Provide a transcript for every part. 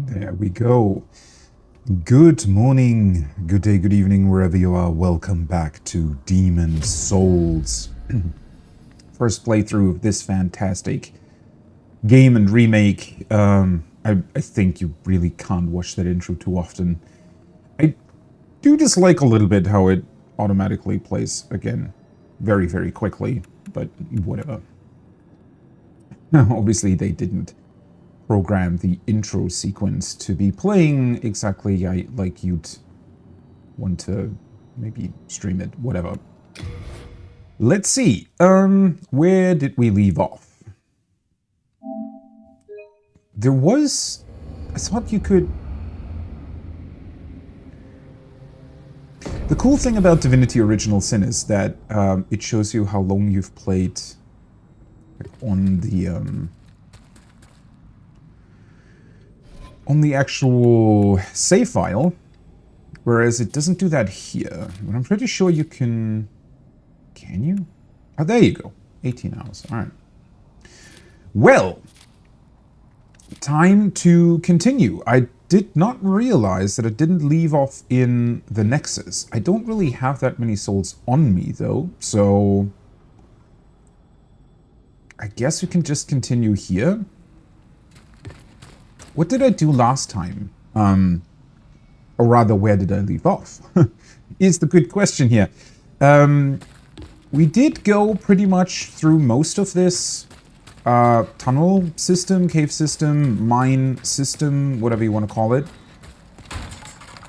There we go. Good morning, good day, good evening, wherever you are. Welcome back to Demon Souls. First playthrough of this fantastic game and remake. I think you really can't watch that intro too often. I do dislike a little bit how it automatically plays again very, very quickly, but whatever. Obviously, they didn't program the intro sequence to be playing exactly like you'd want to maybe stream it, whatever. Let's see, where did we leave off? There was, I thought you could... The cool thing about Divinity Original Sin is that it shows you how long you've played on the actual save file, whereas it doesn't do that here. But I'm pretty sure you can... Can you? Oh, there you go. 18 hours. All right. Well, time to continue. I did not realize that it didn't leave off in the Nexus. I don't really have that many souls on me, though, so... I guess we can just continue here. What did I do last time? Or rather, where did I leave off? Is the good question here. We did go pretty much through most of this tunnel system, cave system, mine system, whatever you want to call it.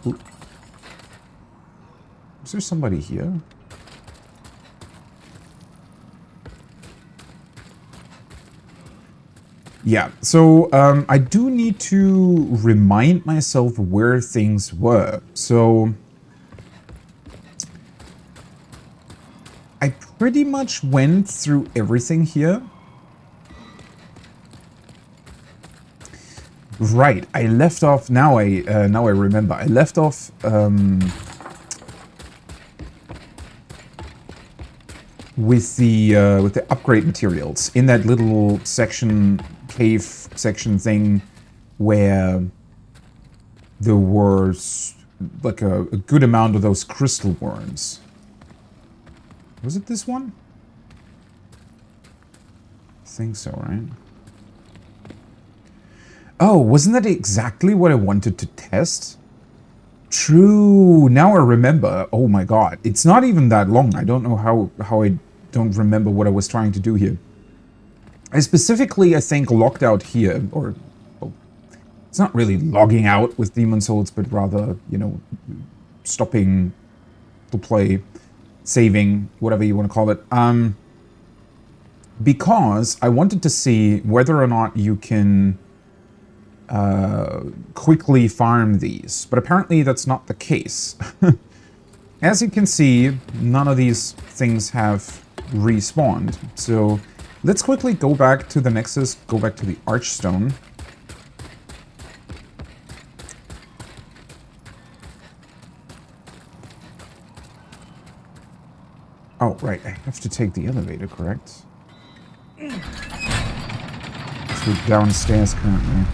Ooh. Is there somebody here? Yeah, so I do need to remind myself where things were. So I pretty much went through everything here. Right, I left off. Now I remember. I left off with the upgrade materials in that little section. Cave section thing where there was like a good amount of those crystal worms. Was it this one? I think so, right? Oh, wasn't that exactly what I wanted to test? True, now I remember. Oh my god, it's not even that long. I don't know how I don't remember what I was trying to do here. I specifically, I think, logged out here, or well, it's not really logging out with Demon Souls, but rather, you know, stopping to play, saving, whatever you want to call it, because I wanted to see whether or not you can quickly farm these, but apparently that's not the case. As you can see, none of these things have respawned, so... Let's quickly go back to the Nexus, go back to the Archstone. Oh, right, I have to take the elevator, correct? So downstairs currently.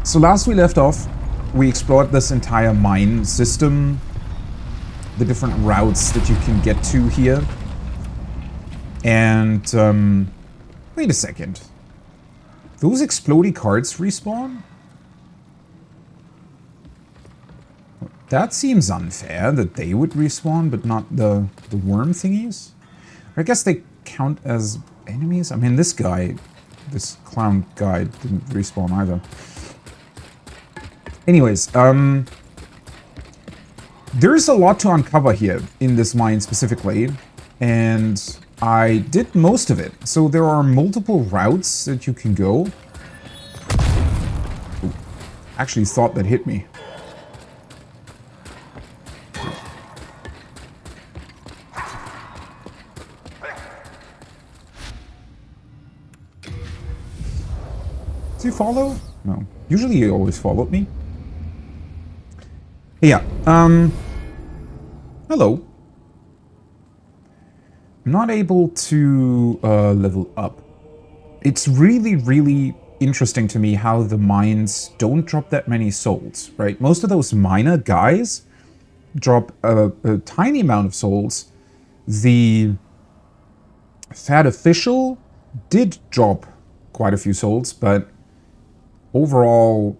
So last we left off, we explored this entire mine system. The different routes that you can get to here. And, wait a second. Those explodey cards respawn? That seems unfair that they would respawn, but not the worm thingies? I guess they count as enemies? I mean, this guy, this clown guy, didn't respawn either. Anyways, there's a lot to uncover here in this mine specifically, and I did most of it. So there are multiple routes that you can go. Ooh, actually thought that hit me. Does he follow? No. Usually he always followed me. Yeah, hello. I'm not able to level up. It's really, really interesting to me how the mines don't drop that many souls, right? Most of those miner guys drop a tiny amount of souls. The Fat Official did drop quite a few souls, but overall,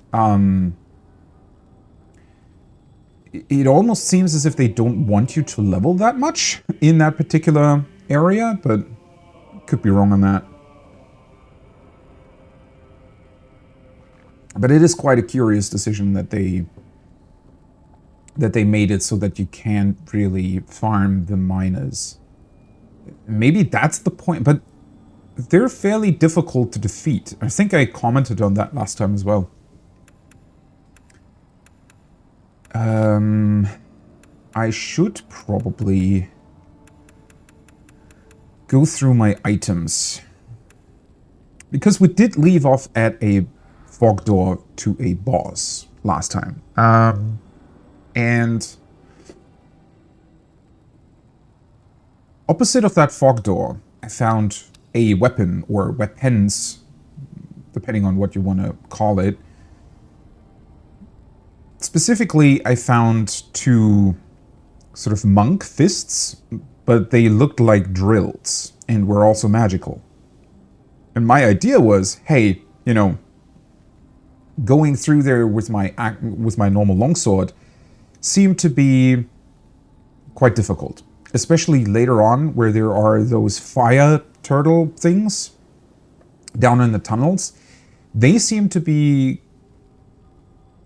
it almost seems as if they don't want you to level that much in that particular area, but could be wrong on that. But it is quite a curious decision that they made it so that you can't really farm the miners. Maybe that's the point, but they're fairly difficult to defeat. I think I commented on that last time as well. I should probably go through my items. Because we did leave off at a fog door to a boss last time. And opposite of that fog door, I found a weapon, or weapons, depending on what you want to call it. Specifically, I found two sort of monk fists, but they looked like drills and were also magical. And my idea was, hey, you know, going through there with my normal longsword seemed to be quite difficult, especially later on where there are those fire turtle things down in the tunnels. They seem to be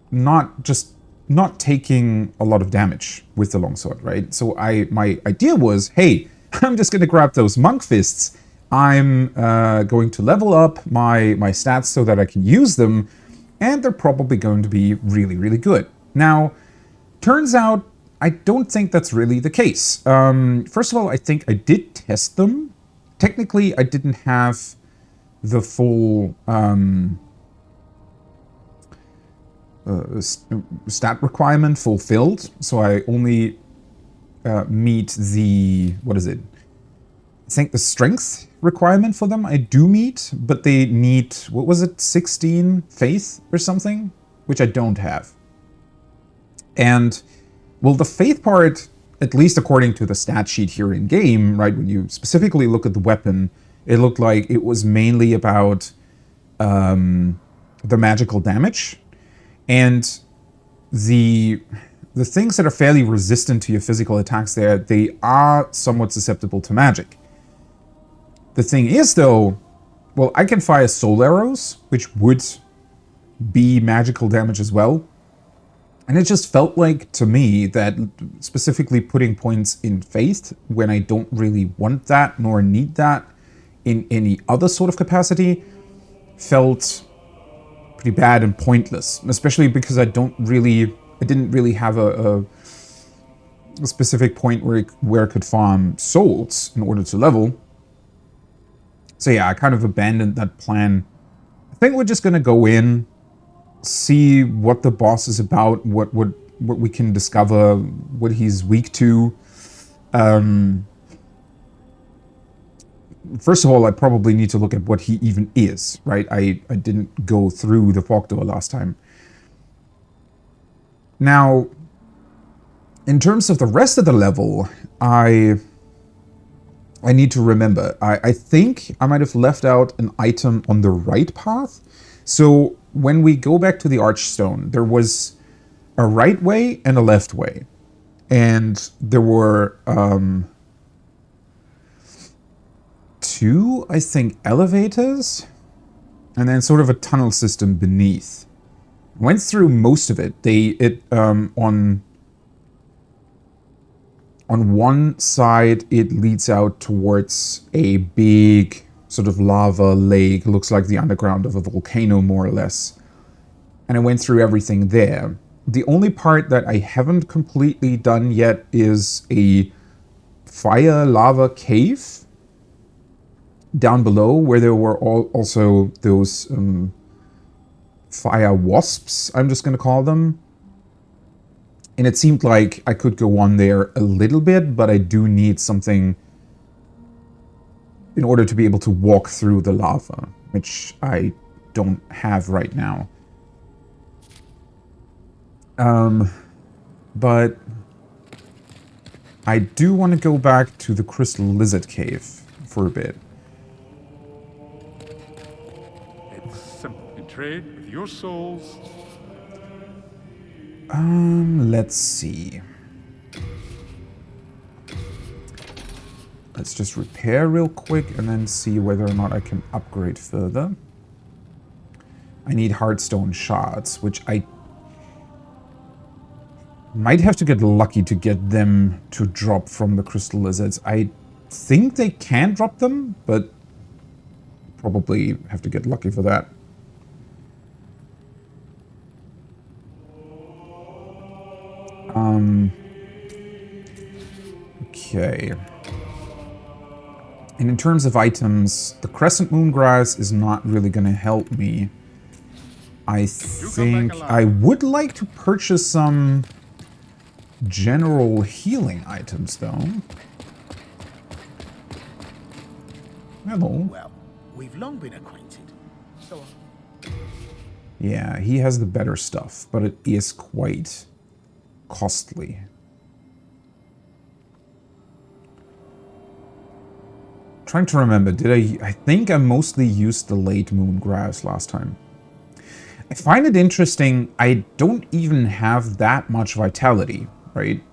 not taking a lot of damage with the longsword, right? So my idea was, hey, I'm just going to grab those monk fists. I'm going to level up my stats so that I can use them, and they're probably going to be really, really good. Now, turns out I don't think that's really the case. First of all, I think I did test them. Technically, I didn't have the full stat requirement fulfilled, so I only meet the, what is it? I think the strength requirement for them I do meet, but they need, what was it, 16 faith or something, which I don't have. And, well, the faith part, at least according to the stat sheet here in game, right, when you specifically look at the weapon, it looked like it was mainly about the magical damage. And the things that are fairly resistant to your physical attacks there, they are somewhat susceptible to magic. The thing is, though, well, I can fire soul arrows, which would be magical damage as well. And it just felt like, to me, that specifically putting points in faith when I don't really want that nor need that in any other sort of capacity felt pretty bad and pointless, especially because I didn't really have a specific point where I could farm souls in order to level. So yeah, I kind of abandoned that plan. I think we're just gonna go in, see what the boss is about, what we can discover, what he's weak to. First of all, I probably need to look at what he even is, right? I didn't go through the fog door last time. Now, in terms of the rest of the level, I need to remember. I think I might have left out an item on the right path. So when we go back to the Archstone, there was a right way and a left way. And there were two, I think, elevators, and then sort of a tunnel system beneath. Went through most of it. On one side, it leads out towards a big sort of lava lake. Looks like the underground of a volcano, more or less. And I went through everything there. The only part that I haven't completely done yet is a fire lava cave down below, where there were also those fire wasps, I'm just going to call them. And it seemed like I could go on there a little bit, but I do need something in order to be able to walk through the lava, which I don't have right now. But I do want to go back to the Crystal Lizard Cave for a bit. It's simple. You trade with your souls. Let's see. Let's just repair real quick and then see whether or not I can upgrade further. I need hardstone shards, which I might have to get lucky to get them to drop from the crystal lizards. I think they can drop them, but probably have to get lucky for that. Okay. And in terms of items, the Crescent Moon Grass is not really going to help me. I think I would like to purchase some general healing items, though. Hello. Well, we've long been acquainted. So Yeah, he has the better stuff, but it is quite costly. Trying to remember, I think I mostly used the late moon grass last time. I find it interesting, I don't even have that much vitality, right?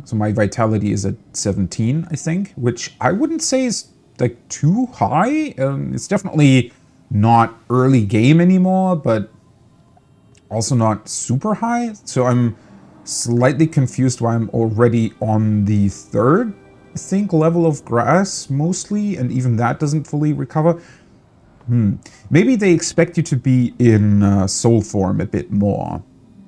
So my vitality is at 17, I think, which I wouldn't say is like too high. It's definitely not early game anymore, but also not super high. So I'm slightly confused why I'm already on the third, I think, level of grass mostly, and even that doesn't fully recover. Maybe they expect you to be in soul form a bit more,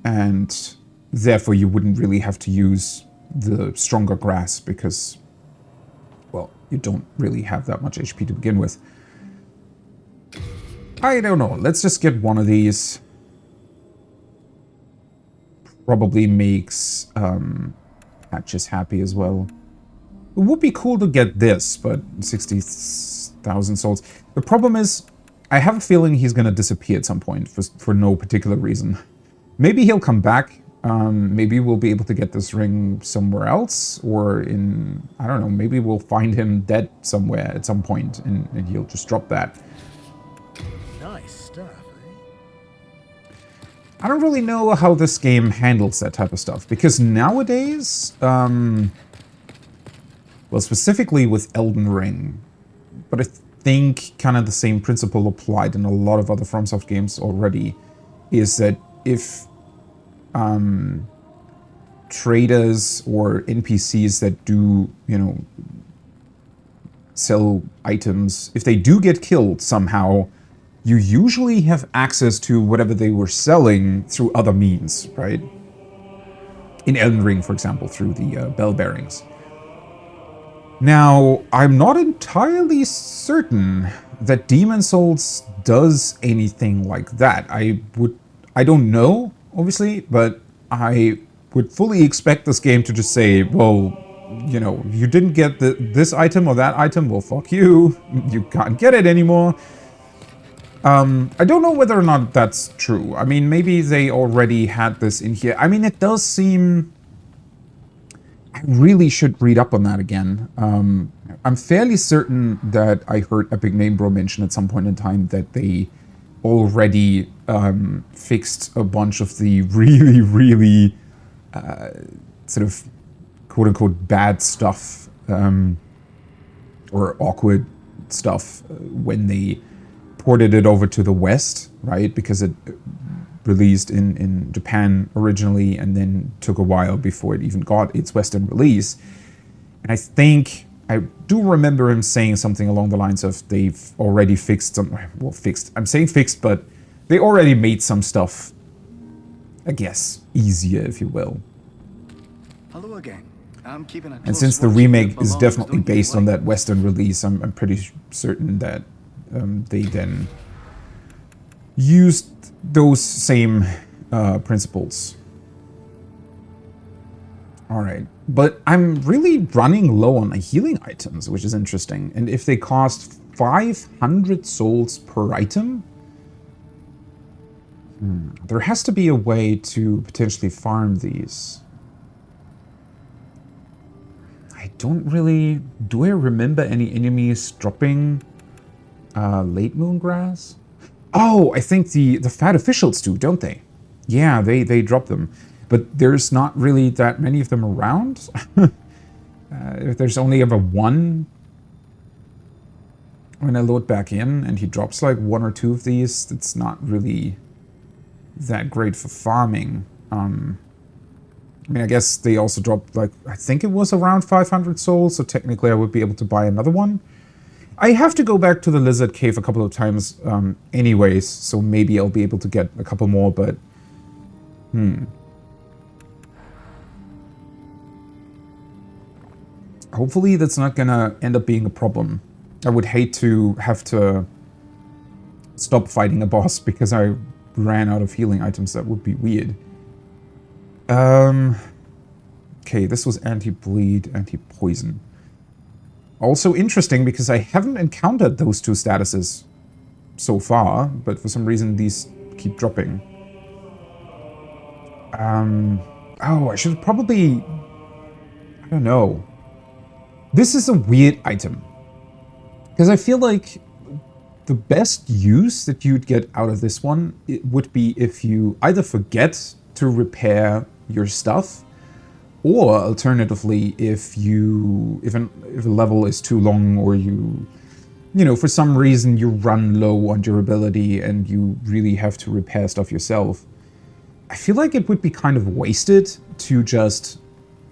and therefore you wouldn't really have to use the stronger grass because, well, you don't really have that much HP to begin with. I don't know. Let's just get one of these. Probably makes Patches happy as well. It would be cool to get this, but 60,000 souls. The problem is, I have a feeling he's going to disappear at some point for no particular reason. Maybe he'll come back. Maybe we'll be able to get this ring somewhere else, or in, I don't know, maybe we'll find him dead somewhere at some point, and he'll just drop that. nice stuff, eh? I don't really know how this game handles that type of stuff, because nowadays, well, specifically with Elden Ring, but I think kind of the same principle applied in a lot of other FromSoft games already, is that if traders or NPCs that do, you know, sell items, if they do get killed somehow, you usually have access to whatever they were selling through other means, right? In Elden Ring, for example, through the bell bearings. Now, I'm not entirely certain that Demon Souls does anything like that. I don't know, obviously, but I would fully expect this game to just say, well, you know, you didn't get this item or that item, well, fuck you. You can't get it anymore. I don't know whether or not that's true. I mean, maybe they already had this in here. I mean, it does seem... I really should read up on that again. I'm fairly certain that I heard Epic Name Bro mention at some point in time that they already fixed a bunch of the really, really sort of quote-unquote bad stuff or awkward stuff when they ported it over to the West, right? Because it released in Japan originally and then took a while before it even got its Western release. And I think, I do remember him saying something along the lines of they've already fixed some, well, fixed, I'm saying fixed, but they already made some stuff, I guess, easier, if you will. Hello again. I'm keeping a And close since the watch remake of is belongs, definitely don't give based on way. that Western release, I'm pretty certain that they then used those same principles. All right. But I'm really running low on healing items, which is interesting. And if they cost 500 souls per item, there has to be a way to potentially farm these. I don't really... Do I remember any enemies dropping late moon grass? Oh, I think the fat officials do, don't they? Yeah, they drop them. But there's not really that many of them around. If there's only ever one when I load back in and he drops like one or two of these, it's not really that great for farming. I mean, I guess they also dropped, like, I think it was around 500 souls, so technically I would be able to buy another one. I have to go back to the lizard cave a couple of times anyways, so maybe I'll be able to get a couple more, but... Hopefully that's not gonna end up being a problem. I would hate to have to stop fighting a boss because I ran out of healing items. That would be weird. Okay, this was anti-bleed, anti-poison. Also interesting because I haven't encountered those two statuses so far, but for some reason these keep dropping. Oh, I should probably... I don't know. This is a weird item. Because I feel like the best use that you'd get out of this one would be if you either forget to repair your stuff, or alternatively, if a level is too long, or you know, for some reason you run low on durability and you really have to repair stuff yourself. I feel like it would be kind of wasted to just,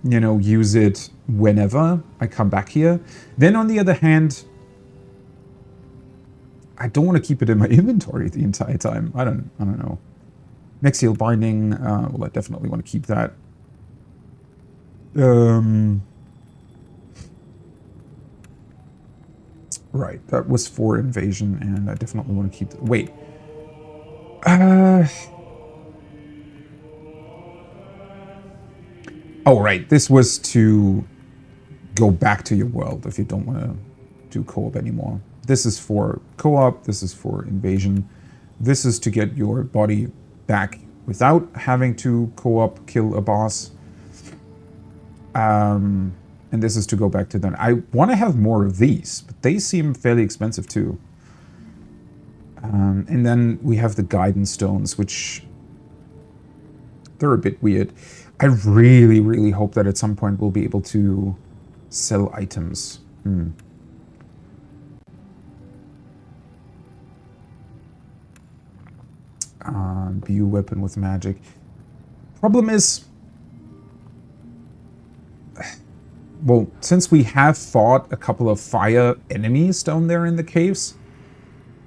you know, use it whenever I come back here. Then on the other hand, I don't want to keep it in my inventory the entire time. I don't know. Next heal binding, well, I definitely want to keep that. Right, that was for invasion, and I definitely want to keep... Wait. Oh, right, this was to go back to your world if you don't want to do co-op anymore. This is for co-op, this is for invasion. This is to get your body back without having to co-op kill a boss. And this is to go back to them. I want to have more of these, but they seem fairly expensive too. And then we have the guidance stones, which they're a bit weird. I really, really hope that at some point we'll be able to sell items. View weapon with magic. Problem is, well, since we have fought a couple of fire enemies down there in the caves,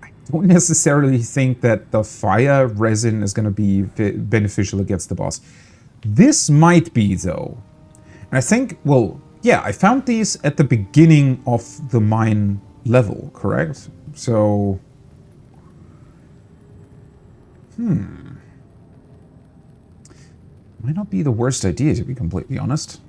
I don't necessarily think that the fire resin is going to be beneficial against the boss. This might be, though. And I think, well, yeah, I found these at the beginning of the mine level, correct? So... Might not be the worst idea, to be completely honest.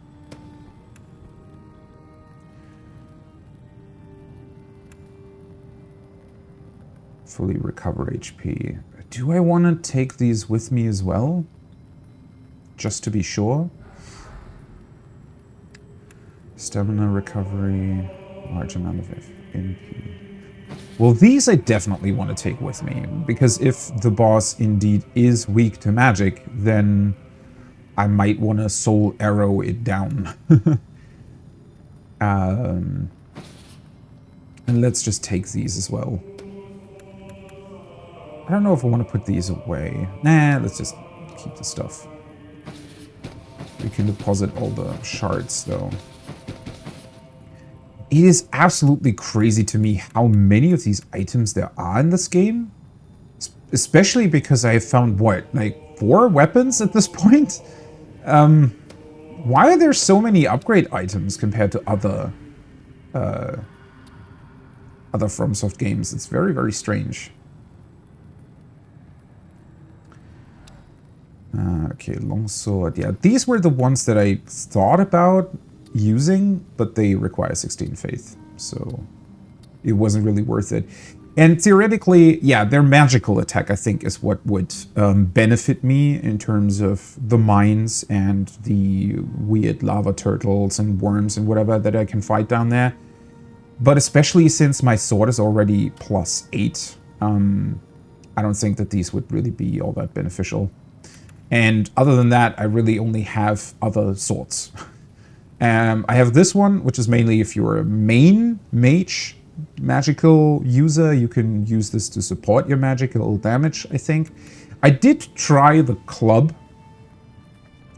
Fully recover HP. Do I want to take these with me as well? Just to be sure. Stamina recovery, large amount of MP. Well, these I definitely want to take with me, because if the boss indeed is weak to magic, then I might want to soul arrow it down. And let's just take these as well. I don't know if I want to put these away. Nah, let's just keep the stuff. We can deposit all the shards, though. It is absolutely crazy to me how many of these items there are in this game. Especially because I have found, what, like 4 weapons at this point? Why are there so many upgrade items compared to other FromSoft games? It's very, very strange. Okay, longsword. Yeah, these were the ones that I thought about using, but they require 16 faith, so it wasn't really worth it. And theoretically, yeah, their magical attack, I think, is what would benefit me in terms of the mines and the weird lava turtles and worms and whatever that I can fight down there. But especially since my sword is already +8, I don't think that these would really be all that beneficial. And other than that, I really only have other swords. I have this one, which is mainly if you're a main mage magical user, you can use this to support your magical damage, I think. I did try the club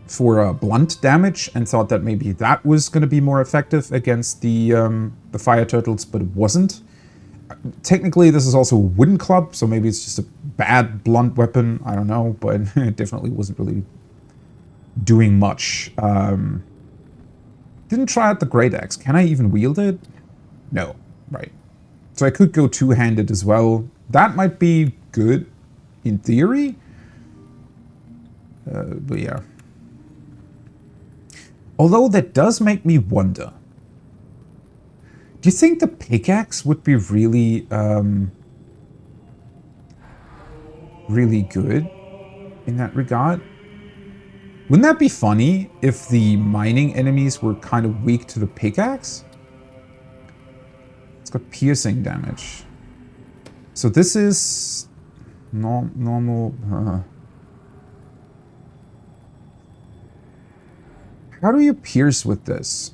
for blunt damage and thought that maybe that was going to be more effective against the fire turtles, but it wasn't. Technically, this is also a wooden club, so maybe it's just a bad blunt weapon. I don't know, but it definitely wasn't really doing much. Didn't try out the great axe. Can I even wield it? No. Right. So I could go two-handed as well. That might be good in theory. But yeah. Although that does make me wonder. Do you think the pickaxe would be really, really good in that regard? Wouldn't that be funny if the mining enemies were kind of weak to the pickaxe? It's got piercing damage. So this is normal. How do you pierce with this?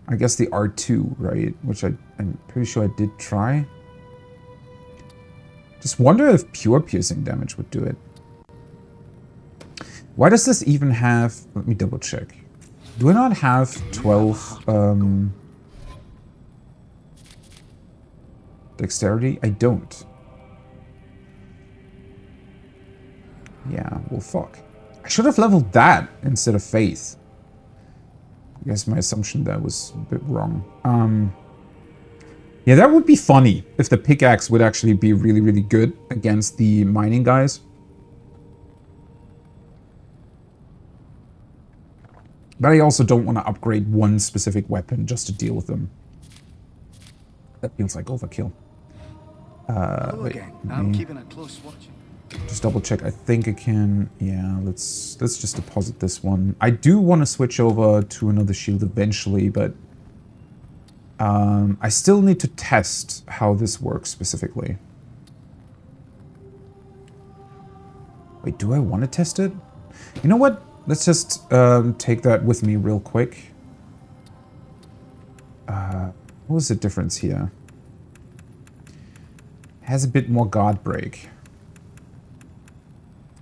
I guess the R2, right? Which I'm pretty sure I did try. Just wonder if pure piercing damage would do it. Why does this even have... Let me double check. Do I not have 12 dexterity? I don't. Yeah, well, fuck. I should have leveled that instead of faith. I guess my assumption there was a bit wrong. Yeah, that would be funny if the pickaxe would actually be really, really good against the mining guys. But I also don't want to upgrade one specific weapon just to deal with them. That feels like overkill. Hello again. I'm keeping a close watch. Just double check. I think I can. Yeah, let's just deposit this one. I do want to switch over to another shield eventually, but I still need to test how this works specifically. Wait, do I want to test it? You know what? Let's just take that with me real quick. What was the difference here? Has a bit more guard break.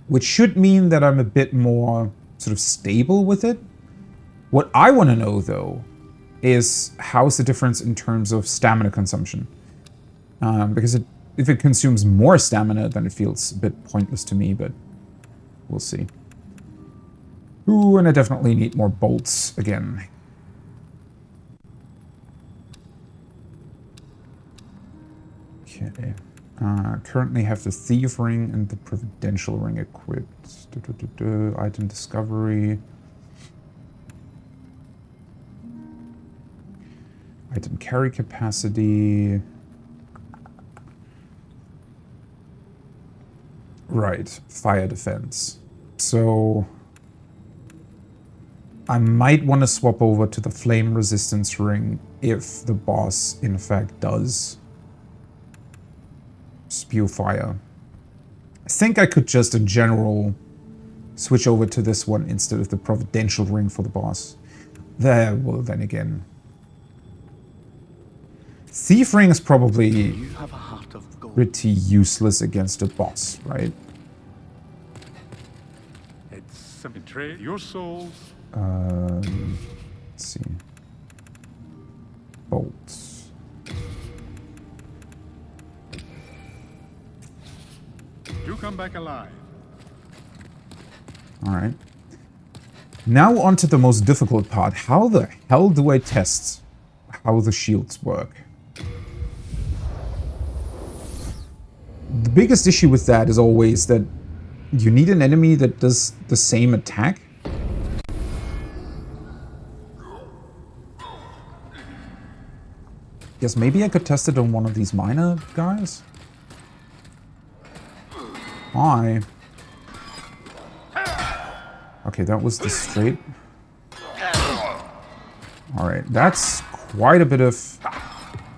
Which should mean that I'm a bit more sort of stable with it. What I want to know, though, is how's the difference in terms of stamina consumption. Because if it consumes more stamina, then it feels a bit pointless to me, but we'll see. Ooh, and I definitely need more bolts again. Okay. Currently have the Thief Ring and the Providential Ring equipped. Item discovery. Item carry capacity. Right, fire defense. So I might want to swap over to the Flame Resistance Ring if the boss in fact does spew fire. I think I could just in general switch over to this one instead of the Providential Ring for the boss. Well, then again, Thief Ring is probably pretty useless against a boss, right? It's simply trade your souls. Let's see. Bolts. You come back alive. Alright. Now on to the most difficult part. How the hell do I test how the shields work? The biggest issue with that is always that You need an enemy that does the same attack? Guess maybe I could test it on one of these miner guys? Hi. Okay, that was the straight. Alright, that's quite a bit of...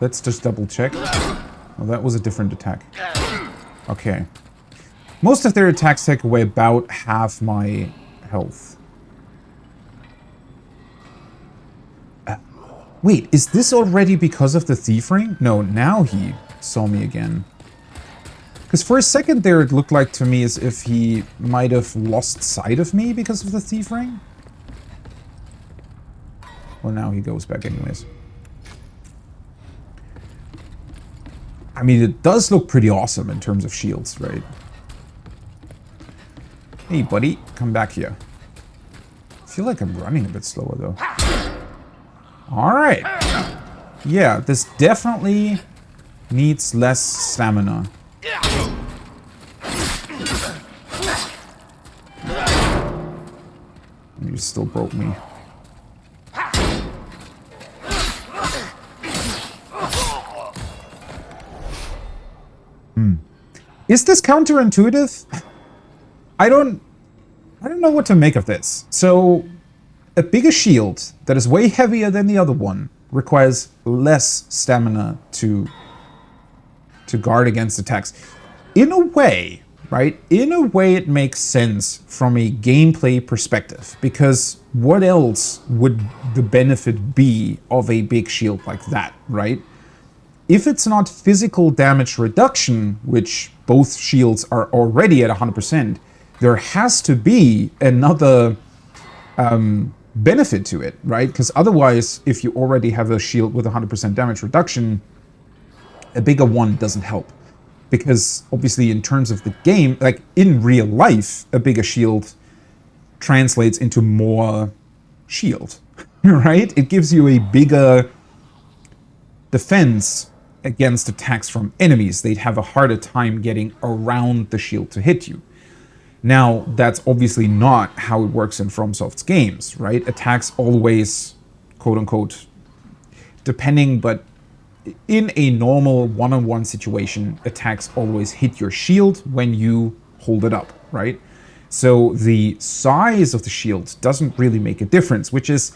Let's just double check. Oh, that was a different attack. Okay. Most of their attacks take away about half my health. Wait, is this already because of the thief ring? No, now he saw me again. Because for a second there it looked like to me as if he might have lost sight of me because of the thief ring. Well, now he goes back anyways. I mean, it does look pretty awesome in terms of shields, right? Hey, buddy, come back here. I feel like I'm running a bit slower, though. Alright. Yeah, this definitely needs less stamina. You still broke me. Is this counterintuitive? I don't know what to make of this. So, a bigger shield that is way heavier than the other one requires less stamina to guard against attacks. In a way, right? In a way it makes sense from a gameplay perspective, because what else would the benefit be of a big shield like that, right? If it's not physical damage reduction, which both shields are already at 100%, there has to be another benefit to it, right? Because otherwise, if you already have a shield with 100% damage reduction, a bigger one doesn't help. Because obviously in terms of the game, like in real life, a bigger shield translates into more shield, right? It gives you a bigger defense against attacks from enemies. They'd have a harder time getting around the shield to hit you. Now, that's obviously not how it works in FromSoft's games, right? Attacks always, quote-unquote, depending, but in a normal one-on-one situation, attacks always hit your shield when you hold it up, right? So the size of the shield doesn't really make a difference, which is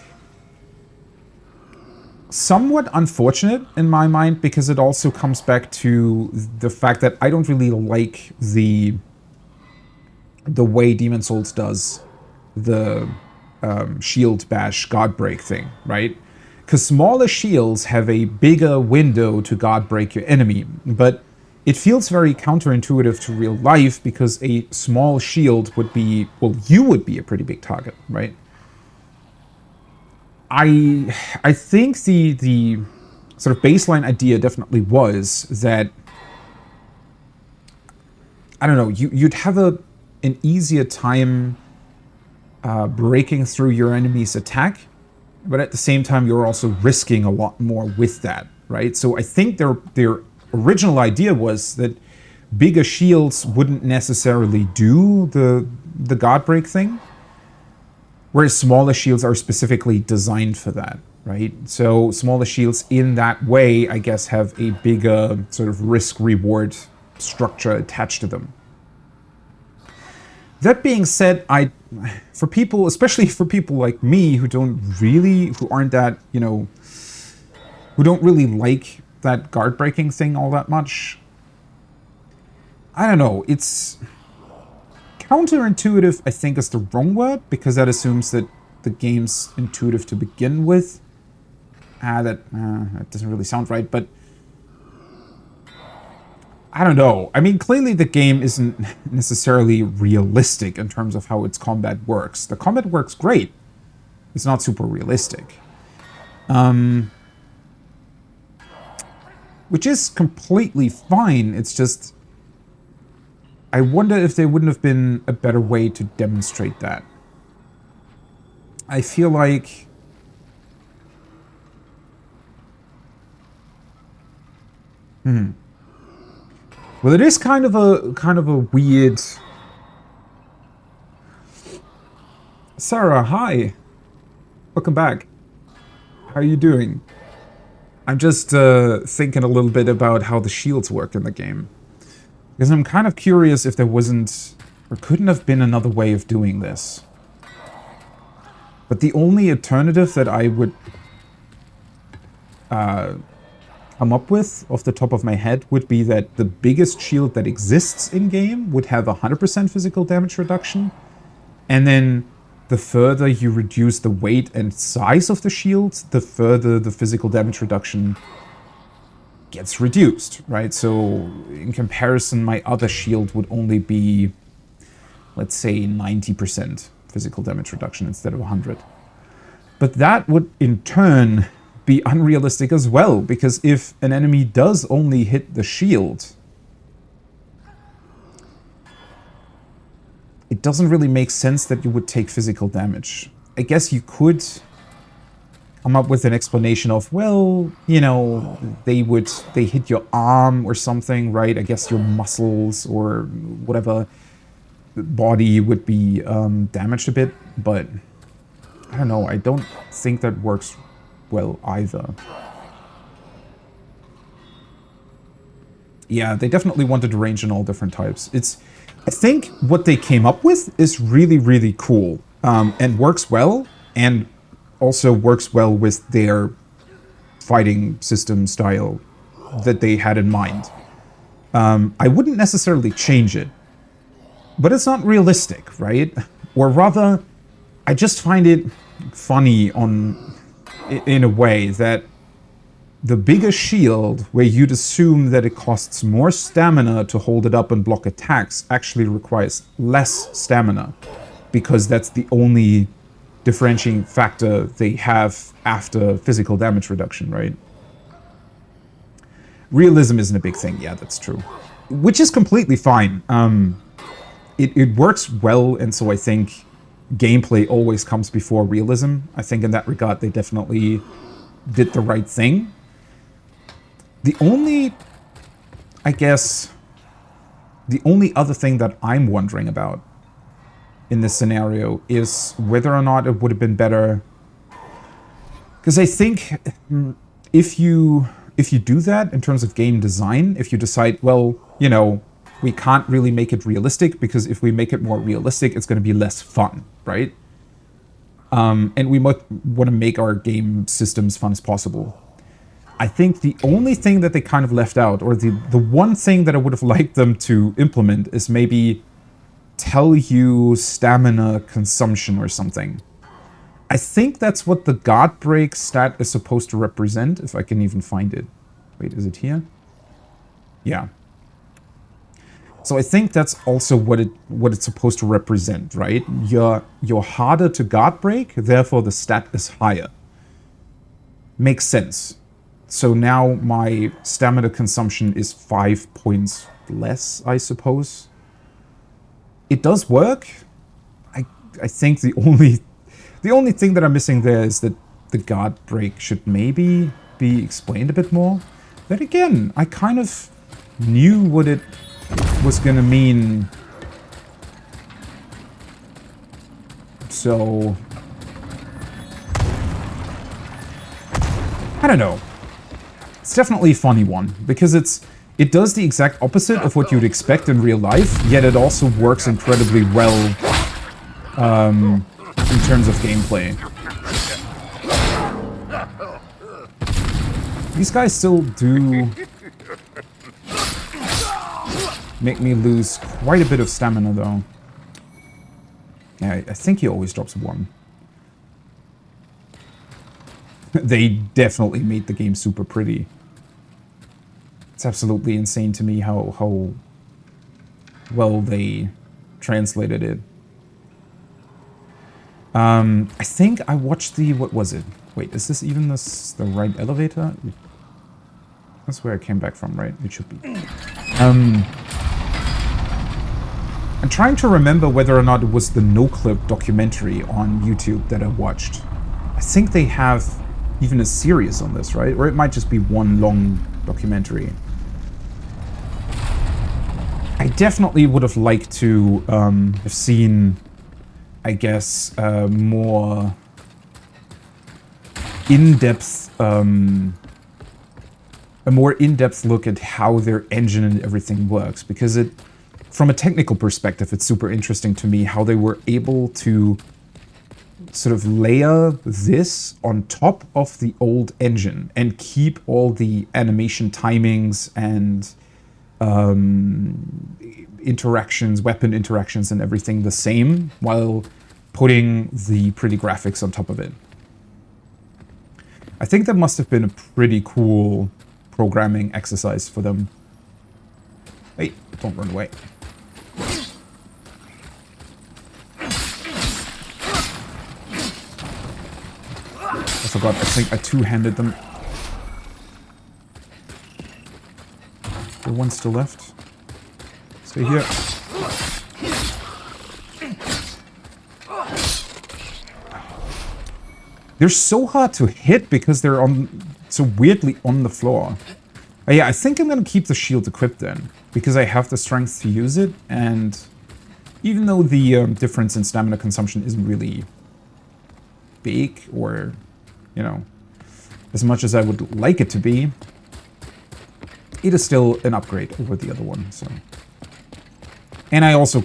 somewhat unfortunate in my mind, because it also comes back to the fact that I don't really like the way Demon's Souls does the shield bash guard break thing, right? Because smaller shields have a bigger window to guard break your enemy, but it feels very counterintuitive to real life, because a small shield would be, well, you would be a pretty big target, right? I think the sort of baseline idea definitely was that, I don't know, you'd have an easier time breaking through your enemy's attack, but at the same time you're also risking a lot more with that, right? So I think their original idea was that bigger shields wouldn't necessarily do the guard break thing, whereas smaller shields are specifically designed for that, right? So smaller shields in that way, I guess, have a bigger sort of risk-reward structure attached to them. That being said, for people, especially for people like me who aren't that, you know, who don't really like that guard breaking thing all that much, I don't know, it's counterintuitive, I think, is the wrong word, because that assumes that the game's intuitive to begin with. That doesn't really sound right, but I don't know. I mean, clearly the game isn't necessarily realistic in terms of how its combat works. The combat works great. It's not super realistic. Which is completely fine. It's just, I wonder if there wouldn't have been a better way to demonstrate that. I feel like well, it is kind of a weird Sarah, hi. Welcome back. How are you doing? I'm just thinking a little bit about how the shields work in the game. Because I'm kind of curious if there wasn't, or couldn't have been another way of doing this. But the only alternative that I would come up with off the top of my head would be that the biggest shield that exists in-game would have 100% physical damage reduction. And then the further you reduce the weight and size of the shield, the further the physical damage reduction gets reduced, right? So in comparison, my other shield would only be, let's say, 90% physical damage reduction instead of 100. But that would in turn be unrealistic as well, because if an enemy does only hit the shield, it doesn't really make sense that you would take physical damage. I guess you could come up with an explanation of, well, you know, they hit your arm or something, right? I guess your muscles or whatever body would be damaged a bit, but I don't know. I don't think that works well either. Yeah, they definitely wanted to range in all different types. I think what they came up with is really, really cool, and works well, and also works well with their fighting system style that they had in mind. I wouldn't necessarily change it, but it's not realistic, right? Or rather, I just find it funny in a way that the bigger shield, where you'd assume that it costs more stamina to hold it up and block attacks, actually requires less stamina, because that's the only differentiating factor they have after physical damage reduction, right? Realism isn't a big thing, yeah, that's true. Which is completely fine. It works well, and so I think gameplay always comes before realism. I think in that regard, they definitely did the right thing. The only, I guess, the only other thing that I'm wondering about in this scenario is whether or not it would have been better. Because I think if you do that in terms of game design, if you decide, well, you know, we can't really make it realistic, because if we make it more realistic, it's going to be less fun, right? And we might want to make our game systems fun as possible. I think the only thing that they kind of left out, or the one thing that I would have liked them to implement, is maybe tell you stamina consumption or something. I think that's what the guard break stat is supposed to represent, if I can even find it. Wait, is it here? Yeah. So I think that's also what it's supposed to represent, right? You're harder to guard break, therefore the stat is higher. Makes sense. So now my stamina consumption is 5 points less, I suppose. It does work. I think the only thing that I'm missing there is that the guard break should maybe be explained a bit more. Then again, I kind of knew what it was gonna mean. So I don't know. It's definitely a funny one, because it does the exact opposite of what you'd expect in real life, yet it also works incredibly well in terms of gameplay. These guys still do make me lose quite a bit of stamina, though. Yeah, I think he always drops one. They definitely made the game super pretty. It's absolutely insane to me how well they translated it. I think I watched what was it? Wait, is this even the right elevator? That's where I came back from, right? It should be. I'm trying to remember whether or not it was the NoClip documentary on YouTube that I watched. I think they have even a series on this, right? Or it might just be one long documentary. I definitely would have liked to have seen I guess, more in-depth, a more in-depth look at how their engine and everything works, because it, from a technical perspective, it's super interesting to me how they were able to sort of layer this on top of the old engine and keep all the animation timings and interactions, weapon interactions and everything the same, while putting the pretty graphics on top of it. I think that must have been a pretty cool programming exercise for them. Hey, don't run away. I forgot, I think I two-handed them. The one still left. Stay here. They're so hard to hit because they're on so weirdly on the floor. Yeah, I think I'm gonna keep the shield equipped then, because I have the strength to use it, and even though the difference in stamina consumption isn't really big, or, you know, as much as I would like it to be, it is still an upgrade over the other one, so. And I also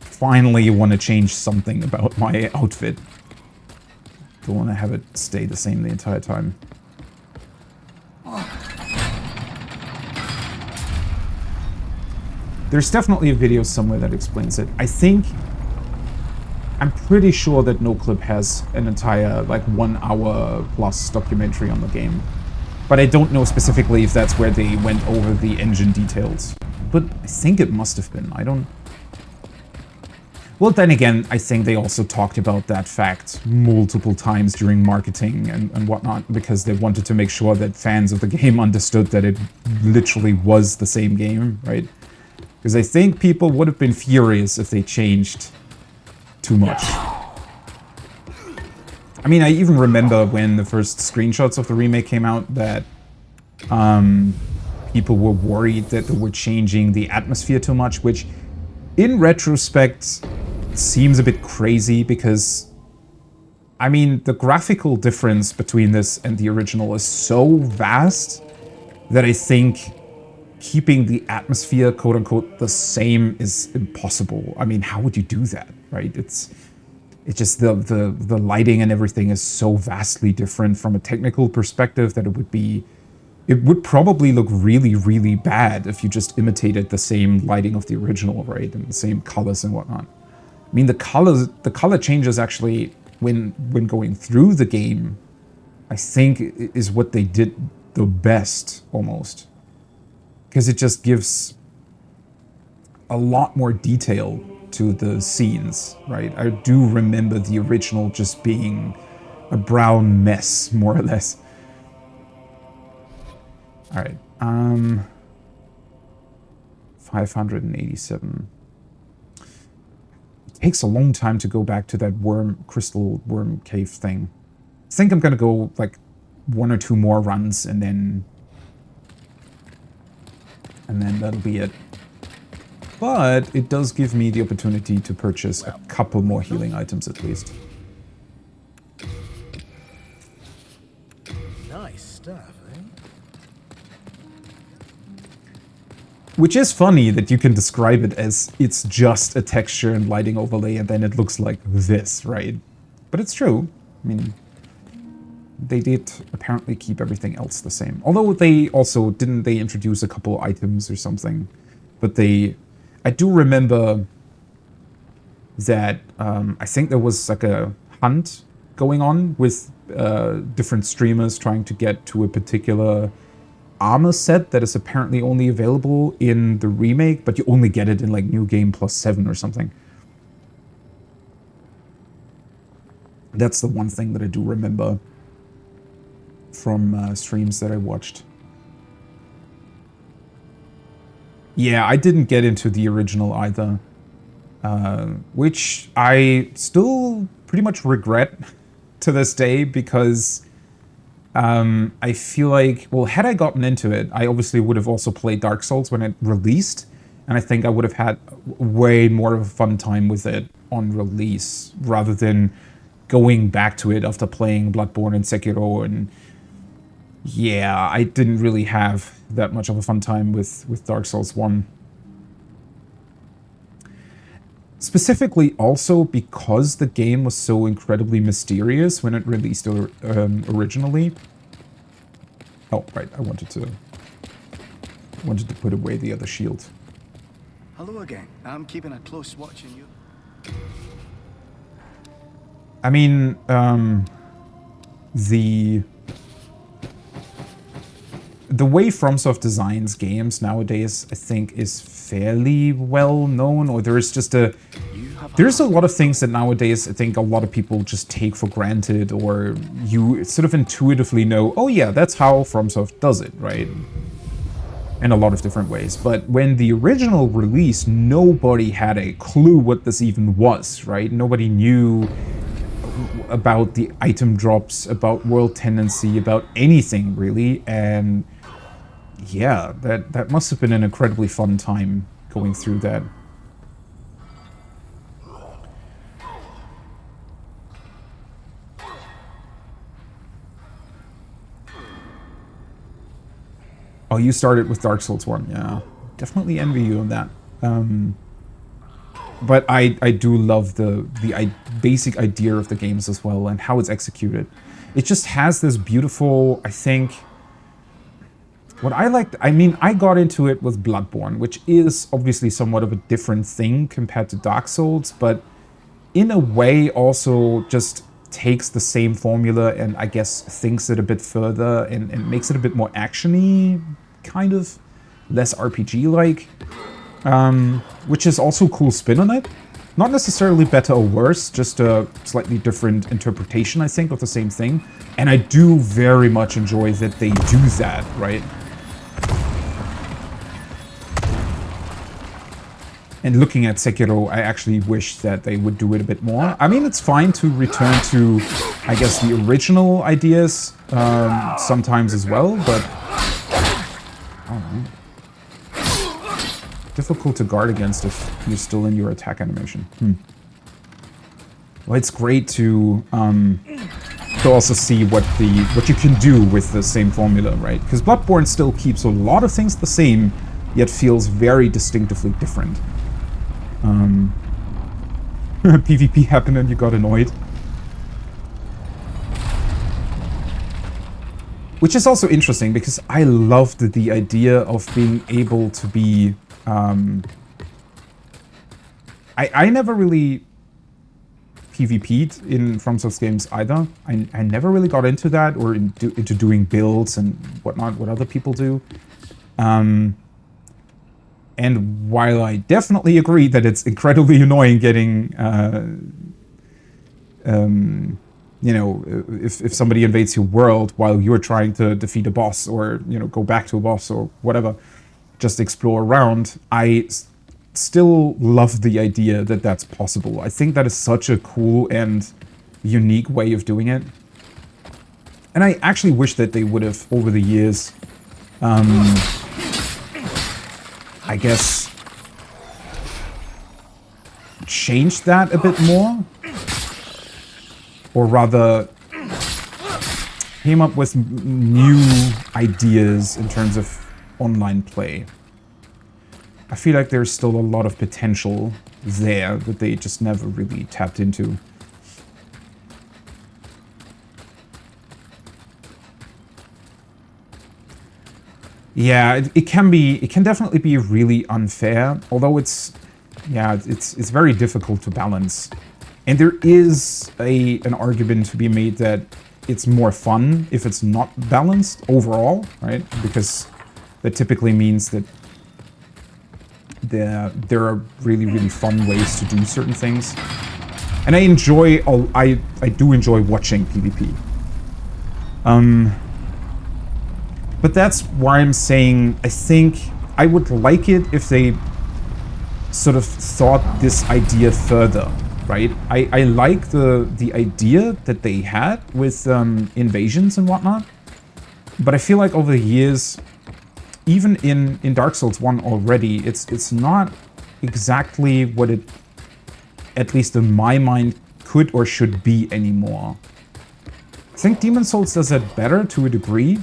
finally want to change something about my outfit. Don't want to have it stay the same the entire time. There's definitely a video somewhere that explains it. I'm pretty sure that NoClip has an entire, like, 1 hour plus documentary on the game. But I don't know specifically if that's where they went over the engine details. But I think it must have been. I don't... Well, then again, I think they also talked about that fact multiple times during marketing and whatnot, because they wanted to make sure that fans of the game understood that it literally was the same game, right? Because I think people would have been furious if they changed too much. I mean, I even remember when the first screenshots of the remake came out that people were worried that they were changing the atmosphere too much, which in retrospect seems a bit crazy because, I mean, the graphical difference between this and the original is so vast that I think keeping the atmosphere, quote-unquote, the same is impossible. I mean, how would you do that, right? It's just the lighting and everything is so vastly different from a technical perspective that it would probably look really, really bad if you just imitated the same lighting of the original, right? And the same colors and whatnot. I mean, the color changes actually when going through the game, I think is what they did the best, almost. Because it just gives a lot more detail to the scenes, right? I do remember the original just being a brown mess, more or less. All right, 587. It takes a long time to go back to that crystal worm cave thing. I think I'm gonna go like 1 or 2 more runs and then that'll be it. But it does give me the opportunity to purchase a couple more healing items at least. Nice stuff, eh? Which is funny that you can describe it as it's just a texture and lighting overlay and then it looks like this, right? But it's true. I mean, they did apparently keep everything else the same. Although they also, didn't they introduce a couple items or something? But I do remember that I think there was like a hunt going on with different streamers trying to get to a particular armor set that is apparently only available in the remake, but you only get it in like New Game Plus 7 or something. That's the one thing that I do remember from streams that I watched. Yeah, I didn't get into the original either, which I still pretty much regret to this day because I feel like, well, had I gotten into it, I obviously would have also played Dark Souls when it released, And I think I would have had way more of a fun time with it on release, rather than going back to it after playing Bloodborne and Sekiro. And yeah, I didn't really have that much of a fun time with Dark Souls 1. Specifically also because the game was so incredibly mysterious when it released originally. Oh, right, I wanted to put away the other shield. Hello again. I'm keeping a close watch on you. I mean, the way FromSoft designs games nowadays, I think, is fairly well known, or there's a lot of things that nowadays I think a lot of people just take for granted, or you sort of intuitively know, oh yeah, that's how FromSoft does it, right? In a lot of different ways. But when the original release, nobody had a clue what this even was, right? Nobody knew about the item drops, about world tendency, about anything really, and yeah, that must have been an incredibly fun time going through that. Oh, you started with Dark Souls 1, yeah. Definitely envy you on that. But I do love the basic idea of the games as well, and how it's executed. It just has this beautiful, I think... What I liked, I mean, I got into it with Bloodborne, which is obviously somewhat of a different thing compared to Dark Souls, but in a way also just takes the same formula and I guess thinks it a bit further and makes it a bit more action-y, kind of, less RPG-like, which is also a cool spin on it. Not necessarily better or worse, just a slightly different interpretation, I think, of the same thing. And I do very much enjoy that they do that, right? And looking at Sekiro, I actually wish that they would do it a bit more. I mean, it's fine to return to, I guess, the original ideas sometimes as well, but... I don't know. Difficult to guard against if you're still in your attack animation. Well, it's great to also see what you can do with the same formula, right? Because Bloodborne still keeps a lot of things the same, yet feels very distinctively different. PvP happened and you got annoyed. Which is also interesting, because I loved the idea of being able to be... I never really PvP'd in FromSoft games either. I never really got into that, or into doing builds and whatnot, what other people do. And while I definitely agree that it's incredibly annoying getting, you know, if somebody invades your world while you're trying to defeat a boss, or, you know, go back to a boss or whatever, just explore around, I still love the idea that that's possible. I think that is such a cool and unique way of doing it. And I actually wish that they would have, over the years, I guess, changed that a bit more. Or rather, came up with new ideas in terms of online play. I feel like there's still a lot of potential there that they just never really tapped into. Yeah, it can definitely be really unfair, although it's very difficult to balance. And there is an argument to be made that it's more fun if it's not balanced overall, right? Because that typically means that there are really, really fun ways to do certain things. And I do enjoy watching PvP. But that's why I'm saying I think I would like it if they sort of thought this idea further, right? I like the idea that they had with invasions and whatnot, but I feel like over the years even in Dark Souls 1 already, it's not exactly what it, at least in my mind, could or should be anymore. I think Demon Souls does that better to a degree.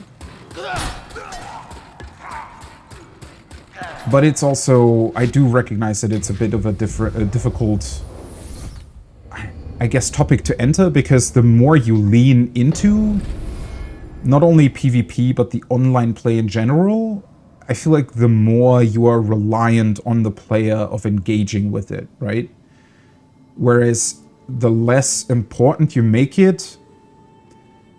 But it's also, I do recognize that it's a bit of a difficult, I guess, topic to enter, because the more you lean into not only PvP, but the online play in general, I feel like the more you are reliant on the player of engaging with it, right? Whereas the less important you make it,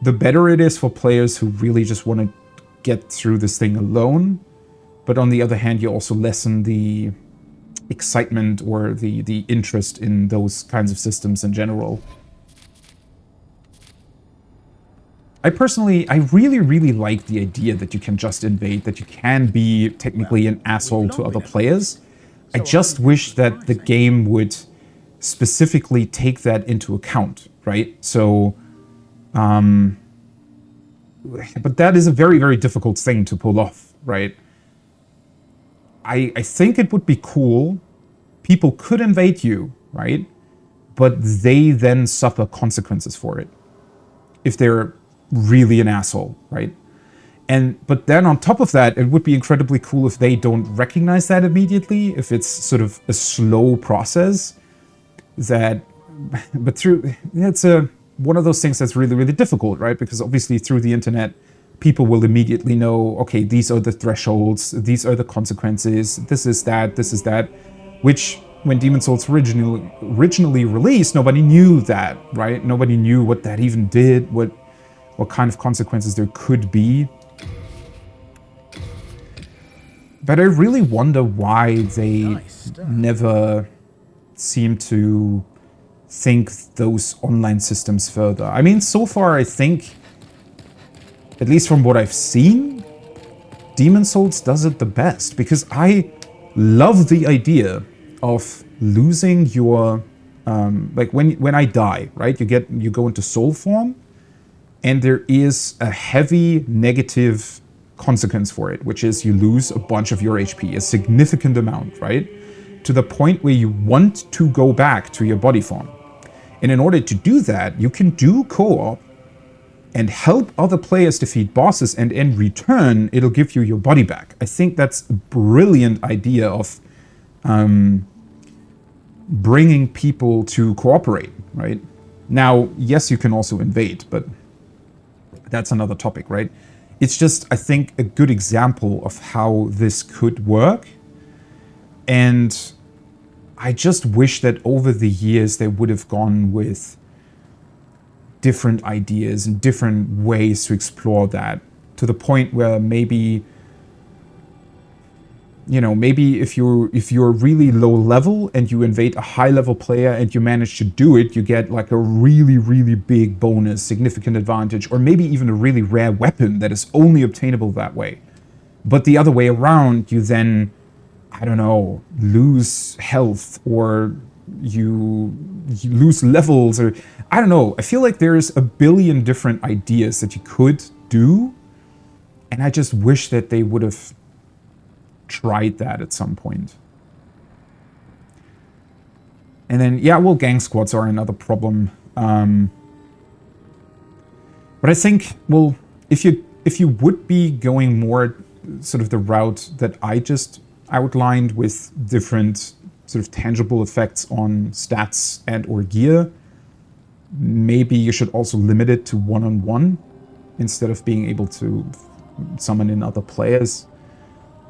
the better it is for players who really just want to get through this thing alone. But on the other hand, you also lessen the excitement or the interest in those kinds of systems in general. I really like the idea that you can just invade, that you can be technically an asshole to other players. I just wish that the game would specifically take that into account, right? So, but that is a very difficult thing to pull off, right? I think it would be cool. People could invade you, right? But they then suffer consequences for it. If they're really an asshole, right? But then on top of that, it would be incredibly cool if they don't recognize that immediately, if it's sort of a slow process that, but through, it's one of those things that's really difficult, right? Because obviously through the internet, people will immediately know, okay, these are the thresholds, these are the consequences, this is that, which when Demon Souls originally released, nobody knew that, right? Nobody knew what that even did, what kind of consequences there could be. But I really wonder why they never seem to think those online systems further. I mean, so far I think, at least from what I've seen, Demon Souls does it the best, because I love the idea of losing your, like when I die, right? You go into soul form, and there is a heavy negative consequence for it, which is you lose a bunch of your HP, a significant amount, right? To the point where you want to go back to your body form. And in order to do that, you can do co-op and help other players defeat bosses, and in return, it'll give you your body back. I think that's a brilliant idea of bringing people to cooperate, right? Now, yes, you can also invade, but that's another topic, right? It's just, I think, a good example of how this could work. And I just wish that over the years they would have gone with different ideas and different ways to explore that, to the point where maybe, you know, maybe if you're really low level and you invade a high level player and you manage to do it, you get like a really big bonus, significant advantage, or maybe even a really rare weapon that is only obtainable that way. But the other way around, you then, I don't know, lose health, or you lose levels, or I don't know. I feel like there's a billion different ideas that you could do, and I just wish that they would have tried that at some point. And then, yeah, well, gang squads are another problem. But I think, well, if you would be going more sort of the route that I just outlined, with different sort of tangible effects on stats and or gear, maybe you should also limit it to one-on-one instead of being able to summon in other players.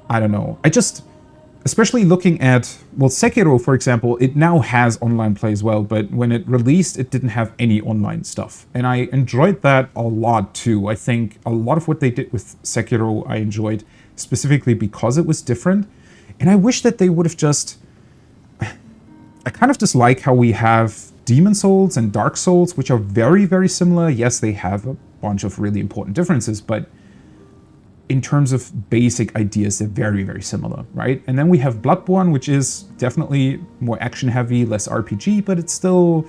I don't know. I just, especially looking at, well, Sekiro, for example, it now has online play as well, but when it released, it didn't have any online stuff. And I enjoyed that a lot too. I think a lot of what they did with Sekiro I enjoyed, specifically because it was different. And I wish that they would have just, I kind of dislike how we have Demon Souls and Dark Souls, which are very similar. Yes, they have a bunch of really important differences, but in terms of basic ideas, they're very similar, right? And then we have Bloodborne, which is definitely more action-heavy, less RPG, but it's still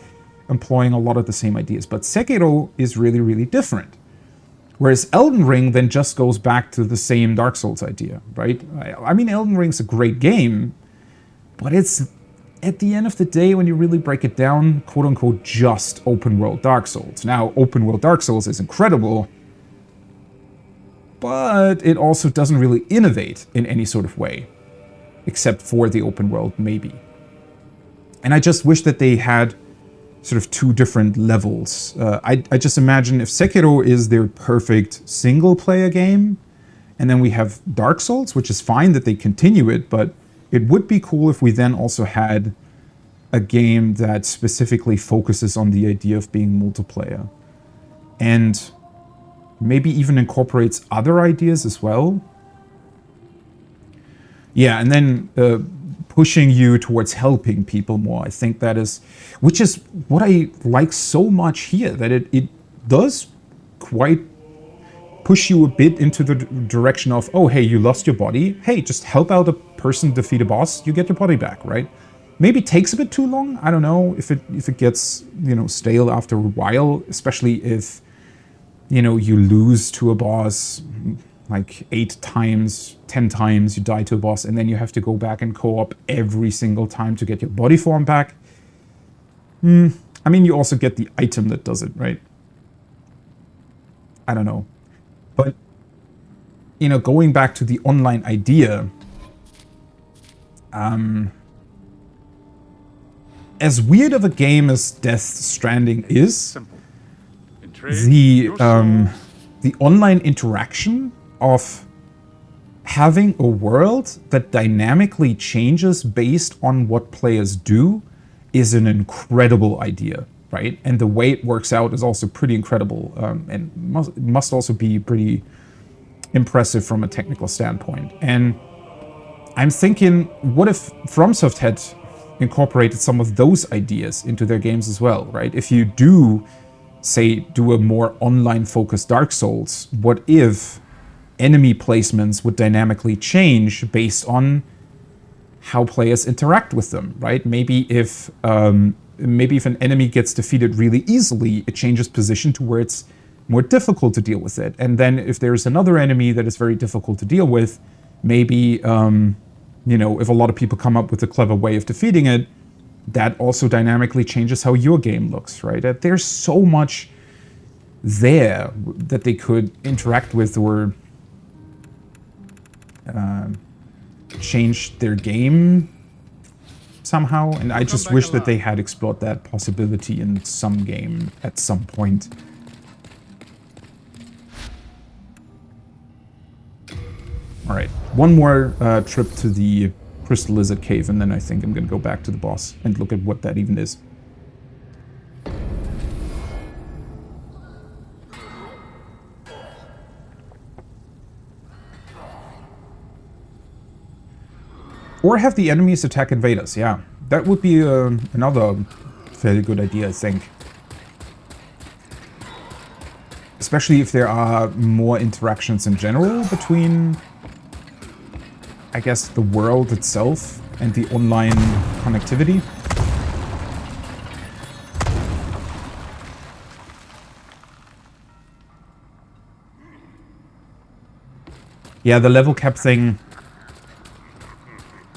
employing a lot of the same ideas. But Sekiro is really different, Whereas Elden Ring then just goes back to the same Dark Souls idea, right? I mean, Elden Ring's a great game, but it's, at the end of the day, when you really break it down, quote-unquote, just open-world Dark Souls. Now, open-world Dark Souls is incredible, but it also doesn't really innovate in any sort of way, except for the open world, maybe. And I just wish that they had sort of two different levels. I just imagine if Sekiro is their perfect single-player game, and then we have Dark Souls, which is fine that they continue it, but it would be cool if we then also had a game that specifically focuses on the idea of being multiplayer. And maybe even incorporates other ideas as well. Yeah, and then pushing you towards helping people more. I think that is, which is what I like so much here, that it does quite push you a bit into the direction of, oh, hey, you lost your body. Hey, just help out a person defeat a boss, you get your body back, right? Maybe it takes a bit too long. I don't know if it gets, you know, stale after a while, especially if, you know, you lose to a boss like 8 times, 10 times, you die to a boss, and then you have to go back and co-op every single time to get your body form back. I mean, you also get the item that does it, right? I don't know. But, you know, going back to the online idea, as weird of a game as Death Stranding is, the online interaction of having a world that dynamically changes based on what players do is an incredible idea, right? And the way it works out is also pretty incredible, and must also be pretty impressive from a technical standpoint. And I'm thinking, what if FromSoft had incorporated some of those ideas into their games as well, right? If you do, say, do a more online-focused Dark Souls, what if enemy placements would dynamically change based on how players interact with them, right? Maybe if an enemy gets defeated really easily, it changes position to where it's more difficult to deal with it. And then if there's another enemy that is very difficult to deal with, maybe, you know, if a lot of people come up with a clever way of defeating it, that also dynamically changes how your game looks, right? There's so much there that they could interact with or change their game somehow. And I just wish that they had explored that possibility in some game at some point. All right, one more trip to the Crystal Lizard Cave, and then I think I'm gonna go back to the boss and look at what that even is. Or have the enemies attack invaders, yeah. That would be another fairly good idea, I think. Especially if there are more interactions in general between, I guess, the world itself and the online connectivity. Yeah, the level cap thing.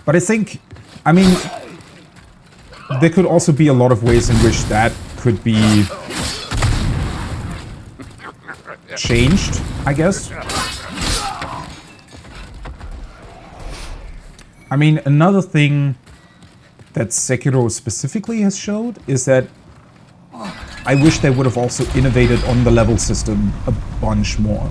But I think, I mean, there could also be a lot of ways in which that could be changed, I guess. I mean, another thing that Sekiro specifically has showed is that I wish they would have also innovated on the level system a bunch more.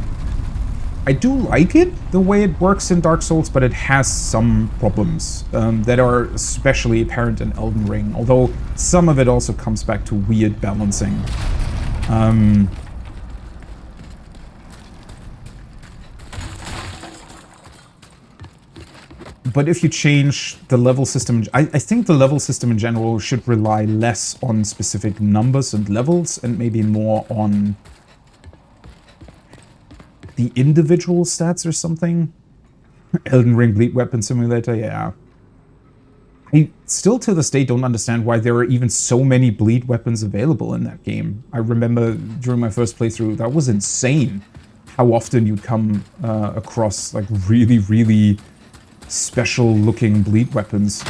I do like it, the way it works in Dark Souls, but it has some problems that are especially apparent in Elden Ring, although some of it also comes back to weird balancing. But if you change the level system, I think the level system in general should rely less on specific numbers and levels and maybe more on the individual stats or something. Elden Ring Bleed Weapon Simulator, yeah. I still to this day don't understand why there are even so many bleed weapons available in that game. I remember during my first playthrough, that was insane. how often you'd come across like really, really special looking bleed weapons.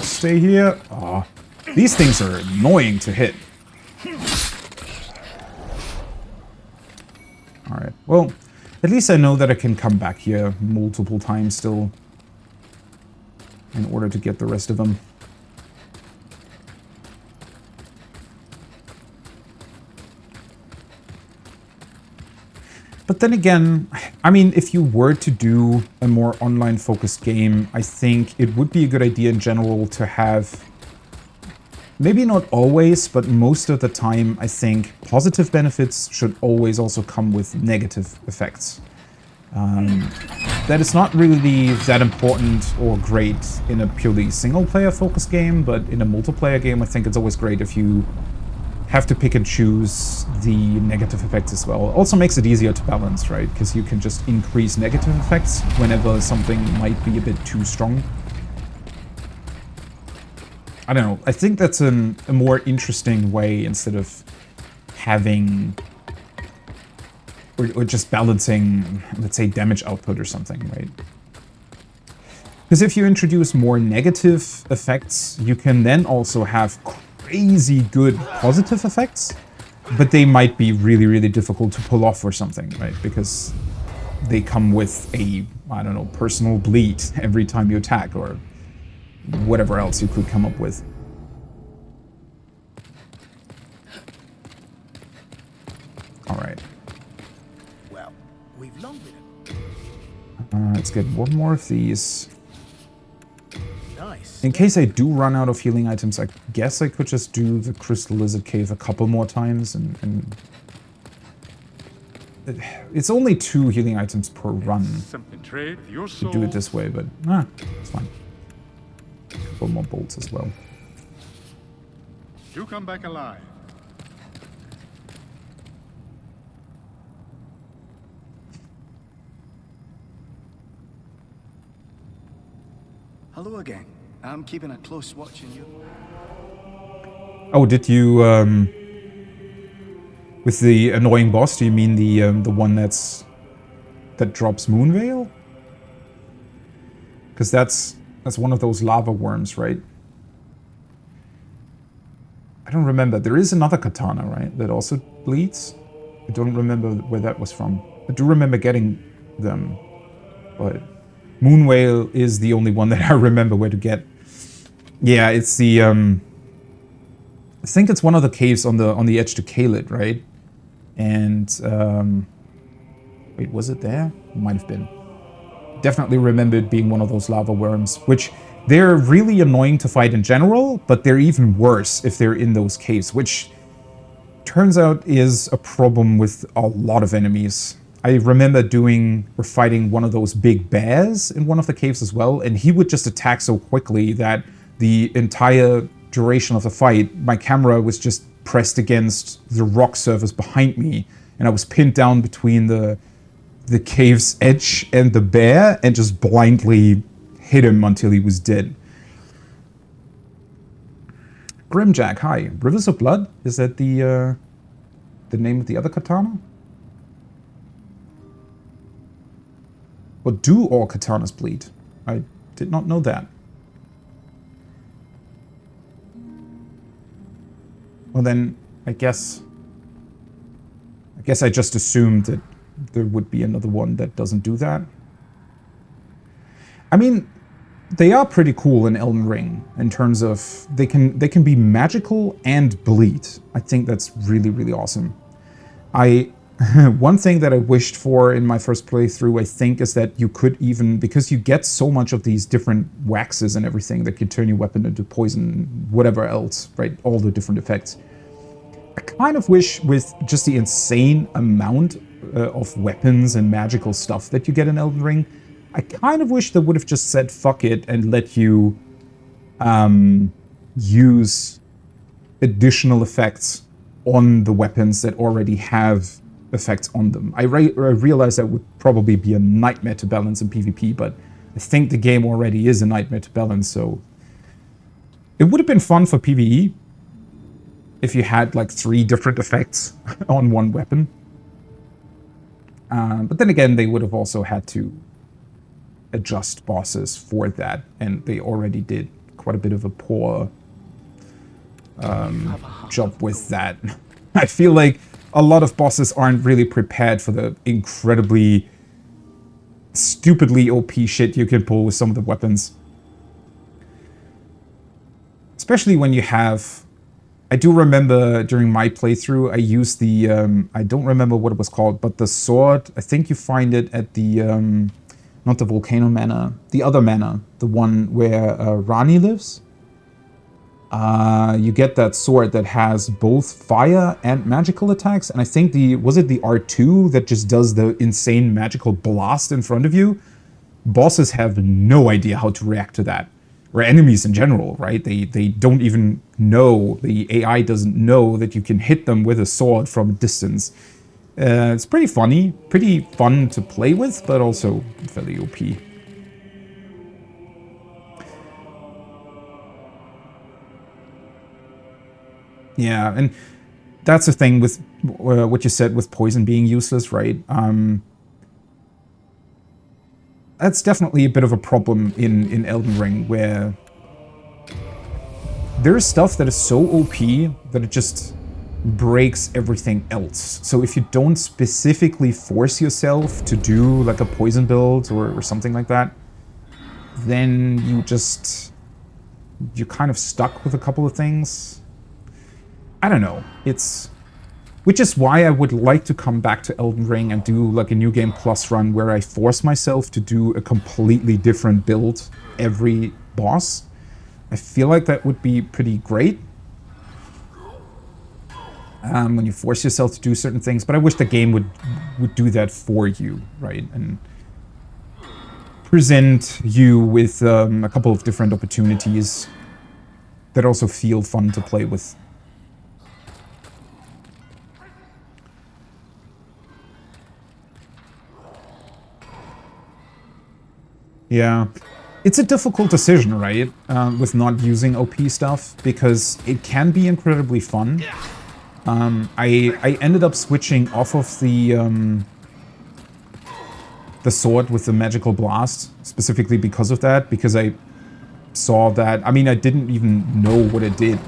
Stay here. Oh, these things are annoying to hit. Alright, well, at least I know that I can come back here multiple times still in order to get the rest of them. But then again, I mean, if you were to do a more online-focused game, I think it would be a good idea in general to have, maybe not always, but most of the time, I think positive benefits should always also come with negative effects. That is not really that important or great in a purely single-player focused game, but in a multiplayer game, I think it's always great if you have to pick and choose the negative effects as well. Also makes it easier to balance, right? Because you can just increase negative effects whenever something might be a bit too strong. I don't know. I think that's a more interesting way instead of having or just balancing, let's say, damage output or something, right? Because if you introduce more negative effects, you can then also have crazy good positive effects, but they might be really, really difficult to pull off or something, right? Because they come with a, I don't know, personal bleed every time you attack or whatever else you could come up with. All right. Well, we've long been. Let's get one more of these. Nice. In case I do run out of healing items, I guess I could just do the Crystal Lizard Cave a couple more times and it's only 2 healing items per run Simply trade your to soul. do it this way, but it's fine. A couple more bolts as well. You come back alive. Hello again. I'm keeping a close watch on you. Oh, did you with the annoying boss? Do you mean the one that drops Moonveil? Because that's one of those lava worms, right? I don't remember. There is another katana, right, that also bleeds. I don't remember where that was from. I do remember getting them, but Moonveil is the only one that I remember where to get. Yeah, it's the I think it's one of the caves on the edge to Kaled, right? And wait, was it there? Might have been. Definitely remember it being one of those lava worms, which they're really annoying to fight in general, but they're even worse if they're in those caves, which turns out is a problem with a lot of enemies. I remember fighting one of those big bears in one of the caves as well, and he would just attack so quickly that the entire duration of the fight, my camera was just pressed against the rock surface behind me, and I was pinned down between the cave's edge and the bear, and just blindly hit him until he was dead. Grimjack, hi. Rivers of Blood? Is that the name of the other katana? Or do all katanas bleed? I did not know that. Well then, I guess I just assumed that there would be another one that doesn't do that. I mean, they are pretty cool in Elden Ring in terms of they can be magical and bleed. I think that's really, really awesome. One thing that I wished for in my first playthrough, I think, is that you could even, because you get so much of these different waxes and everything that could turn your weapon into poison, whatever else, right? All the different effects. I kind of wish with just the insane amount of weapons and magical stuff that you get in Elden Ring, I kind of wish they would have just said fuck it and let you use additional effects on the weapons that already have effects on them. I realize that would probably be a nightmare to balance in PvP, but I think the game already is a nightmare to balance, so It would have been fun for PvE if you had like 3 different effects on one weapon. But then again, they would have also had to adjust bosses for that, and they already did quite a bit of a poor job with that. I feel like a lot of bosses aren't really prepared for the incredibly stupidly OP shit you can pull with some of the weapons. Especially when you have... I do remember during my playthrough, I used the... I don't remember what it was called, but the sword, I think you find it at the... not the Volcano Manor, the other manor, the one where Rani lives. You get that sword that has both fire and magical attacks, and I think was it the R2 that just does the insane magical blast in front of you? Bosses have no idea how to react to that. Or enemies in general, right? They don't even know, the AI doesn't know that you can hit them with a sword from a distance. It's pretty funny, pretty fun to play with, but also fairly OP. Yeah, and that's the thing with what you said with poison being useless, right? That's definitely a bit of a problem in Elden Ring, where there's stuff that is so OP that it just breaks everything else. So if you don't specifically force yourself to do like a poison build or something like that, then you're kind of stuck with a couple of things. I don't know. Which is why I would like to come back to Elden Ring and do like a New Game Plus run where I force myself to do a completely different build every boss. I feel like that would be pretty great. When you force yourself to do certain things, but I wish the game would do that for you, right? And present you with a couple of different opportunities that also feel fun to play with. Yeah, it's a difficult decision, right? With not using OP stuff, because it can be incredibly fun. I ended up switching off of the sword with the magical blast, specifically because of that, because I saw that... I mean, I didn't even know what it did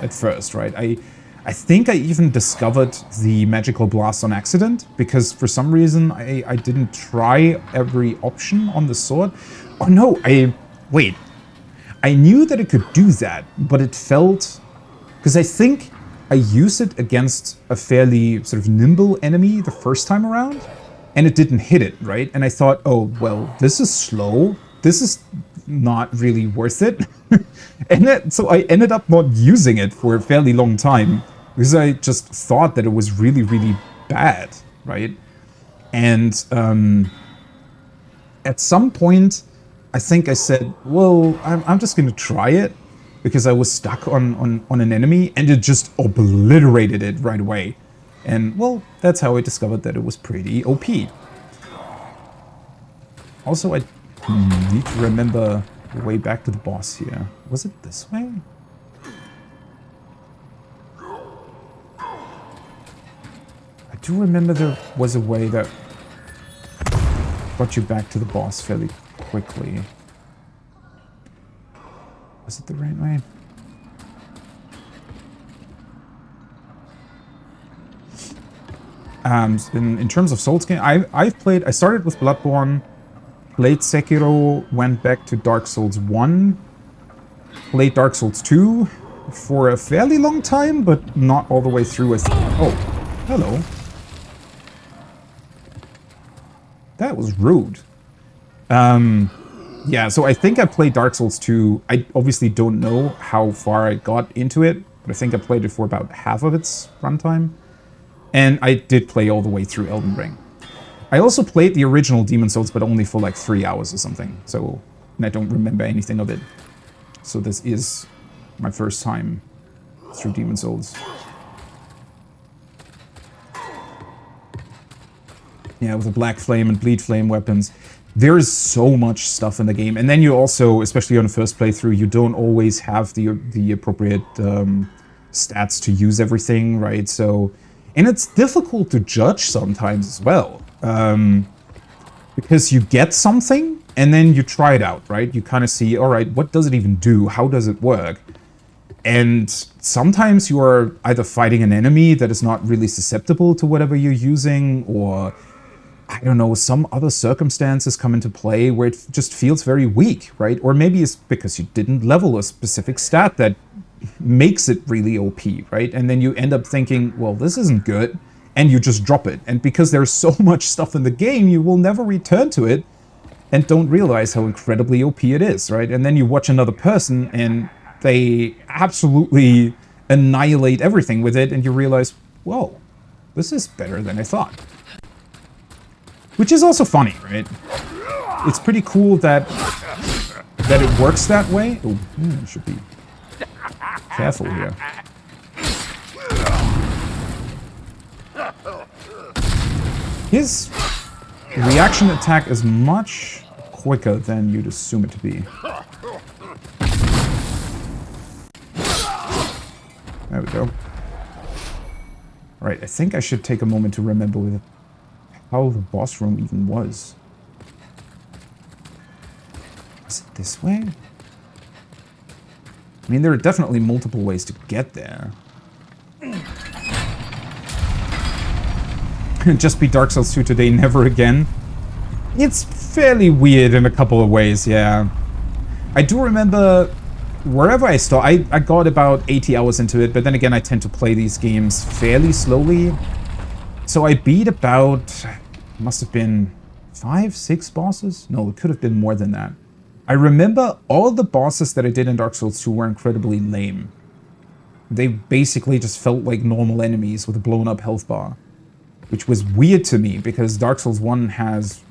at first, right? I think I even discovered the magical blast on accident, because for some reason I didn't try every option on the sword. Oh no, wait. I knew that it could do that, but it felt... Because I think I used it against a fairly sort of nimble enemy the first time around, and it didn't hit it, right? And I thought, oh, well, this is slow. This is not really worth it. And so I ended up not using it for a fairly long time, because I just thought that it was really, really bad, right? And at some point, I think I said, well, I'm just going to try it, because I was stuck on an enemy, and it just obliterated it right away. And, well, that's how I discovered that it was pretty OP. Also, I need to remember the way back to the boss here. Was it this way? I do remember there was a way that got you back to the boss fairly quickly. Was it the right way? In terms of Souls game, I started with Bloodborne, played Sekiro, went back to Dark Souls 1, played Dark Souls 2 for a fairly long time, but not all the way through as... Oh, hello. That was rude. Yeah, so I think I played Dark Souls 2. I obviously don't know how far I got into it, but I think I played it for about half of its runtime. And I did play all the way through Elden Ring. I also played the original Demon's Souls, but only for like 3 hours or something. So, and I don't remember anything of it. So this is my first time through Demon's Souls. Yeah, with the Black Flame and Bleed Flame weapons. There's so much stuff in the game, and then you also, especially on the first playthrough, you don't always have the appropriate stats to use everything, right? So, and it's difficult to judge sometimes as well, because you get something and then you try it out, right? You kind of see, all right, what does it even do? How does it work? And sometimes you are either fighting an enemy that is not really susceptible to whatever you're using, or I don't know, some other circumstances come into play where it just feels very weak, right? Or maybe it's because you didn't level a specific stat that makes it really OP, right? And then you end up thinking, well, this isn't good, and you just drop it. And because there's so much stuff in the game, you will never return to it and don't realize how incredibly OP it is, right? And then you watch another person and they absolutely annihilate everything with it, and you realize, whoa, this is better than I thought. Which is also funny, right? It's pretty cool that it works that way. Oh, should be careful here. His reaction attack is much quicker than you'd assume it to be. There we go. Alright, I think I should take a moment to remember how the boss room even was. Is it this way? I mean, there are definitely multiple ways to get there. Just beat Dark Souls 2 today, never again. It's fairly weird in a couple of ways, yeah. I do remember wherever I started, I got about 80 hours into it, but then again, I tend to play these games fairly slowly. So I beat about, must have been 5, 6 bosses? No, it could have been more than that. I remember all the bosses that I did in Dark Souls 2 were incredibly lame. They basically just felt like normal enemies with a blown up health bar. Which was weird to me, because Dark Souls 1 has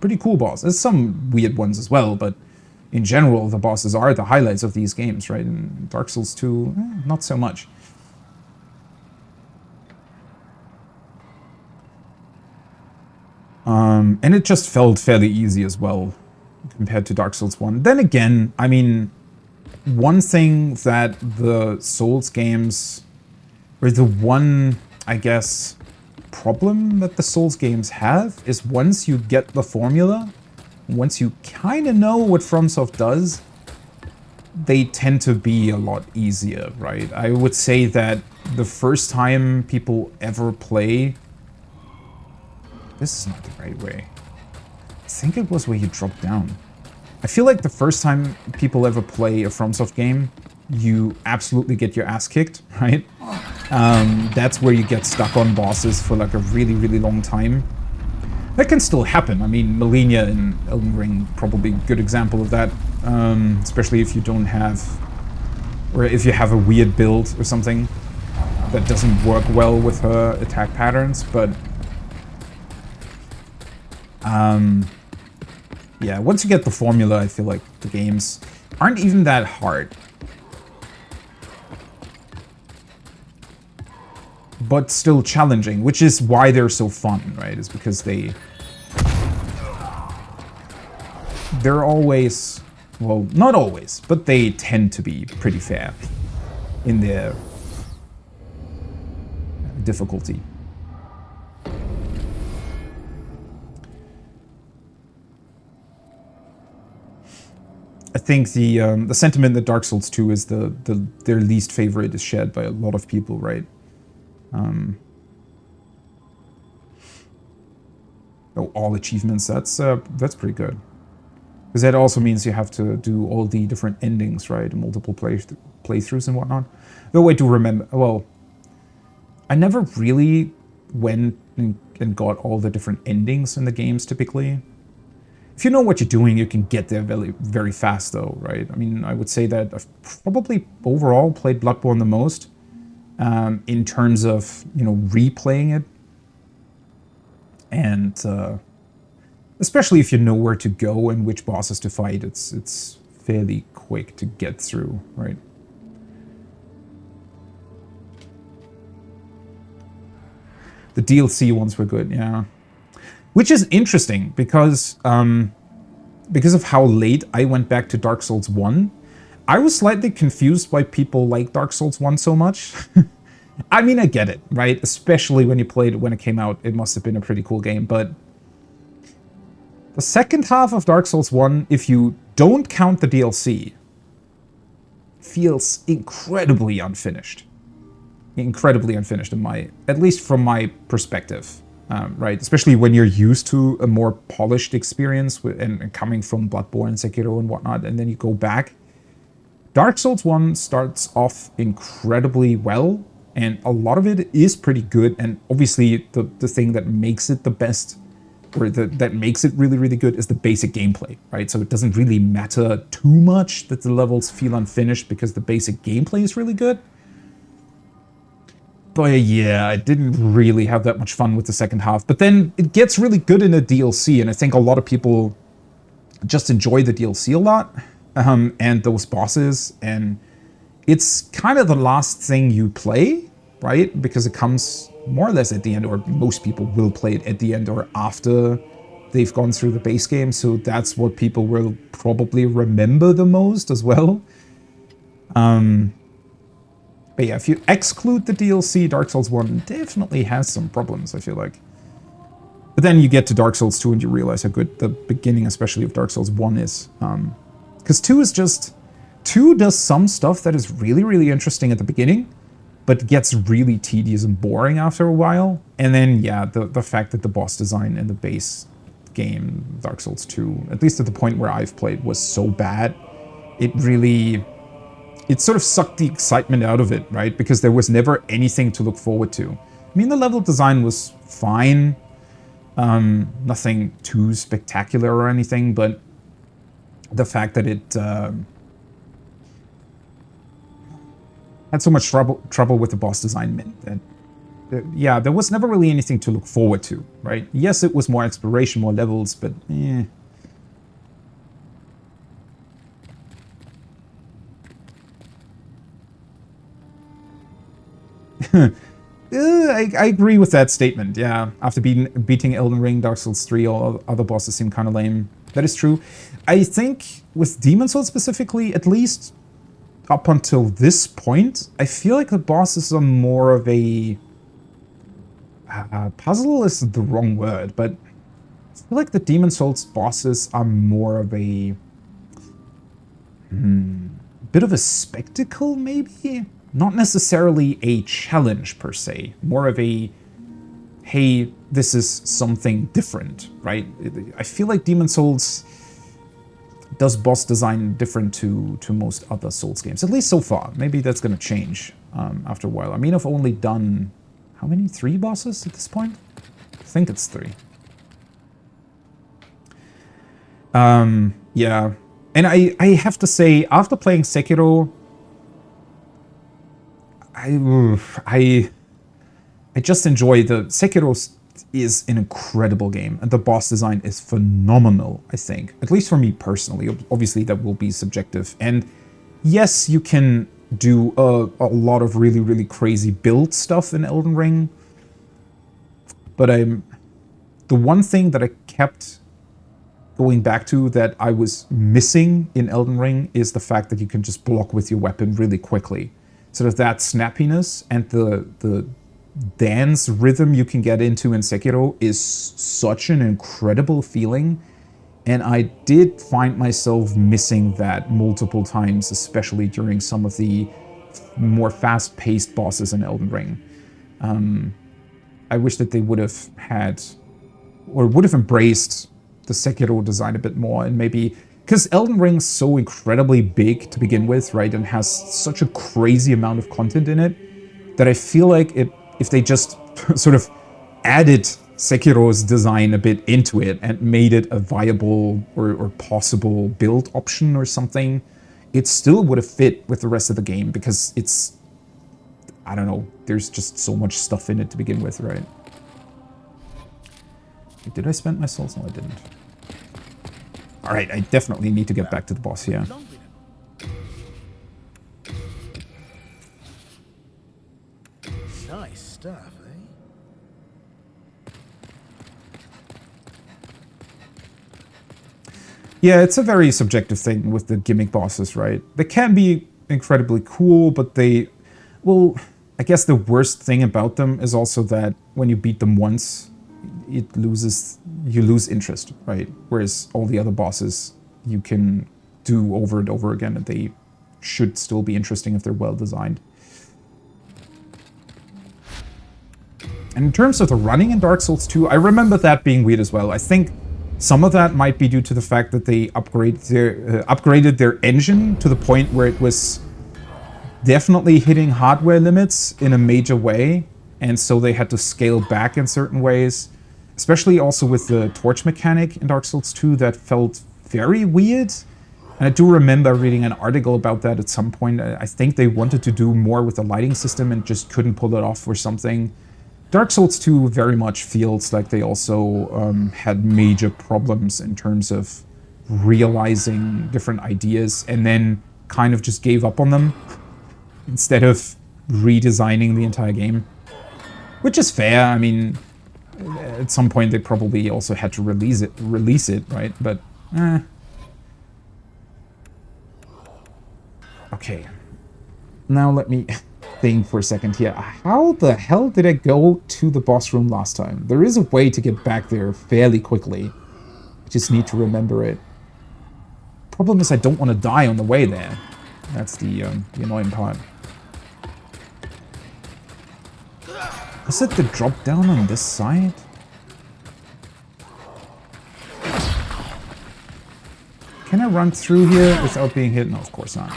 pretty cool bosses. Some weird ones as well, but in general, the bosses are the highlights of these games, right? And Dark Souls 2, not so much. And it just felt fairly easy as well, compared to Dark Souls 1. Then again, I mean, one thing that the Souls games, or the one, I guess, problem that the Souls games have is once you get the formula, once you kind of know what FromSoft does, they tend to be a lot easier, right? I would say that the first time people ever play... This is not the right way. I think it was where you drop down. I feel like the first time people ever play a FromSoft game, you absolutely get your ass kicked, right? That's where you get stuck on bosses for like a really, really long time. That can still happen. I mean, Malenia in Elden Ring, probably a good example of that. Especially if you don't have, or if you have a weird build or something that doesn't work well with her attack patterns, but... yeah, once you get the formula, I feel like the games aren't even that hard. But still challenging, which is why they're so fun, right? Is because they're always, well, not always, but they tend to be pretty fair in their difficulty. I think the sentiment that Dark Souls 2 is their least favorite is shared by a lot of people, right? Oh, all achievements, that's pretty good. Because that also means you have to do all the different endings, right? Multiple playthroughs and whatnot. Though I do remember, well, I never really went and got all the different endings in the games typically. If you know what you're doing, you can get there very, very fast though, right? I mean, I would say that I've probably overall played Bloodborne the most. In terms of, you know, replaying it. And especially if you know where to go and which bosses to fight, it's fairly quick to get through, right? The DLC ones were good, yeah. Which is interesting because of how late I went back to Dark Souls 1. I was slightly confused why people like Dark Souls 1 so much. I mean, I get it, right? Especially when you played it when it came out. It must have been a pretty cool game, but the second half of Dark Souls 1, if you don't count the DLC, feels incredibly unfinished. Incredibly unfinished, at least from my perspective, right? Especially when you're used to a more polished experience and coming from Bloodborne, Sekiro, and whatnot, and then you go back. Dark Souls 1 starts off incredibly well, and a lot of it is pretty good, and obviously the thing that makes it the best, or that makes it really, really good, is the basic gameplay, right? So it doesn't really matter too much that the levels feel unfinished because the basic gameplay is really good. But yeah, I didn't really have that much fun with the second half. But then it gets really good in a DLC, and I think a lot of people just enjoy the DLC a lot, and those bosses, and it's kind of the last thing you play, right? Because it comes more or less at the end, or most people will play it at the end or after they've gone through the base game, so that's what people will probably remember the most as well. But yeah, if you exclude the DLC, Dark Souls 1 definitely has some problems, I feel like. But then you get to Dark Souls 2 and you realize how good the beginning, especially of Dark Souls 1 is. Because 2 is just... 2 does some stuff that is really, really interesting at the beginning, but gets really tedious and boring after a while. And then, yeah, the fact that the boss design in the base game, Dark Souls 2, at least at the point where I've played, was so bad, it really... It sort of sucked the excitement out of it, right? Because there was never anything to look forward to. I mean, the level design was fine. Nothing too spectacular or anything, but the fact that it had so much trouble with the boss design meant that, yeah, there was never really anything to look forward to, right? Yes, it was more exploration, more levels, but eh. I agree with that statement, yeah. After beating Elden Ring, Dark Souls 3, all other bosses seem kind of lame. That is true. I think with Demon Souls specifically, at least up until this point, I feel like the bosses are more of a... puzzle is the wrong word, but I feel like the Demon Souls bosses are more of a... bit of a spectacle, maybe? Not necessarily a challenge per se, more of a, hey, this is something different, right? I feel like Demon Souls does boss design different to most other Souls games, at least so far. Maybe that's going to change after a while. I mean, I've only done, how many? 3 bosses at this point? I think it's 3. Yeah. And I have to say, after playing Sekiro, I just enjoy the... Sekiro is an incredible game, and the boss design is phenomenal, I think. At least for me personally. Obviously, that will be subjective. And yes, you can do a lot of really, really crazy build stuff in Elden Ring. But the one thing that I kept going back to that I was missing in Elden Ring is the fact that you can just block with your weapon really quickly. Sort of that snappiness and the dance rhythm you can get into in Sekiro is such an incredible feeling. And I did find myself missing that multiple times, especially during some of the more fast-paced bosses in Elden Ring. I wish that they would have had, or would have embraced the Sekiro design a bit more, and maybe... Because Elden Ring's so incredibly big to begin with, right, and has such a crazy amount of content in it, that I feel like if they just sort of added Sekiro's design a bit into it and made it a viable or possible build option or something, it still would have fit with the rest of the game, because it's... I don't know, there's just so much stuff in it to begin with, right? Did I spend my souls? No, I didn't. Alright, I definitely need to get back to the boss here. Nice stuff, eh? Yeah, it's a very subjective thing with the gimmick bosses, right? They can be incredibly cool, but they... Well, I guess the worst thing about them is also that when you beat them once, you lose interest, right? Whereas all the other bosses you can do over and over again, and they should still be interesting if they're well designed. And in terms of the running in Dark Souls 2, I remember that being weird as well. I think some of that might be due to the fact that they upgraded their engine to the point where it was definitely hitting hardware limits in a major way, and so they had to scale back in certain ways. Especially also with the torch mechanic in Dark Souls 2, that felt very weird. And I do remember reading an article about that at some point. I think they wanted to do more with the lighting system and just couldn't pull it off or something. Dark Souls 2 very much feels like they also had major problems in terms of realizing different ideas and then kind of just gave up on them instead of redesigning the entire game. Which is fair. I mean, at some point they probably also had to release it, right? But, Okay. Now let me think for a second here. How the hell did I go to the boss room last time? There is a way to get back there fairly quickly. I just need to remember it. Problem is I don't want to die on the way there. That's the annoying part. Is it the drop down on this side? Can I run through here without being hit? No, of course not.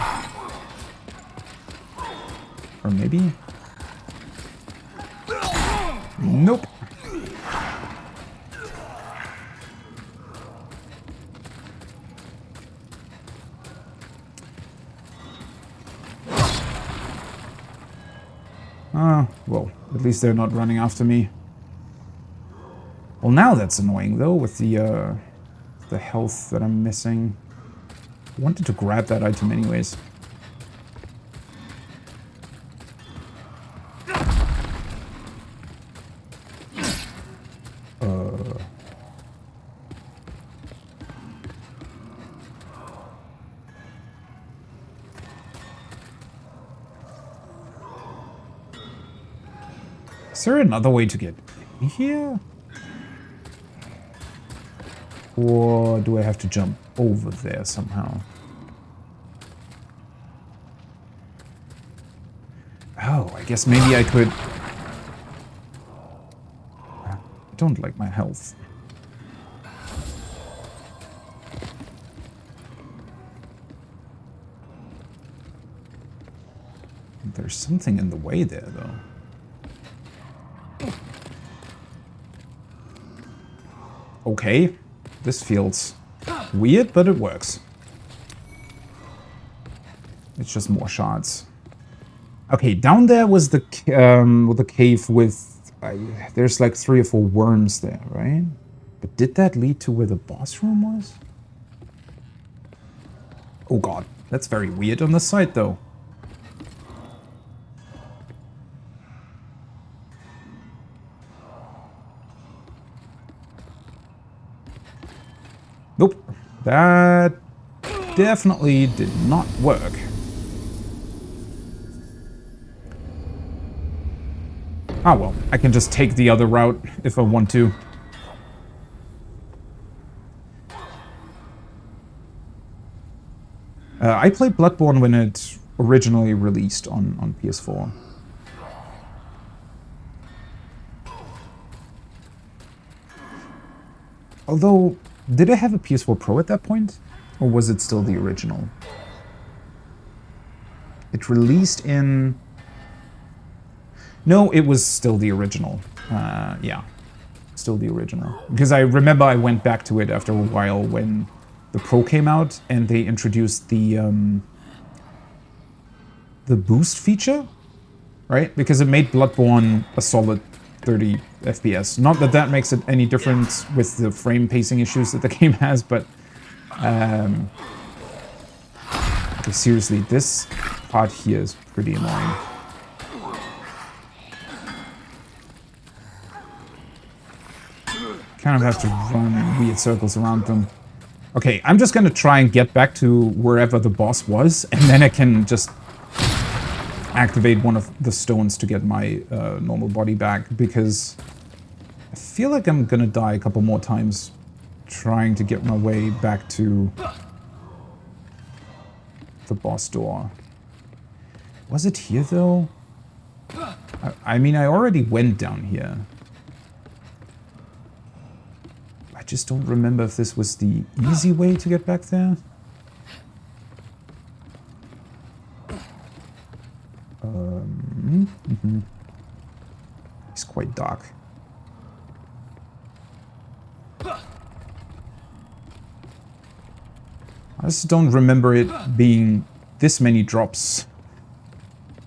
Or maybe? Nope. Well, at least they're not running after me. Well, now that's annoying, though, with the health that I'm missing. I wanted to grab that item anyways. Is there another way to get in here? Or do I have to jump over there somehow? Oh, I guess maybe I could... I don't like my health. There's something in the way there, though. Okay, this feels weird, but it works. It's just more shards. Okay, down there was the cave with... there's like 3 or 4 worms there, right? But did that lead to where the boss room was? Oh god, that's very weird on the side, though. Nope, that definitely did not work. Ah well, I can just take the other route if I want to. I played Bloodborne when it originally released on PS4. Although, did I have a PS4 Pro at that point? Or was it still the original? It released in... No, it was still the original. Yeah, still the original. Because I remember I went back to it after a while when the Pro came out and they introduced the boost feature, right? Because it made Bloodborne a solid 30 FPS. Not that that makes it any different with the frame pacing issues that the game has, but... okay, seriously, this part here is pretty annoying. Kind of have to run weird circles around them. Okay, I'm just gonna try and get back to wherever the boss was, and then I can just activate one of the stones to get my normal body back, because I feel like I'm gonna die a couple more times trying to get my way back to the boss door. Was it here, though? I mean, I already went down here. I just don't remember if this was the easy way to get back there. It's quite dark. I just don't remember it being this many drops.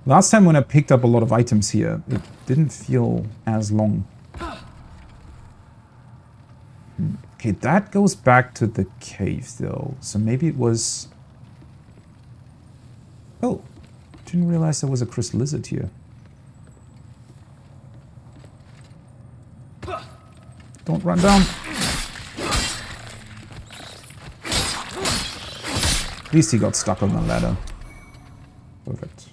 Last time when I picked up a lot of items here, it didn't feel as long. Okay, that goes back to the cave, though. So maybe it was... Oh, didn't realize there was a crystal lizard here. Don't run down. At least he got stuck on the ladder. Perfect.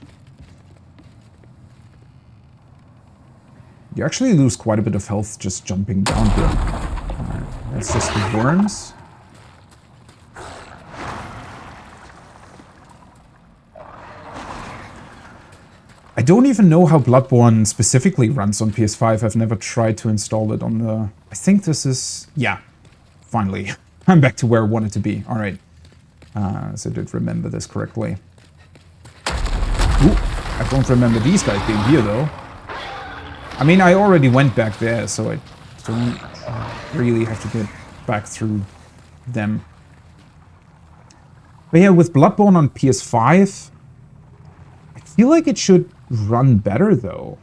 You actually lose quite a bit of health just jumping down here. Alright, that's just the worms. I don't even know how Bloodborne specifically runs on PS5. I've never tried to install it on the... I think this is... Yeah, finally. I'm back to where I wanted to be. Alright. So I did remember this correctly. Ooh, I don't remember these guys being here, though. I mean, I already went back there, so I don't really have to get back through them. But yeah, with Bloodborne on PS5, I feel like it should run better, though.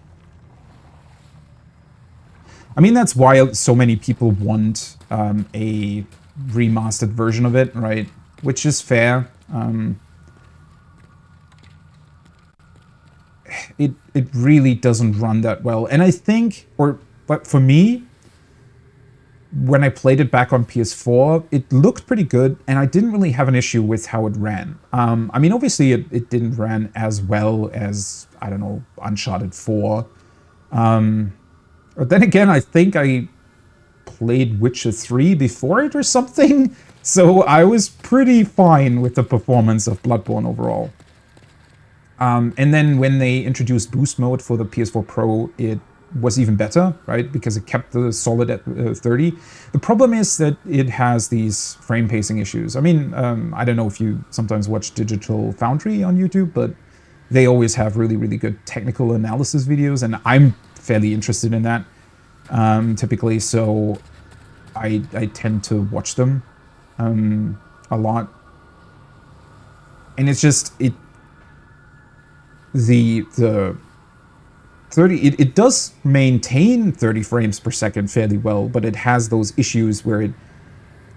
I mean, that's why so many people want a remastered version of it, right? Which is fair. It really doesn't run that well. And I think, but for me, when I played it back on PS4, it looked pretty good, and I didn't really have an issue with how it ran. I mean, obviously, it didn't run as well as, I don't know, Uncharted 4. But then again, I think I played Witcher 3 before it or something, so I was pretty fine with the performance of Bloodborne overall. And then when they introduced boost mode for the PS4 Pro, it was even better, right? Because it kept the solid at 30. The problem is that it has these frame pacing issues. I mean, I don't know if you sometimes watch Digital Foundry on YouTube, but they always have really, really good technical analysis videos, and I'm fairly interested in that typically, so I tend to watch them a lot. And it's just, the 30, it does maintain 30 frames per second fairly well, but it has those issues where it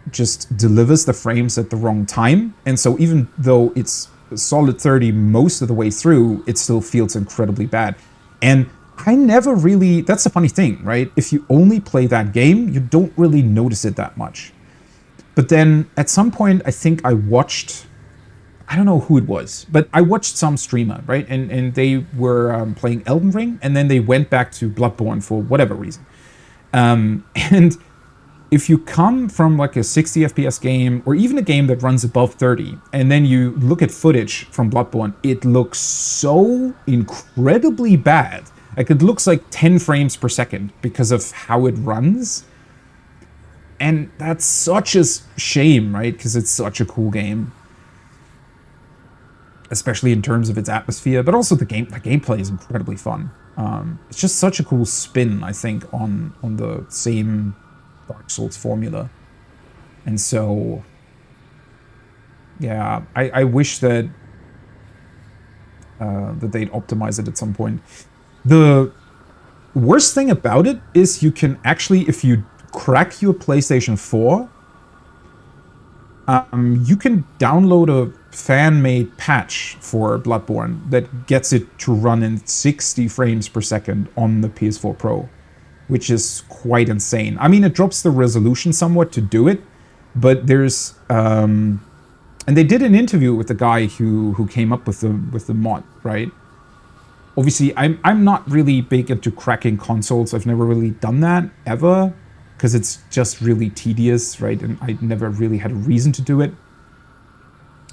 just delivers the frames at the wrong time. And so even though it's solid 30 most of the way through, it still feels incredibly bad. And I never really, that's the funny thing, right? If you only play that game, you don't really notice it that much. But then at some point, I think I watched, I don't know who it was, but I watched some streamer, right? And they were playing Elden Ring, and then they went back to Bloodborne for whatever reason. And if you come from like a 60 FPS game, or even a game that runs above 30, and then you look at footage from Bloodborne, it looks so incredibly bad. Like, it looks like 10 frames per second because of how it runs. And that's such a shame, right? Because it's such a cool game. Especially in terms of its atmosphere, but also the gameplay is incredibly fun. It's just such a cool spin, I think, on the same Dark Souls formula. And so, yeah, I wish that that they'd optimize it at some point. The worst thing about it is you can actually, if you crack your PlayStation 4, you can download a fan-made patch for Bloodborne that gets it to run in 60 frames per second on the PS4 Pro, which is quite insane. I mean, it drops the resolution somewhat to do it, But there's and they did an interview with the guy who came up with the mod, right? Obviously, I'm not really big into cracking consoles. I've never really done that ever because it's just really tedious, right? And I never really had a reason to do it.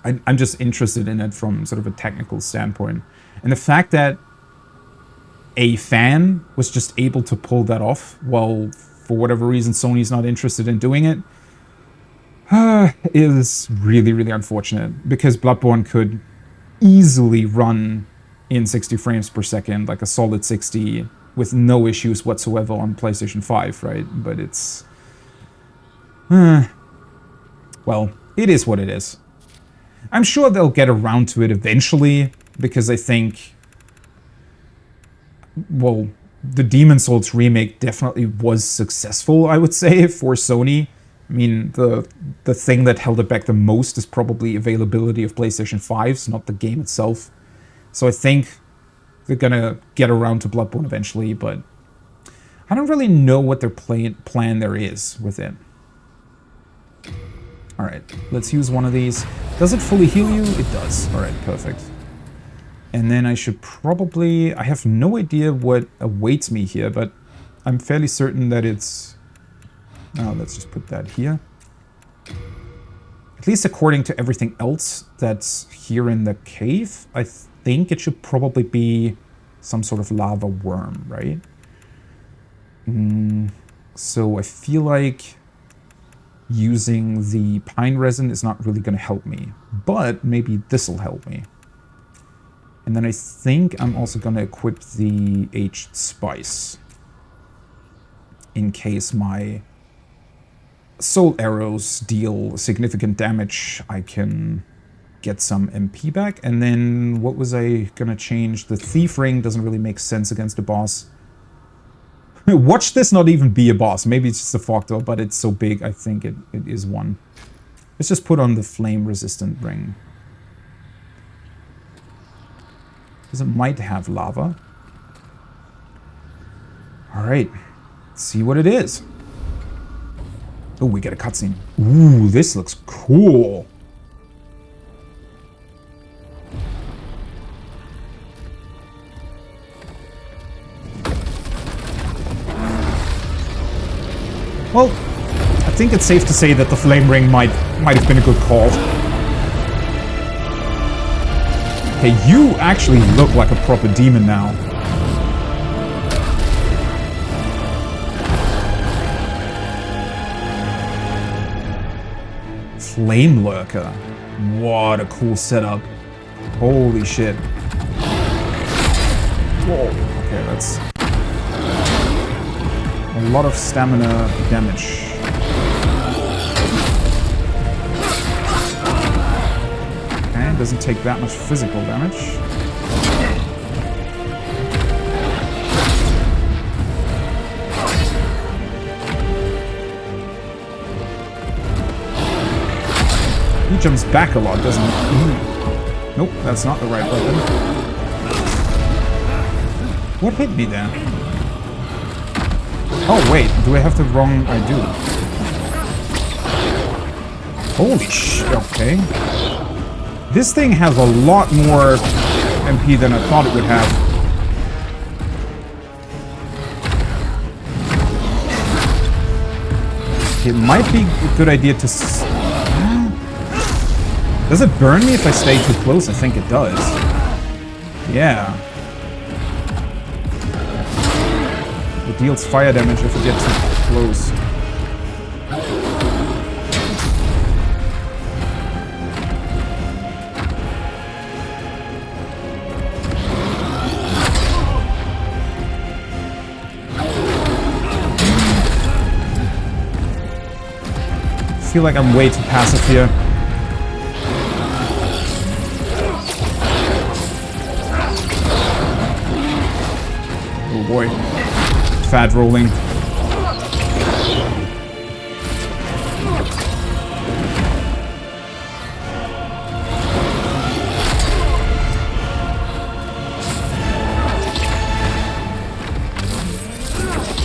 I'm just interested in it from sort of a technical standpoint. And the fact that a fan was just able to pull that off, while for whatever reason Sony's not interested in doing it, is really, really unfortunate. Because Bloodborne could easily run in 60 frames per second, like a solid 60, with no issues whatsoever on PlayStation 5, right? But it's... well, it is what it is. I'm sure they'll get around to it eventually, because I think... well, the Demon's Souls remake definitely was successful, I would say, for Sony. I mean, the thing that held it back the most is probably availability of PlayStation 5s, not the game itself. So I think they're gonna get around to Bloodborne eventually, but I don't really know what their plan there is with it. Alright, let's use one of these. Does it fully heal you? It does. Alright, perfect. And then I should probably... I have no idea what awaits me here, but I'm fairly certain that it's... oh, let's just put that here. At least according to everything else that's here in the cave, I think it should probably be some sort of lava worm, right? So I feel like using the pine resin is not really going to help me, but maybe this will help me. And then I think I'm also going to equip the aged spice in case my soul arrows deal significant damage. I can get some MP back. And then what was I going to change? The thief ring doesn't really make sense against a boss. Watch this not even be a boss. Maybe it's just a fog door, but it's so big, I think it is one. Let's just put on the flame-resistant ring. Because it might have lava. Alright. See what it is. Oh, we get a cutscene. Ooh, this looks cool. Well, I think it's safe to say that the flame ring might have been a good call. Okay, you actually look like a proper demon now. Flame Lurker. What a cool setup. Holy shit. Whoa. Okay, that's a lot of stamina damage. Okay, doesn't take that much physical damage. He jumps back a lot, doesn't he? Nope, that's not the right weapon. What hit me there? Oh wait, do I have the wrong... I do. Holy shit, okay. This thing has a lot more MP than I thought it would have. It might be a good idea to... Does it burn me if I stay too close? I think it does. Yeah. It deals fire damage if it gets too close. I feel like I'm way too passive here. Oh boy. Fat rolling.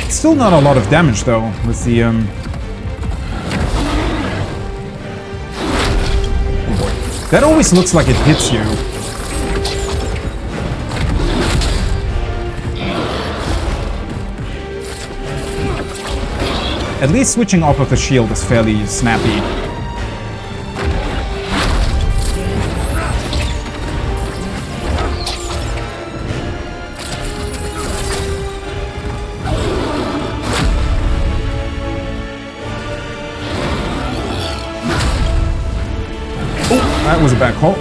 Still not a lot of damage though with the That always looks like it hits you. At least switching off of the shield is fairly snappy. Oh, that was a bad call.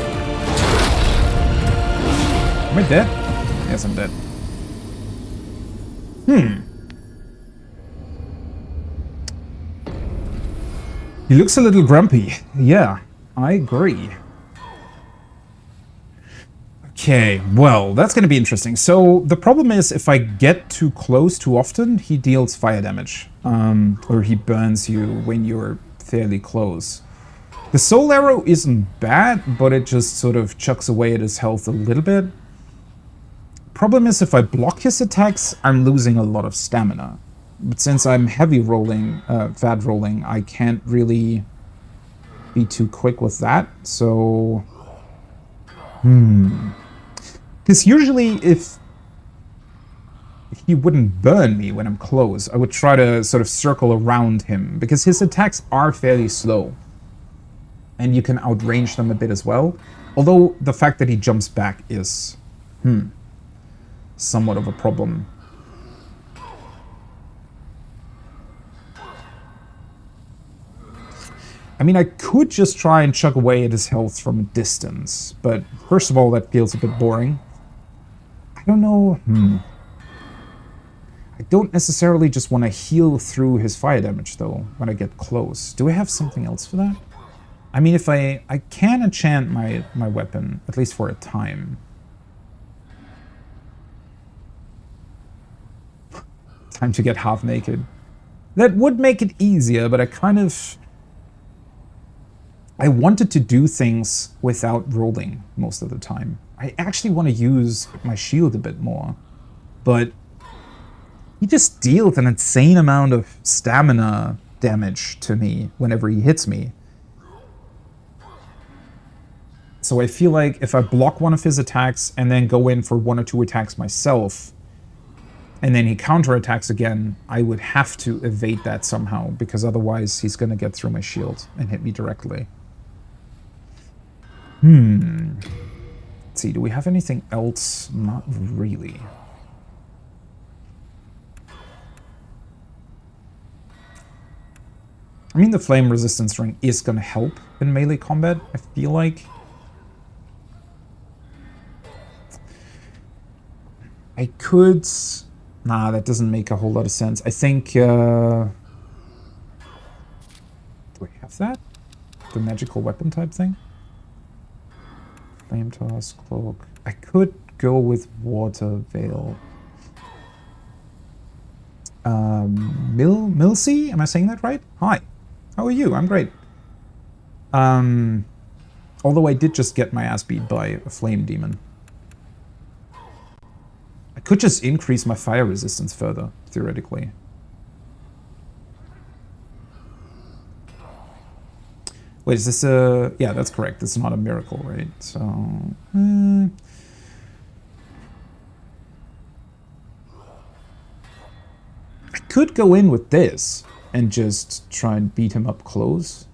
Am I dead? Yes, I'm dead. He looks a little grumpy. Yeah, I agree. Okay, well, that's going to be interesting. So the problem is if I get too close too often, he deals fire damage. Or he burns you when you're fairly close. The soul arrow isn't bad, but it just sort of chucks away at his health a little bit. Problem is if I block his attacks, I'm losing a lot of stamina. But since I'm heavy rolling, fat rolling, I can't really be too quick with that. So, because usually if he wouldn't burn me when I'm close, I would try to sort of circle around him because his attacks are fairly slow. And you can outrange them a bit as well. Although the fact that he jumps back is, somewhat of a problem. I mean, I could just try and chuck away at his health from a distance, but first of all, that feels a bit boring. I don't know. I don't necessarily just want to heal through his fire damage, though, when I get close. Do I have something else for that? I mean, if I can enchant my weapon, at least for a time. Time to get half naked. That would make it easier, but I wanted to do things without rolling most of the time. I actually want to use my shield a bit more, but he just deals an insane amount of stamina damage to me whenever he hits me. So I feel like if I block one of his attacks and then go in for one or two attacks myself, and then he counterattacks again, I would have to evade that somehow, because otherwise he's going to get through my shield and hit me directly. Let's see, do we have anything else? Not really. I mean, the flame resistance ring is going to help in melee combat, I feel like. I could... Nah, that doesn't make a whole lot of sense. I think... Do I have that? The magical weapon type thing? Flame toss, cloak. I could go with water veil. Milsey? Am I saying that right? Hi. How are you? I'm great. Although I did just get my ass beat by a flame demon. I could just increase my fire resistance further, theoretically. Wait, is this a... Yeah, that's correct. It's not a miracle, right? So... I could go in with this and just try and beat him up close.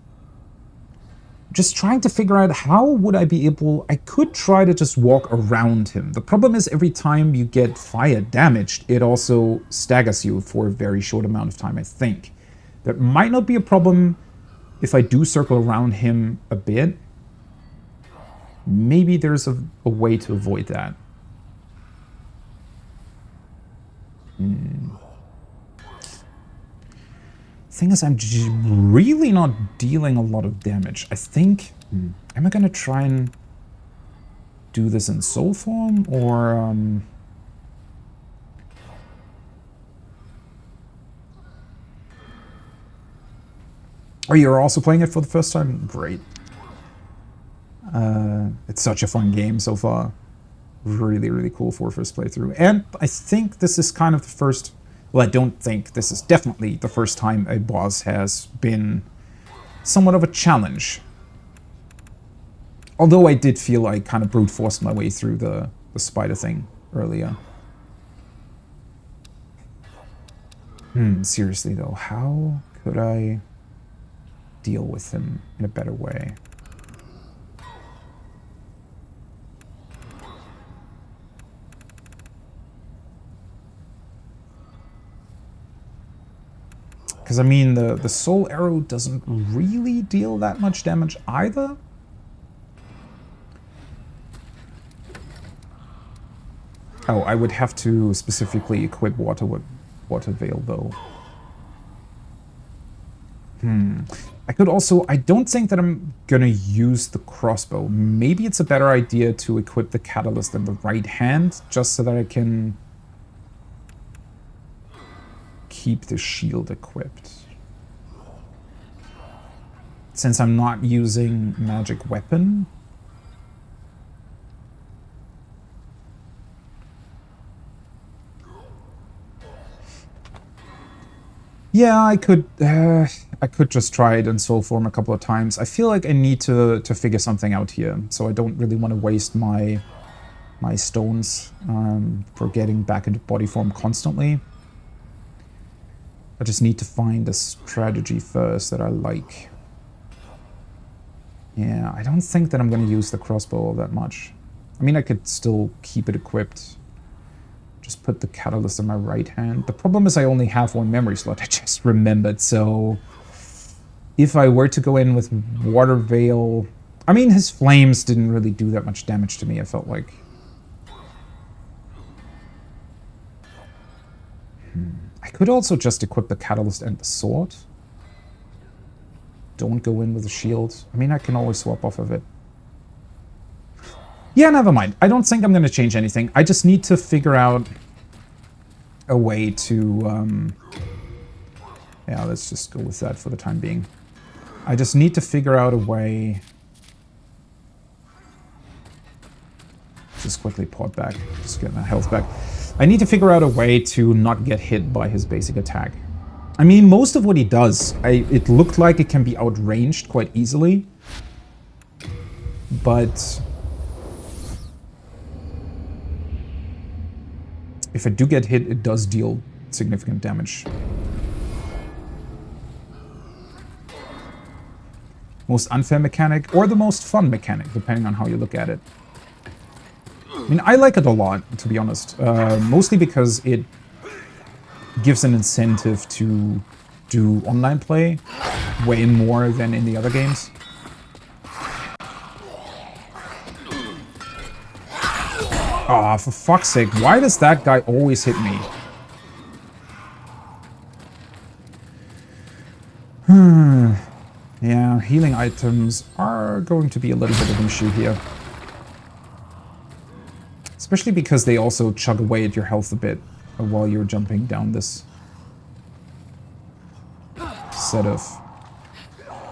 Just trying to figure out how would I be able... I could try to just walk around him. The problem is every time you get fire damaged, it also staggers you for a very short amount of time, I think. That might not be a problem if I do circle around him a bit. Maybe there's a way to avoid that. Thing is, I'm really not dealing a lot of damage. I think... am I gonna try and do this in soul form, or... Oh, you're also playing it for the first time? Great. It's such a fun game so far. Really, really cool for first playthrough. And I think this is kind of the first... Well, I don't think. This is definitely the first time a boss has been somewhat of a challenge. Although I did feel I kind of brute forced my way through the spider thing earlier. Seriously though, how could I deal with him in a better way? Because, I mean, the soul arrow doesn't really deal that much damage either. Oh, I would have to specifically equip water veil, though. I could also... I don't think that I'm gonna use the crossbow. Maybe it's a better idea to equip the catalyst in the right hand, just so that I can keep the shield equipped. Since I'm not using magic weapon. Yeah, I could just try it in soul form a couple of times. I feel like I need to figure something out here, so I don't really want to waste my stones for getting back into body form constantly. I just need to find a strategy first that I like. Yeah, I don't think that I'm going to use the crossbow all that much. I mean, I could still keep it equipped. Just put the catalyst in my right hand. The problem is I only have one memory slot, I just remembered, so... If I were to go in with water veil... I mean, his flames didn't really do that much damage to me, I felt like. I could also just equip the catalyst and the sword. Don't go in with the shield. I mean, I can always swap off of it. Yeah, never mind. I don't think I'm going to change anything. I just need to figure out a way to... yeah, let's just go with that for the time being. I just need to figure out a way... Just quickly port back. Just get my health back. I need to figure out a way to not get hit by his basic attack. I mean, most of what he does, it looked like it can be outranged quite easily. But... if I do get hit, it does deal significant damage. Most unfair mechanic, or the most fun mechanic, depending on how you look at it. I mean, I like it a lot, to be honest. Mostly because it gives an incentive to do online play way more than in the other games. Ah, for fuck's sake, why does that guy always hit me? Yeah, healing items are going to be a little bit of an issue here. Especially because they also chug away at your health a bit while you're jumping down this set of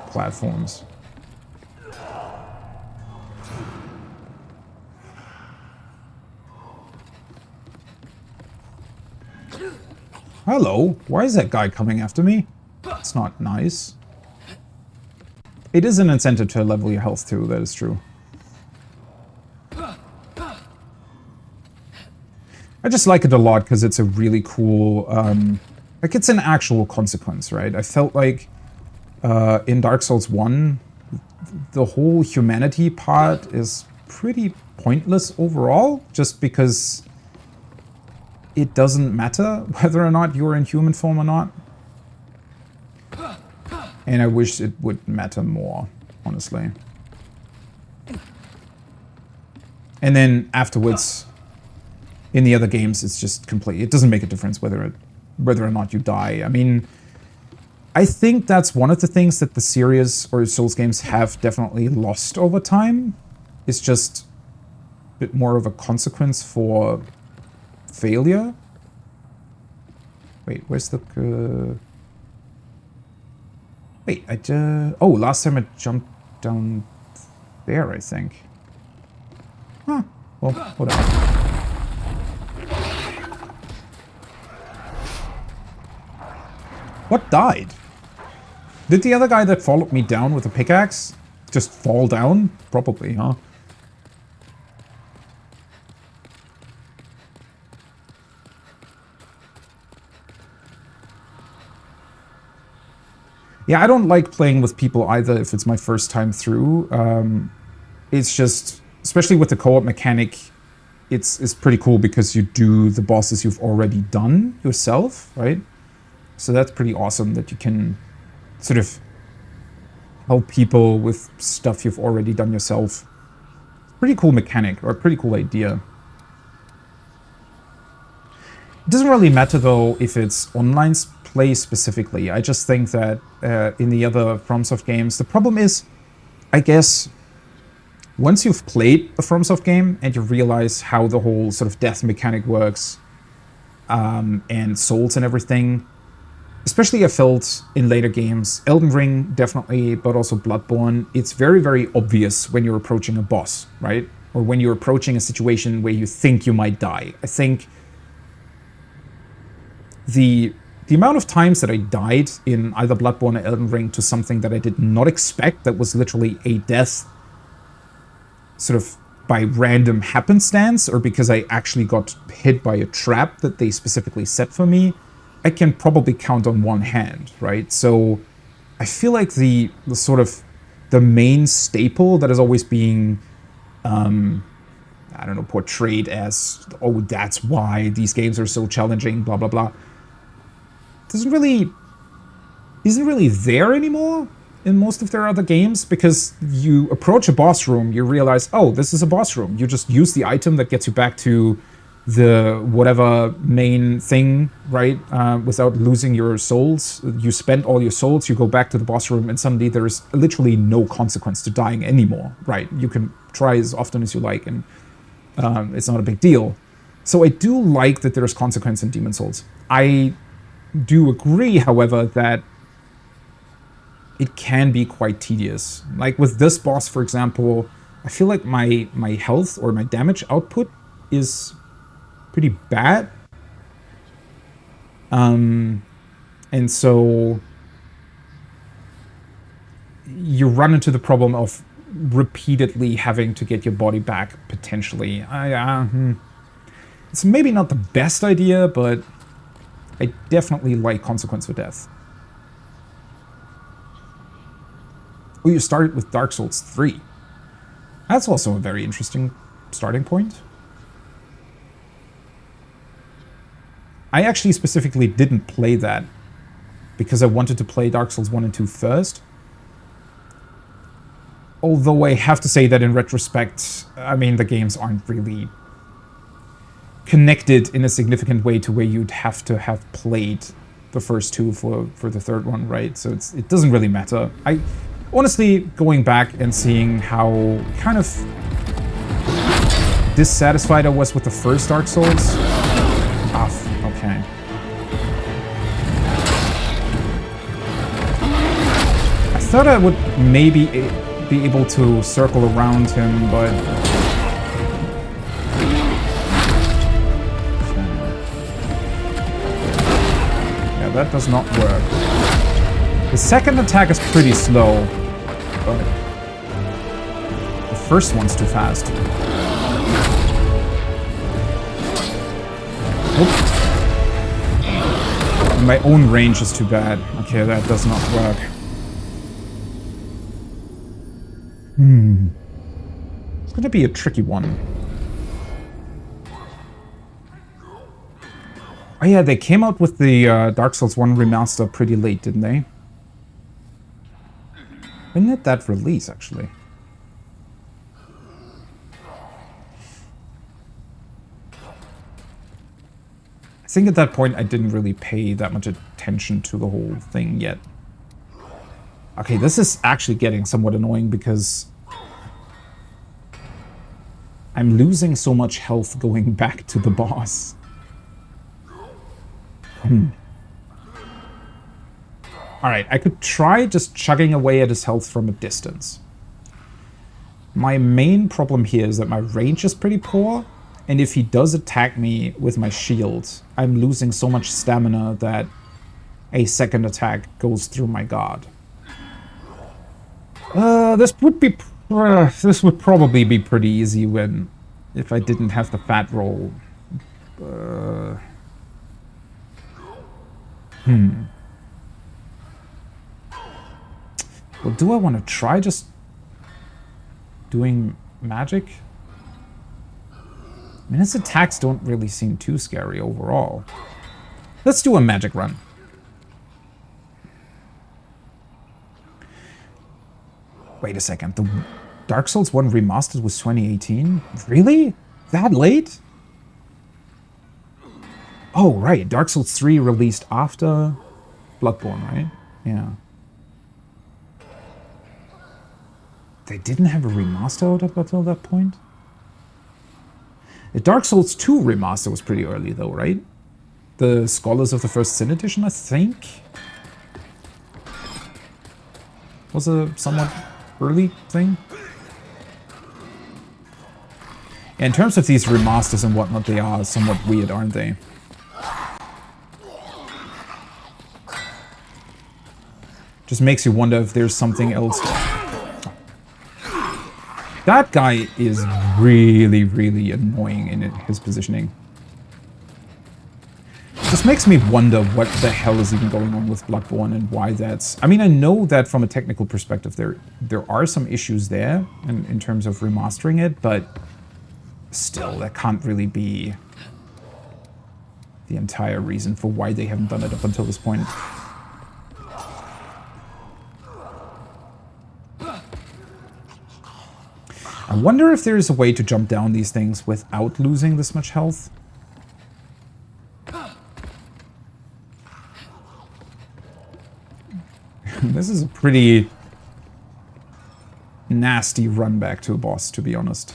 platforms. Hello, why is that guy coming after me? It's not nice. It is an incentive to level your health too, that is true. I just like it a lot because it's a really cool, like it's an actual consequence, right? I felt like in Dark Souls 1, the whole humanity part is pretty pointless overall, just because it doesn't matter whether or not you're in human form or not. And I wish it would matter more, honestly. And then afterwards, in the other games, it's just complete. It doesn't make a difference whether or not you die. I mean, I think that's one of the things that the series or Souls games have definitely lost over time. It's just a bit more of a consequence for failure. Wait, where's the... Wait, oh, last time I jumped down there, I think. Huh. Well, whatever. What died? Did the other guy that followed me down with a pickaxe just fall down? Probably, huh? Yeah, I don't like playing with people either if it's my first time through. It's just, especially with the co-op mechanic, it's pretty cool because you do the bosses you've already done yourself, right? So that's pretty awesome that you can sort of help people with stuff you've already done yourself. Pretty cool mechanic, or a pretty cool idea. It doesn't really matter though if it's online play specifically. I just think that in the other FromSoft games, the problem is, I guess, once you've played a FromSoft game and you realize how the whole sort of death mechanic works, and souls and everything, especially I felt in later games, Elden Ring definitely, but also Bloodborne, it's very, very obvious when you're approaching a boss, right? Or when you're approaching a situation where you think you might die. I think the amount of times that I died in either Bloodborne or Elden Ring to something that I did not expect, that was literally a death sort of by random happenstance, or because I actually got hit by a trap that they specifically set for me, I can probably count on one hand, right? So I feel like the sort of the main staple that is always being, I don't know, portrayed as, oh, that's why these games are so challenging, blah, blah, blah, isn't really there anymore in most of their other games, because you approach a boss room, you realize, oh, this is a boss room. You just use the item that gets you back to the whatever main thing, right? Without losing your souls. You spend all your souls, you go back to the boss room, and suddenly there is literally no consequence to dying anymore, right? You can try as often as you like, and it's not a big deal. So I do like that there's consequence in Demon Souls. I do agree, however, that it can be quite tedious. Like with this boss, for example, I feel like my health or my damage output is pretty bad. And so you run into the problem of repeatedly having to get your body back, potentially. It's maybe not the best idea, but I definitely like Consequence for Death. Oh, you started with Dark Souls 3. That's also a very interesting starting point. I actually specifically didn't play that because I wanted to play Dark Souls 1 and 2 first. Although I have to say that in retrospect, I mean, the games aren't really connected in a significant way to where you'd have to have played the first two for the third one, right? So it doesn't really matter. I honestly, going back and seeing how kind of dissatisfied I was with the first Dark Souls. Okay. I thought I would maybe be able to circle around him, but that does not work. The second attack is pretty slow, but the first one's too fast. Oop. And my own range is too bad. Okay, that does not work. It's gonna be a tricky one. Oh yeah, they came out with the Dark Souls 1 remaster pretty late, didn't they? When did that release, actually? I think at that point I didn't really pay that much attention to the whole thing yet. Okay, this is actually getting somewhat annoying because I'm losing so much health going back to the boss. Alright, I could try just chugging away at his health from a distance. My main problem here is that my range is pretty poor, and if he does attack me with my shield, I'm losing so much stamina that a second attack goes through my guard. This would probably be pretty easy if I didn't have the fat roll. Well, do I want to try just doing magic? I mean, his attacks don't really seem too scary overall. Let's do a magic run. Wait a second. The Dark Souls 1 Remastered was 2018? Really? That late? Oh, right. Dark Souls 3 released after Bloodborne, right? Yeah. They didn't have a remaster out up until that point? The Dark Souls 2 remaster was pretty early though, right? The Scholars of the First Sin edition, I think, was a somewhat early thing. In terms of these remasters and whatnot, they are somewhat weird, aren't they? Just makes you wonder if there's something else. That guy is really, really annoying in his positioning. Just makes me wonder what the hell is even going on with Bloodborne and why that's... I mean, I know that from a technical perspective there are some issues there in terms of remastering it, but still, that can't really be the entire reason for why they haven't done it up until this point. I wonder if there is a way to jump down these things without losing this much health. This is a pretty nasty run back to a boss, to be honest.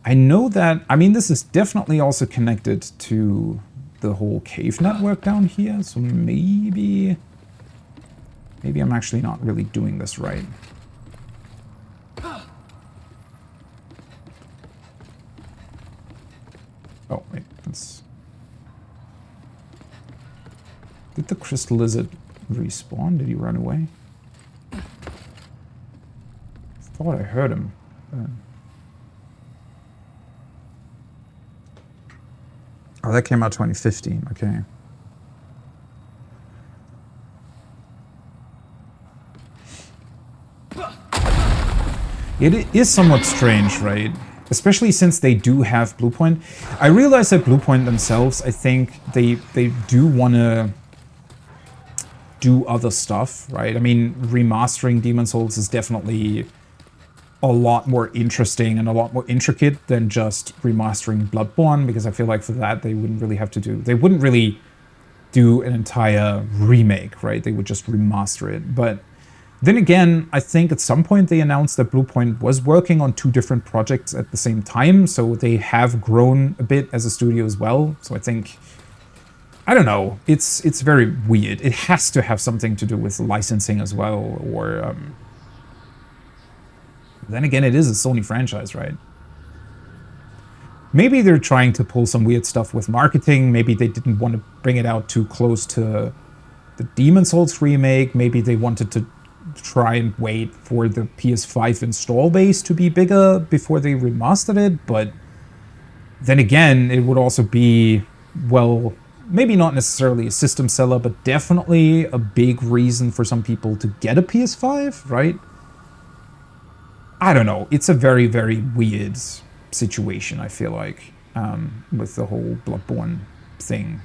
I know that... I mean, this is definitely also connected to the whole cave network down here, so maybe I'm actually not really doing this right. Oh, wait, that's... Did the crystal lizard respawn? Did he run away? I thought I heard him. Oh, that came out 2015, okay. It is somewhat strange, right? Especially since they do have Bluepoint. I realize that Bluepoint themselves, I think they do want to do other stuff, right? I mean, remastering Demon's Souls is definitely a lot more interesting and a lot more intricate than just remastering Bloodborne, because I feel like for that they wouldn't really have to do... They wouldn't really do an entire remake, right? They would just remaster it. But then again, I think at some point they announced that Bluepoint was working on 2 different projects at the same time, so they have grown a bit as a studio as well. So I think... I don't know. It's very weird. It has to have something to do with licensing as well, or... Then again, it is a Sony franchise, right? Maybe they're trying to pull some weird stuff with marketing. Maybe they didn't want to bring it out too close to the Demon's Souls remake. Maybe they wanted to try and wait for the PS5 install base to be bigger before they remastered it. But then again, it would also be, well, maybe not necessarily a system seller, but definitely a big reason for some people to get a PS5, right? I don't know. It's a very, very weird situation, I feel like, with the whole Bloodborne thing.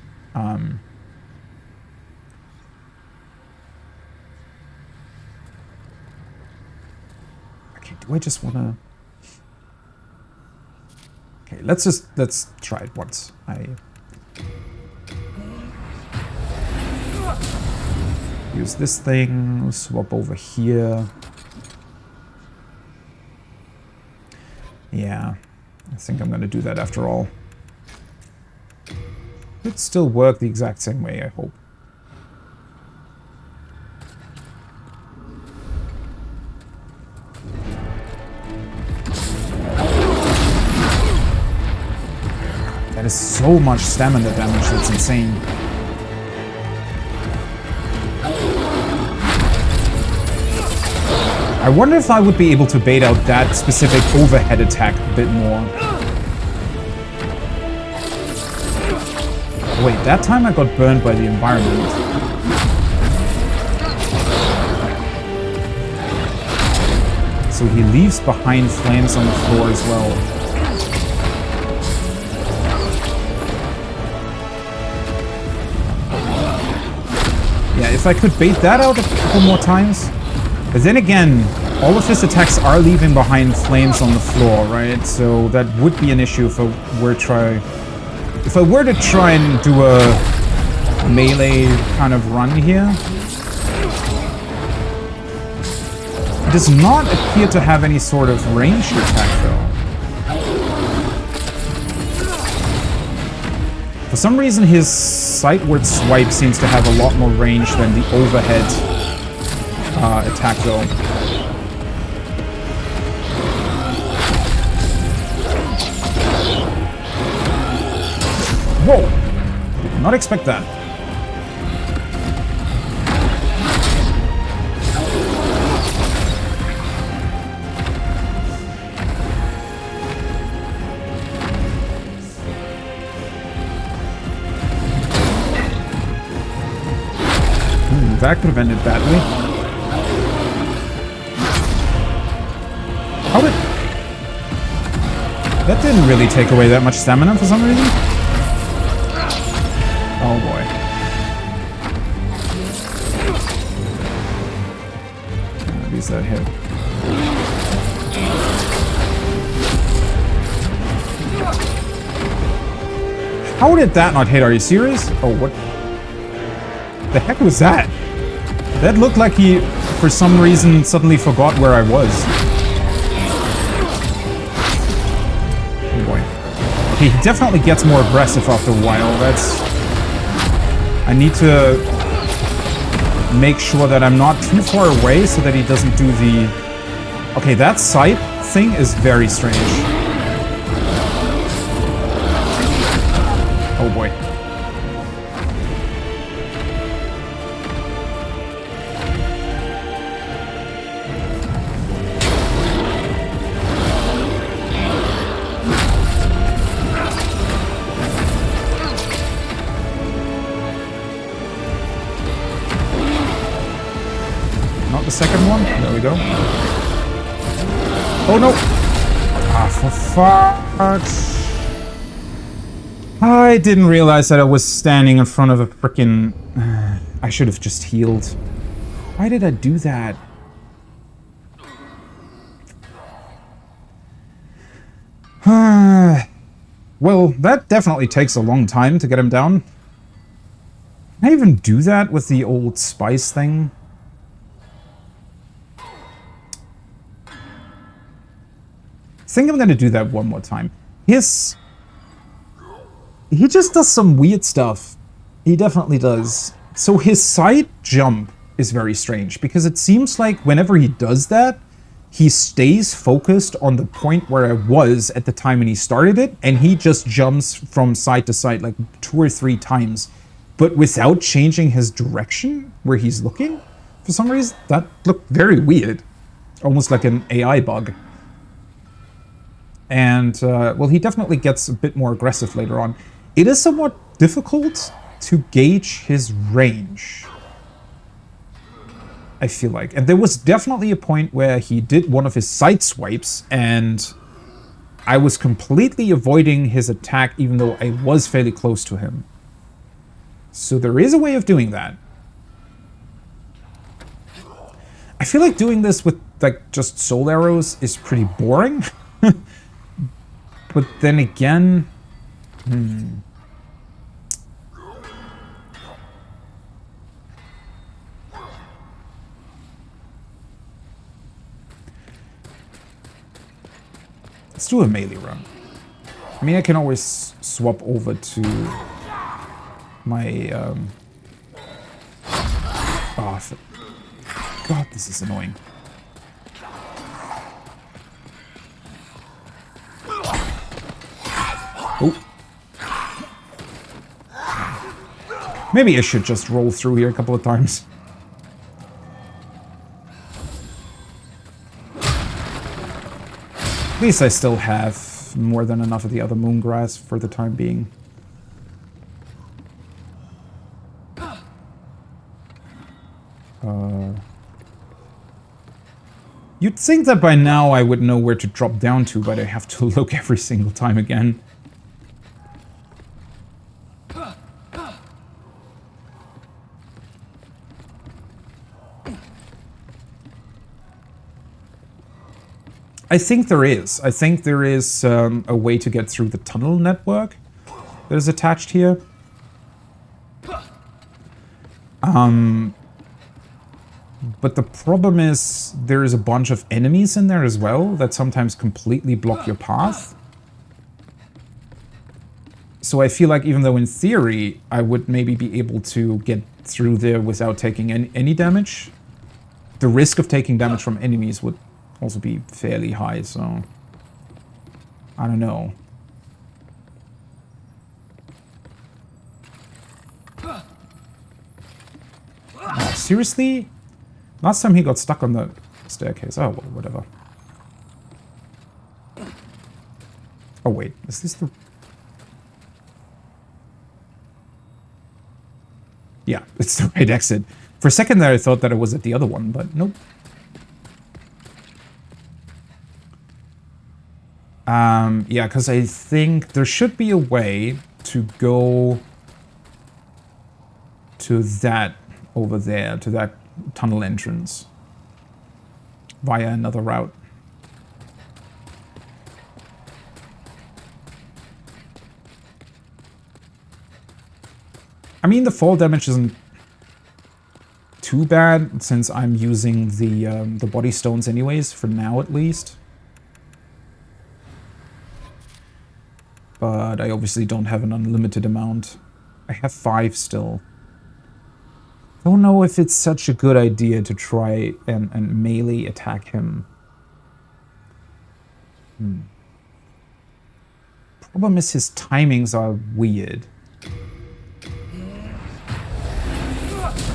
Okay, do I just want to... Okay, let's try it once. Use this thing, swap over here. Yeah, I think I'm going to do that after all. It'd still work the exact same way, I hope. That is so much stamina damage, that's insane. I wonder if I would be able to bait out that specific overhead attack a bit more. Wait, that time I got burned by the environment. So he leaves behind flames on the floor as well. Yeah, if I could bait that out a couple more times. But then again, all of his attacks are leaving behind flames on the floor, right? So that would be an issue if I were to try and do a melee kind of run here. It does not appear to have any sort of ranged attack, though. For some reason, his sightward swipe seems to have a lot more range than the overhead attack, though. Whoa! Did not expect that. That could have ended badly. How did... That didn't really take away that much stamina for some reason. Oh boy. At least that hit. How did that not hit? Are you serious? Oh, what the heck was that? That looked like he, for some reason, suddenly forgot where I was. Oh boy. Okay, he definitely gets more aggressive after a while. That's... I need to make sure that I'm not too far away so that he doesn't do the... Okay, that sight thing is very strange. Oh boy. The second one. There we go. Oh no! Ah, for fuck's... I didn't realize that I was standing in front of a frickin'... I should have just healed. Why did I do that? Well, that definitely takes a long time to get him down. Can I even do that with the old spice thing? I think I'm gonna do that one more time. He just does some weird stuff. He definitely does. So his side jump is very strange, because it seems like whenever he does that, he stays focused on the point where I was at the time when he started it, and he just jumps from side to side like 2 or 3 times, but without changing his direction where he's looking. For some reason, that looked very weird. Almost like an AI bug. And, well, he definitely gets a bit more aggressive later on. It is somewhat difficult to gauge his range, I feel like. And there was definitely a point where he did one of his side swipes, and I was completely avoiding his attack even though I was fairly close to him. So there is a way of doing that. I feel like doing this with, like, just soul arrows is pretty boring. But then again... Let's do a melee run. I mean, I can always swap over to my... Oh, God, this is annoying. Oh. Maybe I should just roll through here a couple of times. At least I still have more than enough of the other moongrass for the time being. You'd think that by now I would know where to drop down to, but I have to look every single time again. I think there is. I think there is a way to get through the tunnel network that is attached here. But the problem is there is a bunch of enemies in there as well that sometimes completely block your path. So I feel like even though in theory I would maybe be able to get through there without taking any damage, the risk of taking damage from enemies would also be fairly high, so I don't know. Oh, seriously? Last time he got stuck on the staircase. Oh, well, whatever. Oh, wait. Is this the... Yeah, it's the right exit. For a second there, I thought that it was at the other one, but nope. Yeah, because I think there should be a way to go to that over there, to that tunnel entrance via another route. I mean, the fall damage isn't too bad since I'm using the body stones anyways, for now at least. But I obviously don't have an unlimited amount. I have 5 still. Don't know if it's such a good idea to try and melee attack him. Problem is his timings are weird.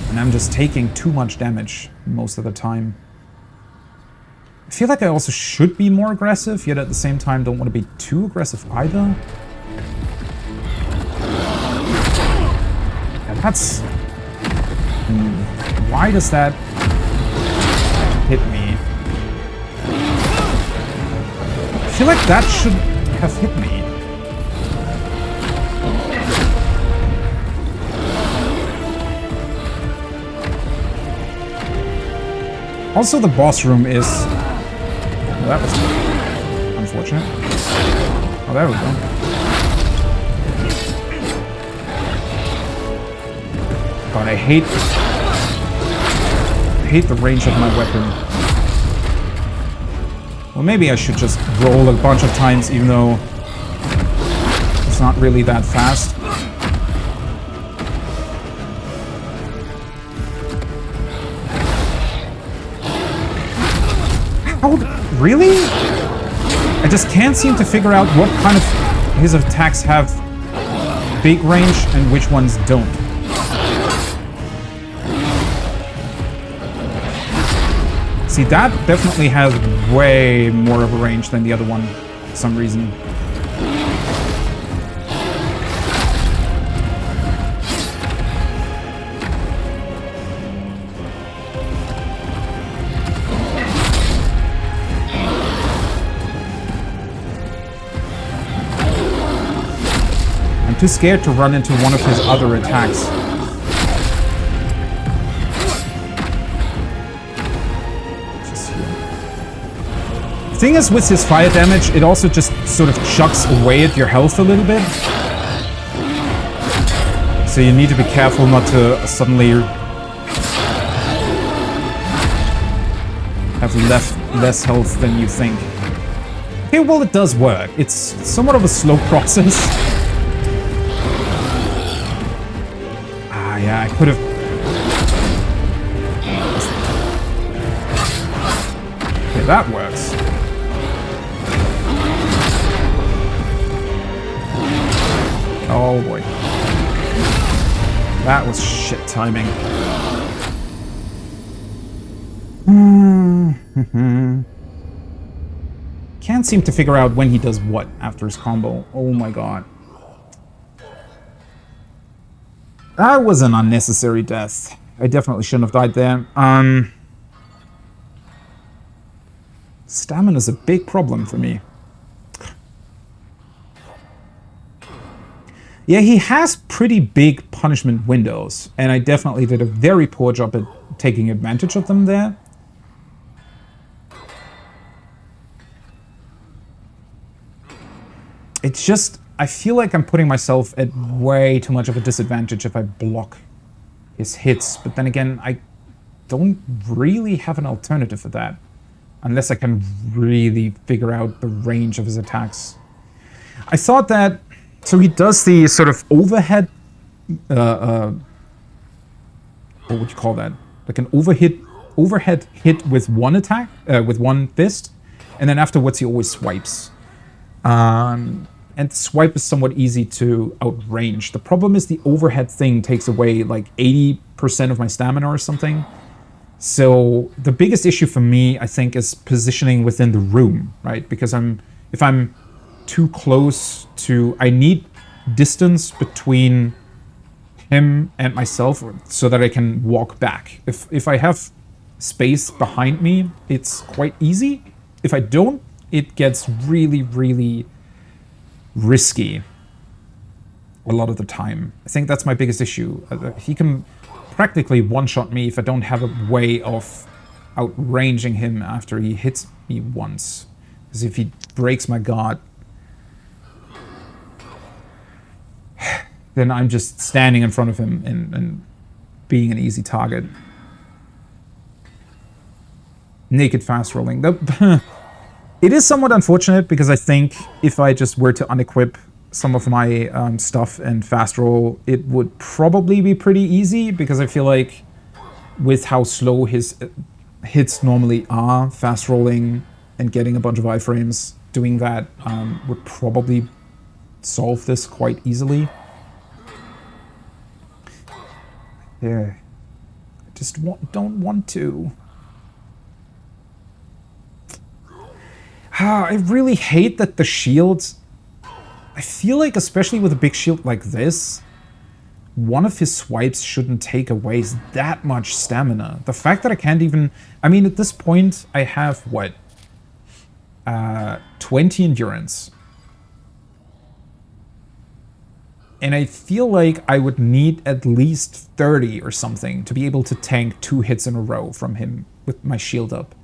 And I'm just taking too much damage most of the time. I feel like I also should be more aggressive, yet at the same time don't want to be too aggressive either. Yeah, that's... Why does that hit me? I feel like that should have hit me. Also, the boss room is... Well, that was unfortunate. Oh, there we go. God, I hate the range of my weapon. Well, maybe I should just roll a bunch of times, even though it's not really that fast. How? Really? I just can't seem to figure out what kind of his attacks have big range and which ones don't. See, that definitely has way more of a range than the other one for some reason. I'm too scared to run into one of his other attacks. The thing is, with his fire damage, it also just sort of chucks away at your health a little bit. So you need to be careful not to suddenly have less health than you think. Okay, well, it does work. It's somewhat of a slow process. Ah, yeah, I could have... Okay, that works. Oh boy. That was shit timing. Can't can't seem to figure out when he does what after his combo. Oh my god. That was an unnecessary death. I definitely shouldn't have died there. Stamina's a big problem for me. Yeah, he has pretty big punishment windows, and I definitely did a very poor job at taking advantage of them there. It's just, I feel like I'm putting myself at way too much of a disadvantage if I block his hits, but then again, I don't really have an alternative for that, unless I can really figure out the range of his attacks. I thought that, so he does the sort of overhead, what would you call that? Like an overhead hit with one attack, with one fist, and then afterwards he always swipes. And the swipe is somewhat easy to outrange. The problem is the overhead thing takes away like 80% of my stamina or something. So the biggest issue for me, I think, is positioning within the room, right? Because if I'm too close to, I need distance between him and myself so that I can walk back. If I have space behind me, it's quite easy. If I don't, it gets really, really risky a lot of the time. I think that's my biggest issue. He can practically one-shot me if I don't have a way of outranging him after he hits me once. Because if he breaks my guard, then I'm just standing in front of him and being an easy target. Naked fast rolling. It is somewhat unfortunate because I think if I just were to unequip some of my stuff and fast roll, it would probably be pretty easy, because I feel like with how slow his hits normally are, fast rolling and getting a bunch of iframes, doing that would probably solve this quite easily. Yeah, I just don't want to. I really hate that the shields, I feel like, especially with a big shield like this, one of his swipes shouldn't take away that much stamina. The fact that I can't even, I mean, at this point, I have, what, 20 endurance. And I feel like I would need at least 30 or something to be able to tank 2 hits in a row from him with my shield up.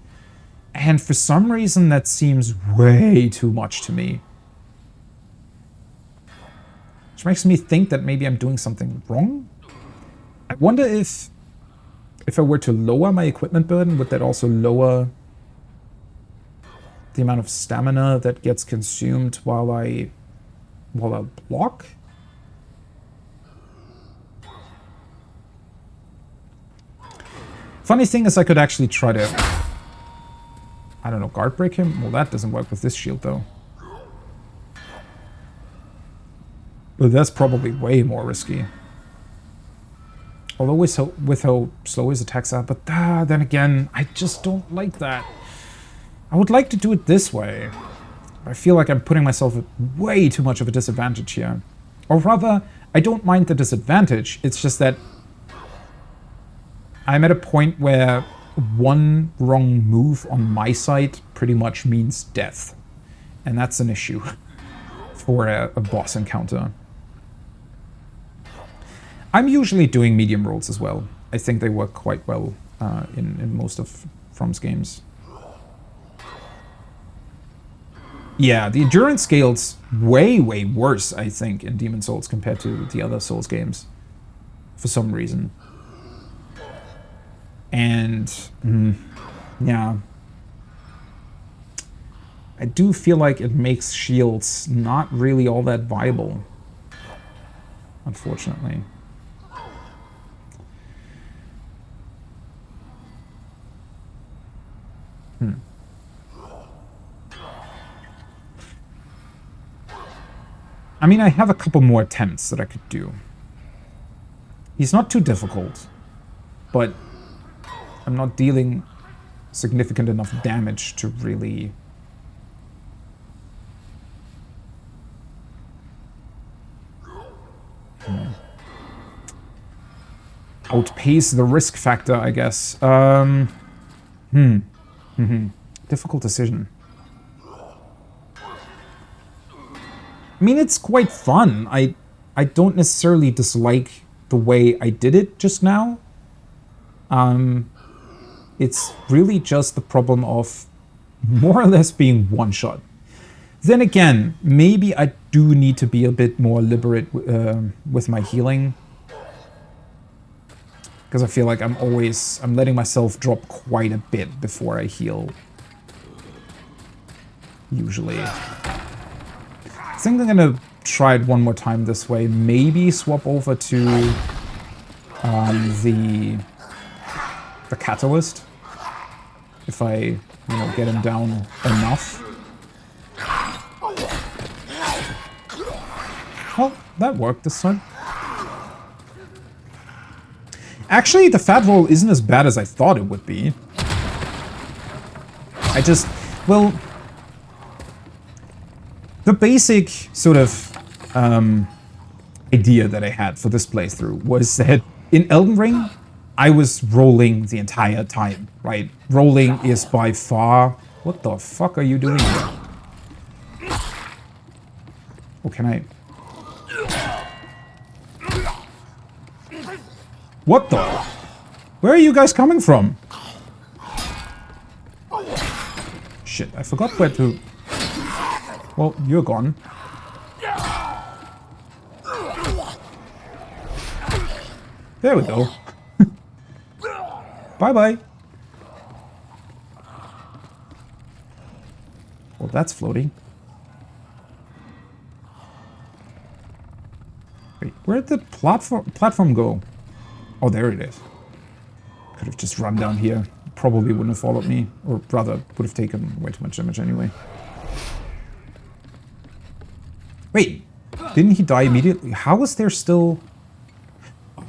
And for some reason, that seems way too much to me. Which makes me think that maybe I'm doing something wrong. I wonder if I were to lower my equipment burden, would that also lower the amount of stamina that gets consumed while I block? Funny thing is, I could actually try to, I don't know, guard break him? Well, that doesn't work with this shield, though. But that's probably way more risky. Although with how slow his attacks are, but then again, I just don't like that. I would like to do it this way. I feel like I'm putting myself at way too much of a disadvantage here. Or rather, I don't mind the disadvantage, it's just that I'm at a point where one wrong move on my side pretty much means death. And that's an issue for a boss encounter. I'm usually doing medium rolls as well. I think they work quite well in most of From's games. Yeah, the endurance scale's way, way worse, I think, in Demon's Souls compared to the other Souls games. For some reason. And, yeah. I do feel like it makes shields not really all that viable. Unfortunately. I mean, I have a couple more attempts that I could do. He's not too difficult, but I'm not dealing significant enough damage to really outpace the risk factor, I guess. Difficult decision. I mean, it's quite fun. I don't necessarily dislike the way I did it just now. It's really just the problem of more or less being one shot. Then again, maybe I do need to be a bit more liberate with my healing. Because I feel like I'm letting myself drop quite a bit before I heal. Usually. I think I'm gonna try it one more time this way. Maybe swap over to the catalyst. If I, get him down enough. Well, that worked this time. Actually, the fat roll isn't as bad as I thought it would be. The basic sort of idea that I had for this playthrough was that in Elden Ring, I was rolling the entire time, right? Rolling is by far... What the fuck are you doing here? Oh, can I... What the? Where are you guys coming from? Shit, I forgot where to... Well, you're gone. There we go. Bye-bye. Well, that's floating. Wait, where'd the platform go? Oh, there it is. Could have just run down here. Probably wouldn't have followed me. Or rather, would have taken way too much damage anyway. Wait, didn't he die immediately? How is there still...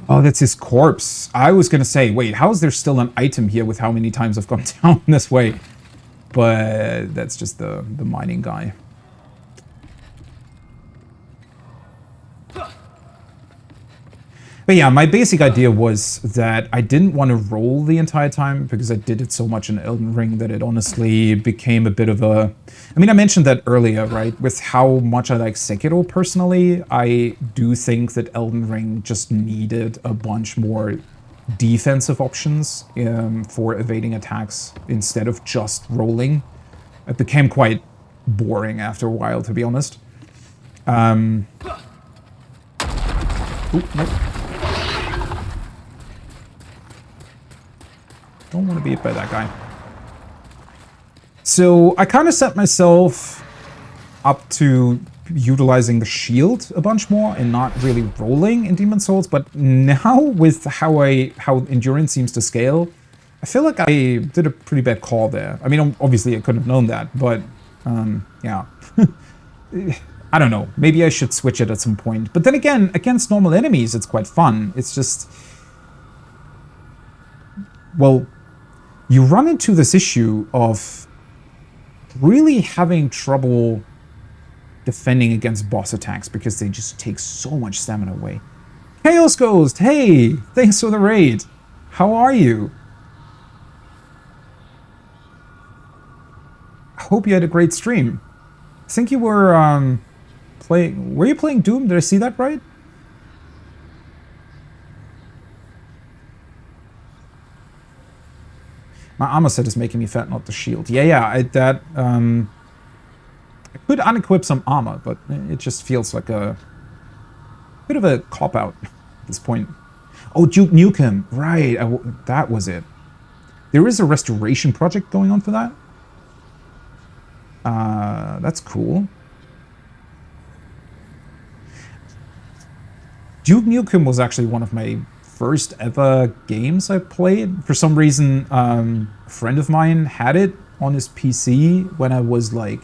Oh, that's his corpse. I was gonna say, wait, how is there still an item here with how many times I've gone down this way? But that's just the mining guy. But yeah, my basic idea was that I didn't want to roll the entire time because I did it so much in Elden Ring that it honestly became a bit of a... I mean, I mentioned that earlier, right? With how much I like Sekiro personally, I do think that Elden Ring just needed a bunch more defensive options for evading attacks instead of just rolling. It became quite boring after a while, to be honest. Oop, nope. Don't want to be hit by that guy. So I kind of set myself up to utilizing the shield a bunch more and not really rolling in Demon's Souls. But now with how endurance seems to scale, I feel like I did a pretty bad call there. I mean, obviously I couldn't have known that, but yeah. I don't know. Maybe I should switch it at some point. But then again, against normal enemies, it's quite fun. It's just... Well, you run into this issue of really having trouble defending against boss attacks because they just take so much stamina away. Chaos Ghost, hey! Thanks for the raid. How are you? I hope you had a great stream. I think you were playing... Were you playing Doom? Did I see that right? My armor set is making me fat, not the shield. Yeah, I could unequip some armor, but it just feels like a bit of a cop-out at this point. Oh, Duke Nukem. Right, that was it. There is a restoration project going on for that. That's cool. Duke Nukem was actually one of my first ever games I played. For some reason, a friend of mine had it on his PC when I was like...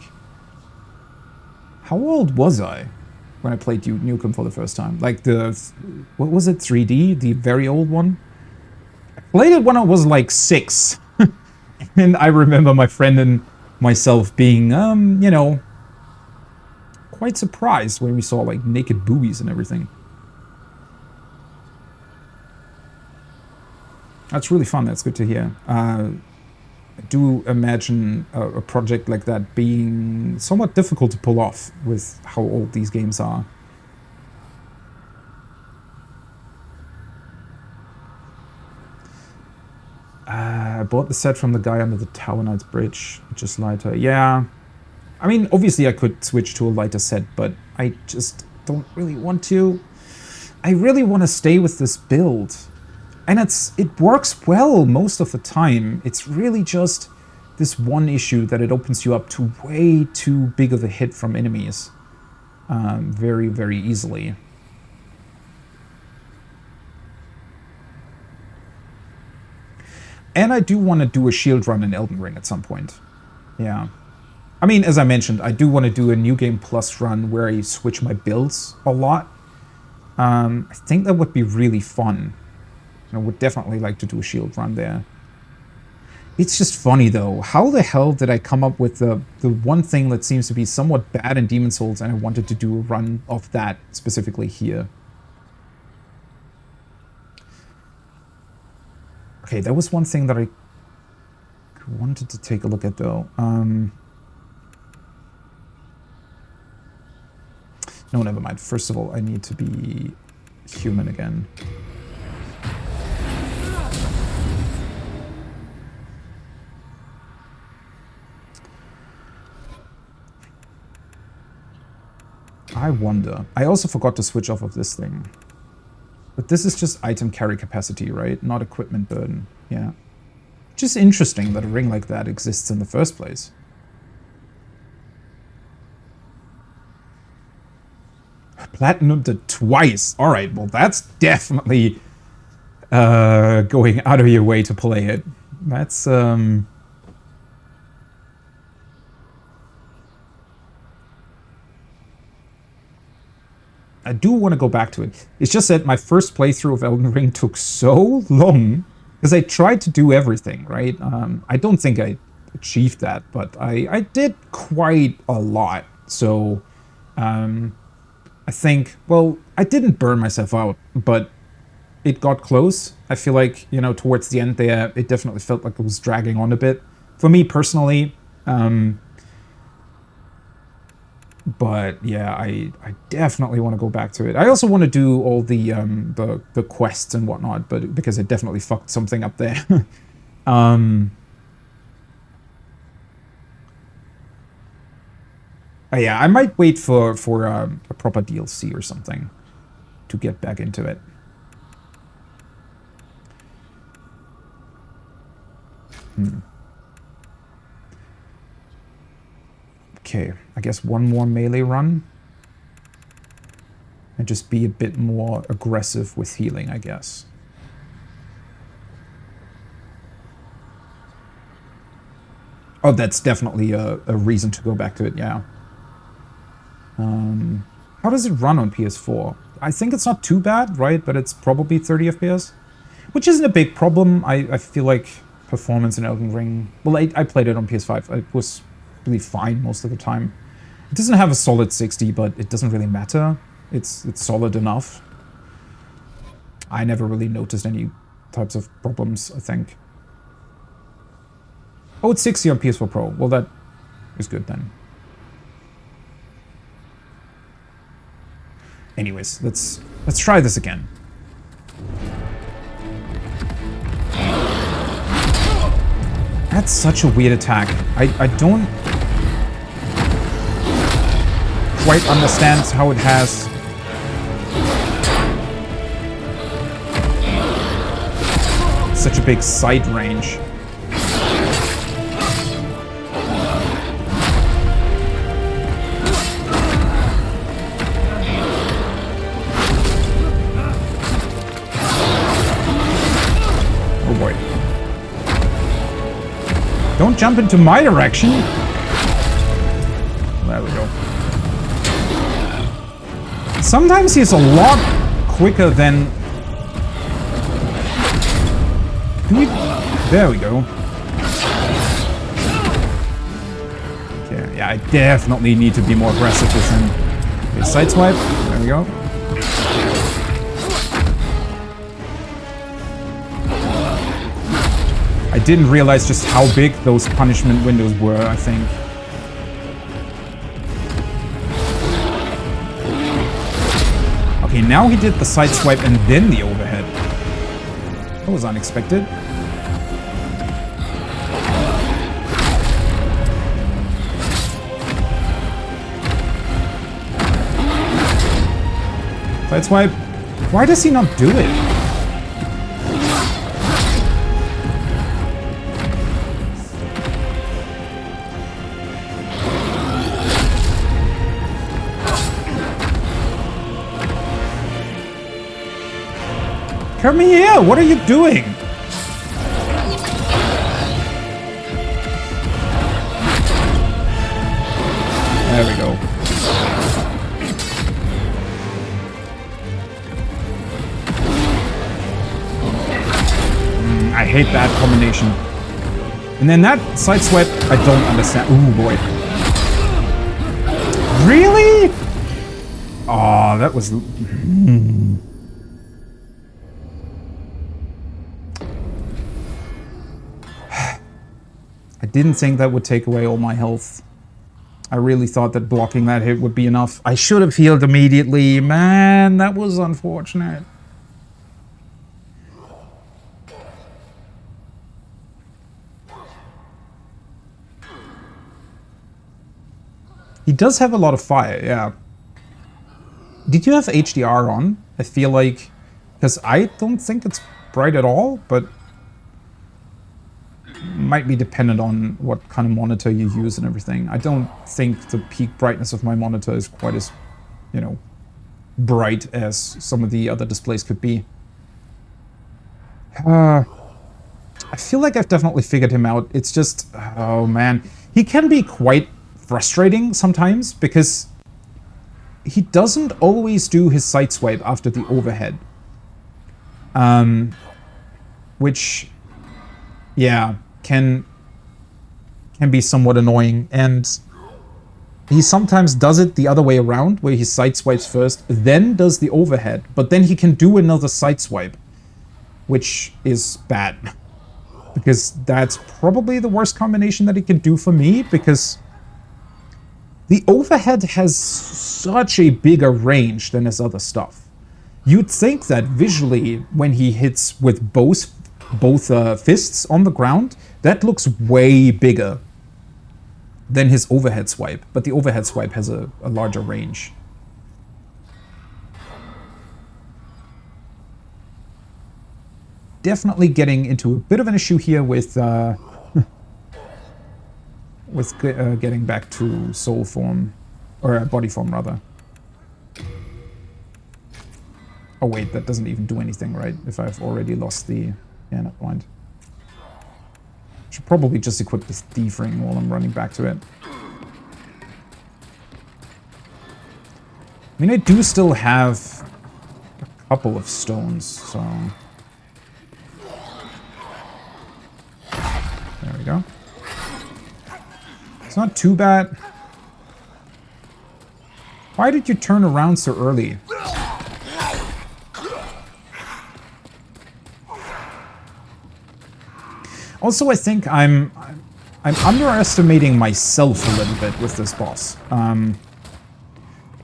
How old was I when I played Duke Nukem for the first time? Like the... What was it? 3D? The very old one? I played it when I was like 6. And I remember my friend and myself being, you know, quite surprised when we saw like naked boobies and everything. That's really fun. That's good to hear. I do imagine a project like that being somewhat difficult to pull off with how old these games are. I bought the set from the guy under the Tower Knights bridge, just lighter. Yeah, I mean, obviously I could switch to a lighter set, but I just don't really want to. I really want to stay with this build. And it works well most of the time. It's really just this one issue that it opens you up to way too big of a hit from enemies. Very, very easily. And I do want to do a shield run in Elden Ring at some point. Yeah. I mean, as I mentioned, I do want to do a New Game Plus run where I switch my builds a lot. I think that would be really fun. I would definitely like to do a shield run there. It's just funny though. How the hell did I come up with the one thing that seems to be somewhat bad in Demon's Souls, and I wanted to do a run of that specifically here? Okay, that was one thing that I wanted to take a look at though. No, never mind. First of all, I need to be human again. I wonder. I also forgot to switch off of this thing. But this is just item carry capacity, right? Not equipment burden. Yeah. Just interesting that a ring like that exists in the first place. Platinumed it twice. Alright, well that's definitely going out of your way to play it. That's I do want to go back to it. It's just that my first playthrough of Elden Ring took so long because I tried to do everything, right? I don't think I achieved that, but I did quite a lot. So I think, well, I didn't burn myself out, but it got close. I feel like, you know, towards the end there, it definitely felt like it was dragging on a bit. For me personally, but yeah, I definitely want to go back to it. I also want to do all the quests and whatnot, but because I definitely fucked something up there. Yeah, I might wait for a proper DLC or something to get back into it. Okay, I guess one more melee run. And just be a bit more aggressive with healing, I guess. Oh, that's definitely a reason to go back to it, yeah. How does it run on PS4? I think it's not too bad, right? But it's probably 30 FPS, which isn't a big problem. I feel like performance in Elden Ring... Well, I played it on PS5. It was really fine most of the time. It doesn't have a solid 60, but it doesn't really matter. It's solid enough. I never really noticed any types of problems, I think. Oh, it's 60 on PS4 Pro. Well, that is good then. Anyways, let's try this again. That's such a weird attack. I don't quite understand how it has such a big sight range. Don't jump into my direction! There we go. Sometimes he's a lot quicker than... There we go. Okay, yeah, I definitely need to be more aggressive with him. Okay, sideswipe. There we go. didn't realize just how big those punishment windows were, I think. Okay, now he did the side swipe and then the overhead. That was unexpected. Side swipe. Why does he not do it? Come here! What are you doing? There we go. I hate that combination. And then that side swipe, I don't understand. Ooh, boy. Really? Oh, that was... I didn't think that would take away all my health. I really thought that blocking that hit would be enough. I should have healed immediately. Man, that was unfortunate. He does have a lot of fire, yeah. Did you have HDR on? I feel like... Because I don't think it's bright at all, but... Might be dependent on what kind of monitor you use and everything. I don't think the peak brightness of my monitor is quite as, you know, bright as some of the other displays could be. I feel like I've definitely figured him out. It's just... Oh, man. He can be quite... frustrating sometimes because he doesn't always do his side swipe after the overhead. Which, yeah, can be somewhat annoying. And he sometimes does it the other way around, where he side swipes first, then does the overhead, but then he can do another side swipe, which is bad. Because that's probably the worst combination that he can do for me, because the overhead has such a bigger range than his other stuff. You'd think that visually, when he hits with both fists on the ground, that looks way bigger than his overhead swipe. But the overhead swipe has a larger range. Definitely getting into a bit of an issue here with... getting back to soul form, or body form rather. Oh wait, that doesn't even do anything, right? If I've already lost the... Yeah, never mind. Should probably just equip this thief ring while I'm running back to it. I mean, I do still have a couple of stones, so... There we go. It's not too bad. Why did you turn around so early? Also, I think I'm underestimating myself a little bit with this boss.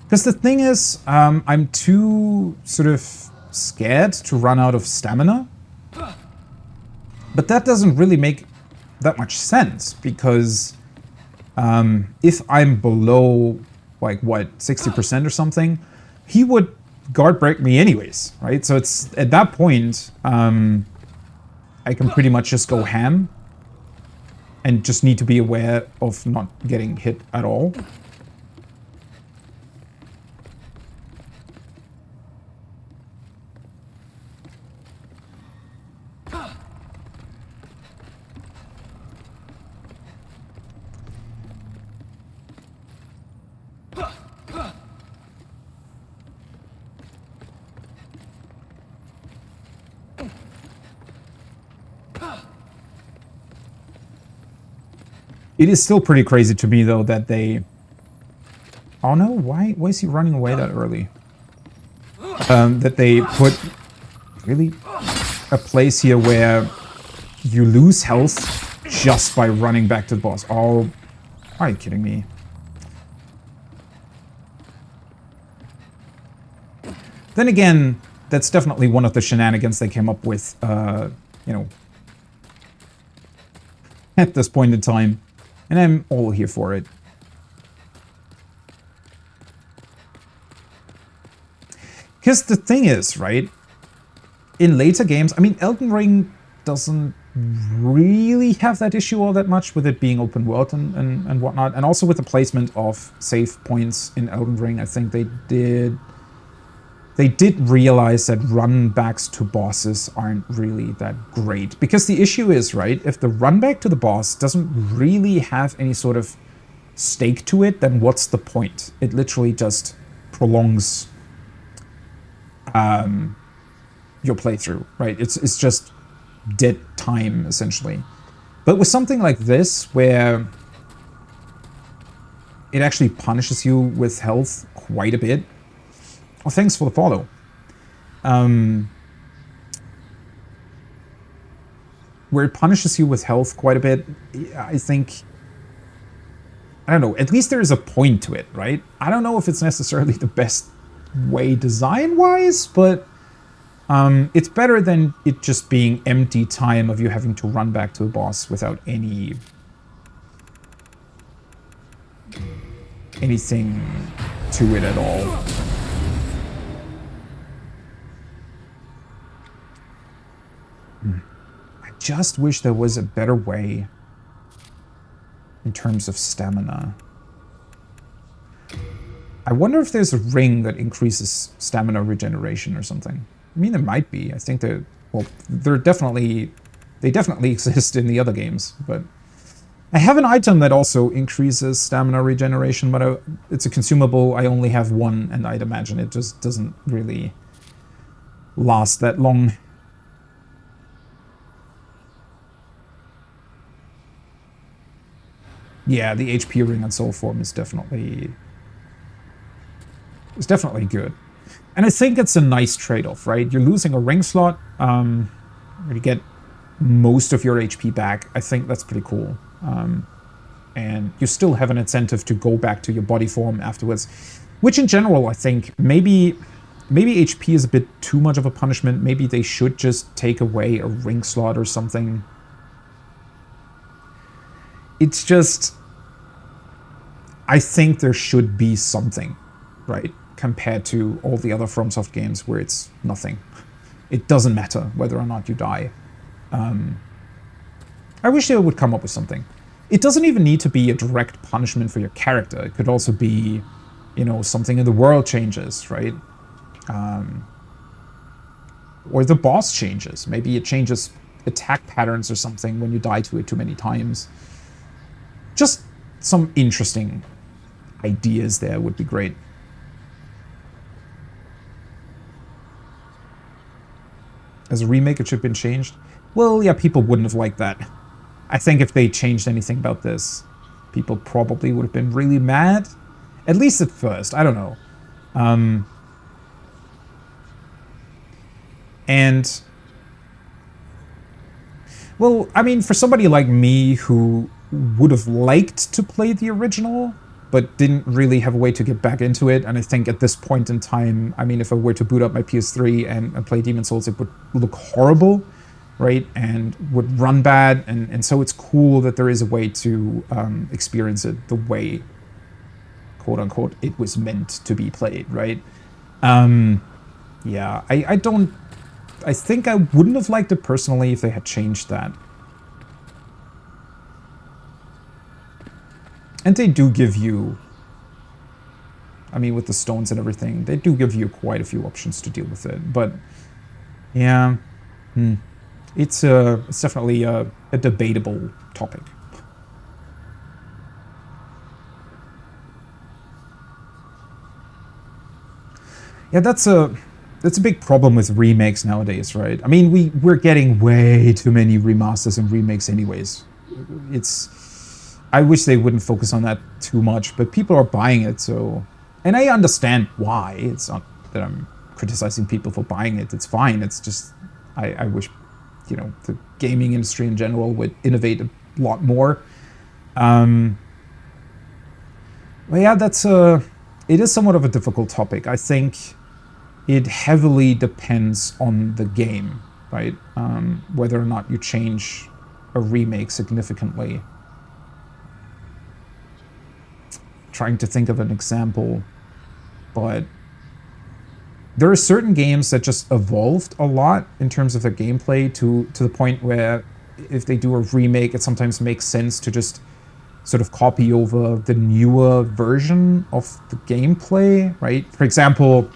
Because the thing is, I'm too sort of scared to run out of stamina. But that doesn't really make that much sense, because if I'm below, like, what, 60% or something, he would guard break me anyways, right? So it's, at that point, I can pretty much just go ham and just need to be aware of not getting hit at all. It is still pretty crazy to me, though, that they... Oh no, why is he running away that early? That they put, really, a place here where you lose health just by running back to the boss. Oh, are you kidding me? Then again, that's definitely one of the shenanigans they came up with, you know, at this point in time. And I'm all here for it. Because the thing is, right, in later games, I mean, Elden Ring doesn't really have that issue all that much with it being open world and whatnot. And also with the placement of save points in Elden Ring, I think they did realize that run backs to bosses aren't really that great. Because the issue is, right, if the run back to the boss doesn't really have any sort of stake to it, then what's the point? It literally just prolongs your playthrough, right? It's just dead time, essentially. But with something like this, where it actually punishes you with health quite a bit. Oh, thanks for the follow. Where it punishes you with health quite a bit, I think, I don't know, at least there is a point to it, right? I don't know if it's necessarily the best way design-wise, but it's better than it just being empty time of you having to run back to a boss without anything to it at all. I just wish there was a better way in terms of stamina. I wonder if there's a ring that increases stamina regeneration or something. I mean, there might be. I think that, well, they definitely exist in the other games, but I have an item that also increases stamina regeneration, but it's a consumable. I only have one, and I'd imagine it just doesn't really last that long. Yeah, the HP ring on soul form is definitely good. And I think it's a nice trade-off, right? You're losing a ring slot, where you get most of your HP back. I think that's pretty cool. And you still have an incentive to go back to your body form afterwards, which in general, I think, maybe HP is a bit too much of a punishment. Maybe they should just take away a ring slot or something. It's just, I think there should be something, right? Compared to all the other FromSoft games where it's nothing. It doesn't matter whether or not you die. I wish they would come up with something. It doesn't even need to be a direct punishment for your character. It could also be, you know, something in the world changes, right? Or the boss changes. Maybe it changes attack patterns or something when you die to it too many times. Just some interesting ideas there would be great. As a remake, it should have been changed. Well, yeah, people wouldn't have liked that. I think if they changed anything about this, people probably would have been really mad. At least at first. I don't know. And, well, I mean, for somebody like me who would have liked to play the original, but didn't really have a way to get back into it, and I think at this point in time, I mean, if I were to boot up my PS3 and play Demon's Souls, it would look horrible, right? And would run bad, and so it's cool that there is a way to experience it the way, quote-unquote, it was meant to be played, right? Yeah, I think I wouldn't have liked it personally if they had changed that. And they do give you, I mean, with the stones and everything, they do give you quite a few options to deal with it. But, yeah, it's definitely a debatable topic. Yeah, that's a big problem with remakes nowadays, right? I mean, we're getting way too many remasters and remakes anyways. I wish they wouldn't focus on that too much, but people are buying it, so... And I understand why. It's not that I'm criticizing people for buying it. It's fine. It's just... I wish you know, the gaming industry in general would innovate a lot more. But yeah, it is somewhat of a difficult topic. I think it heavily depends on the game, right? Whether or not you change a remake significantly. Trying to think of an example, but there are certain games that just evolved a lot in terms of their gameplay to the point where if they do a remake, it sometimes makes sense to just sort of copy over the newer version of the gameplay, right? For example,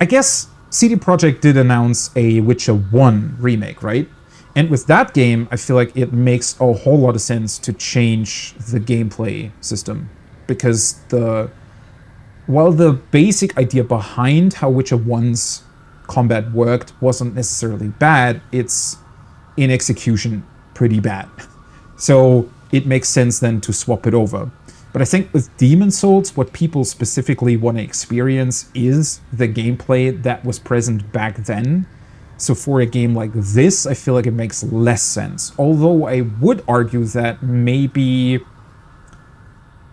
I guess CD Projekt did announce a Witcher 1 remake, right? And with that game, I feel like it makes a whole lot of sense to change the gameplay system. Because while the basic idea behind how Witcher 1's combat worked wasn't necessarily bad, it's in execution pretty bad. So it makes sense then to swap it over. But I think with Demon's Souls, what people specifically want to experience is the gameplay that was present back then. So for a game like this, I feel like it makes less sense. Although I would argue that maybe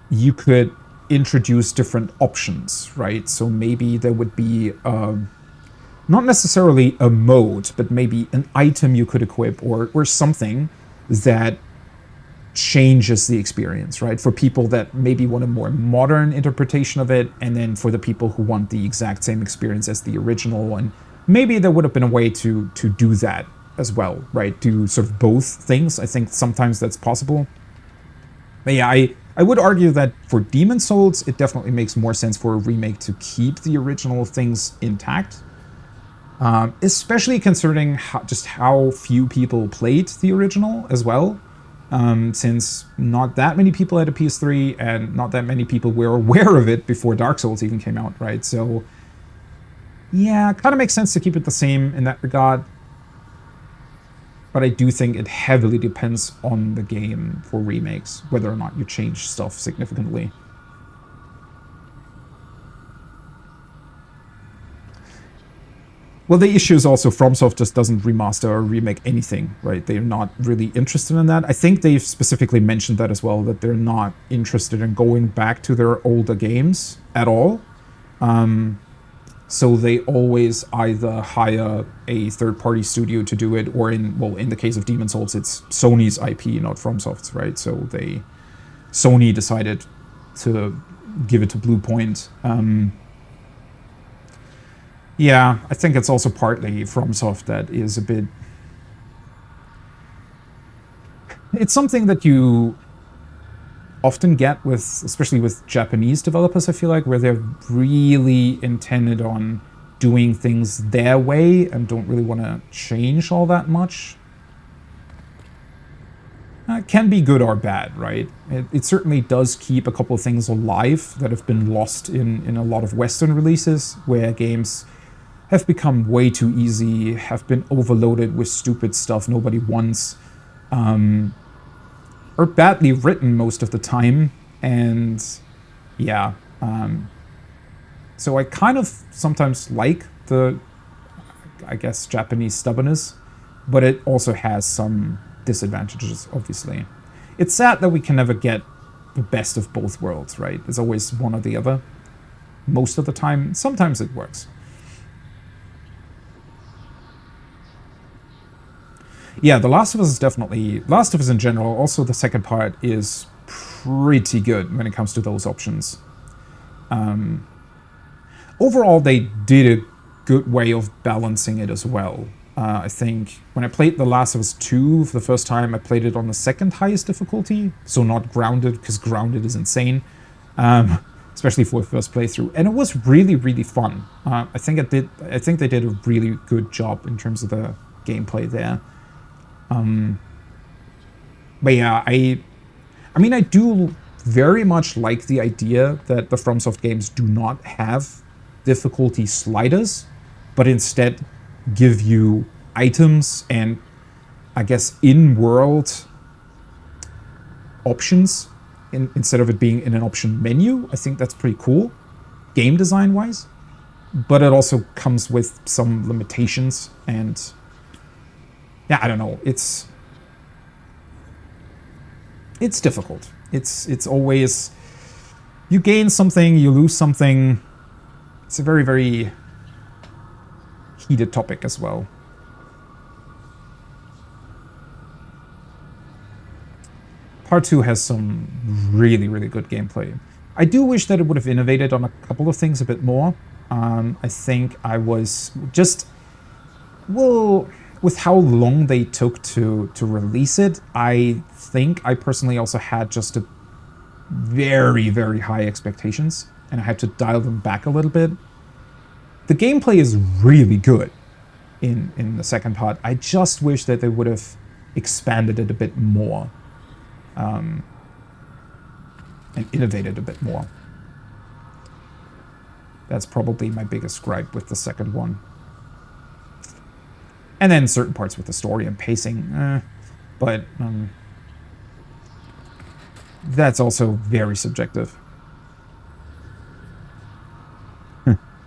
you could introduce different options, right? So maybe there would be not necessarily a mode, but maybe an item you could equip or something that changes the experience, right? For people that maybe want a more modern interpretation of it, and then for the people who want the exact same experience as the original one, maybe there would have been a way to do that as well, right? Do sort of both things. I think sometimes that's possible. But yeah, I would argue that for Demon's Souls, it definitely makes more sense for a remake to keep the original things intact. Especially considering just how few people played the original as well. Since not that many people had a PS3 and not that many people were aware of it before Dark Souls even came out, right? So yeah, kind of makes sense to keep it the same in that regard. But I do think it heavily depends on the game for remakes, whether or not you change stuff significantly. Well, the issue is also FromSoft just doesn't remaster or remake anything, right? They're not really interested in that. I think they've specifically mentioned that as well, that they're not interested in going back to their older games at all. So they always either hire a third-party studio to do it, or in the case of Demon's Souls, it's Sony's IP, not FromSoft's, right? So Sony decided to give it to Bluepoint. Yeah, I think it's also partly FromSoft that is a bit... It's something that you often get with, especially with Japanese developers, I feel like, where they're really intended on doing things their way and don't really want to change all that much. It can be good or bad, right? It certainly does keep a couple of things alive that have been lost in a lot of Western releases, where games have become way too easy, have been overloaded with stupid stuff nobody wants, or badly written most of the time, and yeah. So I kind of sometimes like the, I guess, Japanese stubbornness, but it also has some disadvantages, obviously. It's sad that we can never get the best of both worlds, right? There's always one or the other. Most of the time, sometimes it works. Yeah, The Last of Us is definitely... Last of Us in general, also the second part, is pretty good when it comes to those options. Overall, they did a good way of balancing it as well. I think when I played The Last of Us 2 for the first time, I played it on the second highest difficulty, so not Grounded, because Grounded is insane, especially for a first playthrough. And it was really, really fun. I think they did a really good job in terms of the gameplay there. But yeah, I mean, I do very much like the idea that the FromSoft games do not have difficulty sliders, but instead give you items and, I guess, in-world options instead of it being in an option menu. I think that's pretty cool, game design-wise. But it also comes with some limitations, and yeah, I don't know. It's difficult. It's always, you gain something, you lose something. It's a very, very heated topic as well. Part 2 has some really, really good gameplay. I do wish that it would have innovated on a couple of things a bit more. I think I was just, well, with how long they took to release it, I think I personally also had just a very, very high expectations, and I had to dial them back a little bit. The gameplay is really good in the second part. I just wish that they would have expanded it a bit more. And innovated a bit more. That's probably my biggest gripe with the second one. And then certain parts with the story and pacing, but that's also very subjective.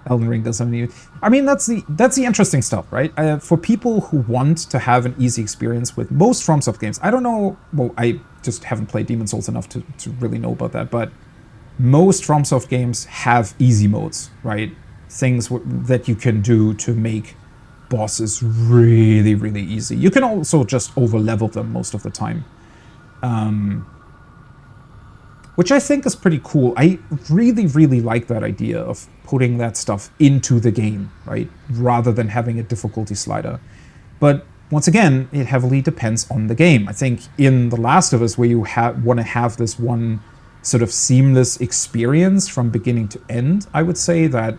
Elden Ring doesn't even. I mean, that's the interesting stuff, right? For people who want to have an easy experience with most FromSoft games, I don't know. Well, I just haven't played Demon's Souls enough to really know about that. But most FromSoft games have easy modes, right? Things that you can do to make bosses really, really easy. You can also just over-level them most of the time. Which I think is pretty cool. I really, really like that idea of putting that stuff into the game, right? Rather than having a difficulty slider. But once again, it heavily depends on the game. I think in The Last of Us, where you want to have this one sort of seamless experience from beginning to end, I would say that,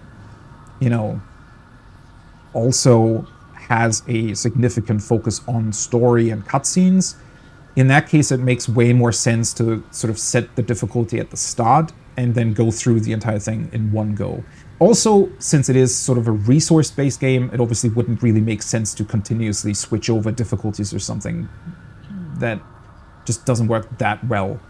you know, also has a significant focus on story and cutscenes. In that case, it makes way more sense to sort of set the difficulty at the start and then go through the entire thing in one go. Also, since it is sort of a resource-based game, it obviously wouldn't really make sense to continuously switch over difficulties or something. That just doesn't work that well.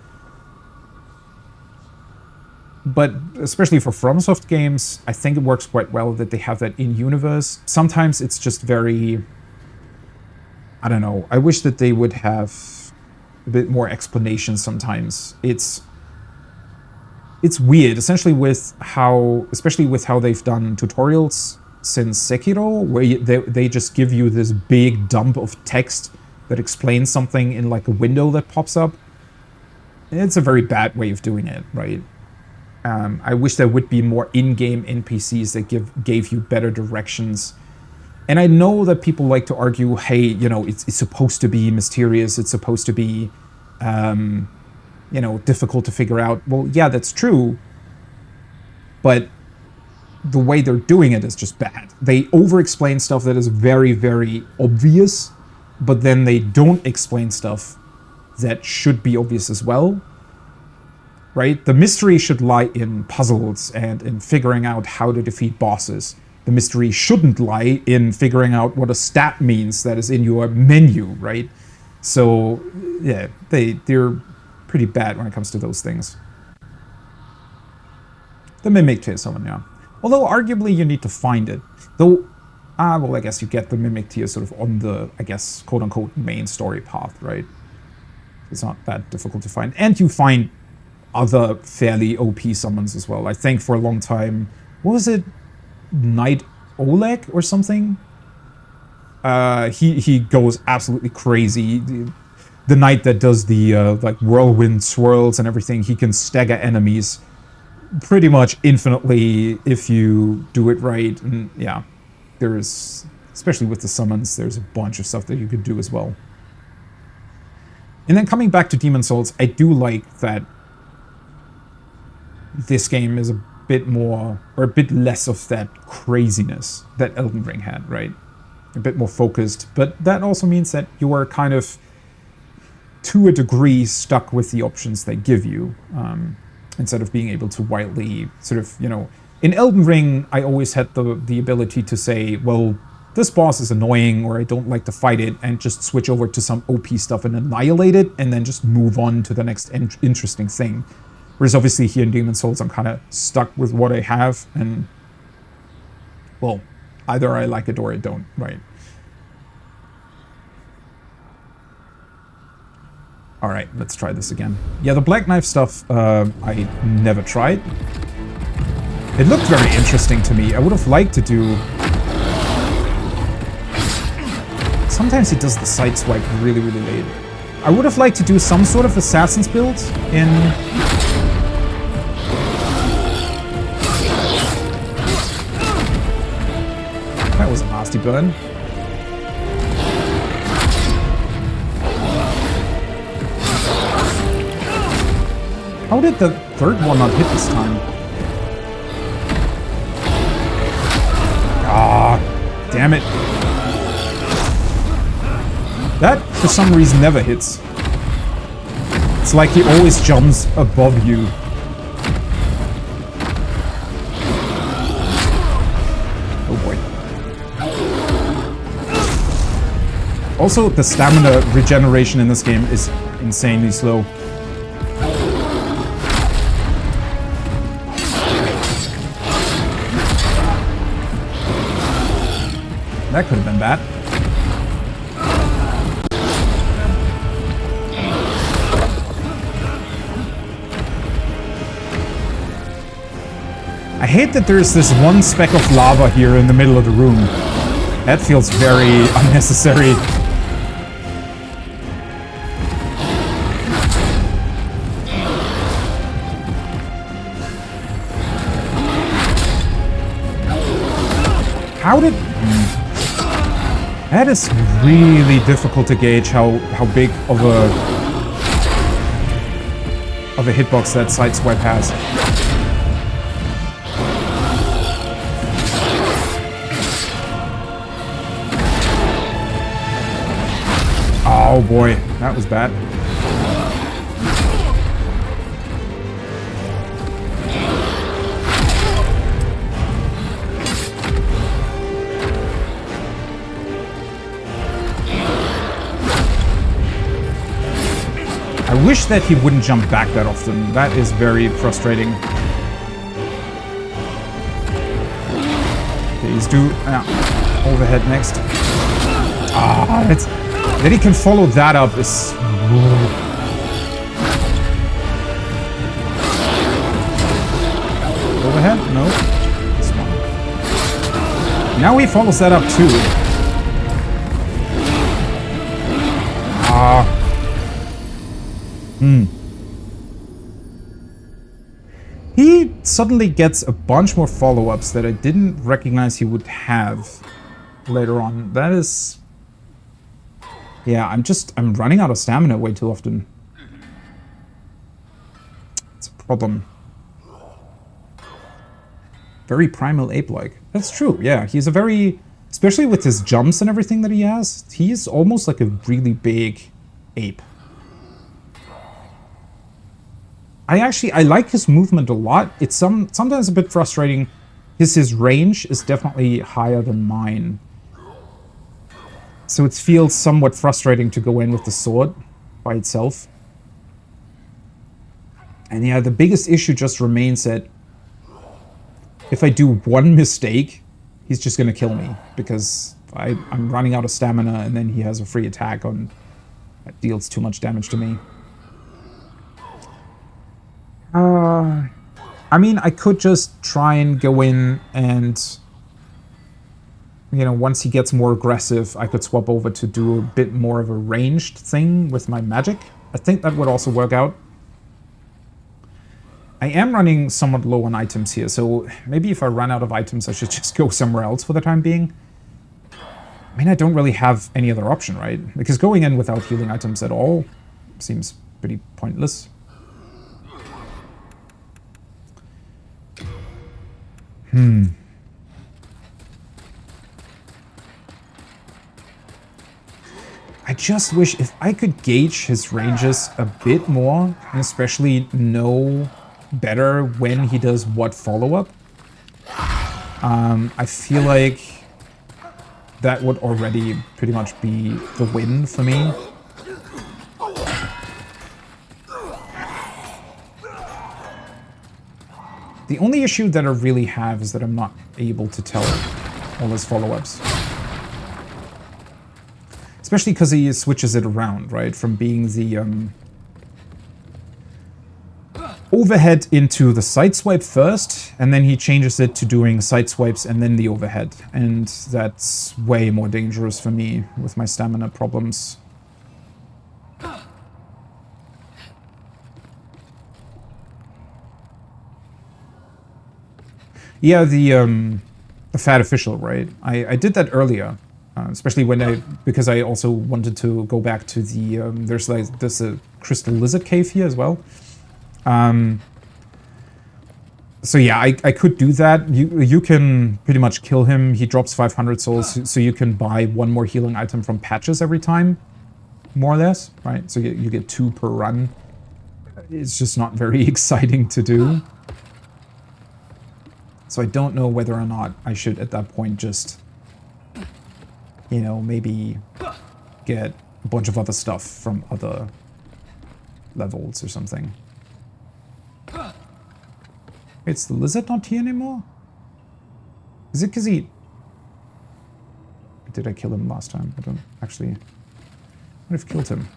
But especially for FromSoft games, I think it works quite well that they have that in-universe. Sometimes it's just very, I don't know, I wish that they would have a bit more explanation sometimes. It's weird, especially with how they've done tutorials since Sekiro, where they just give you this big dump of text that explains something in like a window that pops up. It's a very bad way of doing it, right? I wish there would be more in-game NPCs that gave you better directions. And I know that people like to argue, hey, you know, it's supposed to be mysterious, it's supposed to be, you know, difficult to figure out. Well, yeah, that's true, but the way they're doing it is just bad. They over-explain stuff that is very, very obvious, but then they don't explain stuff that should be obvious as well. Right? The mystery should lie in puzzles and in figuring out how to defeat bosses. The mystery shouldn't lie in figuring out what a stat means that is in your menu, right? So, yeah, they're pretty bad when it comes to those things. The Mimic Tier Summon, yeah. Although, arguably, you need to find it. Though, well, I guess you get the Mimic Tier sort of on the, I guess, quote-unquote, main story path, right? It's not that difficult to find. And you find other fairly OP summons as well. I think for a long time, what was it? Knight Oleg or something? He goes absolutely crazy. The knight that does the like whirlwind swirls and everything, he can stagger enemies pretty much infinitely if you do it right. And yeah, there's, especially with the summons, there's a bunch of stuff that you could do as well. And then coming back to Demon's Souls, I do like that this game is a bit more, or a bit less of that craziness that Elden Ring had, right? A bit more focused, but that also means that you are kind of, to a degree, stuck with the options they give you, instead of being able to widely sort of, you know, in Elden Ring, I always had the ability to say, well, this boss is annoying, or I don't like to fight it, and just switch over to some OP stuff and annihilate it, and then just move on to the next interesting thing. Whereas obviously here in Demon's Souls, I'm kind of stuck with what I have, and, well, either I like it or I don't, right? Alright, let's try this again. Yeah, the black knife stuff, I never tried. It looked very interesting to me. I would have liked to do... Sometimes he does the side swipe really, really late. I would have liked to do some sort of assassin's build in... That was a nasty burn. How did the third one not hit this time? Ah, damn it. That, for some reason, never hits. It's like he always jumps above you. Oh boy. Also, the stamina regeneration in this game is insanely slow. That could have been bad. I hate that there's this one speck of lava here in the middle of the room. That feels very unnecessary. How did... That is really difficult to gauge how big of a hitbox that sideswipe has. Oh boy, that was bad. I wish that he wouldn't jump back that often. That is very frustrating. Okay, he's due. Overhead next. Ah, it's... That he can follow that up is... Overhead? No. This one. Now he follows that up too. Ah. He suddenly gets a bunch more follow-ups that I didn't recognize he would have later on. That is... Yeah, I'm running out of stamina way too often. It's a problem. Very primal ape-like. That's true, yeah. He's a very... Especially with his jumps and everything that he has, he is almost like a really big ape. I like his movement a lot. It's sometimes a bit frustrating. His range is definitely higher than mine. So it feels somewhat frustrating to go in with the sword by itself. And yeah, the biggest issue just remains that if I do one mistake, he's just going to kill me. Because I'm running out of stamina and then he has a free attack on that deals too much damage to me. I mean, I could just try and go in and... You know, once he gets more aggressive, I could swap over to do a bit more of a ranged thing with my magic. I think that would also work out. I am running somewhat low on items here, so maybe if I run out of items, I should just go somewhere else for the time being. I mean, I don't really have any other option, right? Because going in without healing items at all seems pretty pointless. I just wish if I could gauge his ranges a bit more, and especially know better when he does what follow-up. I feel like that would already pretty much be the win for me. The only issue that I really have is that I'm not able to tell all his follow-ups. Especially because he switches it around, right? From being the overhead into the side swipe first, and then he changes it to doing side swipes and then the overhead. And that's way more dangerous for me with my stamina problems. Yeah, the fat official, right? I did that earlier, especially when because I also wanted to go back to the there's a crystal lizard cave here as well. So yeah, I could do that. You can pretty much kill him. He drops 500 souls, so you can buy one more healing item from patches every time, more or less, right? So you get 2 per run. It's just not very exciting to do. So I don't know whether or not I should, at that point, just, you know, maybe get a bunch of other stuff from other levels or something. It's the lizard not here anymore? Is it because he... Did I kill him last time? I don't actually... I would have killed him.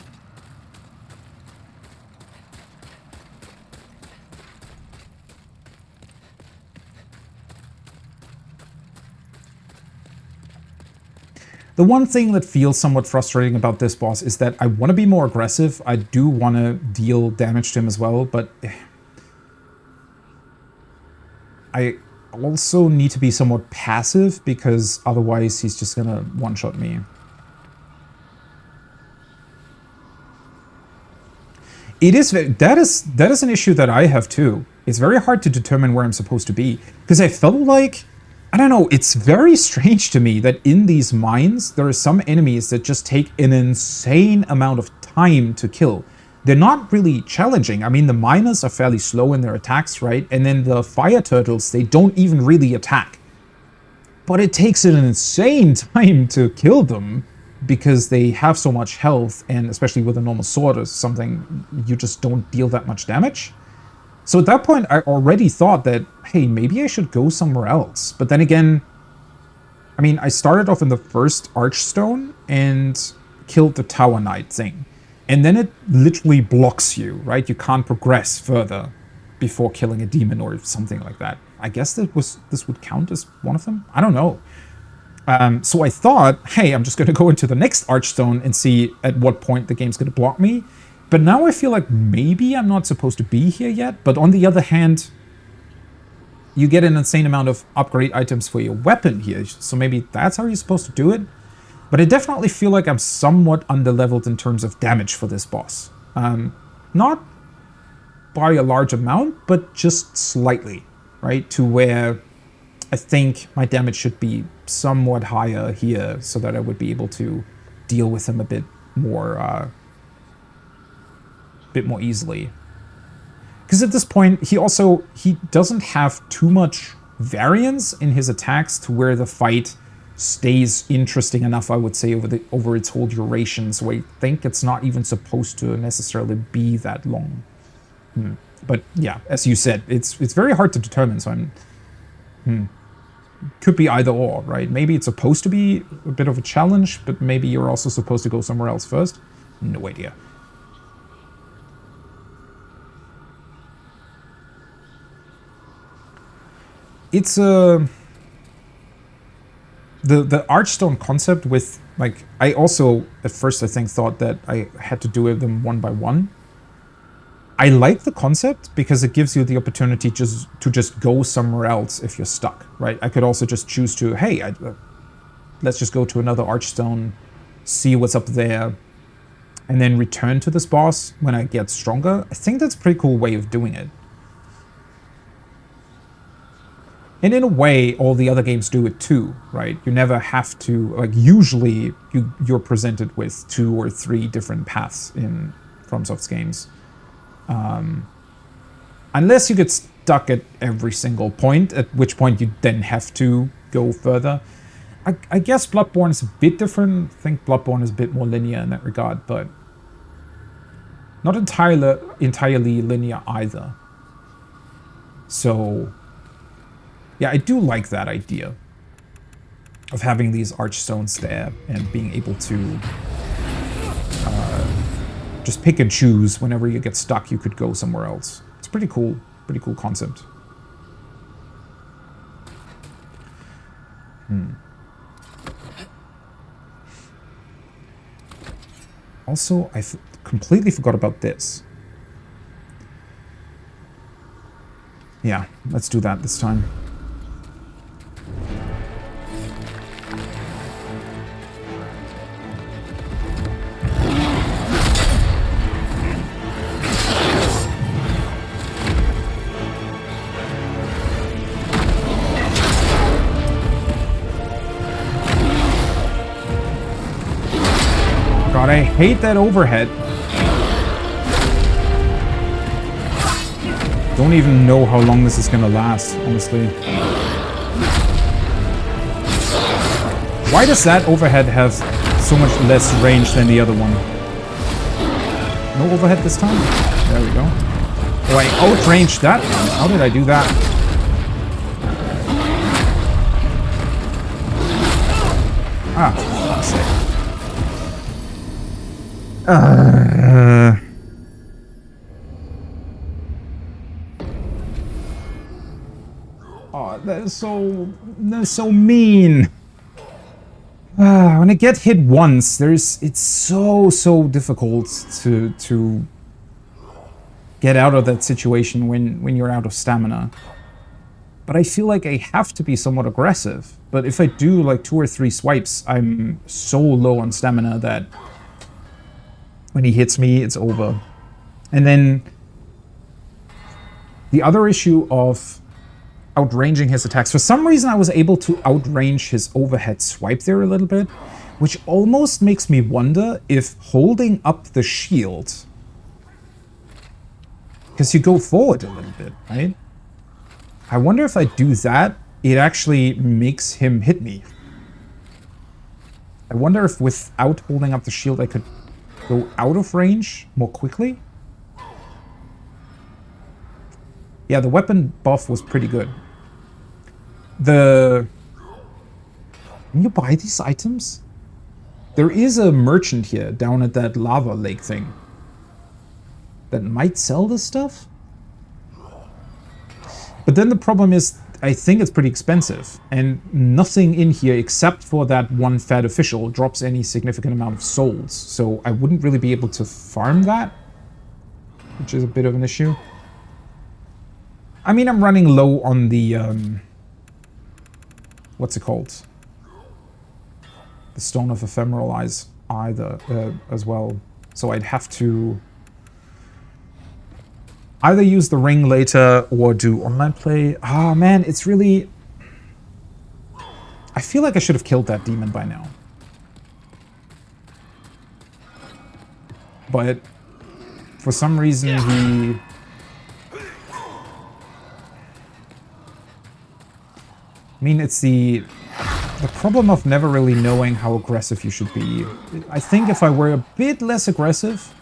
The one thing that feels somewhat frustrating about this boss is that I want to be more aggressive. I do want to deal damage to him as well, but I also need to be somewhat passive because otherwise he's just gonna one-shot me. It is that is an issue that I have too. It's very hard to determine where I'm supposed to be because I felt like, I don't know, it's very strange to me that in these mines, there are some enemies that just take an insane amount of time to kill. They're not really challenging. I mean, the miners are fairly slow in their attacks, right? And then the fire turtles, they don't even really attack. But it takes an insane time to kill them because they have so much health, and especially with a normal sword or something, you just don't deal that much damage. So at that point, I already thought that, hey, maybe I should go somewhere else. But then again, I mean, I started off in the first Archstone and killed the Tower Knight thing. And then it literally blocks you, right? You can't progress further before killing a demon or something like that. I guess this would count as one of them? I don't know. So I thought, hey, I'm just going to go into the next Archstone and see at what point the game's going to block me. But now I feel like maybe I'm not supposed to be here yet. But on the other hand, you get an insane amount of upgrade items for your weapon here. So maybe that's how you're supposed to do it. But I definitely feel like I'm somewhat underleveled in terms of damage for this boss. Not by a large amount, but just slightly, right? To where I think my damage should be somewhat higher here so that I would be able to deal with him a bit more easily. Because at this point, he doesn't have too much variance in his attacks to where the fight stays interesting enough, I would say, over its whole duration. So I think it's not even supposed to necessarily be that long. But yeah, as you said, it's very hard to determine. So could be either or, right? Maybe it's supposed to be a bit of a challenge, but maybe you're also supposed to go somewhere else first. No idea. It's the Archstone concept with, like, I also at first I think thought that I had to do them one by one. I like the concept because it gives you the opportunity to just go somewhere else if you're stuck, right? I could also just choose to, hey, let's just go to another Archstone, see what's up there, and then return to this boss when I get stronger. I think that's a pretty cool way of doing it. And in a way, all the other games do it too, right? You never have to, like, usually you're presented with 2 or 3 different paths in FromSoft's games. Unless you get stuck at every single point, at which point you then have to go further. I guess Bloodborne is a bit different. I think Bloodborne is a bit more linear in that regard, but not entirely linear either. So yeah, I do like that idea of having these Archstones there and being able to just pick and choose. Whenever you get stuck, you could go somewhere else. It's It's pretty cool concept. Also, I completely forgot about this. Yeah, let's do that this time. God, I hate that overhead. Don't even know how long this is gonna last, honestly. Why does that overhead have so much less range than the other one? No overhead this time? There we go. Oh, I outranged that one. How did I do that? Ah, for fuck's sake. Oh, that's so mean. When I get hit once, it's so difficult to get out of that situation when you're out of stamina. But I feel like I have to be somewhat aggressive. But if I do like 2 or 3 swipes, I'm so low on stamina that when he hits me, it's over. And then the other issue of outranging his attacks. For some reason, I was able to outrange his overhead swipe there a little bit, which almost makes me wonder if holding up the shield, because you go forward a little bit, right? I wonder if I do that, it actually makes him hit me. I wonder if without holding up the shield, I could go out of range more quickly. Yeah, the weapon buff was pretty good. Can you buy these items? There is a merchant here down at that lava lake thing that might sell this stuff. But then the problem is, I think it's pretty expensive, and nothing in here except for that one fat official drops any significant amount of souls. So I wouldn't really be able to farm that, which is a bit of an issue. I mean, I'm running low on the, what's it called? The Stone of Ephemeral Eyes as well. So I'd have to either use the ring later or do online play. Ah, man, it's really... I feel like I should have killed that demon by now. But for some reason he... I mean, it's the problem of never really knowing how aggressive you should be. I think if I were a bit less aggressive...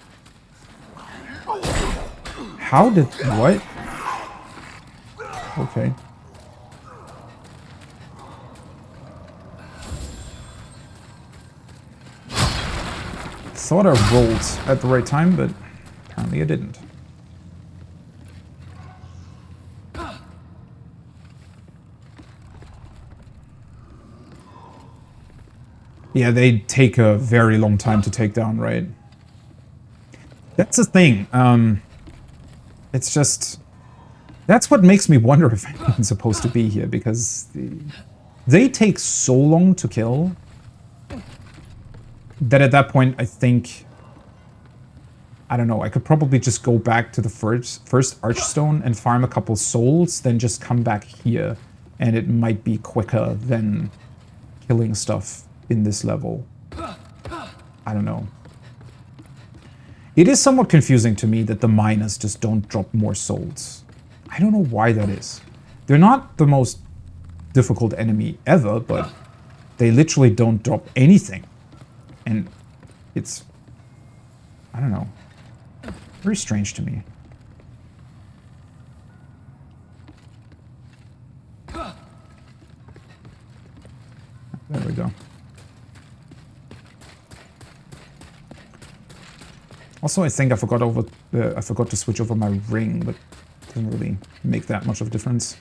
How did... What? Okay. Thought I rolled at the right time, but apparently I didn't. Yeah, they take a very long time to take down, right? That's the thing. It's just... That's what makes me wonder if anyone's supposed to be here, because they take so long to kill that at that point, I think... I don't know, I could probably just go back to the first Archstone and farm a couple souls, then just come back here, and it might be quicker than killing stuff in this level. I don't know. It is somewhat confusing to me that the miners just don't drop more souls. I don't know why that is. They're not the most difficult enemy ever, but they literally don't drop anything. And it's... I don't know. Very strange to me. There we go. Also, I think I forgot to switch over my ring, but Doesn't really make that much of a difference.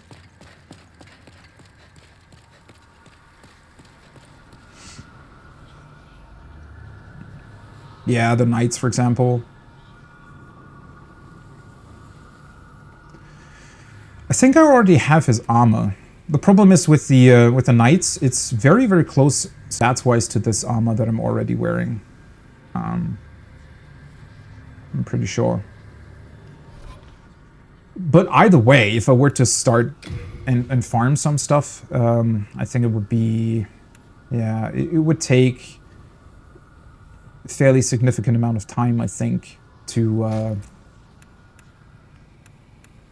Yeah, the knights, for example. I think I already have his armor. The problem is with the knights, it's very, very close stats-wise to this armor that I'm already wearing. I'm pretty sure. But either way, if I were to start and farm some stuff, I think it would be... Yeah, it would take a fairly significant amount of time, I think, to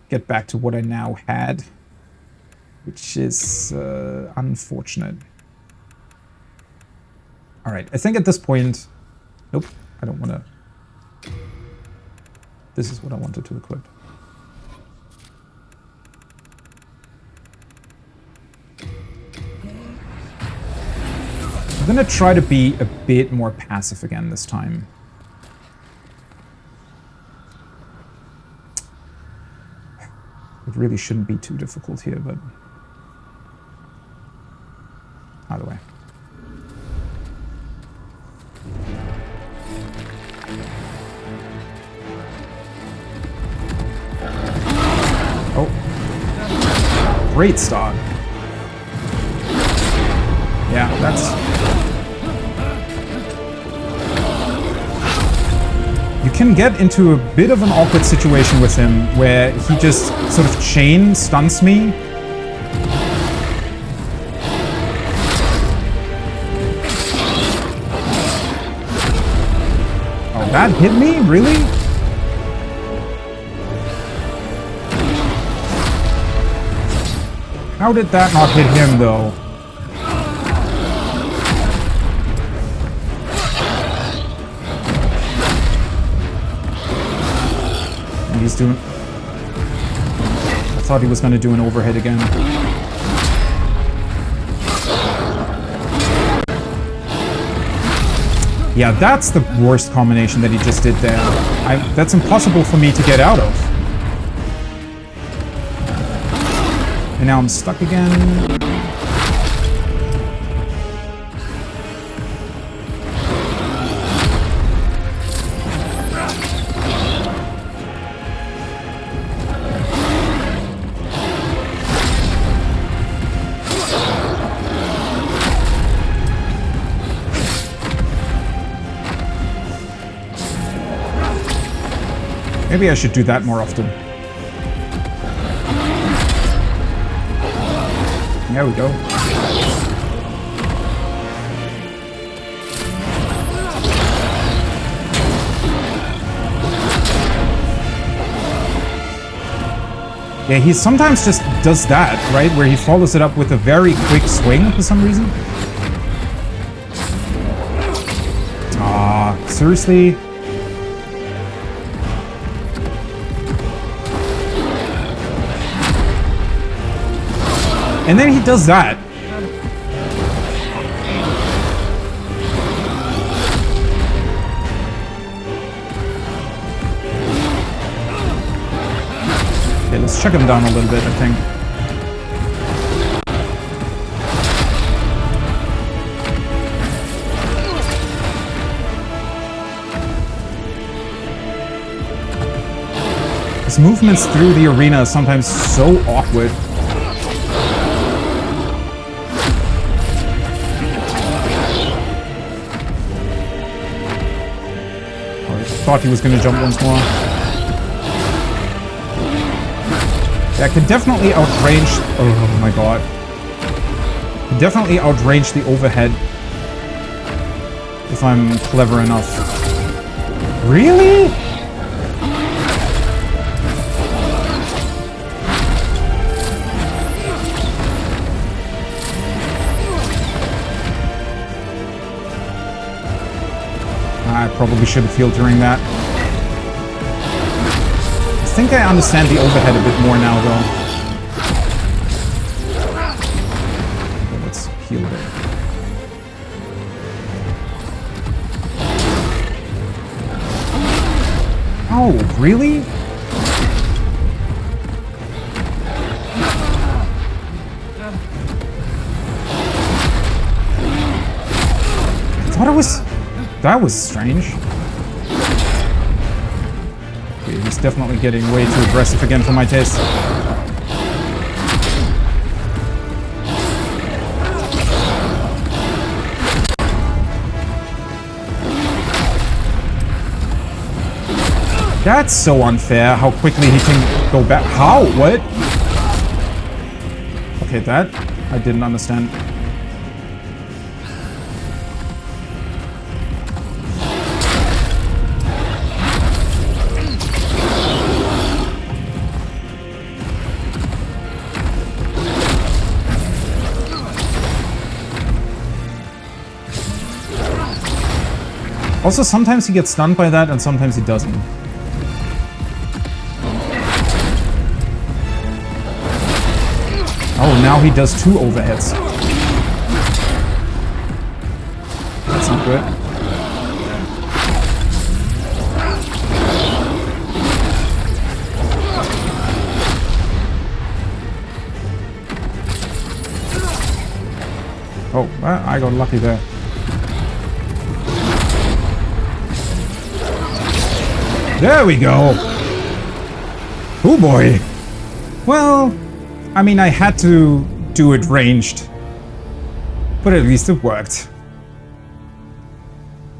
get back to what I now had, which is unfortunate. Alright, I think at this point... Nope, I don't want to... This is what I wanted to equip. I'm gonna try to be a bit more passive again this time. It really shouldn't be too difficult here, but... Either way. Oh. Great start. Yeah, that's... You can get into a bit of an awkward situation with him, where he just sort of chain stuns me. Oh, that hit me? Really? How did that not hit him, though? He's doing... I thought he was going to do an overhead again. Yeah, that's the worst combination that he just did there. That's impossible for me to get out of. And now I'm stuck again. Maybe I should do that more often. There we go. Yeah, he sometimes just does that, right? Where he follows it up with a very quick swing for some reason. Ah, seriously? And then he does that. Okay, let's check him down a little bit, I think. His movements through the arena are sometimes so awkward. Thought he was going to jump once more. Yeah, I can definitely outrange... Oh my god. Can definitely outrange the overhead if I'm clever enough. Really? I probably should have healed during that. I think I understand the overhead a bit more now, though. Okay, let's heal there. Oh, really? That was strange. Okay, he's definitely getting way too aggressive again for my taste. That's so unfair how quickly he can go back. How? What? Okay, that I didn't understand. Also, sometimes he gets stunned by that and sometimes he doesn't. Oh, now he does 2 overheads. That's not good. Oh, I got lucky there. There we go! Oh boy! Well, I mean, I had to do it ranged. But at least it worked.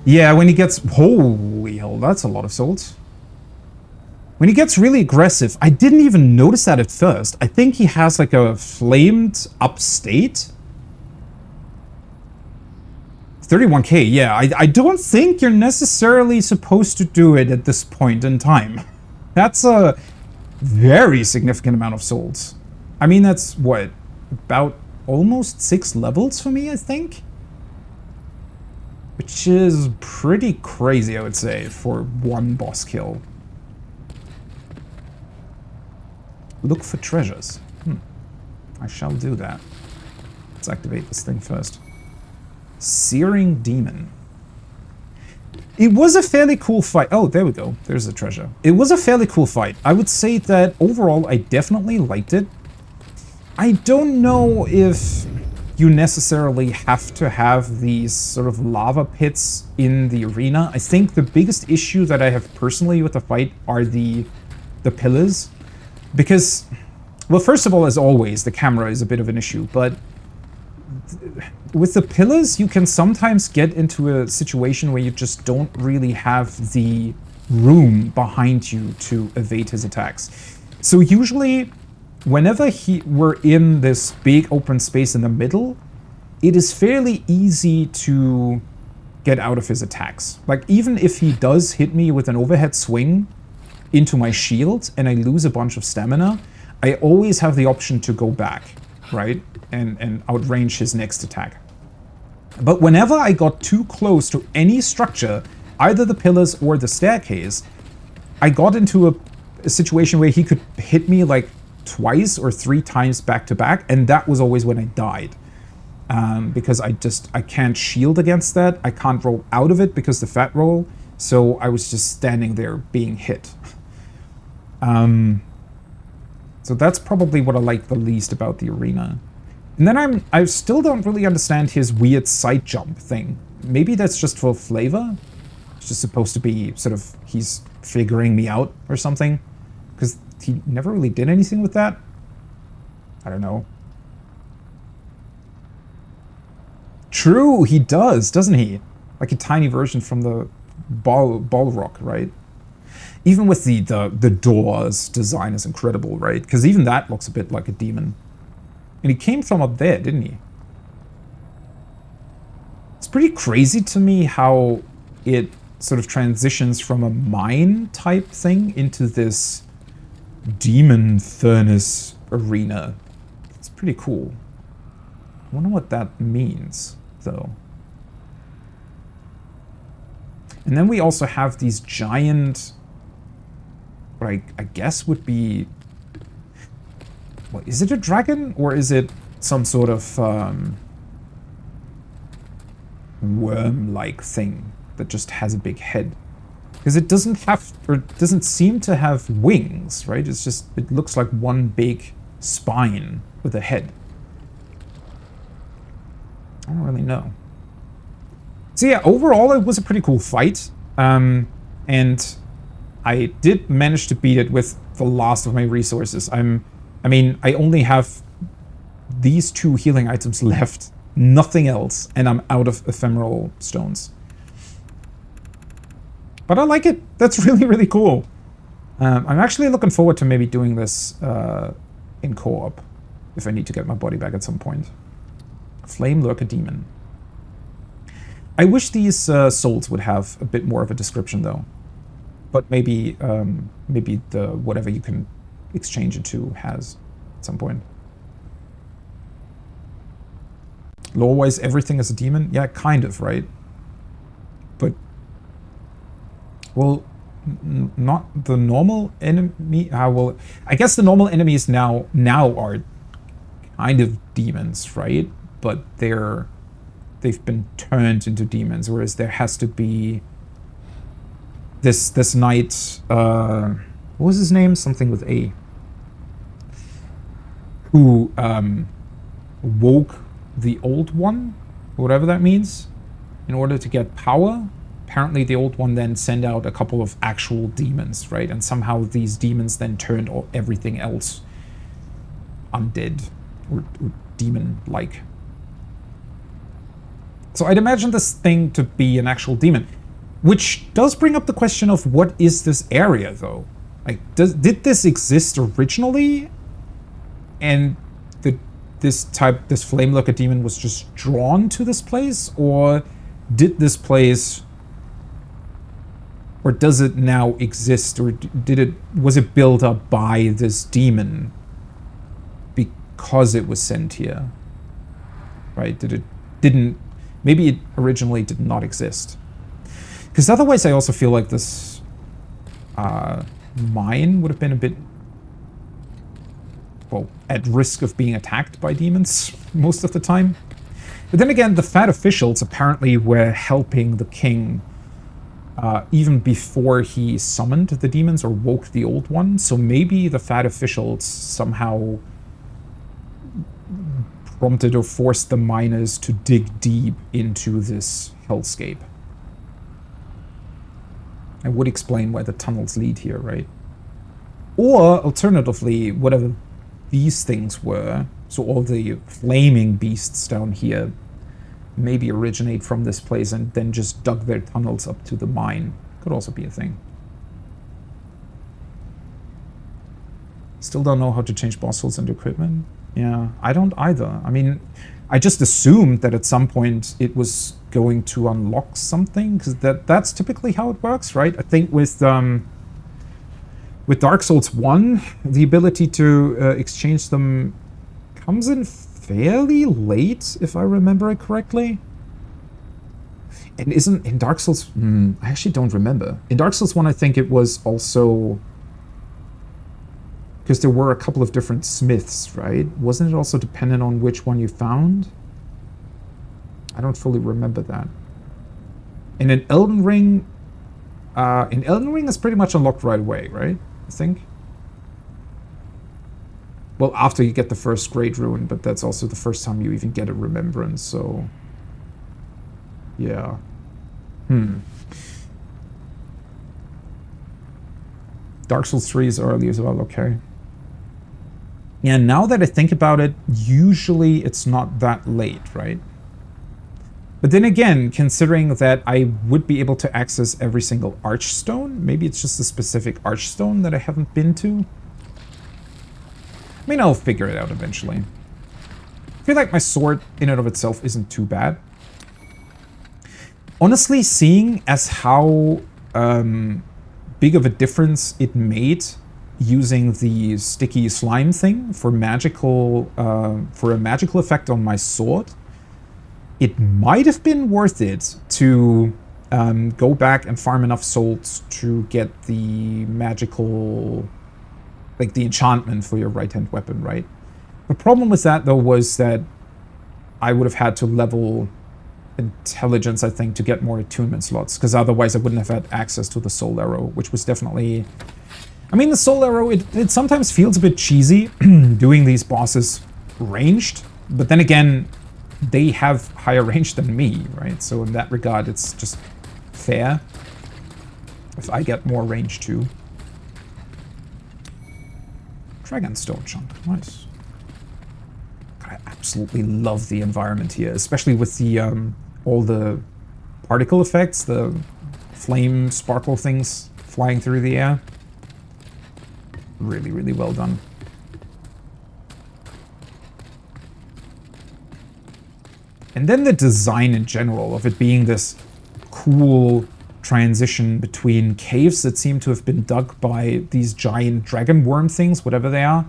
Yeah, when he gets... Holy hell, that's a lot of souls. When he gets really aggressive, I didn't even notice that at first. I think he has like a flamed up state. 31k, yeah. I don't think you're necessarily supposed to do it at this point in time. That's a very significant amount of souls. I mean, that's, what, about almost 6 levels for me, I think? Which is pretty crazy, I would say, for one boss kill. Look for treasures. I shall do that. Let's activate this thing first. Searing Demon. It was a fairly cool fight. Oh, there we go. There's the treasure. It was a fairly cool fight. I would say that overall, I definitely liked it. I don't know if you necessarily have to have these sort of lava pits in the arena. I think the biggest issue that I have personally with the fight are the pillars. Because, well, first of all, as always, the camera is a bit of an issue, but with the pillars, you can sometimes get into a situation where you just don't really have the room behind you to evade his attacks. So usually, whenever we're in this big open space in the middle, it is fairly easy to get out of his attacks. Like, even if he does hit me with an overhead swing into my shield and I lose a bunch of stamina, I always have the option to go back, right? And outrange his next attack. But whenever I got too close to any structure, either the pillars or the staircase, I got into a situation where he could hit me like twice or 3 times back to back, and that was always when I died. Because I can't shield against that. I can't roll out of it because the fat roll, so I was just standing there being hit. So that's probably what I like the least about the arena. And then I still don't really understand his weird side jump thing. Maybe that's just for flavor? It's just supposed to be sort of, he's figuring me out or something? Because he never really did anything with that? I don't know. True, he does, doesn't he? Like a tiny version from the ball rock, right? Even with the doors design is incredible, right? Because even that looks a bit like a demon. And he came from up there, didn't he? It's pretty crazy to me how it sort of transitions from a mine type thing into this demon furnace arena. It's pretty cool. I wonder what that means, though. And then we also have these giant, what I guess would be, what, is it a dragon or is it some sort of worm-like thing that just has a big head? Because it doesn't have, or it doesn't seem to have wings, right? It's just, it looks like one big spine with a head. I don't really know. So yeah, overall it was a pretty cool fight. And I did manage to beat it with the last of my resources. I mean, I only have these 2 healing items left, nothing else, and I'm out of ephemeral stones. But I like it. That's really, really cool. I'm actually looking forward to maybe doing this in co-op, if I need to get my body back at some point. Flame Lurker Demon. I wish these souls would have a bit more of a description, though. But maybe maybe the whatever you can exchange it to has at some point. Lore-wise, everything is a demon? Yeah, kind of, right? But, well, not the normal enemy. Well, I guess the normal enemies now are kind of demons, right? But they've been turned into demons, whereas there has to be this knight. What was his name? Something with A. Who woke the old one, whatever that means, in order to get power. Apparently the old one then sent out a couple of actual demons, right? And somehow these demons then turned everything else undead or demon-like. So I'd imagine this thing to be an actual demon, which does bring up the question of what is this area, though? Like, did this exist originally, and this Flame Lurker Demon was just drawn to this place, or did this place, or does it now exist, or was it built up by this demon because it was sent here? Right? Maybe it originally did not exist. Because otherwise I also feel like this mine would have been a bit, well, at risk of being attacked by demons most of the time. But then again, the fat officials apparently were helping the king even before he summoned the demons or woke the old one. So maybe the fat officials somehow prompted or forced the miners to dig deep into this hellscape. I would explain where the tunnels lead here, right? Or, alternatively, whatever these things were, so all the flaming beasts down here, maybe originate from this place and then just dug their tunnels up to the mine. Could also be a thing. Still don't know how to change boss souls into equipment. Yeah, I don't either. I mean, I just assumed that at some point it was going to unlock something, because that's typically how it works, right? I think with Dark Souls 1, the ability to exchange them comes in fairly late, if I remember it correctly. And isn't in Dark Souls... I actually don't remember. In Dark Souls 1, I think it was also... because there were a couple of different smiths, right? Wasn't it also dependent on which one you found? I don't fully remember that. And in Elden Ring... it's pretty much unlocked right away, right? I think. Well, after you get the first Great Rune, but that's also the first time you even get a Remembrance, so... yeah. Dark Souls 3 is early as well, okay. Yeah, now that I think about it, usually it's not that late, right? But then again, considering that I would be able to access every single Archstone, maybe it's just a specific Archstone that I haven't been to. I mean, I'll figure it out eventually. I feel like my sword in and of itself isn't too bad. Honestly, seeing as how big of a difference it made using the sticky slime thing for magical for a magical effect on my sword, it might have been worth it to go back and farm enough souls to get the magical, like the enchantment for your right-hand weapon, right? The problem with that, though, was that I would have had to level intelligence, I think, to get more attunement slots, because otherwise I wouldn't have had access to the soul arrow, which was definitely... I mean, the soul arrow, it sometimes feels a bit cheesy doing these bosses ranged, but then again, they have higher range than me, right? So in that regard, it's just fair if I get more range too. Dragonstone chunk, nice. I absolutely love the environment here, especially with the all the particle effects, the flame sparkle things flying through the air. Really, really well done. And then the design in general of it being this cool transition between caves that seem to have been dug by these giant dragon worm things, whatever they are,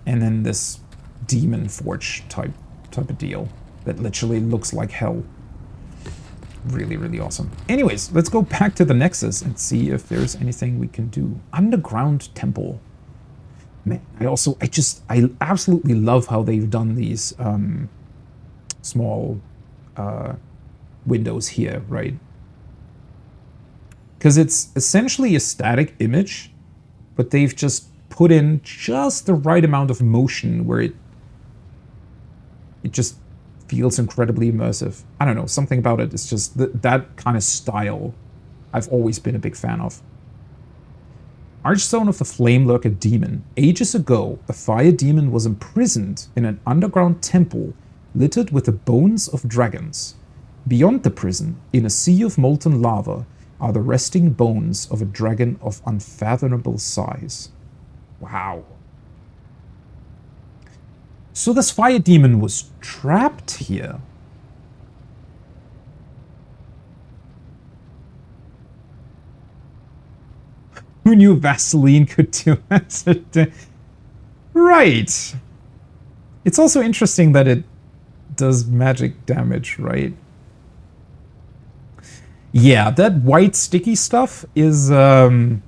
and then this demon forge type of deal that literally looks like hell. Really, really awesome. Anyways, let's go back to the Nexus and see if there's anything we can do. Underground temple. Man, I absolutely love how they've done these small windows here, right? Because it's essentially a static image, but they've just put in just the right amount of motion where it just feels incredibly immersive. I don't know, something about it. It's just that kind of style I've always been a big fan of. Archstone of the Flame Lurker Demon. Ages ago, a fire demon was imprisoned in an underground temple littered with the bones of dragons. Beyond the prison, in a sea of molten lava, are the resting bones of a dragon of unfathomable size. Wow. So this fire demon was trapped here. Who knew Vaseline could do that? Right. It's also interesting that it does magic damage, right? Yeah, that white sticky stuff is an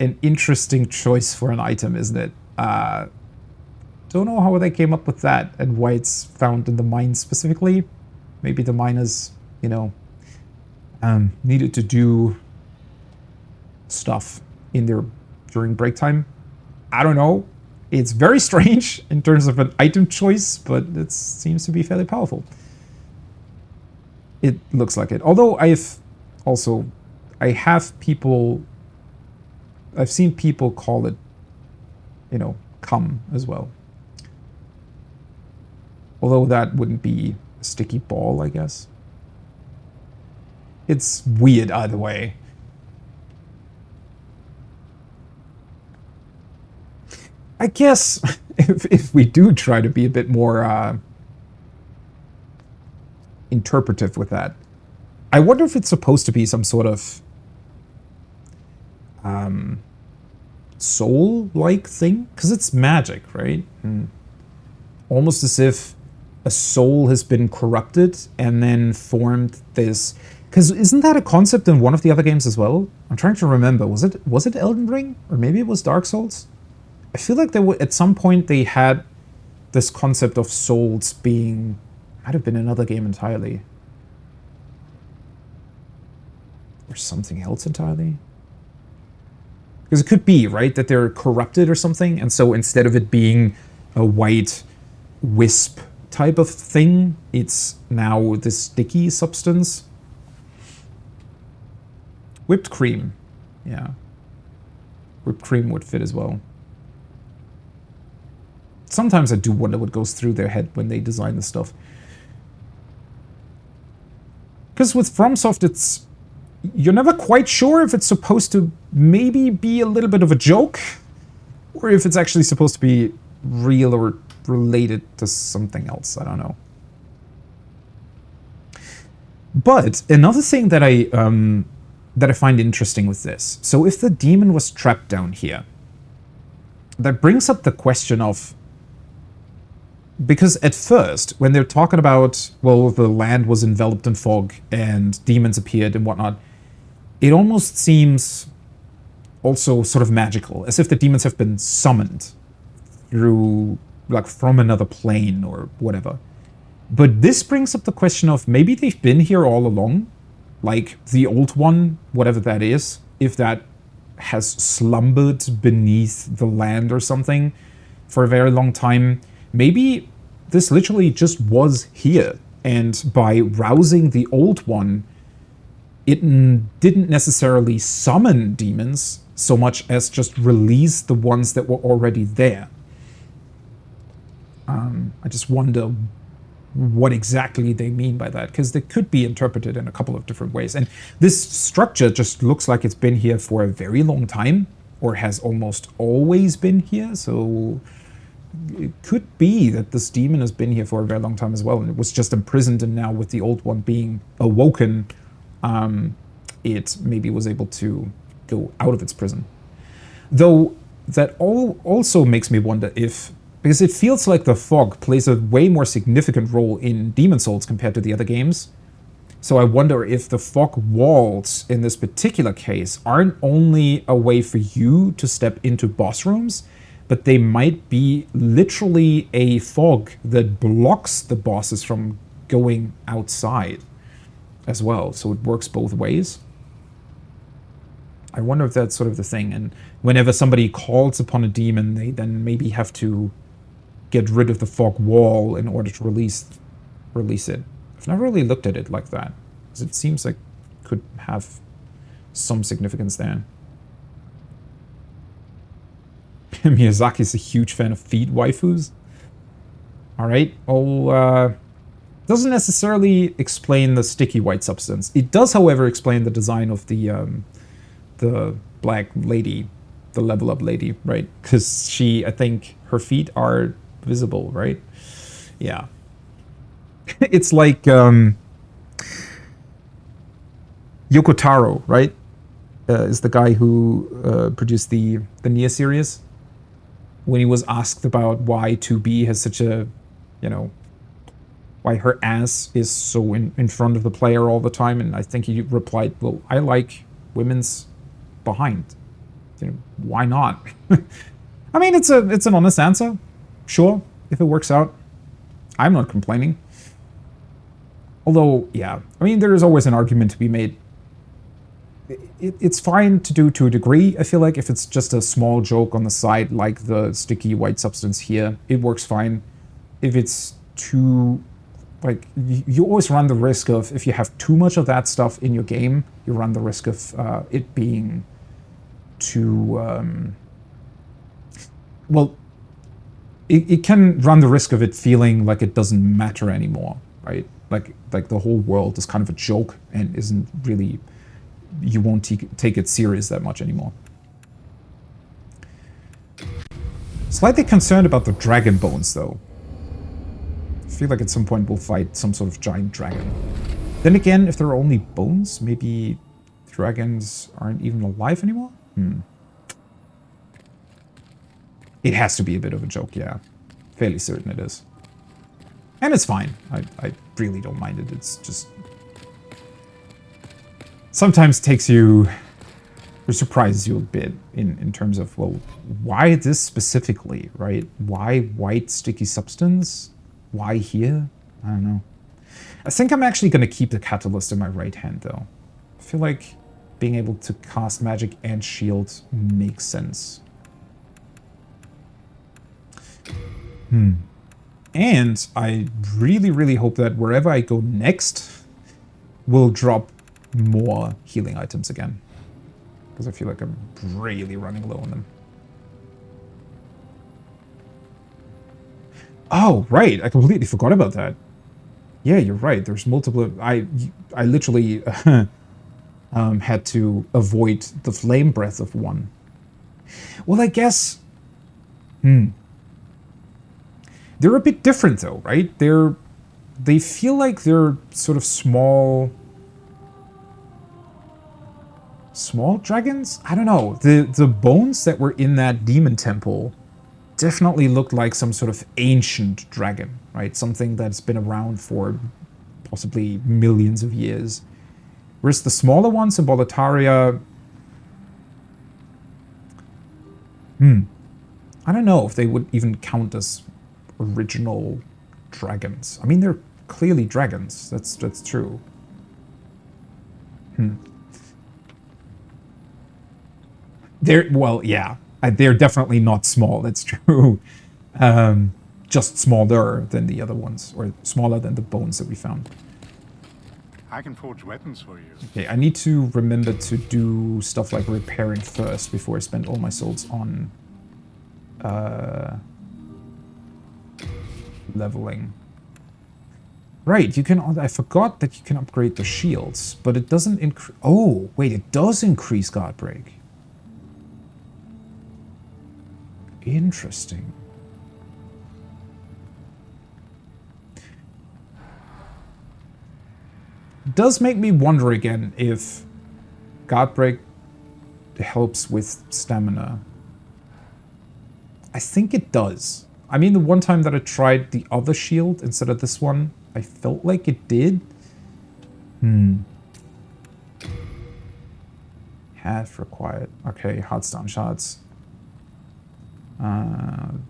interesting choice for an item, isn't it? Don't know how they came up with that and why it's found in the mine specifically. Maybe the miners, you know, needed to do stuff in their during break time. I don't know. It's very strange in terms of an item choice, but it seems to be fairly powerful. It looks like it. Although I've seen people call it, you know, cum as well. Although that wouldn't be a sticky ball, I guess. It's weird either way. I guess if we do try to be a bit more interpretive with that, I wonder if it's supposed to be some sort of soul-like thing? Because it's magic, right? Almost as if a soul has been corrupted and then formed this... Because isn't that a concept in one of the other games as well? I'm trying to remember. Was it Elden Ring? Or maybe it was Dark Souls? I feel like at some point they had this concept of souls being... Might have been another game entirely. Or something else entirely. Because it could be, right, that they're corrupted or something, and so instead of it being a white wisp type of thing, it's now this sticky substance. Whipped cream. Yeah. Whipped cream would fit as well. Sometimes I do wonder what goes through their head when they design this stuff. Because with FromSoft, it's... You're never quite sure if it's supposed to maybe be a little bit of a joke, or if it's actually supposed to be real or related to something else. I don't know. But another thing that I find interesting with this, so if the demon was trapped down here, that brings up the question of, because at first, when they're talking about, well, the land was enveloped in fog and demons appeared and whatnot, it almost seems also sort of magical, as if the demons have been summoned through, like, from another plane or whatever. But this brings up the question of maybe they've been here all along, like the old one, whatever that is, if that has slumbered beneath the land or something for a very long time. Maybe this literally just was here And by rousing the old one, it didn't necessarily summon demons so much as just release the ones that were already there. I just wonder what exactly they mean by that, because they could be interpreted in a couple of different ways. And this structure just looks like it's been here for a very long time, or has almost always been here. So it could be that this demon has been here for a very long time as well, and it was just imprisoned, and now with the old one being awoken, it maybe was able to go out of its prison. Though that also makes me wonder if, because it feels like the fog plays a way more significant role in Demon Souls compared to the other games. So I wonder if the fog walls in this particular case aren't only a way for you to step into boss rooms, but they might be literally a fog that blocks the bosses from going outside as well. So it works both ways. I wonder if that's sort of the thing. And whenever somebody calls upon a demon, they then maybe have to get rid of the fog wall in order to release it. I've never really looked at it like that, because it seems like it could have some significance there. Miyazaki's a huge fan of feet waifus. Alright, doesn't necessarily explain the sticky white substance. It does, however, explain the design of the black lady, the level up lady, right? Because I think her feet are visible, right? Yeah. It's like Yoko Taro, right? Is the guy who produced the Nier series. When he was asked about why 2B has such a, why her ass is so in front of the player all the time, and I think he replied, well, I like women's behind. Why not? I mean, it's an honest answer. Sure, if it works out, I'm not complaining. Although, yeah, I mean, there is always an argument to be made. It's fine to do to a degree, I feel like, if it's just a small joke on the side, like the sticky white substance here, it works fine. If it's too, like, you always run the risk of, if you have too much of that stuff in your game, you run the risk of it being too, well, it can run the risk of it feeling like it doesn't matter anymore, right? Like the whole world is kind of a joke and isn't really, you won't take it serious that much anymore. Slightly concerned about the dragon bones, though. I feel like at some point we'll fight some sort of giant dragon. Then again, if there are only bones, maybe dragons aren't even alive anymore? It has to be a bit of a joke, yeah. Fairly certain it is. And it's fine. I really don't mind it. It's just... sometimes takes you... or surprises you a bit in terms of, well, why this specifically, right? Why white sticky substance? Why here? I don't know. I think I'm actually going to keep the catalyst in my right hand, though. I feel like being able to cast magic and shield makes sense. And I really, really hope that wherever I go next, we'll drop more healing items again. Because I feel like I'm really running low on them. Oh, right. I completely forgot about that. Yeah, you're right. There's multiple... I literally had to avoid the flame breath of one. Well, I guess... They're a bit different, though, right? They feel like they're sort of small dragons? I don't know. The bones that were in that demon temple definitely looked like some sort of ancient dragon, right? Something that's been around for possibly millions of years. Whereas the smaller ones in Boletaria... I don't know if they would even count as original dragons. I mean, they're clearly dragons. That's true. They're, well, yeah. They're definitely not small. That's true. just smaller than the other ones, or smaller than the bones that we found. I can forge weapons for you. Okay, I need to remember to do stuff like repairing first before I spend all my souls on leveling. Right, you can. I forgot that you can upgrade the shields, but it doesn't increase. Oh, wait, it does increase guard break. Interesting. Does make me wonder again if guard break helps with stamina. I think it does. I mean, the one time that I tried the other shield instead of this one, I felt like it did. Half required. Okay, Heartstone shards.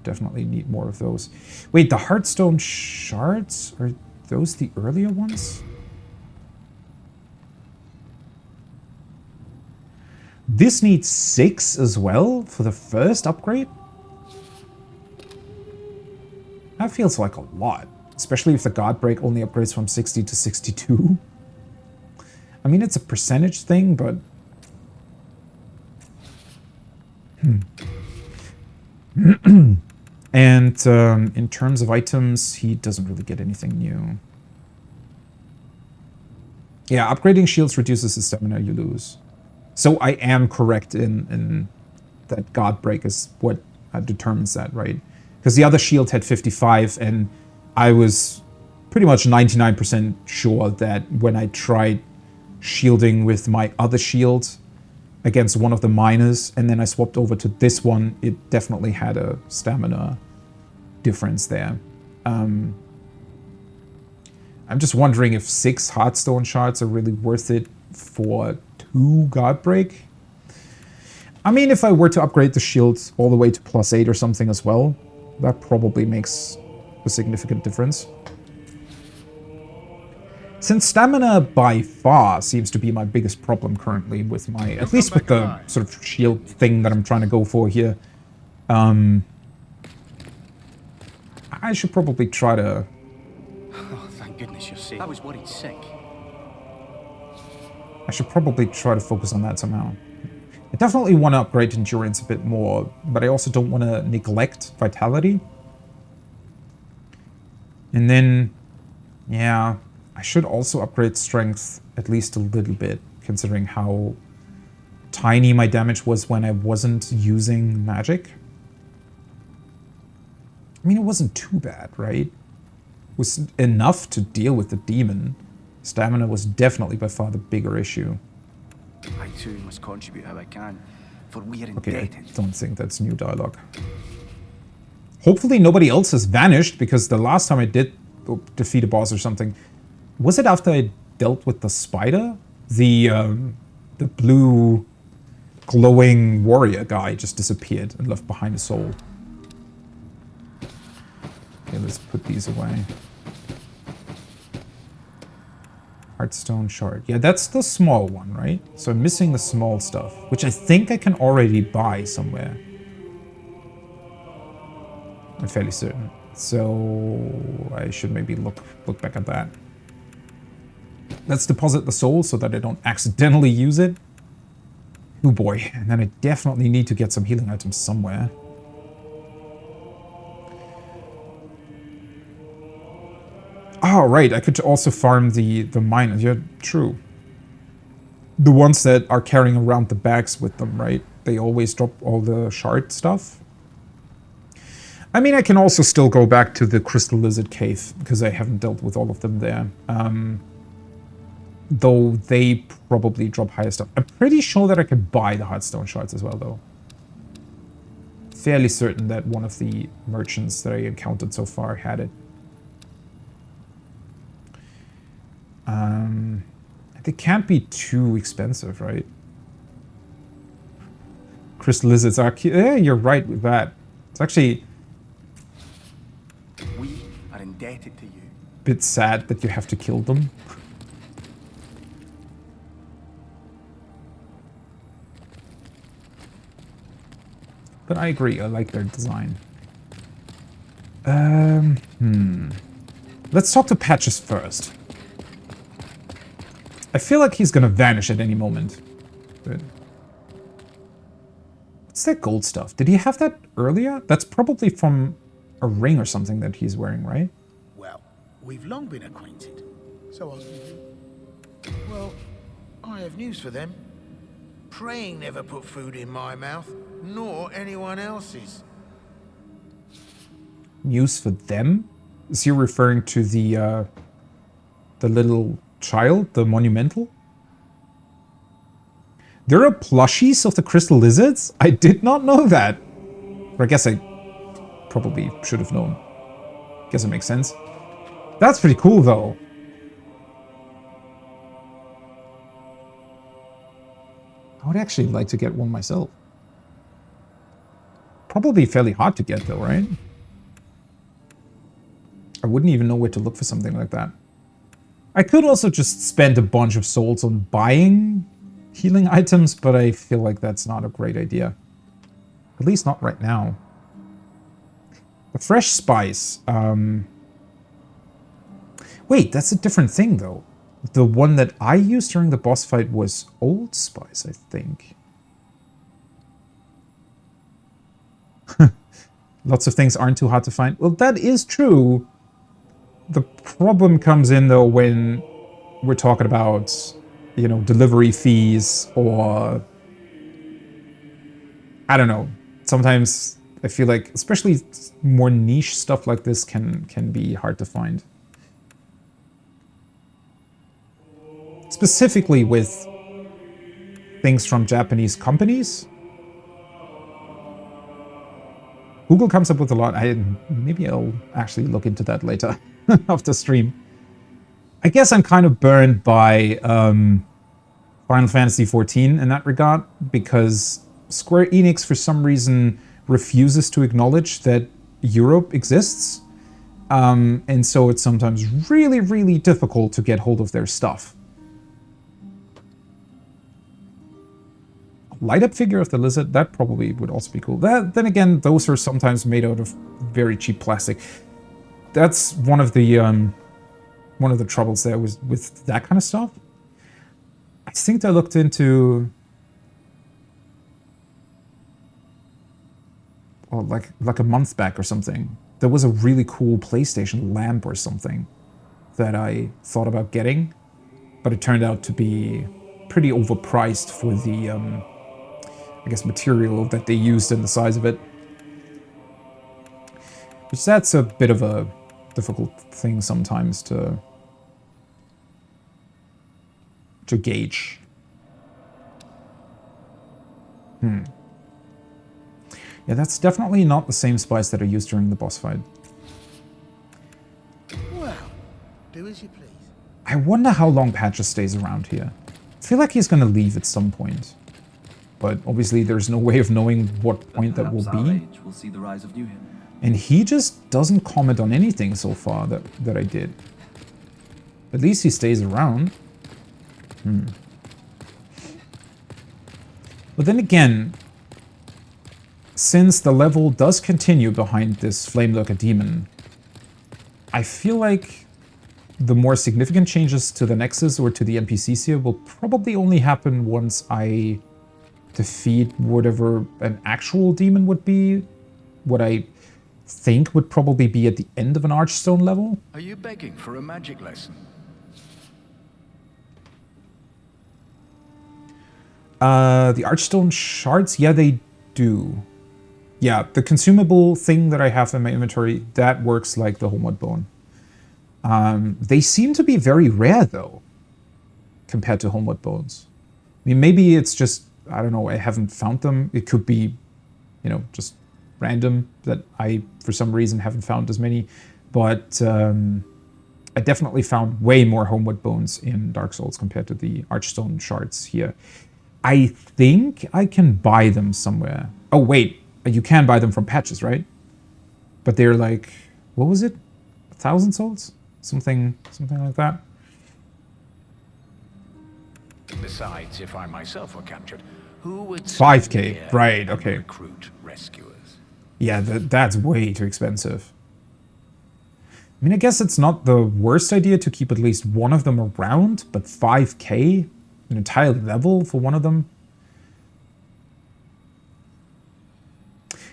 Definitely need more of those. Wait, the Heartstone shards? Are those the earlier ones? This needs 6 as well for the first upgrade? That feels like a lot. Especially if the guard break only upgrades from 60 to 62. I mean, it's a percentage thing, but... And in terms of items, he doesn't really get anything new. Yeah, upgrading shields reduces the stamina you lose. So I am correct in that guard break is what determines that, right? Because the other shield had 55, and I was pretty much 99% sure that when I tried shielding with my other shield against one of the miners, and then I swapped over to this one, it definitely had a stamina difference there. I'm just wondering if 6 Heartstone shards are really worth it for 2 guard break. I mean, if I were to upgrade the shield all the way to +8 or something as well, that probably makes a significant difference. Since stamina by far seems to be my biggest problem currently with my, at least with the sort of shield thing that I'm trying to go for here, I should probably try to... Oh, thank goodness you're safe. I was worried sick. I should probably try to focus on that somehow. I definitely want to upgrade endurance a bit more, but I also don't want to neglect vitality. And then, yeah, I should also upgrade strength at least a little bit, considering how tiny my damage was when I wasn't using magic. I mean, it wasn't too bad, right? It was enough to deal with the demon. Stamina was definitely by far the bigger issue. I too must contribute how I can, for we are Okay, indebted. I don't think that's new dialogue. Hopefully nobody else has vanished, because the last time I did defeat a boss or something, was it after I dealt with the spider? The blue glowing warrior guy just disappeared and left behind a soul. Okay, let's put these away. Heartstone shard. Yeah, that's the small one, right? So I'm missing the small stuff, which I think I can already buy somewhere. I'm fairly certain. So I should maybe look back at that. Let's deposit the soul so that I don't accidentally use it. Oh boy, and then I definitely need to get some healing items somewhere. Oh, right, I could also farm the miners. Yeah, true. The ones that are carrying around the bags with them, right? They always drop all the shard stuff. I mean, I can also still go back to the Crystal Lizard Cave, because I haven't dealt with all of them there. Though they probably drop higher stuff. I'm pretty sure that I could buy the Heartstone shards as well, though. Fairly certain that one of the merchants that I encountered so far had it. They can't be too expensive, right? Crystal lizards are cute. Yeah, you're right with that. It's actually We are indebted to you. a bit sad that you have to kill them. But I agree, I like their design. Let's talk to Patches first. I feel like he's gonna vanish at any moment. But what's that gold stuff? Did he have that earlier? That's probably from a ring or something that he's wearing, right? Well, we've long been acquainted. So well, I have news for them. Praying never put food in my mouth, nor anyone else's. News for them? Is he referring to the little child, the monumental? There are plushies of the crystal lizards? I did not know that. Or I guess I probably should have known. Guess it makes sense. That's pretty cool, though. I would actually like to get one myself. Probably fairly hard to get, though, right? I wouldn't even know where to look for something like that. I could also just spend a bunch of souls on buying healing items, but I feel like that's not a great idea. At least not right now. The fresh spice. Wait, that's a different thing, though. The one that I used during the boss fight was old spice, I think. Lots of things aren't too hard to find. Well, that is true. The problem comes in, though, when we're talking about, you know, delivery fees or... I don't know. Sometimes I feel like, especially more niche stuff like this can be hard to find. Specifically with things from Japanese companies. Google comes up with a lot. Maybe I'll actually look into that later after stream. I guess I'm kind of burned by Final Fantasy XIV in that regard, because Square Enix for some reason refuses to acknowledge that Europe exists. And so it's sometimes really, really difficult to get hold of their stuff. Light-up figure of the lizard, that probably would also be cool. Then again, those are sometimes made out of very cheap plastic. That's one of the troubles there with that kind of stuff. I think I looked into, well, like a month back or something. There was a really cool PlayStation lamp or something that I thought about getting, but it turned out to be pretty overpriced for the I guess material that they used and the size of it. Which that's a bit of a difficult thing sometimes to gauge. Yeah, that's definitely not the same spice that I used during the boss fight. Well, do as you please. I wonder how long Patches stays around here. I feel like he's gonna leave at some point. But obviously there's no way of knowing what point that will be. We'll see the rise of Newham. And he just doesn't comment on anything so far that I did. At least he stays around. But then again, since the level does continue behind this Flamelurker demon, I feel like the more significant changes to the Nexus or to the NPCs here will probably only happen once I defeat whatever an actual demon would be. What I think would probably be at the end of an Archstone level. Are you begging for a magic lesson? The Archstone shards? Yeah, they do. Yeah, the consumable thing that I have in my inventory, that works like the Homeward Bone. They seem to be very rare, though, compared to Homeward Bones. I mean, maybe it's just, I don't know, I haven't found them. It could be, you know, just random that I, for some reason, haven't found as many. But I definitely found way more Homeward Bones in Dark Souls compared to the Archstone shards here. I think I can buy them somewhere. Oh, wait. You can buy them from Patches, right? But they're like, what was it? 1,000 souls? Something like that. Besides, if I myself were captured, who would 5K, right, okay. recruit rescuers? Yeah, that's way too expensive. I mean, I guess it's not the worst idea to keep at least one of them around, but 5k? An entire level for one of them?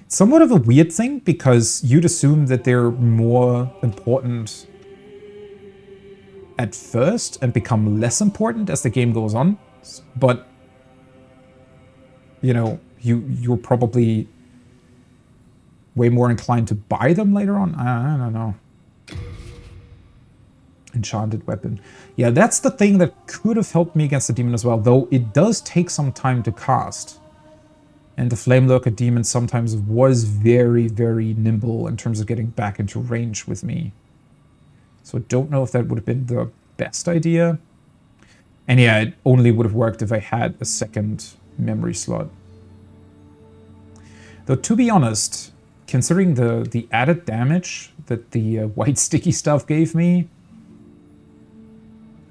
It's somewhat of a weird thing, because you'd assume that they're more important at first and become less important as the game goes on. But, you know, you're probably way more inclined to buy them later on. I don't know. Enchanted weapon. Yeah, that's the thing that could have helped me against the demon as well, though it does take some time to cast. And the Flame Lurker demon sometimes was very, very nimble in terms of getting back into range with me. So I don't know if that would have been the best idea. And yeah, it only would have worked if I had a second memory slot. Though to be honest, considering the added damage that the white sticky stuff gave me,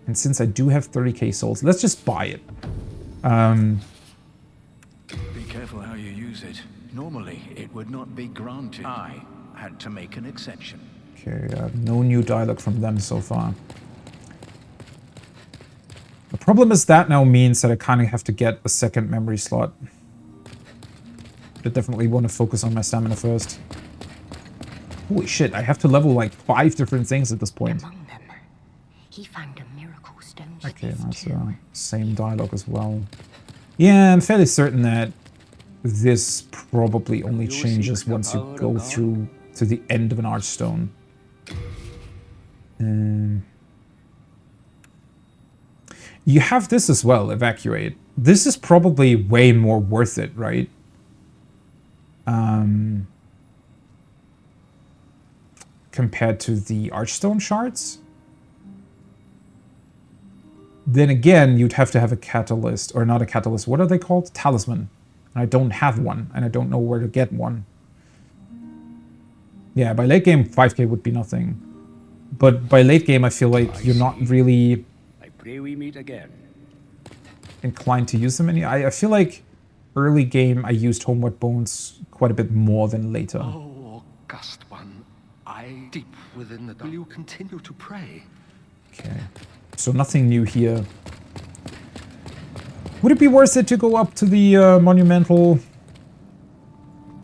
and since I do have 30k souls, let's just buy it. Be careful how you use it. Normally, it would not be granted. I had to make an exception. Okay, no new dialogue from them so far. The problem is that now means that I kind of have to get a second memory slot. I definitely want to focus on my stamina first. Holy shit, I have to level like 5 different things at this point. Among them, he found a miracle stone. Okay, that's the same dialogue as well. Yeah, I'm fairly certain that this probably only changes once you go through to the end of an archstone. You have this as well, Evacuate. This is probably way more worth it, right? Compared to the Archstone shards. Then again, you'd have to have a catalyst, or not a catalyst, what are they called? Talisman. And I don't have one, and I don't know where to get one. Yeah, by late game, 5k would be nothing. But by late game, I feel like you're not really I pray we meet again. inclined to use them any. I feel like early game, I used Homeward Bones quite a bit more than later. Oh, august one, I deep within the dark. Will you continue to pray? Okay, so nothing new here. Would it be worth it to go up to the monumental?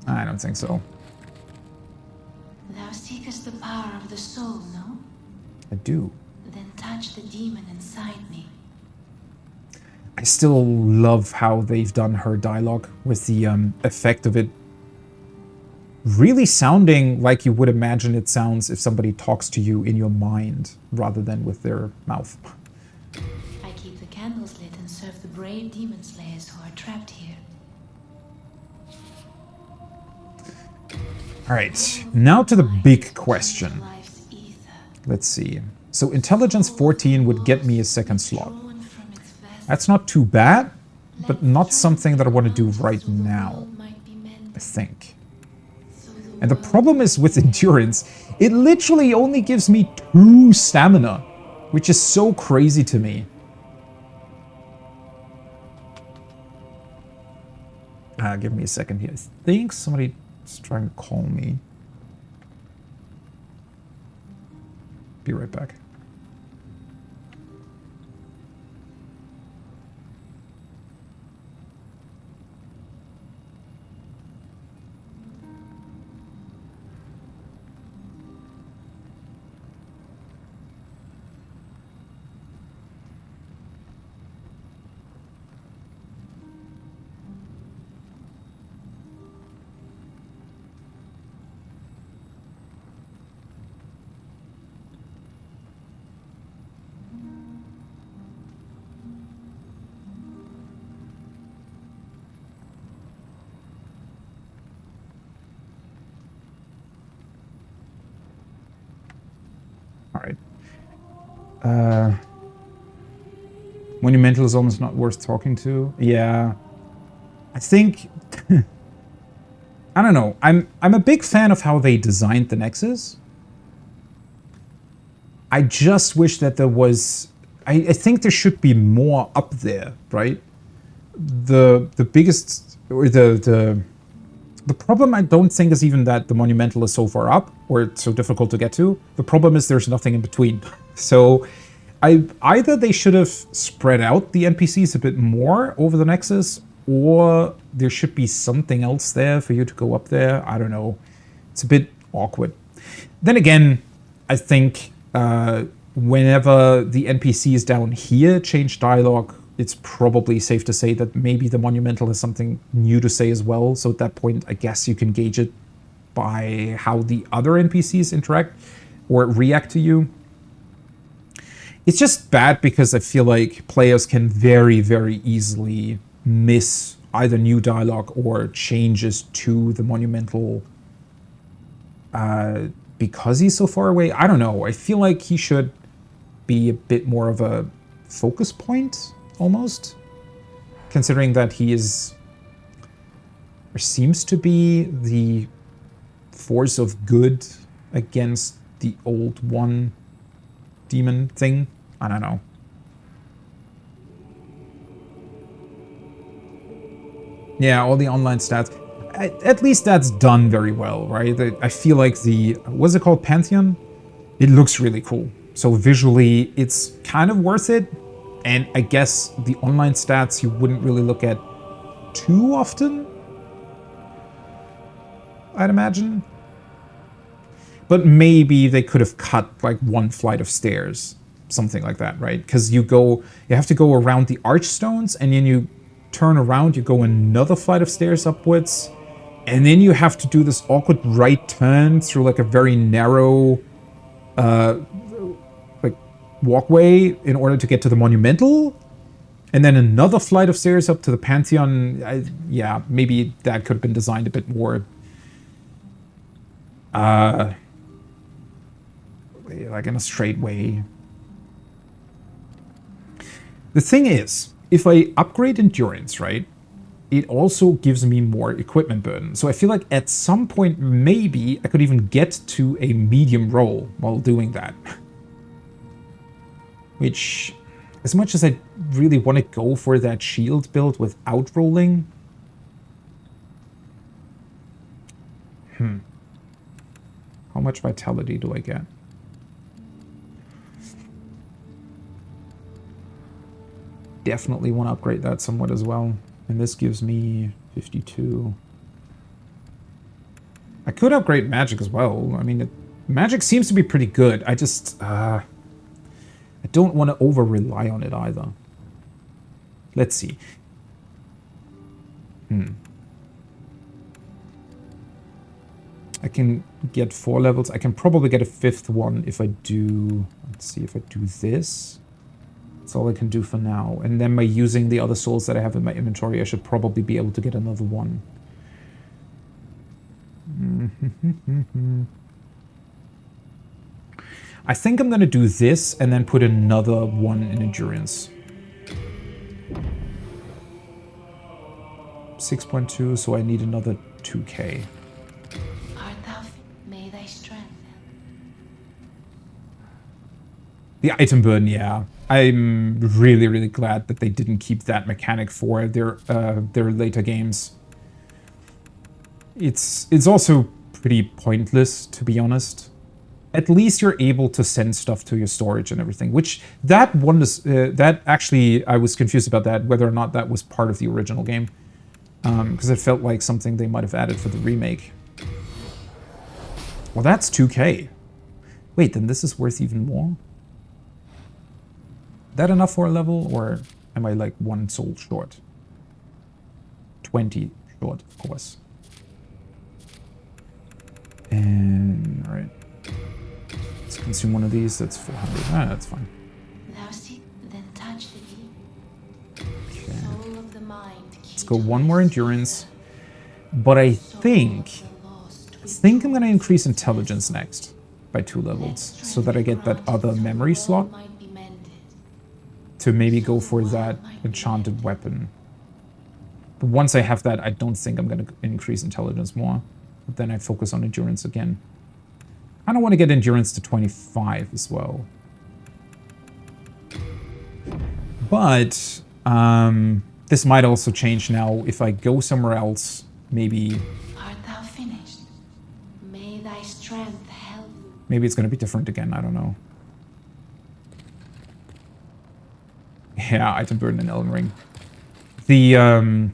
I don't think so. Thou seekest the power of the soul, no? I do. Then touch the demon inside me. I still love how they've done her dialogue with the effect of it really sounding like you would imagine it sounds if somebody talks to you in your mind rather than with their mouth. I keep the candles lit and serve the brave demon slayers who are trapped here. All right, now to the big question. Life's ether, Let's see. So intelligence 14 would get me a second slot. drawn from its vast That's not too bad, but not something that I want to do right so the now, world might be mended, I think. so And the world problem is with endurance, it literally only gives me 2 stamina, which is so crazy to me. Give me a second here. I think somebody's trying to call me. Be right back. Monumental is almost not worth talking to. Yeah. I think... I don't know. I'm a big fan of how they designed the Nexus. I just wish that there was... I think there should be more up there, right? The biggest... Or the The problem I don't think is even that the monumental is so far up or it's so difficult to get to. The problem is there's nothing in between. So either they should have spread out the NPCs a bit more over the Nexus, or there should be something else there for you to go up there. I don't know. It's a bit awkward. Then again, I think whenever the NPCs down here change dialogue, it's probably safe to say that maybe the monumental has something new to say as well. So at that point, I guess you can gauge it by how the other NPCs interact or react to you. It's just bad because I feel like players can very, very easily miss either new dialogue or changes to the monumental because he's so far away. I don't know. I feel like he should be a bit more of a focus point, almost. Considering that he is, or seems to be, the force of good against the old one demon thing. I don't know. Yeah, all the online stats. At least that's done very well, right? I feel like the, what's it called, Pantheon? It looks really cool. So visually, it's kind of worth it. And I guess the online stats you wouldn't really look at too often, I'd imagine. But maybe they could have cut like one flight of stairs, something like that, right? Because you have to go around the archstones, and then you turn around, you go another flight of stairs upwards, and then you have to do this awkward right turn through like a very narrow like walkway in order to get to the monumental, and then another flight of stairs up to the Pantheon. Yeah, maybe that could have been designed a bit more like in a straight way. The thing is, if I upgrade endurance, right, it also gives me more equipment burden. So I feel like at some point, maybe I could even get to a medium roll while doing that. Which, as much as I really want to go for that shield build without rolling. How much vitality do I get? Definitely want to upgrade that somewhat as well. And this gives me 52. I could upgrade magic as well. I mean, magic seems to be pretty good. I just, I don't want to over-rely on it either. Let's see. I can get 4 levels. I can probably get a 5th one if I do... Let's see, if I do this. That's all I can do for now. And then by using the other souls that I have in my inventory, I should probably be able to get another one. I think I'm going to do this and then put another one in endurance. 6.2, so I need another 2k. Art thou may thy strength. The item burden, yeah. I'm really, really glad that they didn't keep that mechanic for their later games. It's also pretty pointless, to be honest. At least you're able to send stuff to your storage and everything, which that one is, that actually, I was confused about that, whether or not that was part of the original game. Because it felt like something they might have added for the remake. Well, that's 2k. Wait, then this is worth even more? That enough for a level, or am I like 1 soul short? 20 short, of course. And, alright. Let's consume one of these, that's 400. Ah, that's fine. Thou see, then touch the deep. Okay. Soul of the mind. Let's go one more endurance. But I think I'm gonna increase intelligence next by 2 levels, so that I get that other memory slot. To maybe go for that enchanted weapon. But once I have that, I don't think I'm going to increase intelligence more. But then I focus on endurance again. I don't want to get endurance to 25 as well. But this might also change now if I go somewhere else. Maybe Maybe it's going to be different again. I don't know. Yeah, item burden in Elden Ring. The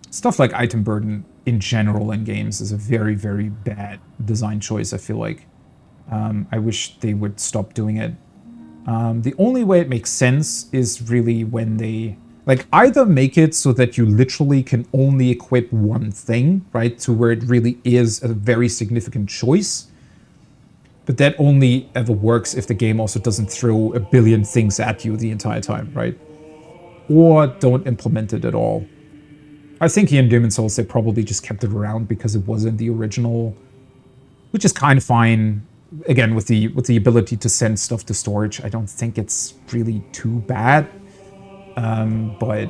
stuff like item burden in general in games is a very, very bad design choice, I feel like. I wish they would stop doing it. The only way it makes sense is really when they... Like, either make it so that you literally can only equip one thing, right? To where it really is a very significant choice. But that only ever works if the game also doesn't throw a billion things at you the entire time, right? Or don't implement it at all. I think here in Demon's Souls they probably just kept it around because it wasn't the original, which is kind of fine. Again, with the ability to send stuff to storage, I don't think it's really too bad. But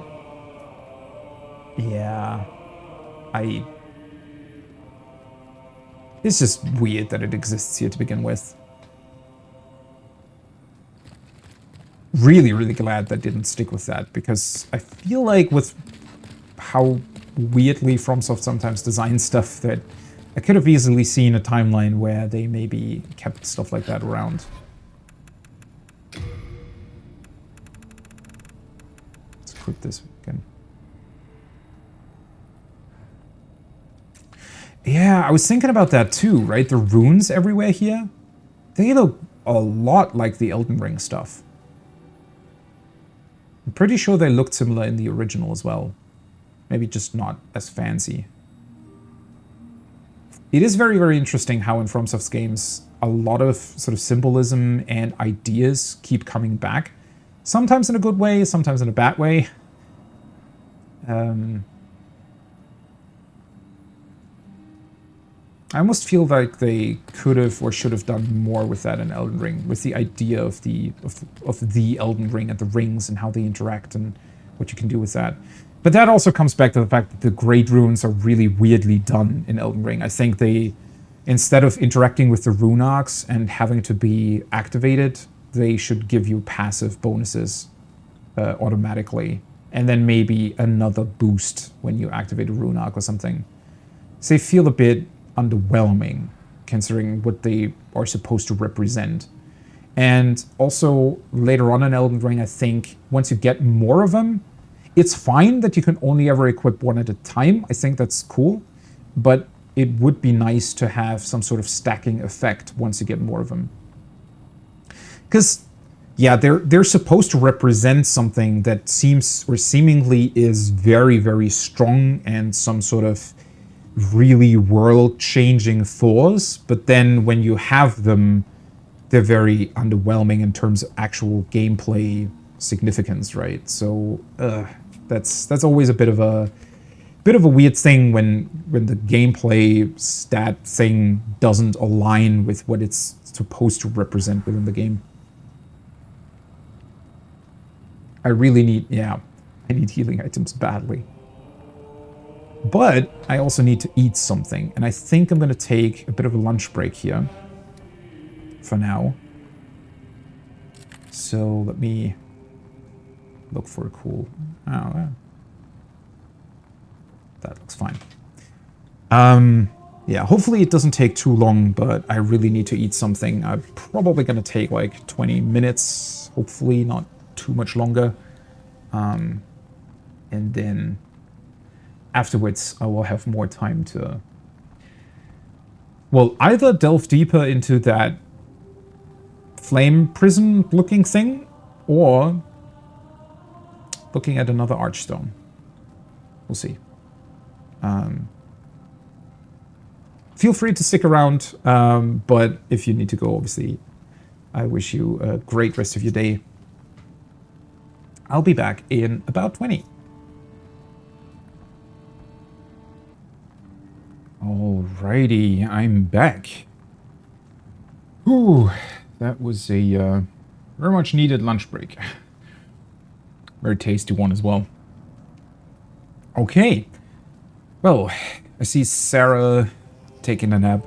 yeah, it's just weird that it exists here to begin with. Really, really glad that didn't stick with that, because I feel like with how weirdly FromSoft sometimes designs stuff, that I could have easily seen a timeline where they maybe kept stuff like that around. Let's equip this again. Yeah, I was thinking about that too, right? The runes everywhere here, they look a lot like the Elden Ring stuff. I'm pretty sure they looked similar in the original as well. Maybe just not as fancy. It is very, very interesting how in FromSoft's games, a lot of sort of symbolism and ideas keep coming back. Sometimes in a good way, sometimes in a bad way. I almost feel like they could have or should have done more with that in Elden Ring, with the idea of the Elden Ring and the rings and how they interact and what you can do with that. But that also comes back to the fact that the Great Runes are really weirdly done in Elden Ring. I think they, instead of interacting with the rune arcs and having to be activated, they should give you passive bonuses automatically. And then maybe another boost when you activate a rune arc or something. So they feel a bit underwhelming, considering what they are supposed to represent. And also, later on in Elden Ring, I think, once you get more of them, it's fine that you can only ever equip one at a time. I think that's cool. But it would be nice to have some sort of stacking effect once you get more of them. Because, yeah, they're supposed to represent something that seems, or seemingly is very, very strong and some sort of really world-changing force, but then when you have them, they're very underwhelming in terms of actual gameplay significance, right? So that's always a bit of a weird thing when the gameplay stat thing doesn't align with what it's supposed to represent within the game. I really need, I need healing items badly. But I also need to eat something, and I think I'm going to take a bit of a lunch break here for now. So let me look for a cool... Oh, that looks fine. Yeah, hopefully it doesn't take too long, but I really need to eat something. I'm probably going to take like 20 minutes, hopefully not too much longer. And then afterwards, I will have more time to, well, either delve deeper into that flame prism looking thing, or looking at another archstone. We'll see. Feel free to stick around, but if you need to go, obviously, I wish you a great rest of your day. I'll be back in about 20. Alrighty, I'm back. Whew, that was a very much needed lunch break. Very tasty one as well. Okay, well, I see Sarah taking a nap.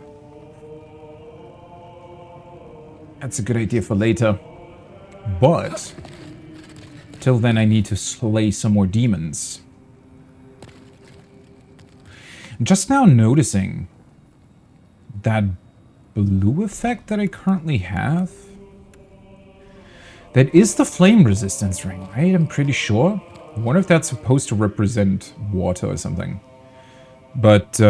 That's a good idea for later. But till then I need to slay some more demons. I'm just now noticing that blue effect that I currently have. That is the flame resistance ring, right? I'm pretty sure. I wonder if that's supposed to represent water or something. But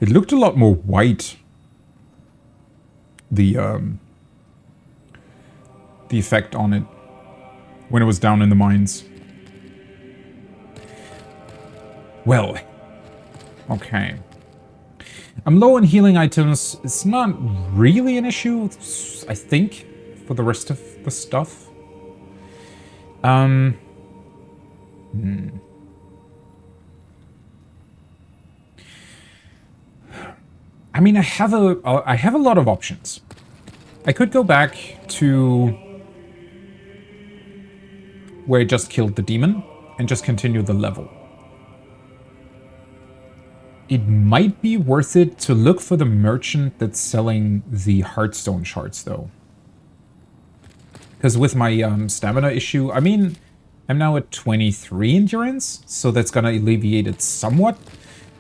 it looked a lot more white. The effect on it when it was down in the mines. Well, okay. I'm low on healing items. It's not really an issue, I think, for the rest of the stuff. I mean, I have a lot of options. I could go back to where I just killed the demon and just continue the level. It might be worth it to look for the merchant that's selling the Heartstone shards, though. Because with my stamina issue, I mean, I'm now at 23 endurance, so that's gonna alleviate it somewhat,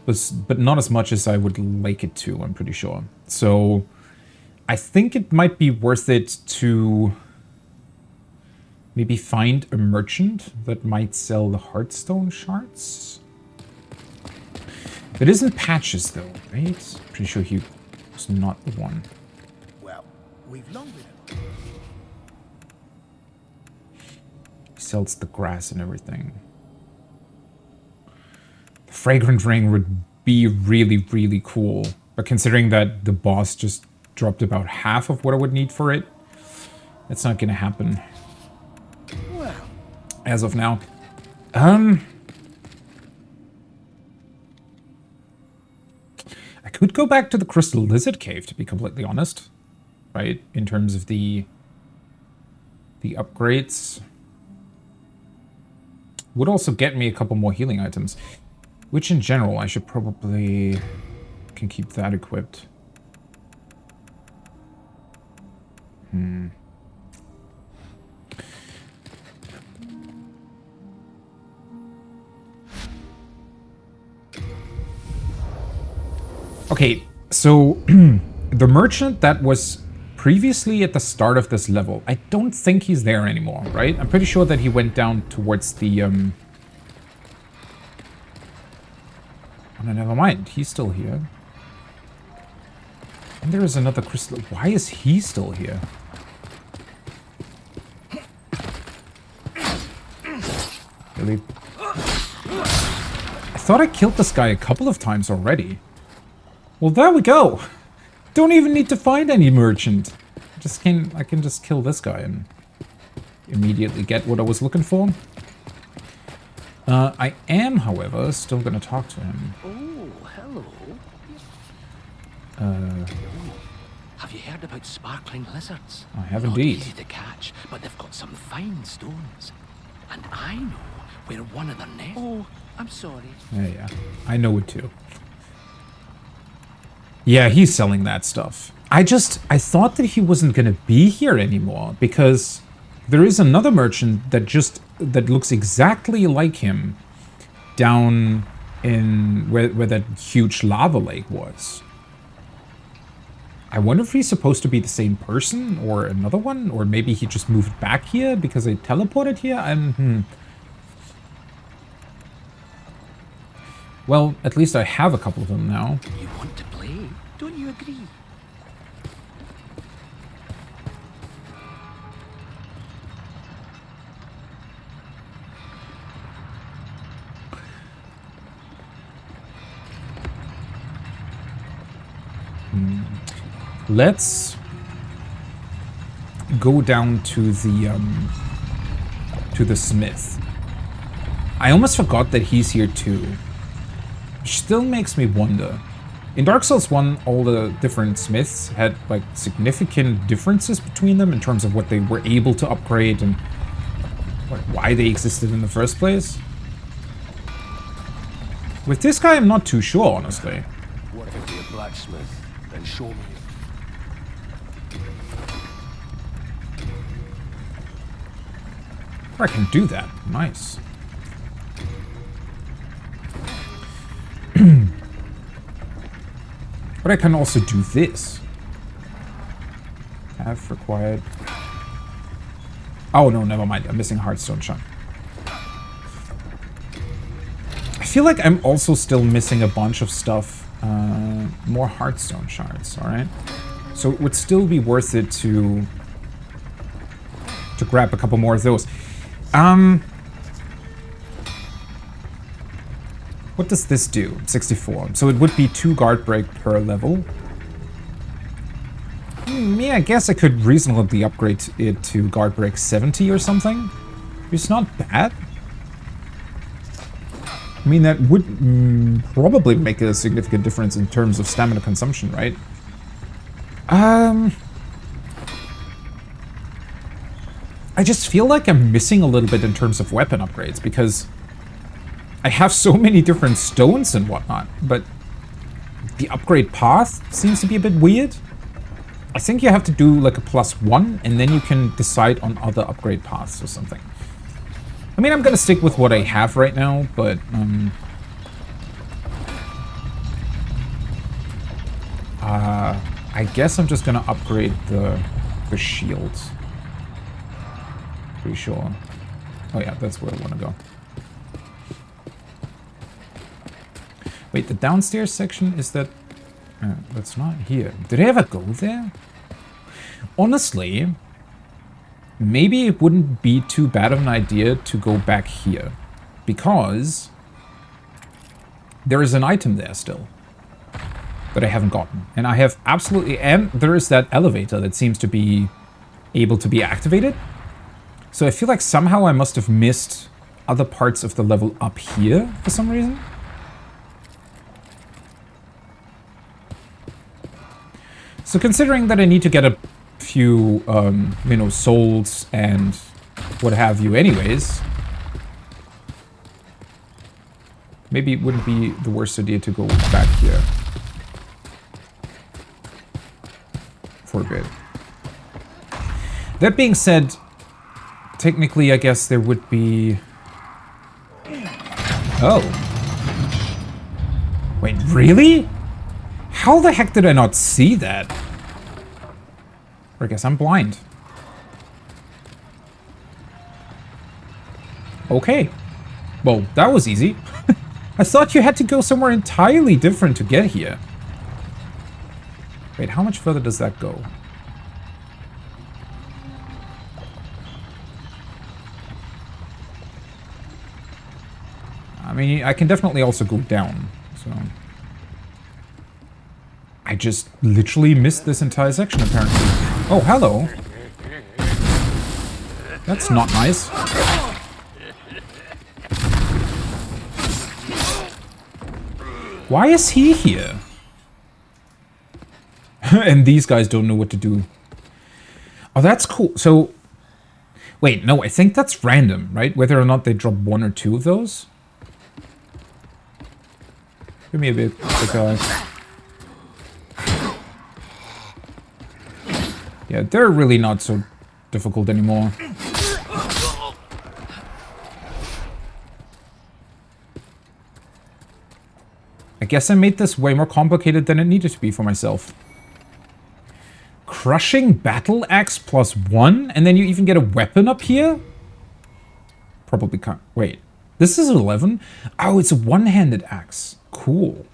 but not as much as I would like it to, I'm pretty sure. So I think it might be worth it to maybe find a merchant that might sell the Heartstone shards. It isn't Patches, though, right? Pretty sure he was not the one. Well, we've long been... He sells the grass and everything. The fragrant ring would be really, really cool. But considering that the boss just dropped about half of what I would need for it, that's not gonna happen. Well, as of now. I could go back to the Crystal Lizard Cave, to be completely honest. Right? In terms of the upgrades. Would also get me a couple more healing items. Which in general, I should probably... can keep that equipped. Okay, so the merchant that was previously at the start of this level, I don't think he's there anymore, right? I'm pretty sure that he went down towards the... Oh, no, never mind. He's still here. And there is another crystal. Why is he still here? Really? I thought I killed this guy a couple of times already. Well, there we go. Don't even need to find any merchant. I can just kill this guy and immediately get what I was looking for. I am, however, still gonna talk to him. Oh, hello. Have you heard about sparkling lizards? I have Not indeed. easy to catch, but they've got some fine stones. And I know where one of their nests... Oh, I'm sorry. Yeah, I know it too. Yeah, he's selling that stuff. I thought that he wasn't gonna be here anymore because there is another merchant that looks exactly like him down in where that huge lava lake was. I wonder if he's supposed to be the same person or another one, or maybe he just moved back here because they teleported here. Well, at least I have a couple of them now. You want to play? Don't you agree? Let's go down to the smith. I almost forgot that he's here too. Which still makes me wonder. In Dark Souls 1, all the different smiths had like significant differences between them in terms of what they were able to upgrade and why they existed in the first place. With this guy, I'm not too sure, honestly. What if it be a blacksmith? Then show me. I can do that. Nice. But I can also do this. Have required. Oh, no, never mind. I'm missing a Heartstone shard. I feel like I'm also still missing a bunch of stuff. More Heartstone shards, alright? So it would still be worth it to grab a couple more of those. What does this do? 64. So it would be 2 guard break per level. Yeah, I guess I could reasonably upgrade it to guard break 70 or something. It's not bad. I mean, that would probably make a significant difference in terms of stamina consumption, right? I just feel like I'm missing a little bit in terms of weapon upgrades, because I have so many different stones and whatnot, but the upgrade path seems to be a bit weird. I think you have to do like a +1, and then you can decide on other upgrade paths or something. I mean, I'm gonna stick with what I have right now, but I guess I'm just gonna upgrade the shields. Pretty sure. Oh yeah, that's where I want to go. Wait, the downstairs section is that? That's not here. Did I ever go there? Honestly, maybe it wouldn't be too bad of an idea to go back here, because there is an item there still that I haven't gotten, and I have absolutely, and there is that elevator that seems to be able to be activated. So I feel like somehow I must have missed other parts of the level up here for some reason. So considering that I need to get a few, you know, souls and what have you anyways, maybe it wouldn't be the worst idea to go back here for a bit. That being said, technically, I guess there would be... Oh. Wait, really? How the heck did I not see that? Or I guess I'm blind. Okay. Well, that was easy. I thought you had to go somewhere entirely different to get here. Wait, how much further does that go? I mean, I can definitely also go down, so... I just literally missed this entire section, apparently. Oh, hello. That's not nice. Why is he here? And these guys don't know what to do. Oh, that's cool. So, wait, no, I think that's random, right? Whether or not they drop 1 or 2 of those. Give me a bit, guy. Yeah, they're really not so difficult anymore. I guess I made this way more complicated than it needed to be for myself. Crushing battle axe +1? And then you even get a weapon up here? Probably can't. Wait, this is 11? Oh, it's a one-handed axe. Cool.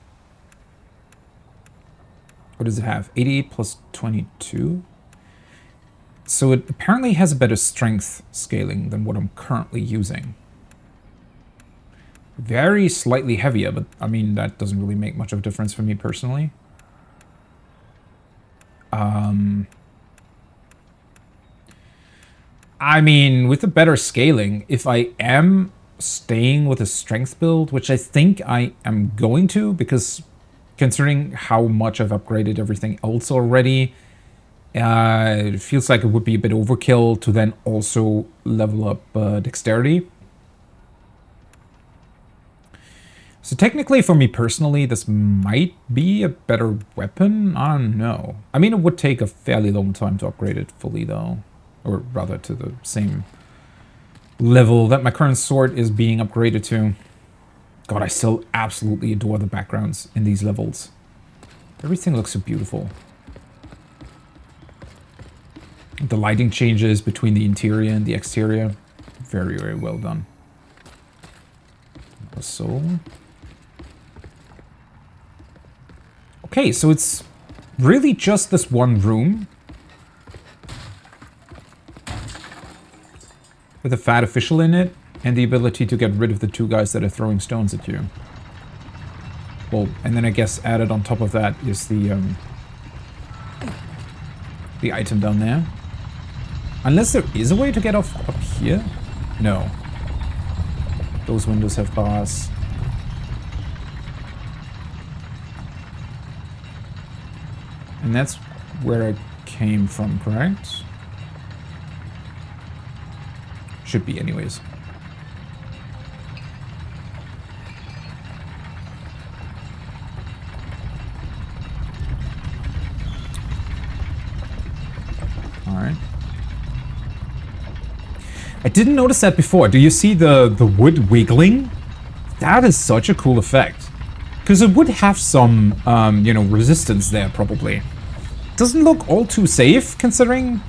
What does it have? 88 plus 22? So it apparently has a better strength scaling than what I'm currently using. Very slightly heavier, but I mean, that doesn't really make much of a difference for me personally. I mean, with the better scaling, if I am staying with a strength build, which I think I am going to, because considering how much I've upgraded everything else already, it feels like it would be a bit overkill to then also level up dexterity. So technically, for me personally, this might be a better weapon. I don't know. I mean, it would take a fairly long time to upgrade it fully, though. Or rather, to the same level that my current sword is being upgraded to. God, I still absolutely adore the backgrounds in these levels. Everything looks so beautiful. The lighting changes between the interior and the exterior. Very, very well done. So... Okay, so it's really just this one room. With a fat official in it, and the ability to get rid of the two guys that are throwing stones at you. Well, and then I guess added on top of that is the item down there. Unless there is a way to get off up here? No. Those windows have bars. And that's where I came from, correct? Should be anyways. Alright. I didn't notice that before. Do you see the wood wiggling? That is such a cool effect. Because it would have some, you know, resistance there, probably. Doesn't look all too safe, considering...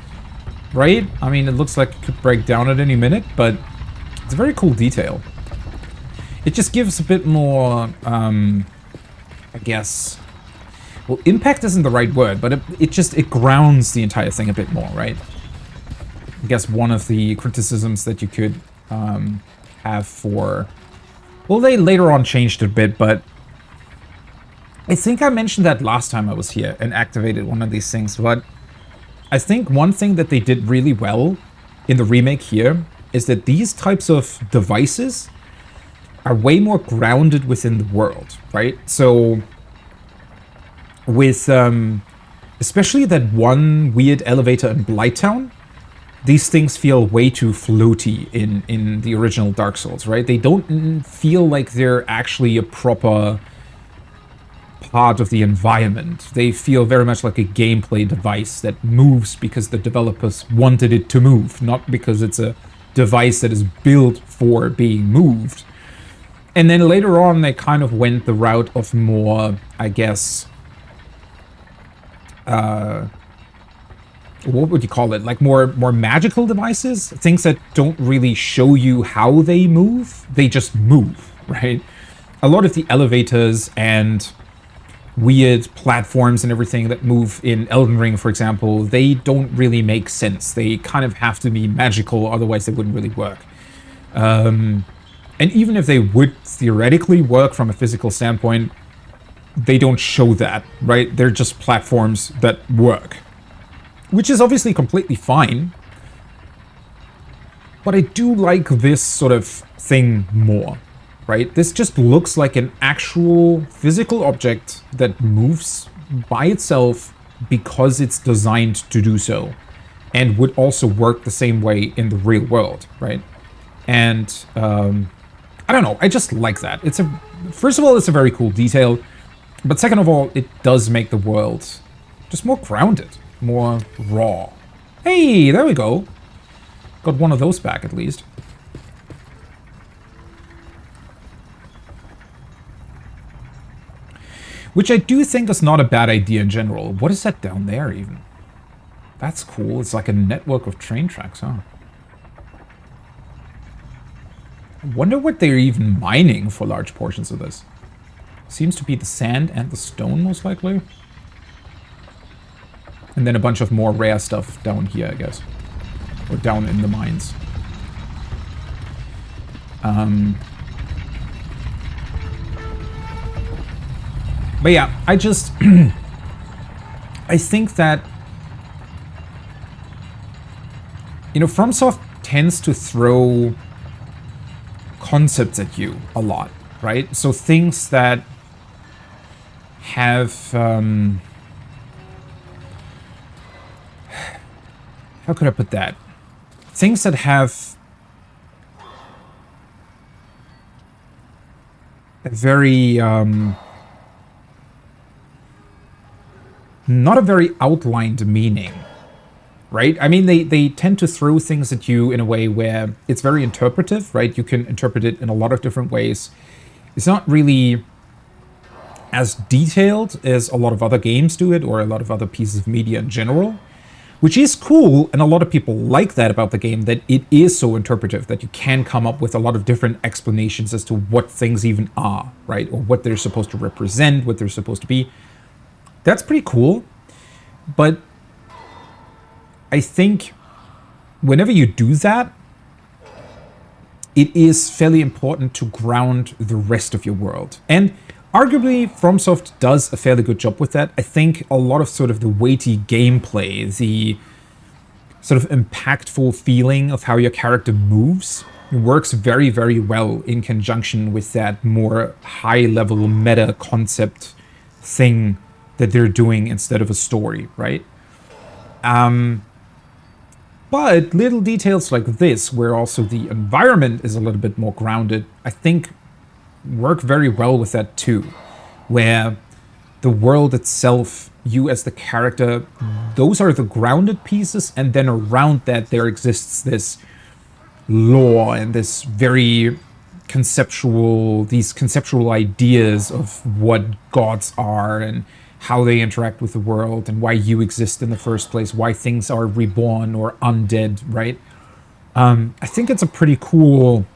Right? I mean, it looks like it could break down at any minute, but it's a very cool detail. It just gives a bit more, I guess... Well, impact isn't the right word, but it grounds the entire thing a bit more, right? I guess one of the criticisms that you could have for... Well, they later on changed it a bit, but... I think I mentioned that last time I was here and activated one of these things, but... I think one thing that they did really well in the remake here is that these types of devices are way more grounded within the world, right? So with especially that one weird elevator in Blighttown, these things feel way too floaty in the original Dark Souls, right? They don't feel like they're actually a proper part of the environment. They feel very much like a gameplay device that moves because the developers wanted it to move, not because it's a device that is built for being moved. And then later on, they kind of went the route of more, I guess, what would you call it? Like more magical devices? Things that don't really show you how they move. They just move, right? A lot of the elevators and weird platforms and everything that move in Elden Ring, for example, they don't really make sense. They kind of have to be magical, otherwise they wouldn't really work. And even if they would theoretically work from a physical standpoint, they don't show that, right? They're just platforms that work. Which is obviously completely fine. But I do like this sort of thing more. Right? This just looks like an actual physical object that moves by itself because it's designed to do so, and would also work the same way in the real world, right? And I don't know, I just like that. First of all, it's a very cool detail, but second of all, it does make the world just more grounded, more raw. Hey, there we go. Got one of those back at least. Which I do think is not a bad idea in general. What is that down there, even? That's cool. It's like a network of train tracks, huh? I wonder what they're even mining for large portions of this. Seems to be the sand and the stone, most likely. And then a bunch of more rare stuff down here, I guess. Or down in the mines. But yeah, I just... I think that... You know, FromSoft tends to throw concepts at you a lot, right? So things that have... how could I put that? Things that have... a very... not a very outlined meaning, right? I mean, they tend to throw things at you in a way where it's very interpretive, right? You can interpret it in a lot of different ways. It's not really as detailed as a lot of other games do it, or a lot of other pieces of media in general, which is cool, and a lot of people like that about the game, that it is so interpretive, that you can come up with a lot of different explanations as to what things even are, right? Or what they're supposed to represent, what they're supposed to be. That's pretty cool, but I think whenever you do that, it is fairly important to ground the rest of your world. And arguably, FromSoft does a fairly good job with that. I think a lot of sort of the weighty gameplay, the sort of impactful feeling of how your character moves, works very, very well in conjunction with that more high-level meta concept thing that they're doing instead of a story, right? But little details like this, where also the environment is a little bit more grounded, I think work very well with that too. Where the world itself, you as the character, those are the grounded pieces, and then around that there exists this lore and this very these conceptual ideas of what gods are and how they interact with the world and why you exist in the first place, why things are reborn or undead, right? I think it's a pretty cool,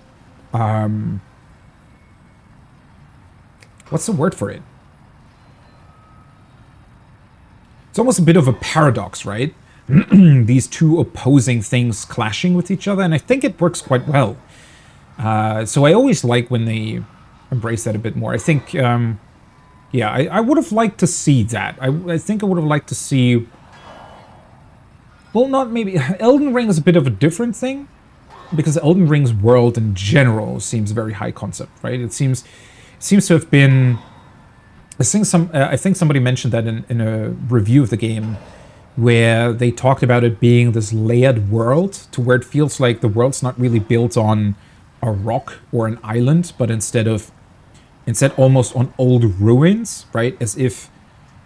what's the word for it? It's almost a bit of a paradox, right? These two opposing things clashing with each other, and I think it works quite well. So I always like when they embrace that a bit more. I think, yeah, I would have liked to see that. I think I would have liked to see... Well, not maybe... Elden Ring is a bit of a different thing, because Elden Ring's world in general seems very high concept, right? It seems to have been... I think somebody mentioned that in a review of the game, where they talked about it being this layered world, to where it feels like the world's not really built on a rock or an island, but instead almost on old ruins, right? As if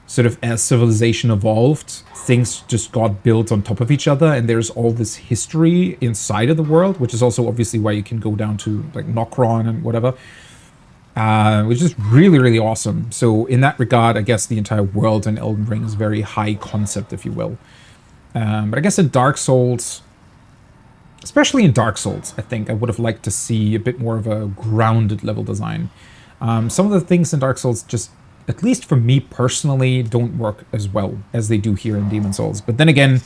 sort of as civilization evolved, things just got built on top of each other, and there's all this history inside of the world, which is also obviously why you can go down to like Nokron and whatever, which is really, really awesome. So in that regard, I guess the entire world in Elden Ring is very high concept, if you will. But I guess in Dark Souls, especially in Dark Souls, I think I would have liked to see a bit more of a grounded level design. Some of the things in Dark Souls just, at least for me personally, don't work as well as they do here in Demon's Souls. But then again,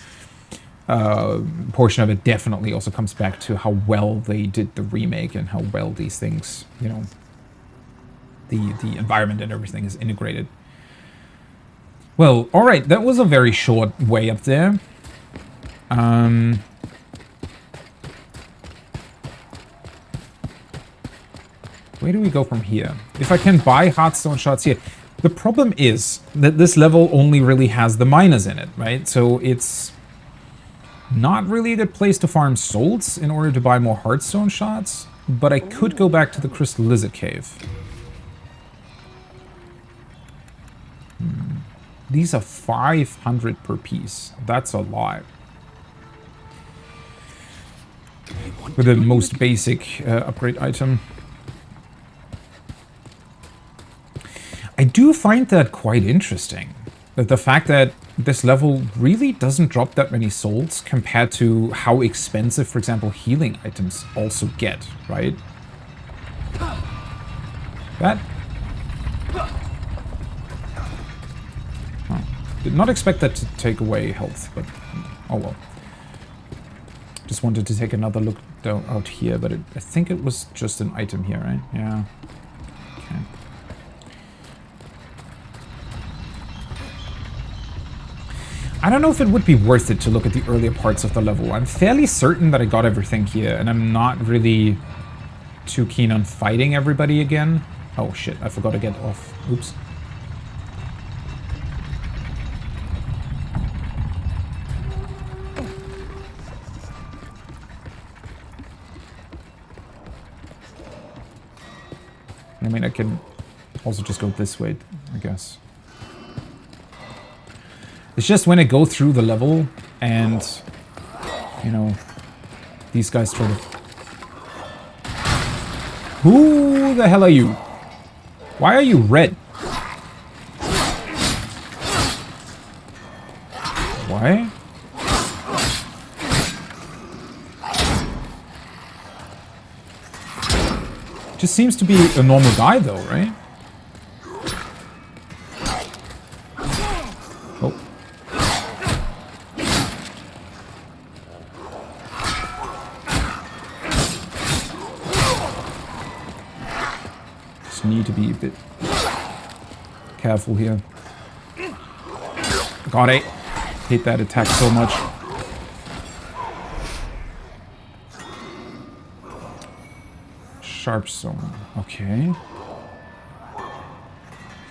a portion of it definitely also comes back to how well they did the remake and how well these things, you know, the environment and everything is integrated. Well, alright, that was a very short way up there. Where do we go from here? If I can buy Hearthstone shots here. The problem is that this level only really has the miners in it, right? So it's not really a good place to farm souls in order to buy more Hearthstone shots, but I could go back to the Crystal Lizard Cave. These are 500 per piece. That's a lot. For the most basic upgrade item. I do find that quite interesting. That the fact that this level really doesn't drop that many souls compared to how expensive, for example, healing items also get, right? That... Did not expect that to take away health, but oh well. Just wanted to take another look down out here, but I think it was just an item here, right? Yeah. Okay. I don't know if it would be worth it to look at the earlier parts of the level. I'm fairly certain that I got everything here, and I'm not really too keen on fighting everybody again. Oh shit, I forgot to get off. Oops. I mean, I can also just go this way, I guess. It's just when I go through the level and, you know, these guys try to... Who the hell are you? Why are you red? Why? Just seems to be a normal guy though, right? Oh. Just need to be a bit careful here. God, I hate that attack so much. Sharp stone. Okay.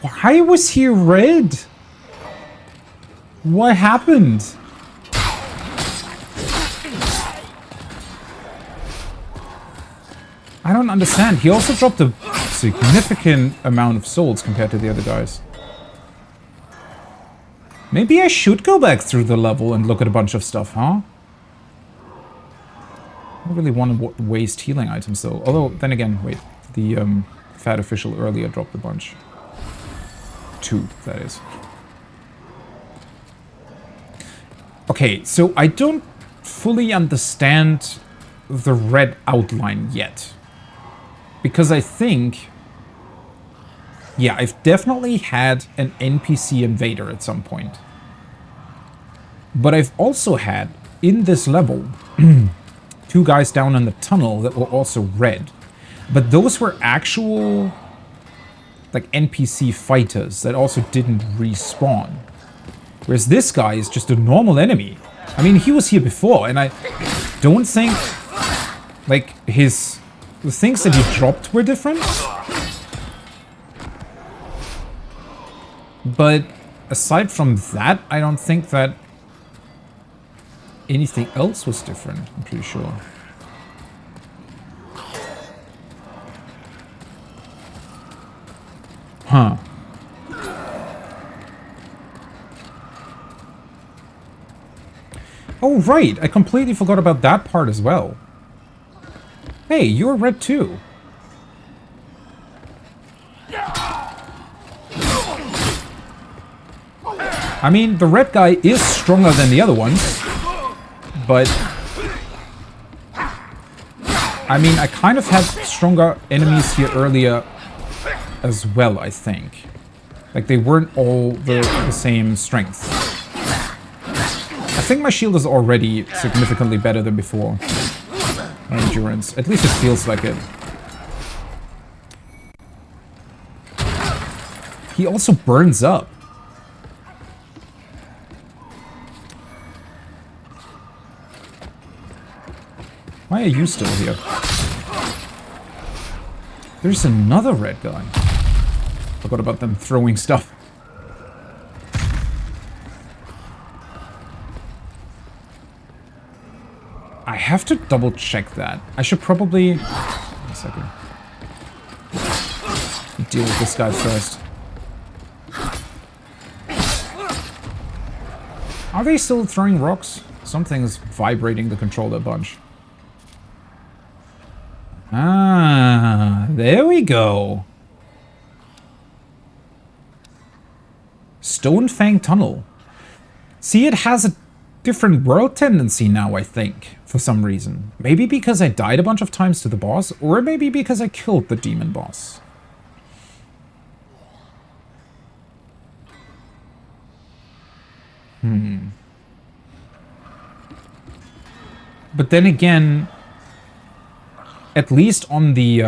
Why was he red? What happened? I don't understand. He also dropped a significant amount of souls compared to the other guys. Maybe I should go back through the level and look at a bunch of stuff, huh? I don't really want to waste healing items, though. Although, then again, wait. The fat official earlier dropped a bunch. 2, that is. Okay, so I don't fully understand the red outline yet. Because I think... Yeah, I've definitely had an NPC invader at some point. But I've also had, in this level... 2 guys down in the tunnel that were also red. But those were actual, like, NPC fighters that also didn't respawn. Whereas this guy is just a normal enemy. I mean, he was here before, and I don't think, like, the things that he dropped were different. But aside from that, I don't think that anything else was different, I'm pretty sure. Huh. Oh, right. I completely forgot about that part as well. Hey, you're red too. I mean, the red guy is stronger than the other ones. But, I mean, I kind of had stronger enemies here earlier as well, I think. Like, they weren't all the same strength. I think my shield is already significantly better than before. My endurance. At least it feels like it. He also burns up. Why are you still here? There's another red guy. Forgot about them throwing stuff. I have to double check that. I should probably... One second. Deal with this guy first. Are they still throwing rocks? Something's vibrating the controller a bunch. Ah, there we go. Stonefang Tunnel. See, it has a different world tendency now, I think, for some reason. Maybe because I died a bunch of times to the boss, or maybe because I killed the demon boss. But then again... At least on the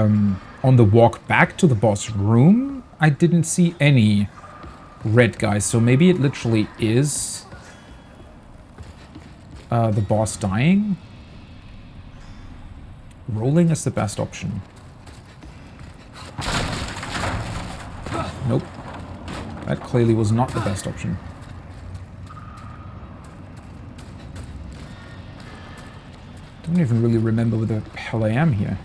walk back to the boss room, I didn't see any red guys. So maybe it literally is the boss dying. Rolling is the best option. Nope. That clearly was not the best option. Don't even really remember where the hell I am here.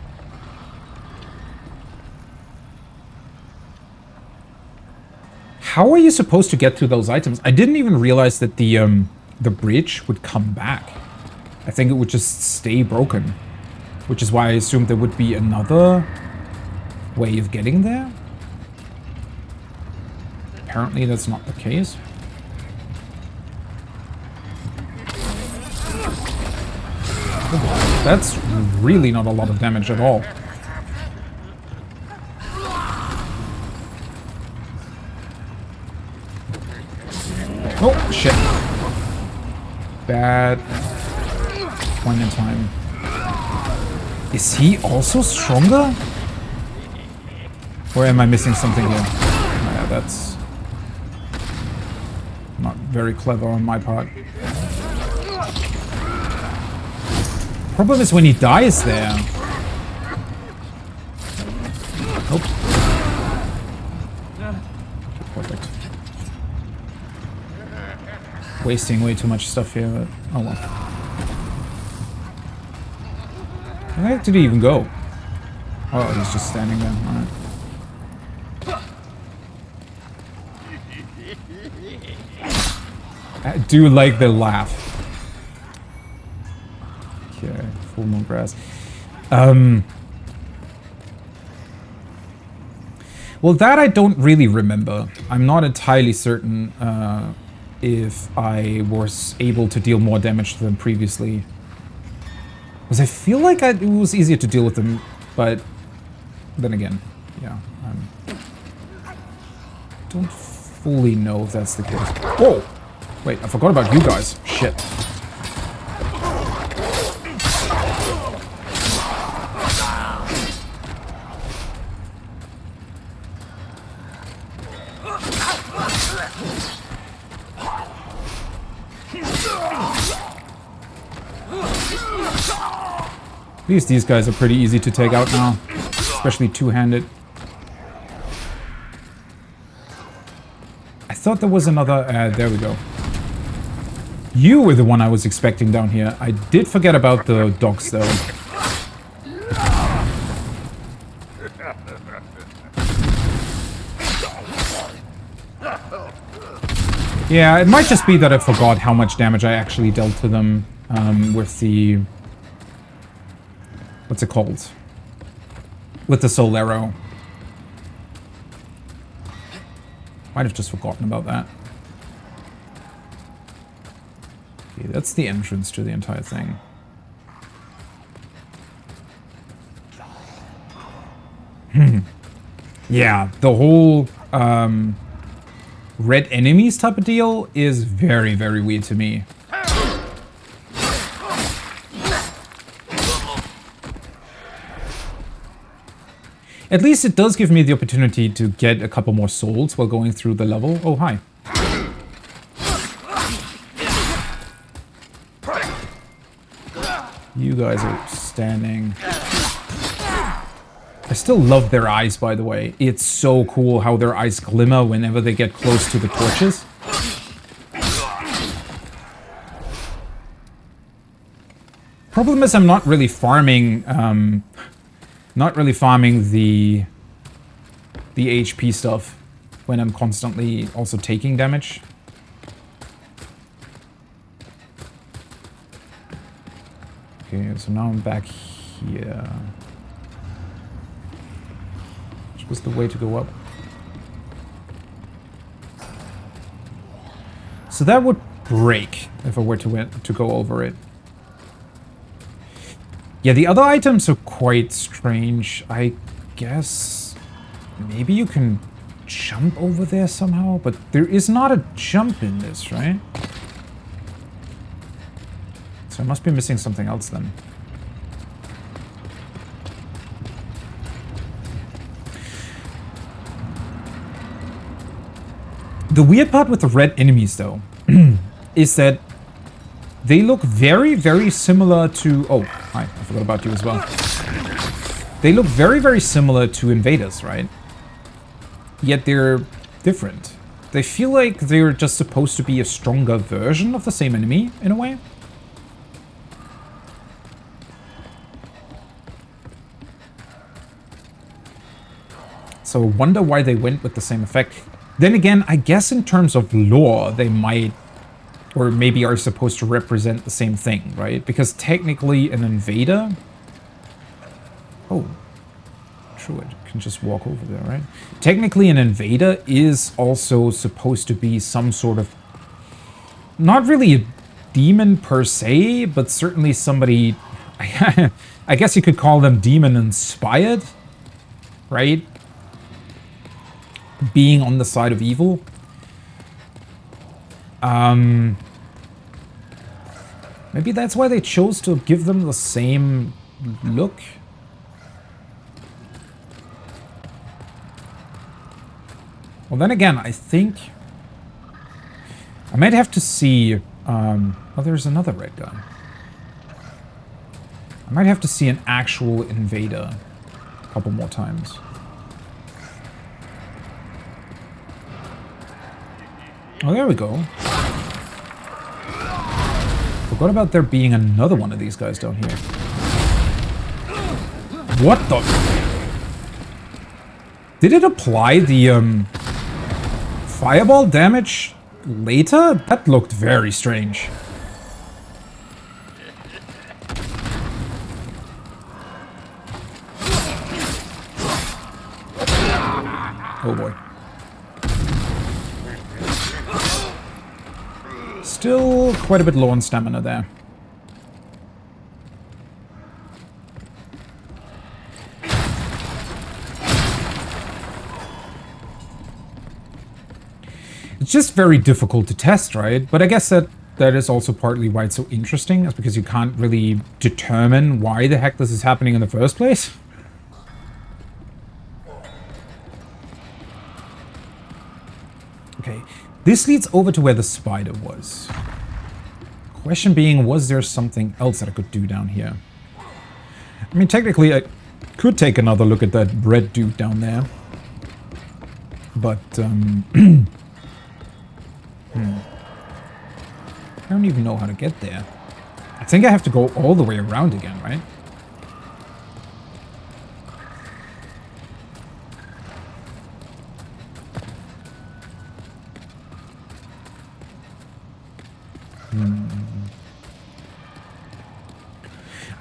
How are you supposed to get through those items? I didn't even realize that the bridge would come back. I think it would just stay broken. Which is why I assumed there would be another way of getting there. Apparently that's not the case. That's really not a lot of damage at all. Oh, shit. Bad point in time. Is he also stronger? Or am I missing something here? Oh, yeah, that's not very clever on my part. Problem is when he dies there. Nope. Perfect. Wasting way too much stuff here, but oh well. Where did he even go? Oh, he's just standing there. Alright. I do like the laugh. Okay, full moon grass. Well, that I don't really remember. I'm not entirely certain if I was able to deal more damage to them previously. Because I feel like it was easier to deal with them, but then again, yeah. Don't fully know if that's the case. Whoa! Wait, I forgot about you guys. Shit. At least these guys are pretty easy to take out now, especially two-handed. I thought there was another... there we go. You were the one I was expecting down here. I did forget about the dogs, though. Yeah, it might just be that I forgot how much damage I actually dealt to them with the... What's it called? With the soul arrow. Might have just forgotten about that. Okay, that's the entrance to the entire thing. Yeah, the whole red enemies type of deal is very, very weird to me. At least it does give me the opportunity to get a couple more souls while going through the level. Oh, hi. You guys are standing. I still love their eyes, by the way. It's so cool how their eyes glimmer whenever they get close to the torches. Problem is I'm not really farming... the HP stuff when I'm constantly also taking damage. Okay, so now I'm back here. Which was the way to go up? So that would break if I were to go over it. Yeah, the other items are quite strange. I guess maybe you can jump over there somehow, but there is not a jump in this, right? So I must be missing something else then. The weird part with the red enemies, though, is that they look very, very similar to... Oh, hi, I forgot about you as well. They look very, very similar to invaders, right? Yet they're different. They feel like they're just supposed to be a stronger version of the same enemy, in a way. So I wonder why they went with the same effect. Then again, I guess in terms of lore, they might... or maybe are supposed to represent the same thing, right? Because technically an invader... Oh. True, it can just walk over there, right? Technically an invader is also supposed to be some sort of... not really a demon per se, but certainly somebody I guess you could call them demon-inspired, right? Being on the side of evil. Maybe that's why they chose to give them the same look. Well, then again, I think I might have to see. Oh, there's another red guy. I might have to see an actual invader a couple more times. Oh, there we go. Forgot about there being another one of these guys down here. What the? Did it apply the fireball damage later? That looked very strange. Oh boy. Still quite a bit low on stamina there. It's just very difficult to test, right? But I guess that is also partly why it's so interesting, is because you can't really determine why the heck this is happening in the first place. Okay, this leads over to where the spider was. Question being, was there something else that I could do down here? I mean, technically, I could take another look at that red dude down there. But, I don't even know how to get there. I think I have to go all the way around again, right?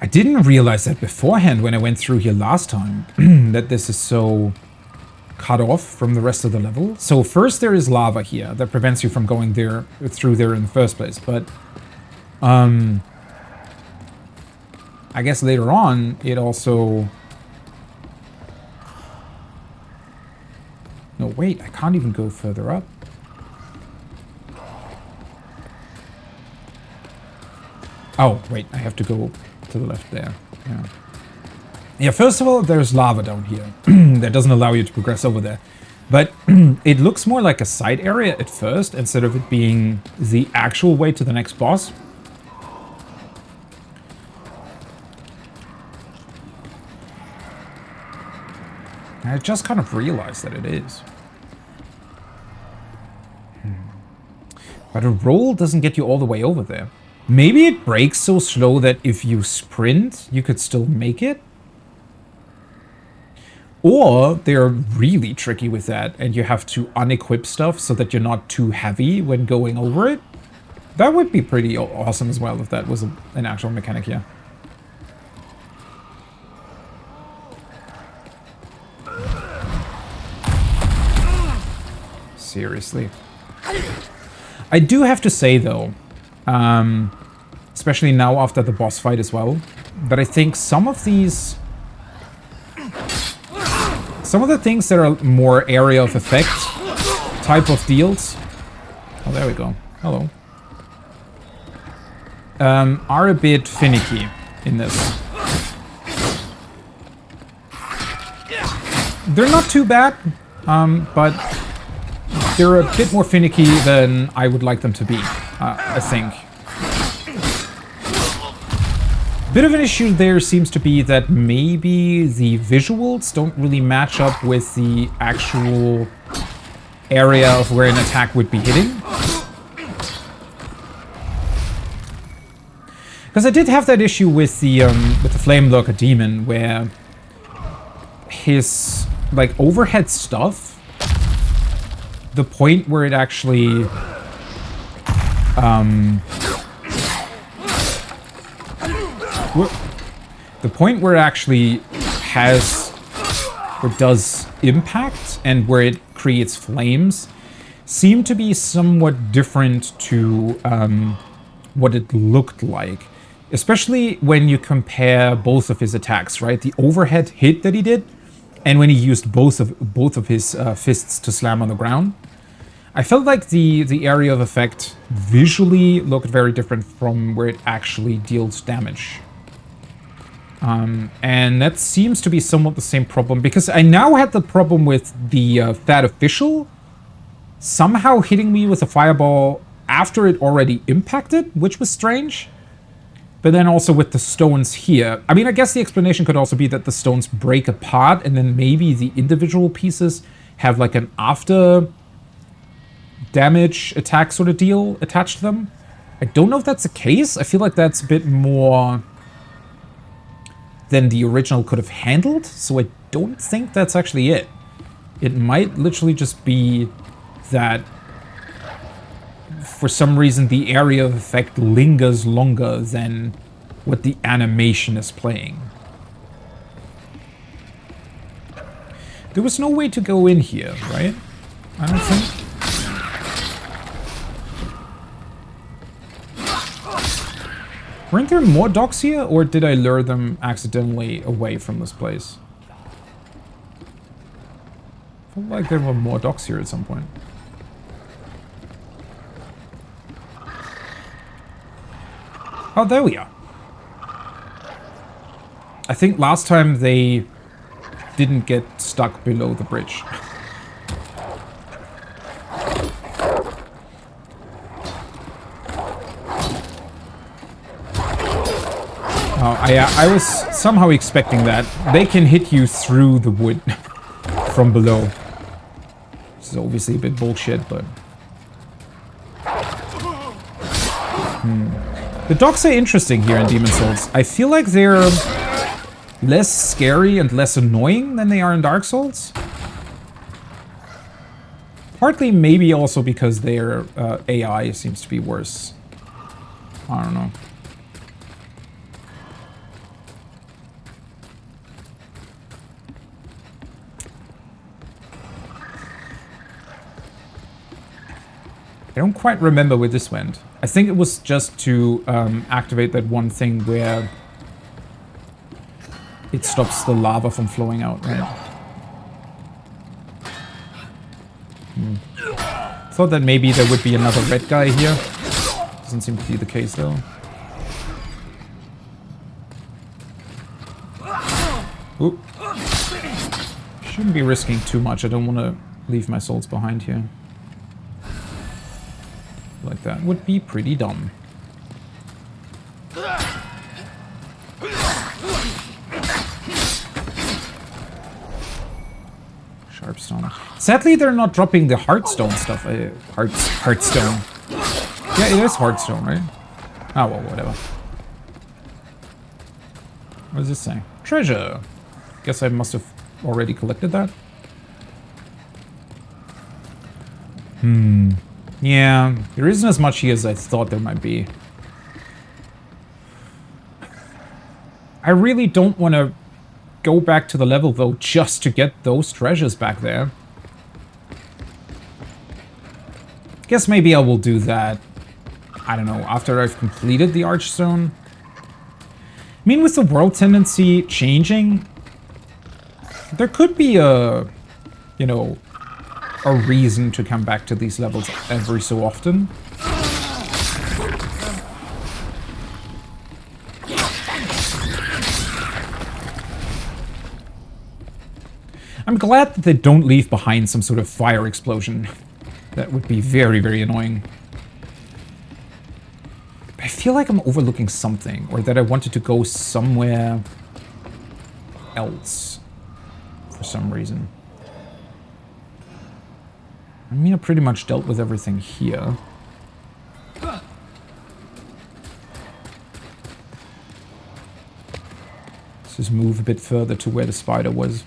I didn't realize that beforehand when I went through here last time, that this is so cut off from the rest of the level. So first there is lava here that prevents you from going there through there in the first place, but I guess later on it also... No, wait, I can't even go further up. Oh, wait, I have to go to the left there. Yeah. Yeah, first of all, there's lava down here. That doesn't allow you to progress over there. But it looks more like a side area at first, instead of it being the actual way to the next boss. I just kind of realized that it is. But a roll doesn't get you all the way over there. Maybe it breaks so slow that if you sprint, you could still make it? Or they're really tricky with that, and you have to unequip stuff so that you're not too heavy when going over it. That would be pretty awesome as well if that was an actual mechanic here. Seriously. I do have to say though, especially now after the boss fight as well, that I think some of the things that are more area of effect type of deals, oh there we go, hello, are a bit finicky in this. They're not too bad, but they're a bit more finicky than I would like them to be, I think. Bit of an issue there seems to be that maybe the visuals don't really match up with the actual area of where an attack would be hitting. Because I did have that issue with the Flame Lurker Demon, where his like overhead stuff, the point where it actually has or does impact and where it creates flames seem to be somewhat different to what it looked like Especially when you compare both of his attacks, right? The overhead hit that he did, and when he used both of his fists to slam on the ground. I felt like the area of effect visually looked very different from where it actually deals damage. And that seems to be somewhat the same problem, because I now had the problem with the Fat Official somehow hitting me with a fireball after it already impacted, which was strange. But then also with the stones here. I mean, I guess the explanation could also be that the stones break apart and then maybe the individual pieces have like an after damage attack sort of deal attached to them. I don't know if that's the case. I feel like that's a bit more than the original could have handled. So I don't think that's actually it. It might literally just be that for some reason, the area of effect lingers longer than what the animation is playing. There was no way to go in here, right? I don't think. Weren't there more dogs here, or did I lure them accidentally away from this place? I felt like there were more dogs here at some point. Oh, there we are. I think last time they didn't get stuck below the bridge. Oh, I was somehow expecting that. They can hit you through the wood from below. This is obviously a bit bullshit, but... The dogs are interesting here in Demon's Souls. I feel like they're less scary and less annoying than they are in Dark Souls. Partly maybe also because their AI seems to be worse. I don't know. I don't quite remember where this went. I think it was just to activate that one thing where it stops the lava from flowing out, right? Thought that maybe there would be another red guy here. Doesn't seem to be the case though. Oop. Shouldn't be risking too much. I don't want to leave my souls behind here. Like that would be pretty dumb. Sharpstone. Sadly, they're not dropping the Heartstone stuff. Heartstone. Yeah, it is Heartstone, right? Oh, well, whatever. What does this say? Treasure. Guess I must have already collected that. Yeah, there isn't as much here as I thought there might be. I really don't want to go back to the level, though, just to get those treasures back there. Guess maybe I will do that, I don't know, after I've completed the Archstone. I mean, with the world tendency changing, there could be a, you know, a reason to come back to these levels every so often. I'm glad that they don't leave behind some sort of fire explosion. That would be very, very annoying. But I feel like I'm overlooking something, or that I wanted to go somewhere else for some reason. I mean, I pretty much dealt with everything here. Let's just move a bit further to where the spider was.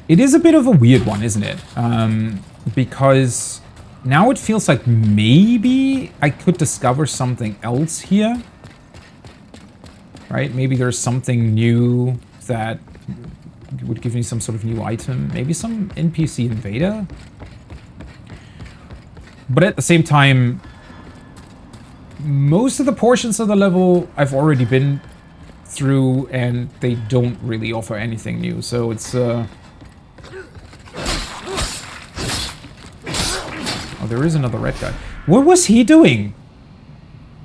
It is a bit of a weird one, isn't it? Because now it feels like maybe I could discover something else here. Right? Maybe there's something new that would give me some sort of new item. Maybe some NPC invader? But at the same time, most of the portions of the level I've already been through, and they don't really offer anything new. So it's... Oh, there is another red guy. What was he doing?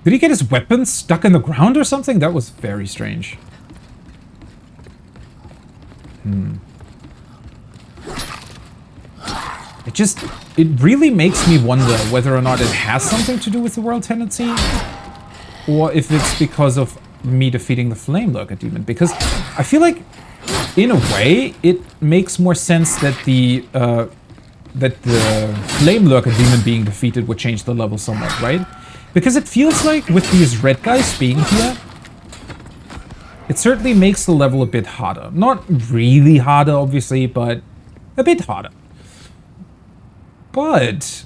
Did he get his weapon stuck in the ground or something? That was very strange. It really makes me wonder whether or not it has something to do with the world tendency, or if it's because of me defeating the Flame Lurker demon. Because I feel like, in a way, it makes more sense that the Flame Lurker demon being defeated would change the level somewhat, right? Because it feels like with these red guys being here, it certainly makes the level a bit harder. Not really harder, obviously, but a bit harder. But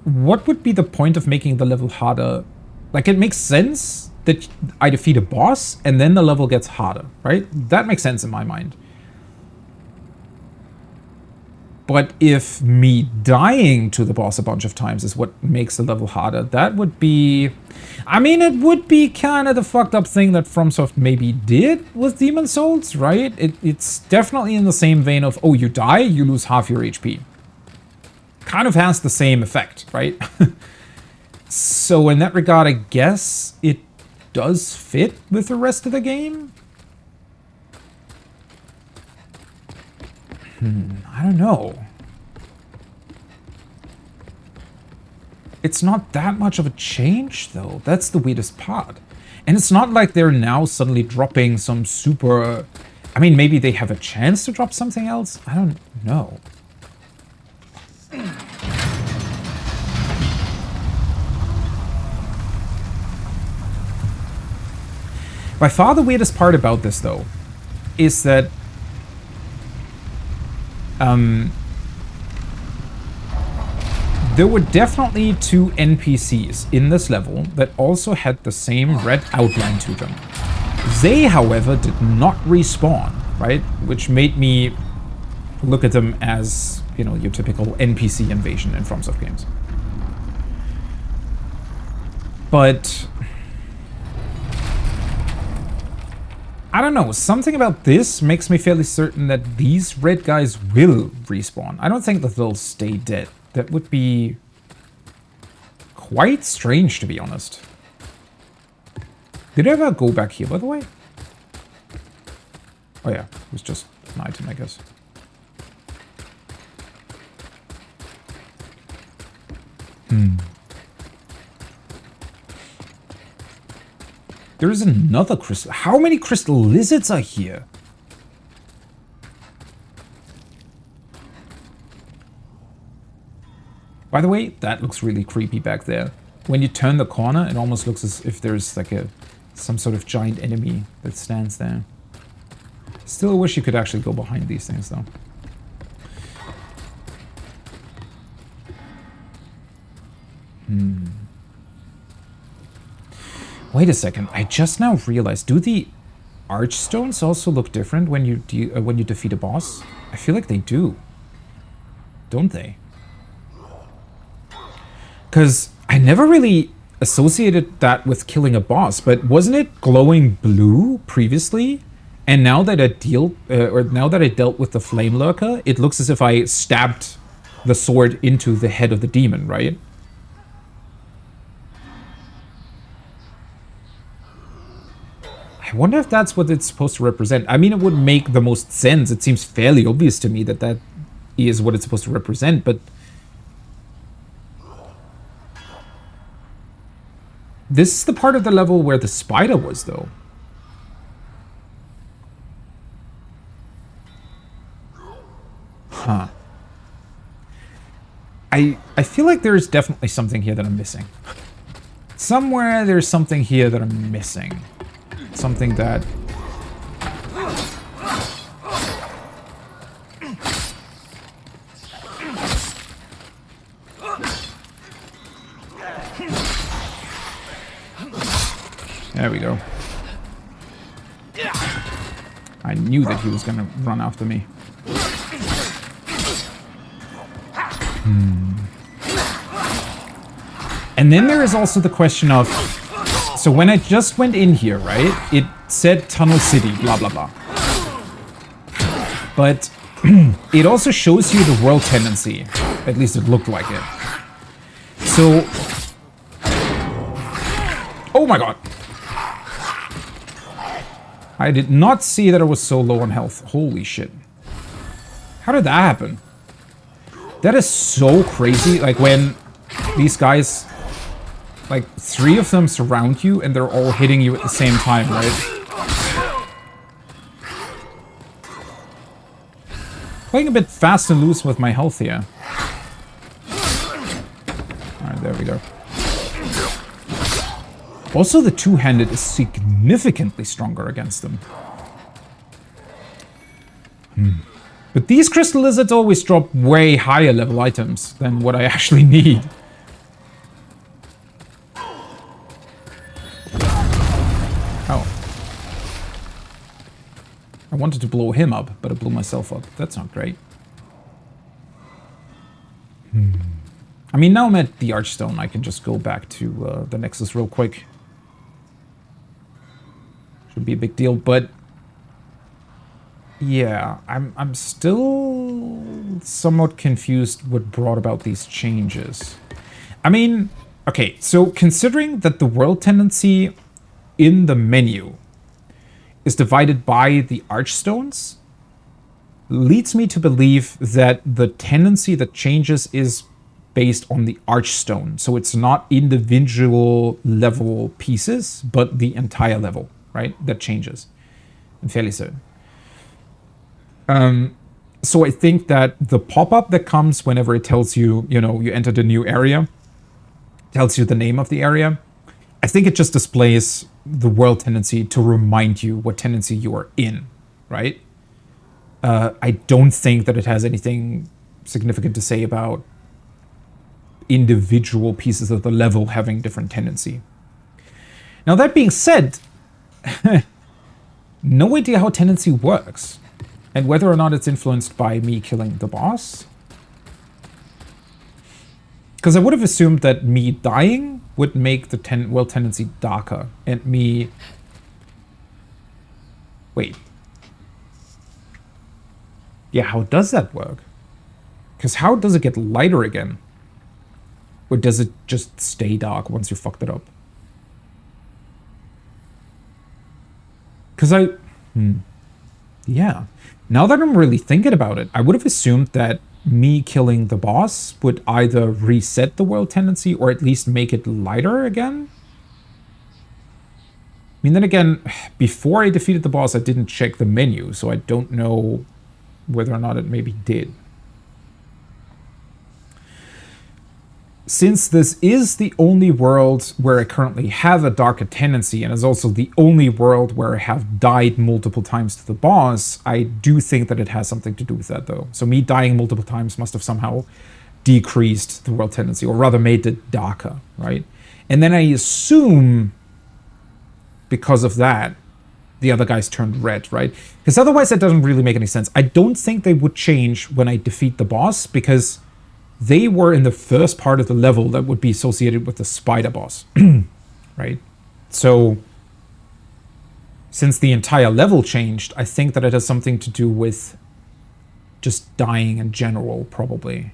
what would be the point of making the level harder? Like, it makes sense that I defeat a boss and then the level gets harder, right? That makes sense in my mind. But if me dying to the boss a bunch of times is what makes the level harder, that would be... I mean, it would be kind of the fucked up thing that FromSoft maybe did with Demon's Souls, right? It's definitely in the same vein of, oh, you die, you lose half your HP. Kind of has the same effect, right? So in that regard, I guess it does fit with the rest of the game? I don't know. It's not that much of a change, though. That's the weirdest part. And it's not like they're now suddenly dropping some super... I mean, maybe they have a chance to drop something else? I don't know. By far the weirdest part about this, though, is that there were definitely two NPCs in this level that also had the same red outline to them. They, however, did not respawn, right? Which made me look at them as, you know, your typical NPC invasion in FromSoft games. But I don't know, something about this makes me fairly certain that these red guys will respawn. I don't think that they'll stay dead. That would be quite strange, to be honest. Did I ever go back here, by the way? Oh yeah, it was just an item, I guess. There is another crystal. How many crystal lizards are here? By the way, that looks really creepy back there. When you turn the corner, it almost looks as if there's like some sort of giant enemy that stands there. Still wish you could actually go behind these things, though. Wait a second, I just now realized, do the archstones also look different when you defeat a boss? I feel like they do. Don't they? Because I never really associated that with killing a boss, but wasn't it glowing blue previously? And now that I dealt with the Flame Lurker, it looks as if I stabbed the sword into the head of the demon, right? I wonder if that's what it's supposed to represent. I mean, it would make the most sense. It seems fairly obvious to me that that is what it's supposed to represent, but... This is the part of the level where the spider was, though. Huh. I feel like there's definitely something here that I'm missing. Somewhere there's something here that I'm missing. Something that... There we go. I knew that he was gonna run after me. And then there is also the question of, so when I just went in here, right, it said Tunnel City, blah, blah, blah. But it also shows you the world tendency. At least it looked like it. So, oh my god. I did not see that I was so low on health. Holy shit. How did that happen? That is so crazy. Like when these guys, like 3 of them surround you and they're all hitting you at the same time, right? Playing a bit fast and loose with my health here. Alright, there we go. Also, the two-handed is significantly stronger against them. But these crystal lizards always drop way higher level items than what I actually need. Oh. I wanted to blow him up, but I blew myself up. That's not great. I mean, now I'm at the Archstone, I can just go back to the Nexus real quick. Should be a big deal, but yeah, I'm still somewhat confused what brought about these changes. I mean, okay, so considering that the world tendency in the menu is divided by the Archstones, leads me to believe that the tendency that changes is based on the Archstone. So it's not individual level pieces, but the entire level, right? That changes. I'm fairly certain. So I think that the pop-up that comes whenever it tells you, you know, you entered a new area, tells you the name of the area, I think it just displays the world tendency to remind you what tendency you are in, right? I don't think that it has anything significant to say about individual pieces of the level having different tendency. Now, that being said, no idea how tendency works and whether or not it's influenced by me killing the boss. Because I would have assumed that me dying would make the world tendency darker and me... Wait. Yeah, how does that work? Because how does it get lighter again? Or does it just stay dark once you fucked it up? Because yeah. Now that I'm really thinking about it, I would have assumed that me killing the boss would either reset the world tendency or at least make it lighter again. I mean, then again, before I defeated the boss, I didn't check the menu, so I don't know whether or not it maybe did. Since this is the only world where I currently have a darker tendency, and is also the only world where I have died multiple times to the boss, I do think that it has something to do with that, though. So me dying multiple times must have somehow decreased the world tendency, or rather made it darker, right? And then I assume, because of that, the other guys turned red, right? Because otherwise that doesn't really make any sense. I don't think they would change when I defeat the boss, because they were in the first part of the level that would be associated with the spider boss, right? So, since the entire level changed, I think that it has something to do with just dying in general, probably.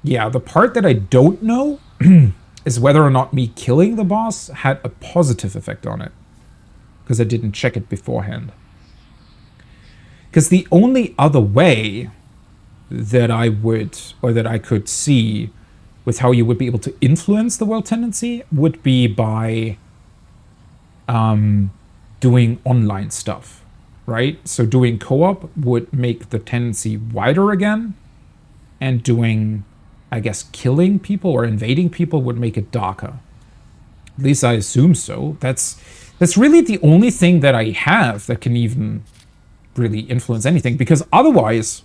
Yeah, the part that I don't know is whether or not me killing the boss had a positive effect on it, because I didn't check it beforehand. Because the only other way that I would, or that I could see with how you would be able to influence the world tendency would be by doing online stuff, right? So doing co-op would make the tendency wider again, and doing, I guess, killing people or invading people would make it darker. At least I assume so. That's really the only thing that I have that can even really influence anything, because otherwise,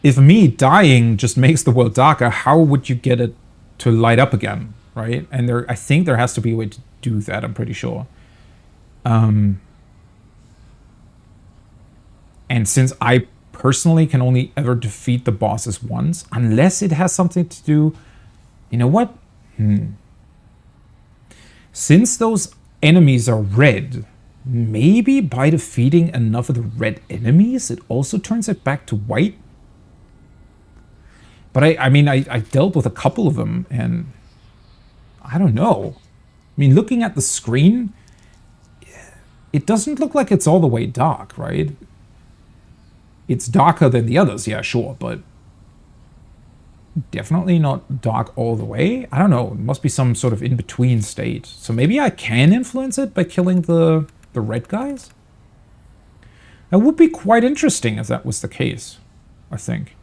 if me dying just makes the world darker, how would you get it to light up again? right? And I think there has to be a way to do that, I'm pretty sure. And since I personally can only ever defeat the bosses once, unless it has something to do... You know what? Since those enemies are red, maybe by defeating enough of the red enemies, it also turns it back to white? But I mean, I dealt with a couple of them, and I don't know. I mean, looking at the screen, it doesn't look like it's all the way dark, right? It's darker than the others, yeah, sure, but definitely not dark all the way. I don't know. It must be some sort of in-between state. So maybe I can influence it by killing the red guys? That would be quite interesting if that was the case, I think.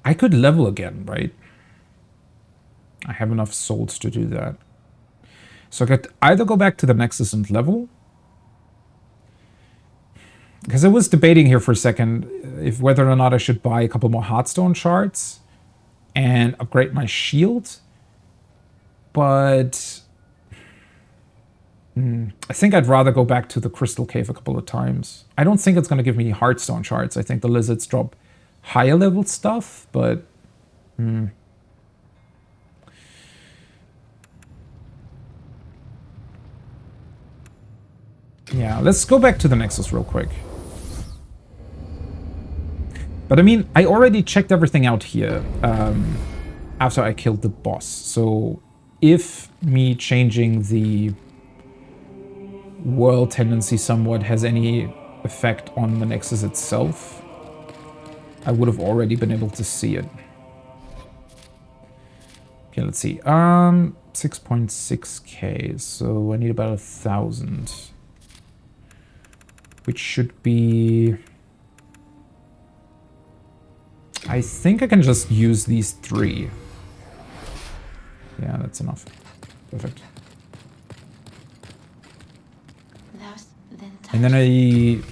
I could level again, right? I have enough souls to do that. So I could either go back to the Nexus and level. Because I was debating here for a second if whether or not I should buy a couple more Heartstone shards and upgrade my shield. But I think I'd rather go back to the Crystal Cave a couple of times. I don't think it's going to give me Heartstone shards. I think the lizards drop higher level stuff, but... Yeah, let's go back to the Nexus real quick. But I mean, I already checked everything out here after I killed the boss. So if me changing the world tendency somewhat has any effect on the Nexus itself, I would have already been able to see it. Okay, let's see. 6.6k, so I need about 1,000. Which should be... I think I can just use these 3. Yeah, that's enough. Perfect. And then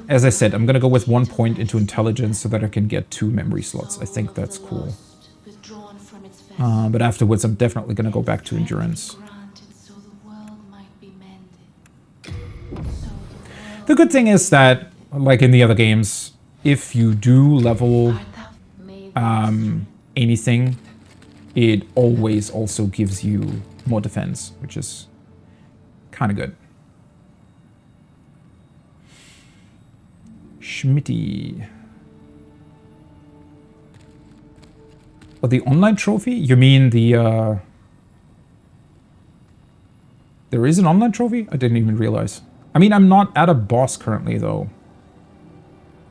as I said, I'm gonna go with 1 point into intelligence so that I can get 2 memory slots. I think that's cool. But afterwards, I'm definitely gonna go back to endurance. The good thing is that, like in the other games, if you do level anything, it always also gives you more defense, which is kind of good. Schmitty. Oh, the online trophy? You mean the... There is an online trophy? I didn't even realize. I mean, I'm not at a boss currently, though.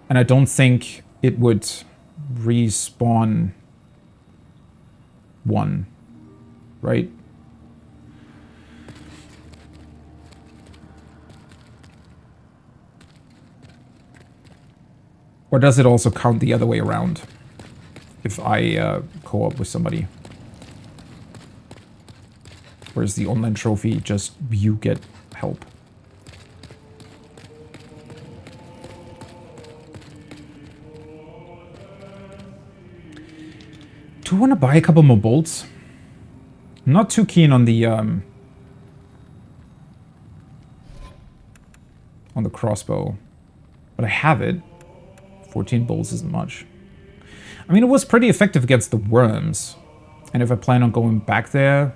And I don't think it would respawn one, right? Or does it also count the other way around if I co-op with somebody? Whereas the online trophy, just you get help. Do I want to buy a couple more bolts? I'm not too keen on the crossbow, but I have it. 14 bolts isn't much. I mean, it was pretty effective against the worms, and if I plan on going back there,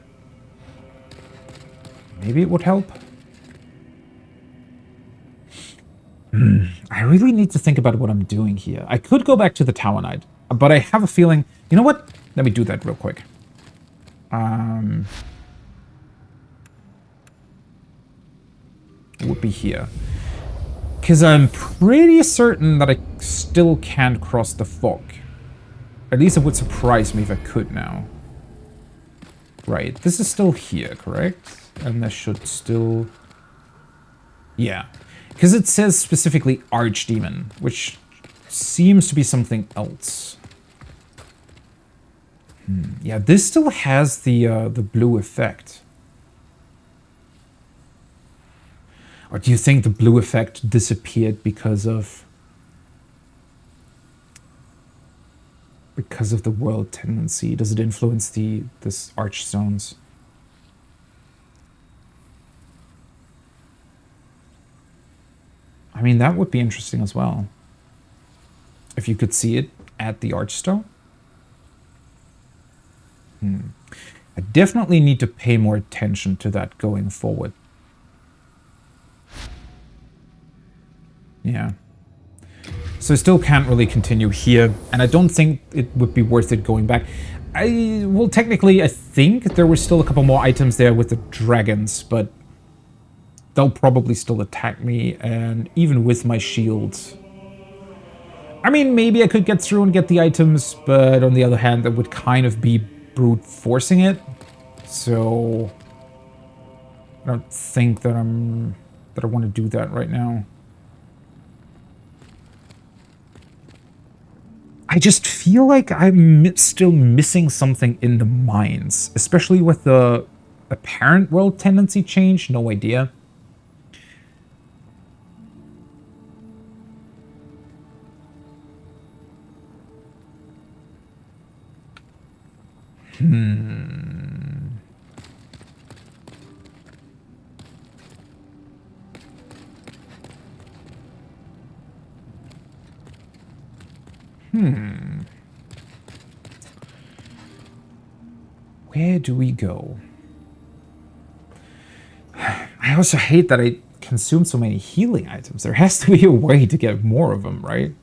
maybe it would help. I really need to think about what I'm doing here. I could go back to the Tower Knight, but I have a feeling... You know what? Let me do that real quick. It would be here. Because I'm pretty certain that I still can't cross the fog. At least it would surprise me if I could now. Right, this is still here, correct? And this should still... Yeah. Because it says specifically Archdemon, which seems to be something else. Yeah, this still has the blue effect. Or do you think the blue effect disappeared because of the world tendency? Does it influence this archstones? I mean, that would be interesting as well. If you could see it at the archstone. I definitely need to pay more attention to that going forward. Yeah. So I still can't really continue here, and I don't think it would be worth it going back. Well, technically, I think there were still a couple more items there with the dragons, but they'll probably still attack me, and even with my shields. I mean, maybe I could get through and get the items, but on the other hand, that would kind of be brute forcing it. So I don't think that I want to do that right now. I just feel like I'm still missing something in the mines, especially with the apparent world tendency change. No idea. Where do we go? I also hate that I consume so many healing items. There has to be a way to get more of them, right?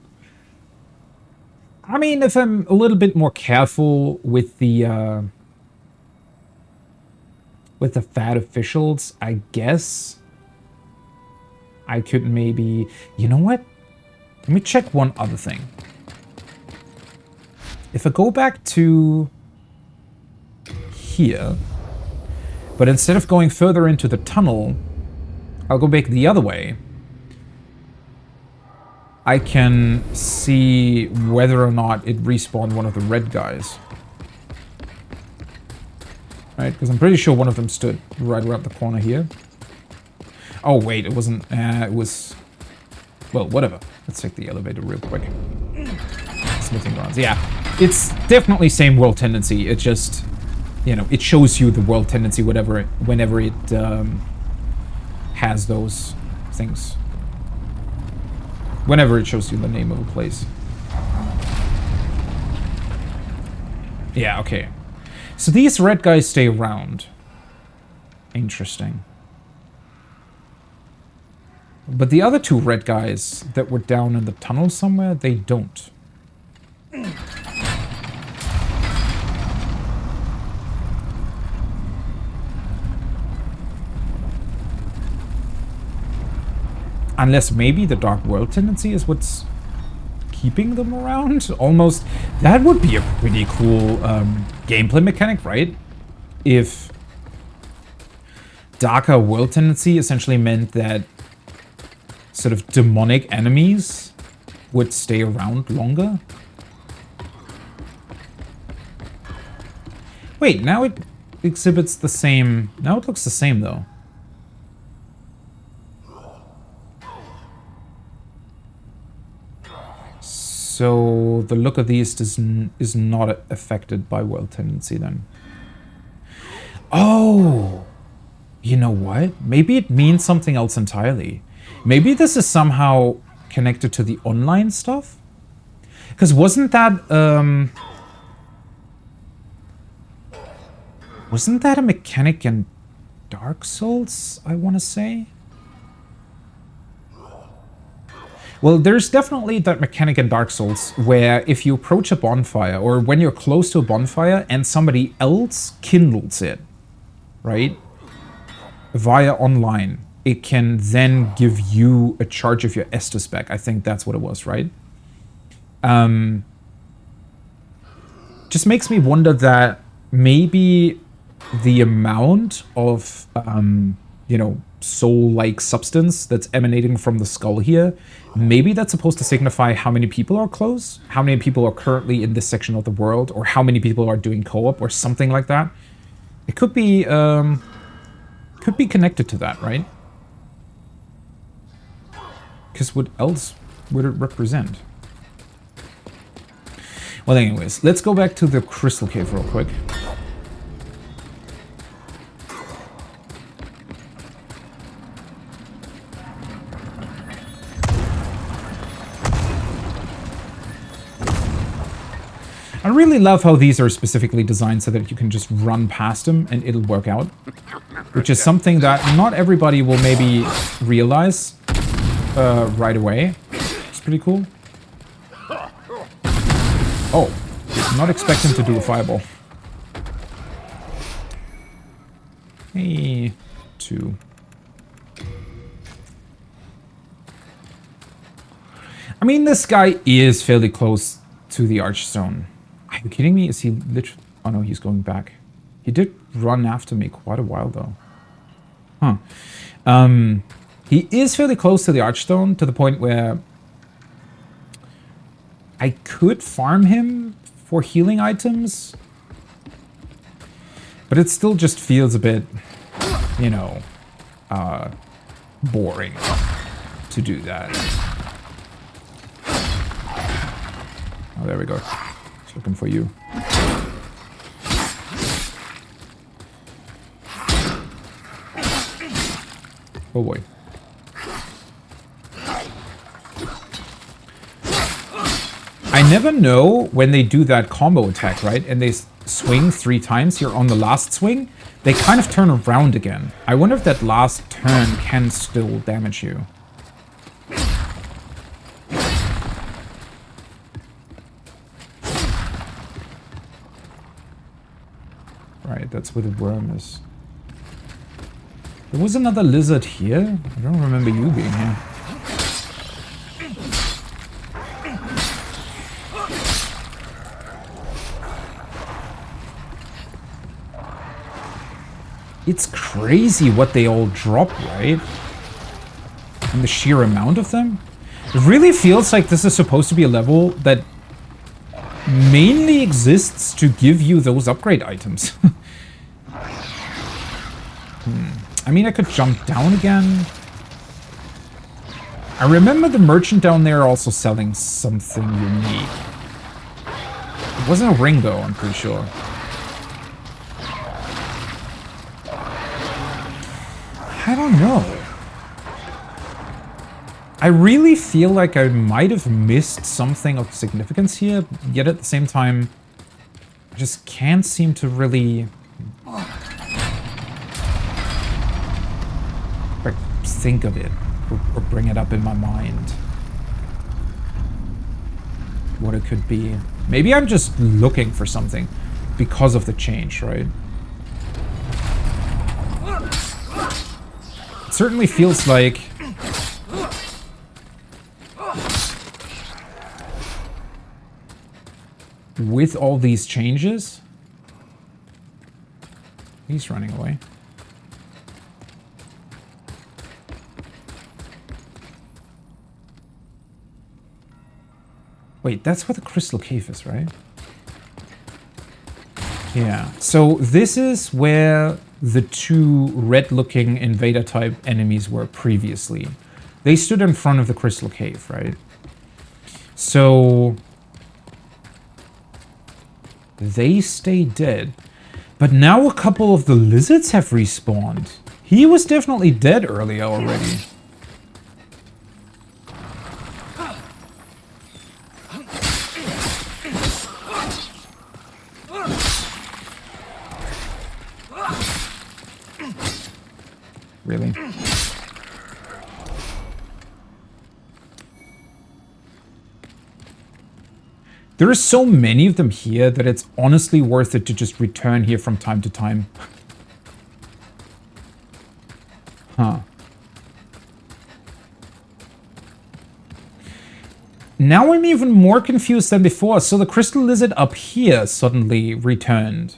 I mean, if I'm a little bit more careful with the fat officials, I guess I could maybe... You know what? Let me check one other thing. If I go back to here, but instead of going further into the tunnel, I'll go back the other way. I can see whether or not it respawned one of the red guys. Right, because I'm pretty sure one of them stood right around the corner here. Oh wait, it wasn't, it was... Well, whatever. Let's take the elevator real quick. Smithing grounds, yeah. It's definitely same world tendency, it just... You know, it shows you the world tendency whenever it has those things. Whenever it shows you the name of a place. Yeah, okay. So these red guys stay around. Interesting. But the other two red guys that were down in the tunnel somewhere, they don't. Unless maybe the Dark World tendency is what's keeping them around? Almost. That would be a pretty cool gameplay mechanic, right? If Darker World tendency essentially meant that sort of demonic enemies would stay around longer. Wait, now it exhibits the same... Now it looks the same, though. So the look of these is not affected by world tendency then. Oh! You know what? Maybe it means something else entirely. Maybe this is somehow connected to the online stuff? Because wasn't that a mechanic in Dark Souls, I want to say? Well, there's definitely that mechanic in Dark Souls where if you approach a bonfire, or when you're close to a bonfire and somebody else kindles it, right, via online, it can then give you a charge of your Estus back. I think that's what it was, right? Just makes me wonder that maybe the amount of, you know, soul-like substance that's emanating from the skull here, maybe that's supposed to signify how many people are close, how many people are currently in this section of the world, or how many people are doing co-op, or something like that. It could be connected to that, right? Because what else would it represent? Well, anyways, let's go back to the crystal cave real quick. I really love how these are specifically designed so that you can just run past them and it'll work out. Which is something that not everybody will maybe realize right away. It's pretty cool. Oh, I'm not expecting to do a fireball. Hey, 2. I mean, this guy is fairly close to the Archstone. Are you kidding me? Is he literally... Oh no, he's going back. He did run after me quite a while though. Huh. He is fairly close to the Archstone to the point where I could farm him for healing items. But it still just feels a bit, you know, boring to do that. Oh, there we go. Just looking for you. Oh boy. I never know when they do that combo attack, right? And they swing 3 times here on the last swing. They kind of turn around again. I wonder if that last turn can still damage you. Right, that's where the worm is. There was another lizard here. I don't remember you being here. It's crazy what they all drop, right? And the sheer amount of them. It really feels like this is supposed to be a level that mainly exists to give you those upgrade items. I mean, I could jump down again. I remember the merchant down there also selling something unique. It wasn't a ring though, I'm pretty sure. I don't know. I really feel like I might have missed something of significance here, yet at the same time, I just can't seem to really think of it or bring it up in my mind. What it could be. Maybe I'm just looking for something because of the change, right? It certainly feels like with all these changes... He's running away. Wait, that's where the crystal cave is, right? Yeah, so this is where the 2 red-looking invader-type enemies were previously. They stood in front of the crystal cave, right? So... they stay dead. But now a couple of the lizards have respawned. He was definitely dead earlier already. Really? There are so many of them here that it's honestly worth it to just return here from time to time. Huh. Now I'm even more confused than before. So the crystal lizard up here suddenly returned.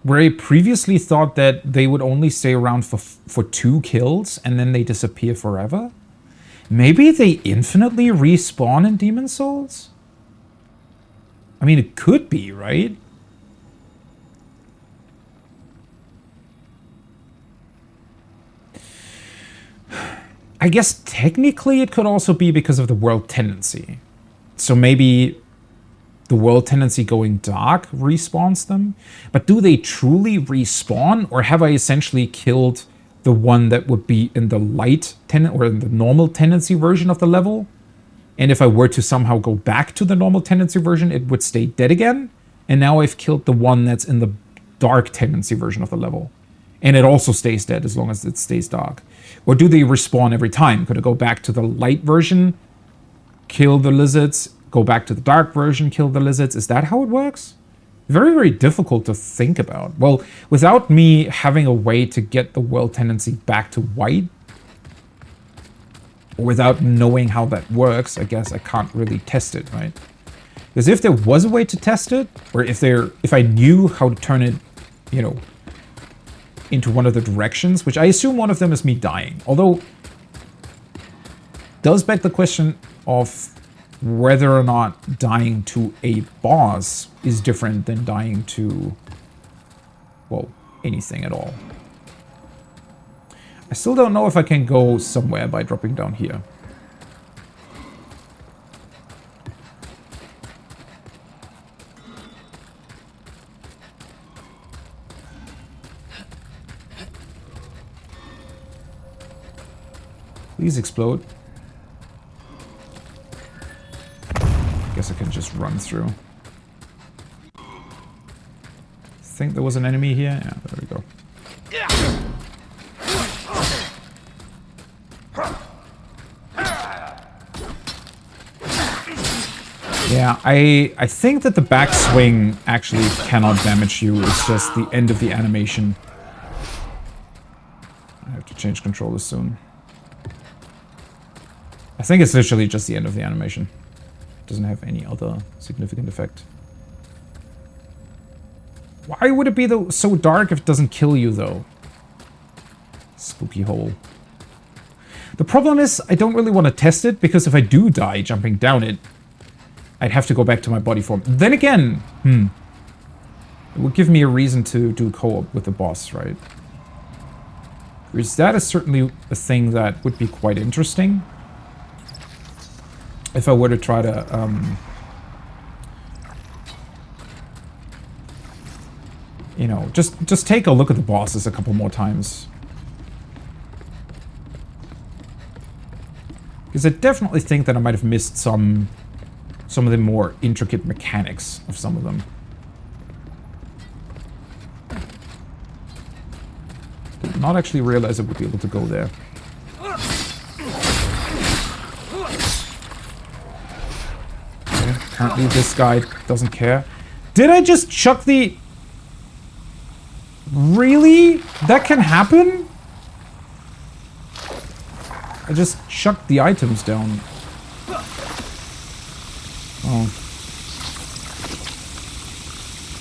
Where I previously thought that they would only stay around for 2 kills and then they disappear forever? Maybe they infinitely respawn in Demon Souls? I mean, it could be, right? I guess technically it could also be because of the world tendency. So maybe the world tendency going dark respawns them. But do they truly respawn? Or have I essentially killed the one that would be in the light or in the normal tendency version of the level? And if I were to somehow go back to the normal tendency version, it would stay dead again. And now I've killed the one that's in the dark tendency version of the level. And it also stays dead as long as it stays dark. Or do they respawn every time? Could I go back to the light version, kill the lizards, go back to the dark version, kill the lizards? Is that how it works? Very, very difficult to think about. Well, without me having a way to get the world tendency back to white, or without knowing how that works, I guess I can't really test it, right? Because if there was a way to test it, or if I knew how to turn it, you know, into one of the directions, which I assume one of them is me dying. Although, does beg the question of whether or not dying to a boss is different than dying to, well, anything at all. I still don't know if I can go somewhere by dropping down here. Please explode. Guess I can just run through. Think there was an enemy here? Yeah, there we go. Yeah, I think that the backswing actually cannot damage you. It's just the end of the animation. I have to change controllers soon. I think it's literally just the end of the animation. It doesn't have any other significant effect. Why would it be so dark if it doesn't kill you, though? Spooky hole. The problem is, I don't really want to test it, because if I do die jumping down it, I'd have to go back to my body form. Then again, it would give me a reason to do co-op with the boss, right? Because that is certainly a thing that would be quite interesting. If I were to try to, you know, just take a look at the bosses a couple more times. Because I definitely think that I might have missed some of the more intricate mechanics of some of them. Did not actually realize I would be able to go there. Okay, apparently this guy doesn't care. Did I just chuck the... Really? That can happen? I just chucked the items down. Oh.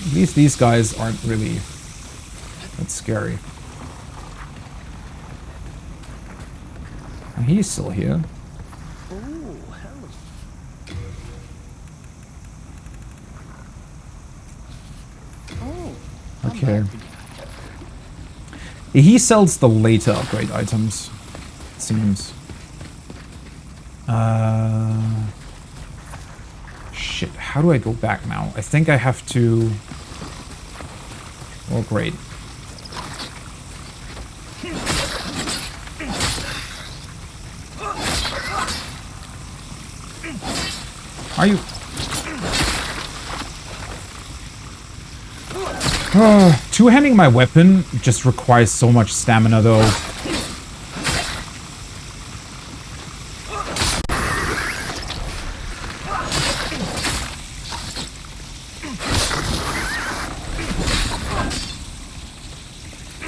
At least these guys aren't really that scary. And he's still here. Okay. He sells the later upgrade items, it seems. Shit, how do I go back now? I think I have to... Oh, great. Are you... Two-handing my weapon just requires so much stamina, though.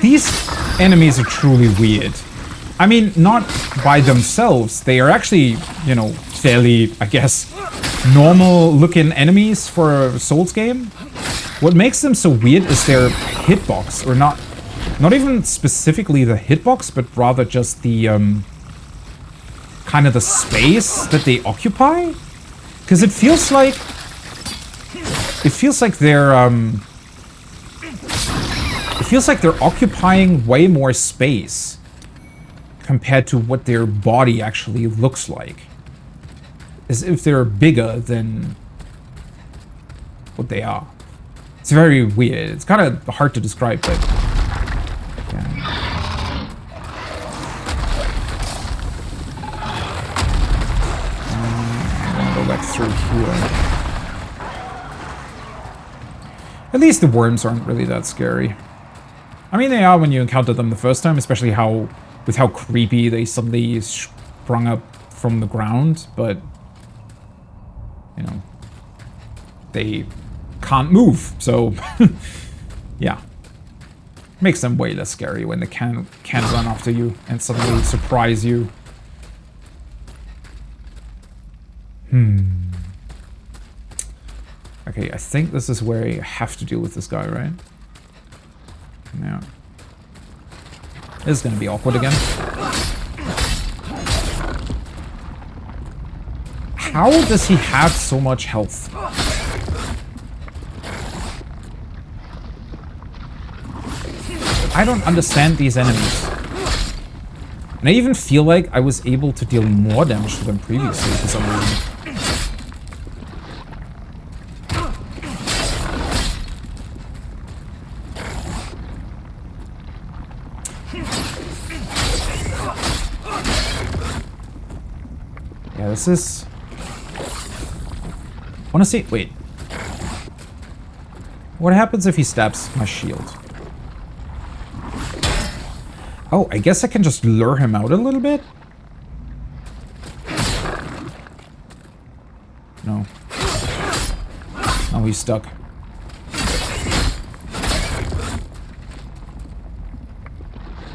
These enemies are truly weird. I mean, not by themselves. They are actually, you know, fairly, I guess, normal-looking enemies for a Souls game. What makes them so weird is their hitbox, or not even specifically the hitbox, but rather just the, kind of the space that they occupy. Because it feels like they're occupying way more space. compared to what their body actually looks like. As if they're bigger than what they are. It's very weird. It's kind of hard to describe, but yeah. I'm gonna go back through here. At least the worms aren't really that scary. I mean, they are when you encounter them the first time, especially with how creepy they suddenly sprung up from the ground, but you know, they can't move, so yeah. Makes them way less scary when they can't run after you and suddenly surprise you. Okay, I think this is where I have to deal with this guy, right? Yeah. This is gonna be awkward again. How does he have so much health? I don't understand these enemies. And I even feel like I was able to deal more damage to them previously for some reason. Yeah, this is... I wanna see... Wait. What happens if he stabs my shield? Oh, I guess I can just lure him out a little bit? No. Oh, he's stuck.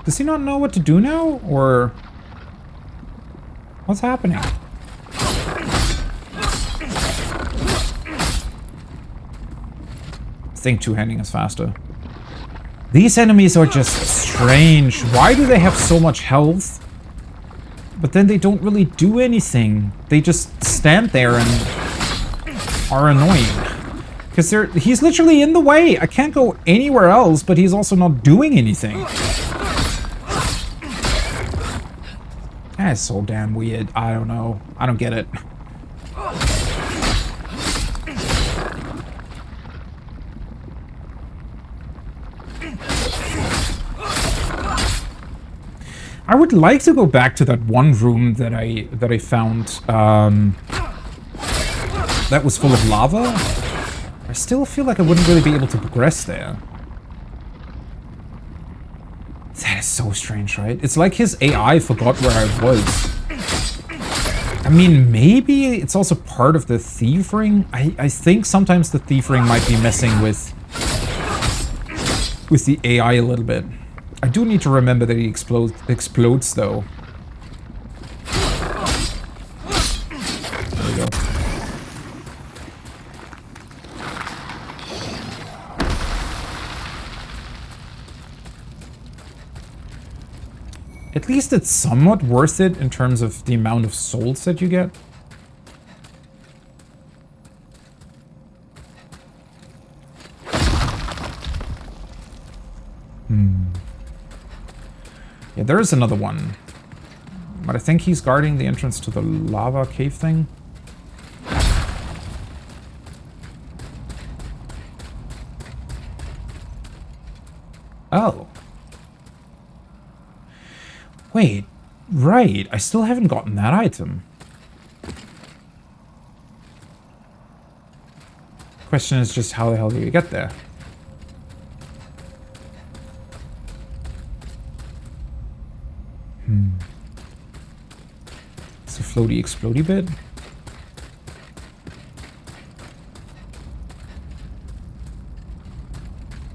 Does he not know what to do now? Or... what's happening? I think two-handing is faster. These enemies are just strange. Why do they have so much health? But then they don't really do anything. They just stand there and are annoying. Because he's literally in the way. I can't go anywhere else, but he's also not doing anything. That is so damn weird. I don't know. I don't get it. I would like to go back to that one room that I found that was full of lava. I still feel like I wouldn't really be able to progress there. That is so strange, right? It's like his AI forgot where I was. I mean, maybe it's also part of the thief ring. I think sometimes the thief ring might be messing with the AI a little bit. I do need to remember that he explodes though. There we go. At least it's somewhat worth it in terms of the amount of souls that you get. Yeah, there is another one. But I think he's guarding the entrance to the lava cave thing. Oh. Wait, right. I still haven't gotten that item. Question is just how the hell do you get there? It's a floaty explodey bit.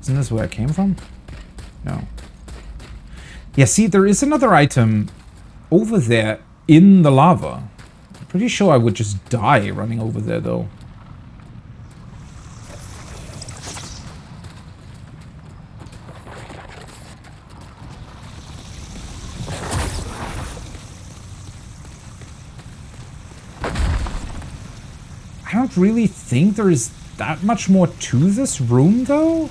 Isn't this where I came from? No. Yeah, see, there is another item over there in the lava. I'm pretty sure I would just die running over there, though. I don't really think there is that much more to this room, though.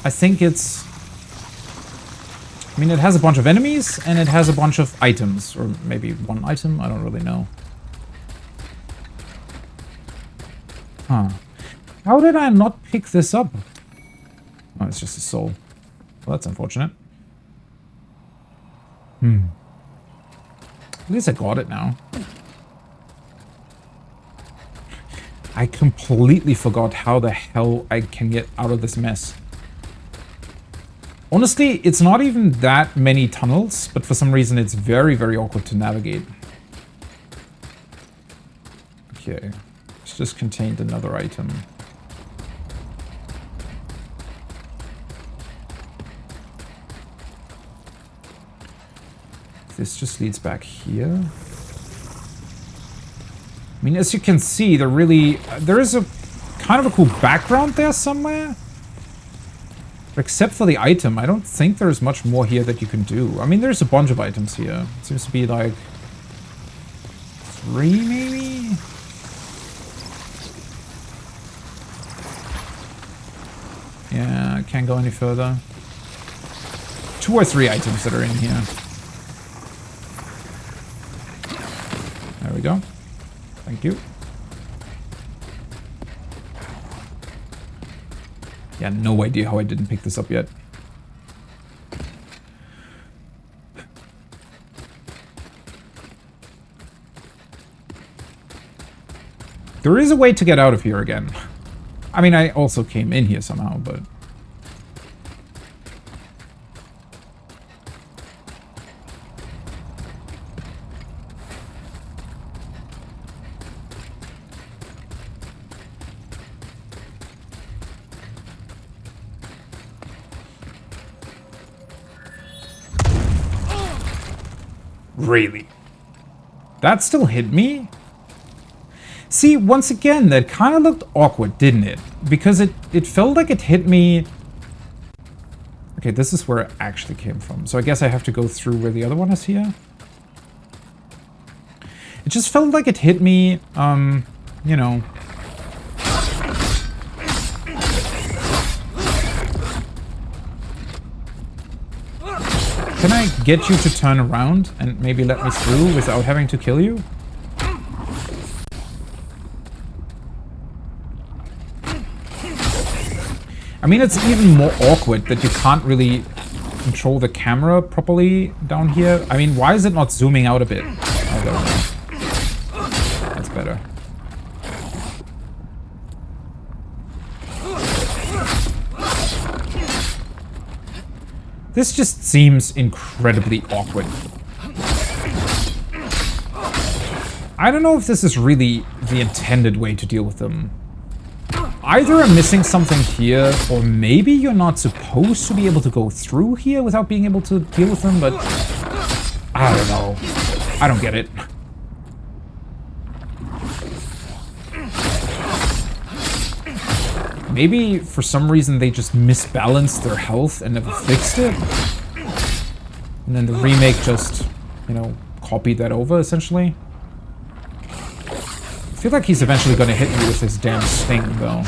I think it's... I mean, it has a bunch of enemies, and it has a bunch of items. Or maybe one item, I don't really know. Huh. How did I not pick this up? Oh, it's just a soul. Well, that's unfortunate. At least I got it now. I completely forgot how the hell I can get out of this mess. Honestly, it's not even that many tunnels, but for some reason it's very, very awkward to navigate. Okay, it's just contained another item. This just leads back here. I mean, as you can see, there is a kind of a cool background there somewhere. But except for the item, I don't think there's much more here that you can do. I mean, there's a bunch of items here. It seems to be like 3 maybe? Yeah, I can't go any further. 2 or 3 items that are in here. There we go. Thank you. Yeah, no idea how I didn't pick this up yet. There is a way to get out of here again. I mean, I also came in here somehow, but... Really? That still hit me? See, once again, that kind of looked awkward, didn't it? Because it felt like it hit me... Okay, this is where it actually came from. So I guess I have to go through where the other one is here. It just felt like it hit me, you know... Can I get you to turn around and maybe let me through without having to kill you? I mean, it's even more awkward that you can't really control the camera properly down here. I mean, why is it not zooming out a bit? Oh, there we go. That's better. This just seems incredibly awkward. I don't know if this is really the intended way to deal with them. Either I'm missing something here, or maybe you're not supposed to be able to go through here without being able to deal with them, but... I don't know. I don't get it. Maybe for some reason they just misbalanced their health and never fixed it. And then the remake just, you know, copied that over, essentially. I feel like he's eventually going to hit me with his damn sting, though.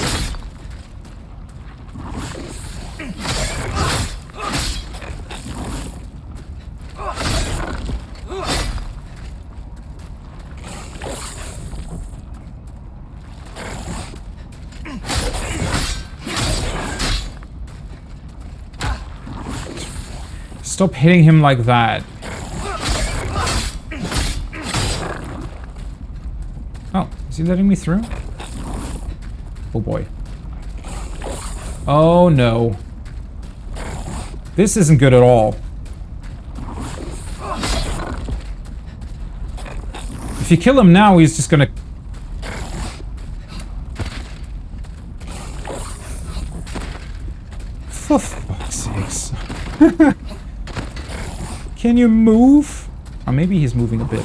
Stop hitting him like that. Oh, is he letting me through? Oh boy. Oh no. This isn't good at all. If you kill him now, he's just gonna... For fuck's sakes. Can you move? Or maybe he's moving a bit.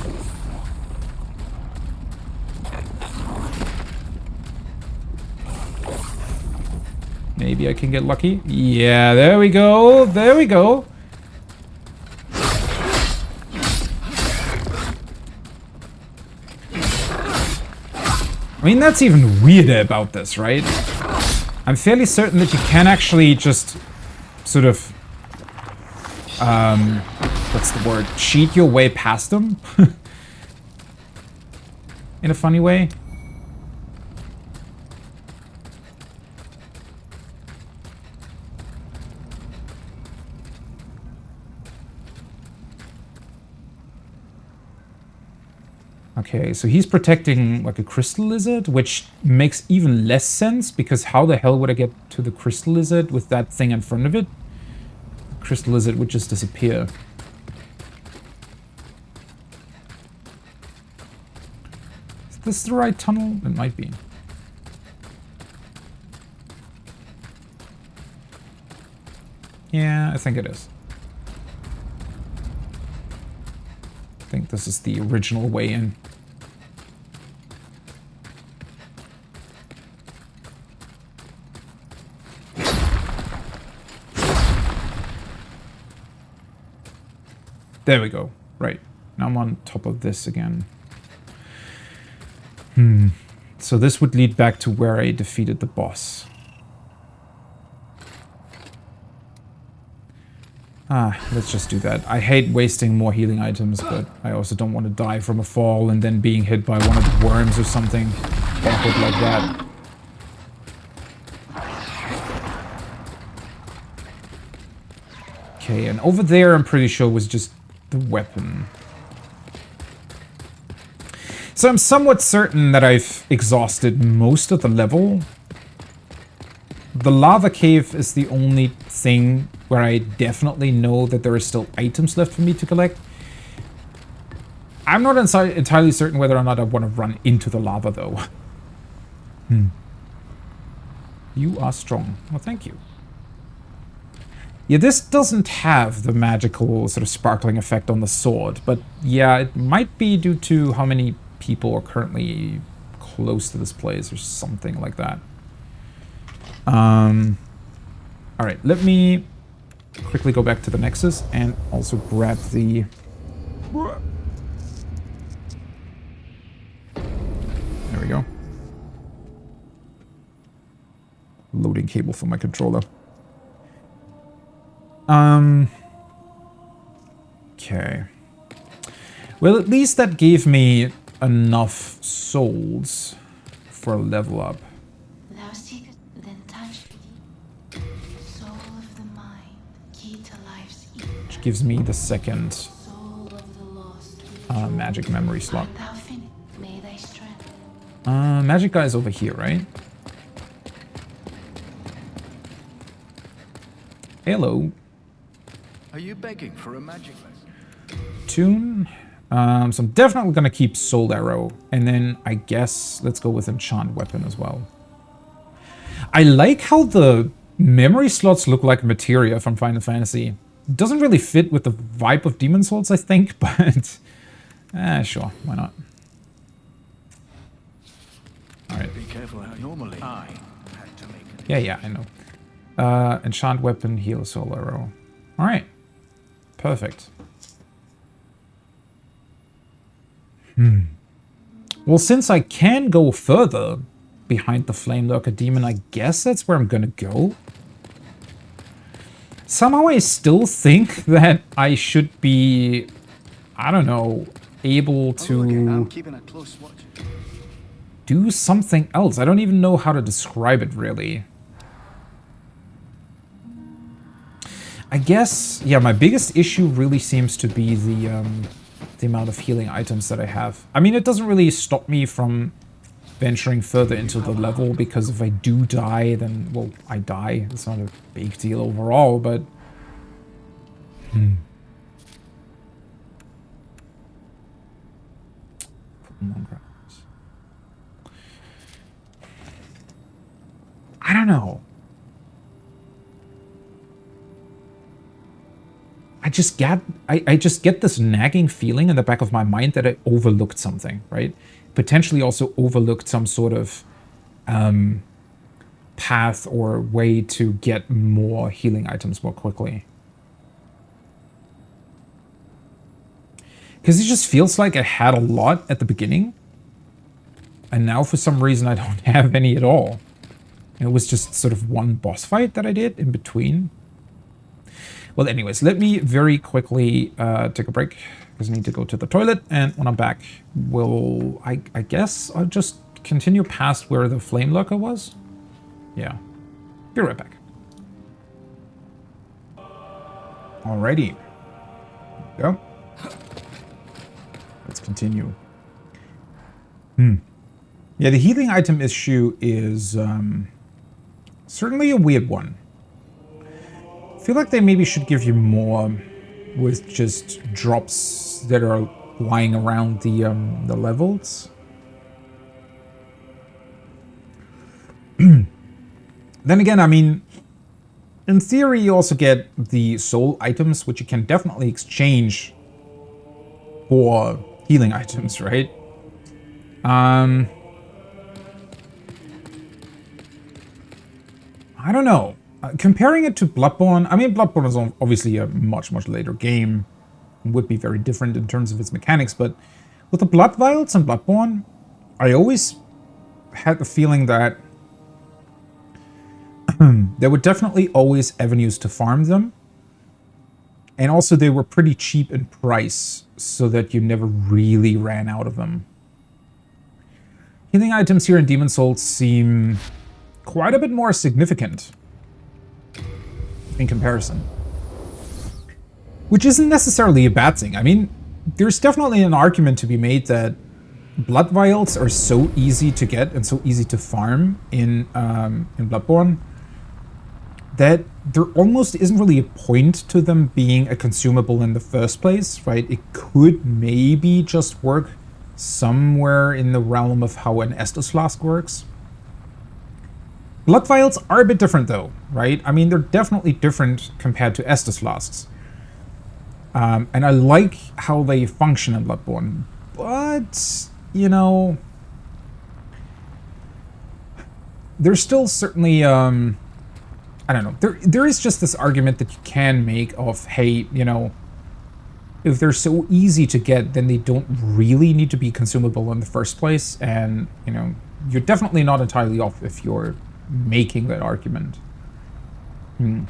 Maybe I can get lucky. Yeah, there we go. There we go. I mean, that's even weirder about this, right? I'm fairly certain that you can actually just sort of what's the word? Cheat your way past them? In a funny way. Okay, so he's protecting like a crystal lizard, which makes even less sense because how the hell would I get to the crystal lizard with that thing in front of it? The crystal lizard would just disappear. Is this the right tunnel? It might be. Yeah, I think it is. I think this is the original way in. There we go. Right. Now I'm on top of this again. So this would lead back to where I defeated the boss. Let's just do that. I hate wasting more healing items, but I also don't want to die from a fall and then being hit by one of the worms or something awkward like that. Okay, and over there I'm pretty sure was just the weapon. So I'm somewhat certain that I've exhausted most of the level. The lava cave is the only thing where I definitely know that there are still items left for me to collect. I'm not entirely certain whether or not I want to run into the lava, though. You are strong. Well, thank you. Yeah, this doesn't have the magical sort of sparkling effect on the sword, but yeah, it might be due to how many people are currently close to this place or something like that. Alright, let me quickly go back to the Nexus and also grab the... There we go. Loading cable for my controller. Okay. Well, at least that gave me enough souls for a level up. Thou seekest, then touch the soul of the mind, key to life's ether. Which gives me the second Soul of the lost, magic memory slot. art thou finished? May thy strength. Magic guy's over here, right? Hello. Are you begging for a magic lesson? Tune. So I'm definitely gonna keep Soul Arrow, and then I guess let's go with Enchant Weapon as well. I like how the memory slots look like materia from Final Fantasy. It doesn't really fit with the vibe of Demon Souls, I think, but sure, why not? All right. Be careful how normally I had to make it. Yeah, I know. Enchant Weapon, heal Soul Arrow. All right, perfect. Well, since I can go further behind the Flame Lurker Demon, I guess that's where I'm gonna go. Somehow I still think that I should be, I don't know, able to I'm keeping a close watch. do something else. I don't even know how to describe it, really. I guess, yeah, my biggest issue really seems to be the amount of healing items that I have. I mean, it doesn't really stop me from venturing further into the level, because if I do die, then, well, I die. It's not a big deal overall, but... I don't know. I just get this nagging feeling in the back of my mind that I overlooked something, right? Potentially also overlooked some sort of path or way to get more healing items more quickly. Because it just feels like I had a lot at the beginning, and now for some reason I don't have any at all. It was just sort of one boss fight that I did in between. Well, anyways, let me very quickly take a break because I need to go to the toilet. And when I'm back, I guess I'll just continue past where the flame lurker was. Yeah. Be right back. Alrighty. Go. Let's continue. Yeah, the healing item issue is certainly a weird one. I feel like they maybe should give you more with just drops that are lying around the levels. Then again, I mean, in theory, you also get the soul items, which you can definitely exchange for healing items, right? I don't know. Comparing it to Bloodborne, I mean, Bloodborne is obviously a much, much later game. It would be very different in terms of its mechanics, but with the Blood Vials and Bloodborne, I always had the feeling that there were definitely always avenues to farm them. And also they were pretty cheap in price, so that you never really ran out of them. Healing items here in Demon's Souls seem quite a bit more significant in comparison. Which isn't necessarily a bad thing. I mean, there's definitely an argument to be made that blood vials are so easy to get and so easy to farm in Bloodborne that there almost isn't really a point to them being a consumable in the first place, right? It could maybe just work somewhere in the realm of how an Estus Flask works. Blood vials are a bit different though, right? I mean, they're definitely different compared to Estus Flasks. And I like how they function in Bloodborne, but, you know, there's still certainly, I don't know, there is just this argument that you can make of, hey, you know, if they're so easy to get, then they don't really need to be consumable in the first place, and, you know, you're definitely not entirely off if you're making that argument. I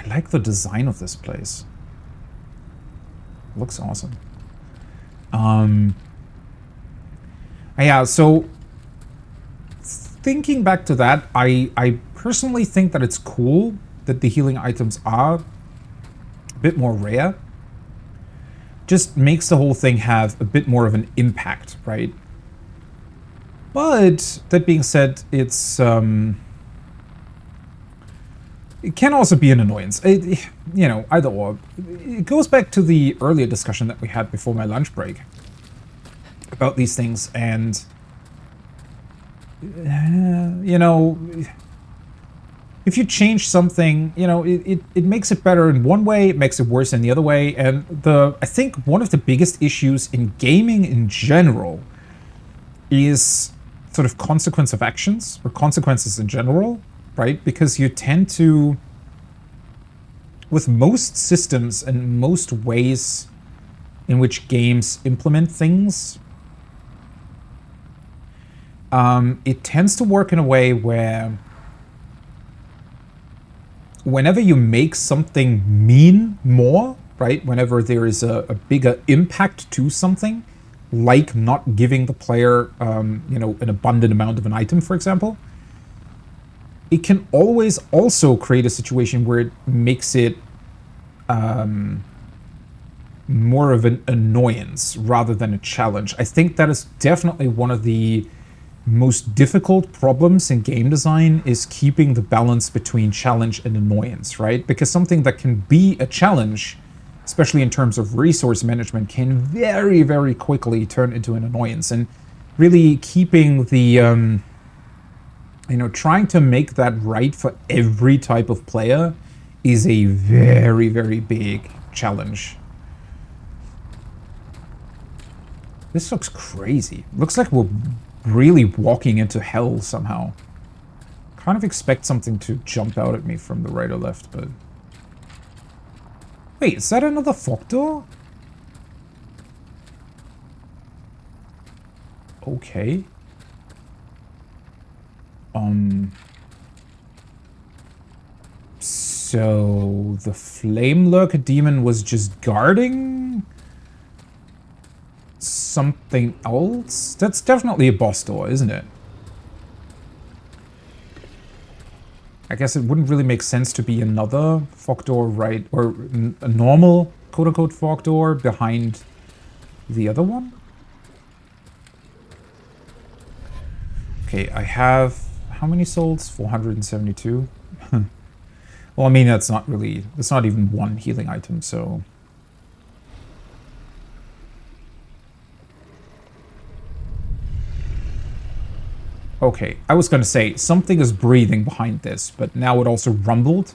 like the design of this place. Looks awesome. Yeah, so thinking back to that, I personally think that it's cool that the healing items are a bit more rare. Just makes the whole thing have a bit more of an impact, right? But that being said, it's it can also be an annoyance. You know, either or. It goes back to the earlier discussion that we had before my lunch break about these things, and you know, if you change something, you know, it makes it better in one way, it makes it worse in the other way. And I think one of the biggest issues in gaming in general is sort of consequence of actions, or consequences in general, right? Because you tend to, with most systems and most ways in which games implement things, it tends to work in a way where whenever you make something mean more, right? Whenever there is a bigger impact to something, like not giving the player, you know, an abundant amount of an item, for example, it can always also create a situation where it makes it more of an annoyance rather than a challenge. I think that is definitely one of the most difficult problems in game design, is keeping the balance between challenge and annoyance, right? Because something that can be a challenge, especially in terms of resource management, can very, very quickly turn into an annoyance. And really keeping the, you know, trying to make that right for every type of player is a very, very big challenge. This looks crazy. Looks like we're really walking into hell somehow. Kind of expect something to jump out at me from the right or left, but... Wait, is that another fog door? Okay. So the Flame Lurker demon was just guarding something else? That's definitely a boss door, isn't it? I guess it wouldn't really make sense to be another fog door right, or a normal quote-unquote fog door behind the other one. Okay, I have how many souls? 472. Well, I mean, that's not even one healing item, so... Okay, I was gonna say, something is breathing behind this, but now it also rumbled.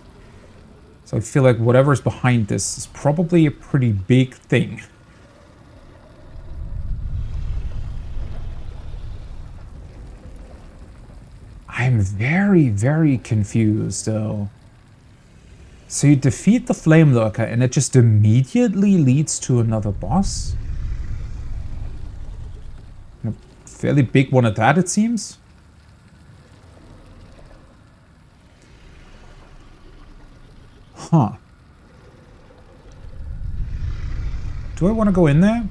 So I feel like whatever's behind this is probably a pretty big thing. I'm very, very confused, though. So you defeat the Flame Lurker and it just immediately leads to another boss? A fairly big one at that, it seems. Huh. Do I want to go in there?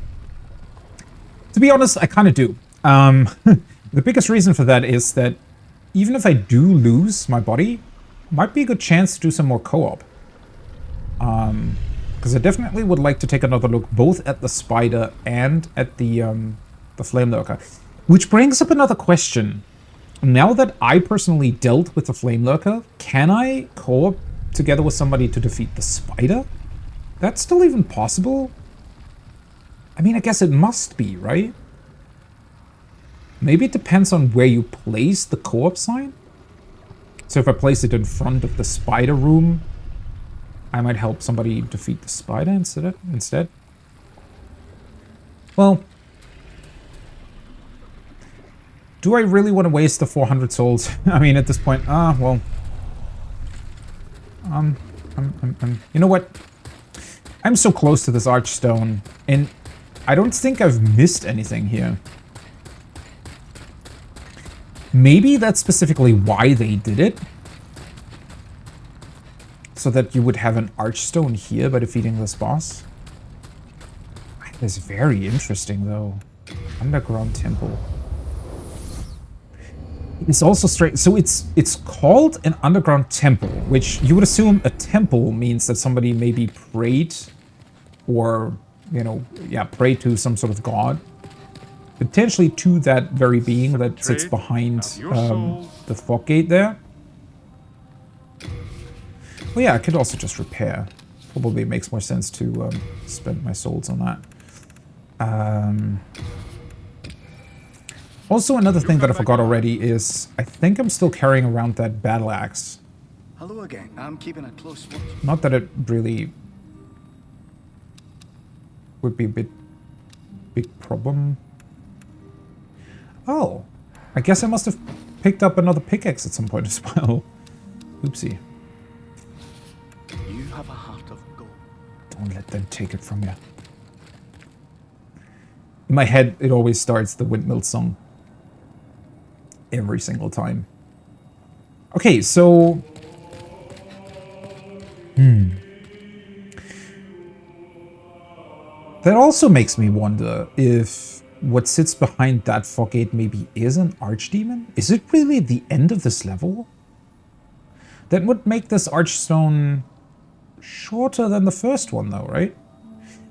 To be honest, I kind of do. The biggest reason for that is that even if I do lose my body, might be a good chance to do some more co-op. Because I definitely would like to take another look both at the spider and at the Flame Lurker. Which brings up another question. Now that I personally dealt with the Flame Lurker, can I co-op together with somebody to defeat the spider? That's still even possible? I mean, I guess it must be, right? Maybe it depends on where you place the co-op sign? So if I place it in front of the spider room, I might help somebody defeat the spider instead. Well, do I really want to waste the 400 souls? I mean, at this point, well... you know what? I'm so close to this archstone, and I don't think I've missed anything here. Maybe that's specifically why they did it. So that you would have an archstone here by defeating this boss. That is very interesting, though. Underground temple. It's also straight. So it's called an underground temple, which you would assume a temple means that somebody maybe prayed, or prayed to some sort of god, potentially to that very being that sits behind the fog gate there. Well, yeah, I could also just repair. Probably makes more sense to spend my souls on that. Also, another thing that I forgot already is I think I'm still carrying around that battle axe. Hello again. I'm keeping a close watch. Not that it really would be a big problem. Oh, I guess I must have picked up another pickaxe at some point as well. Oopsie. You have a heart of gold. Don't let them take it from you. In my head, it always starts the windmill song. Every single time. Okay, so... That also makes me wonder if what sits behind that fog gate maybe is an archdemon? Is it really the end of this level? That would make this archstone shorter than the first one though, right?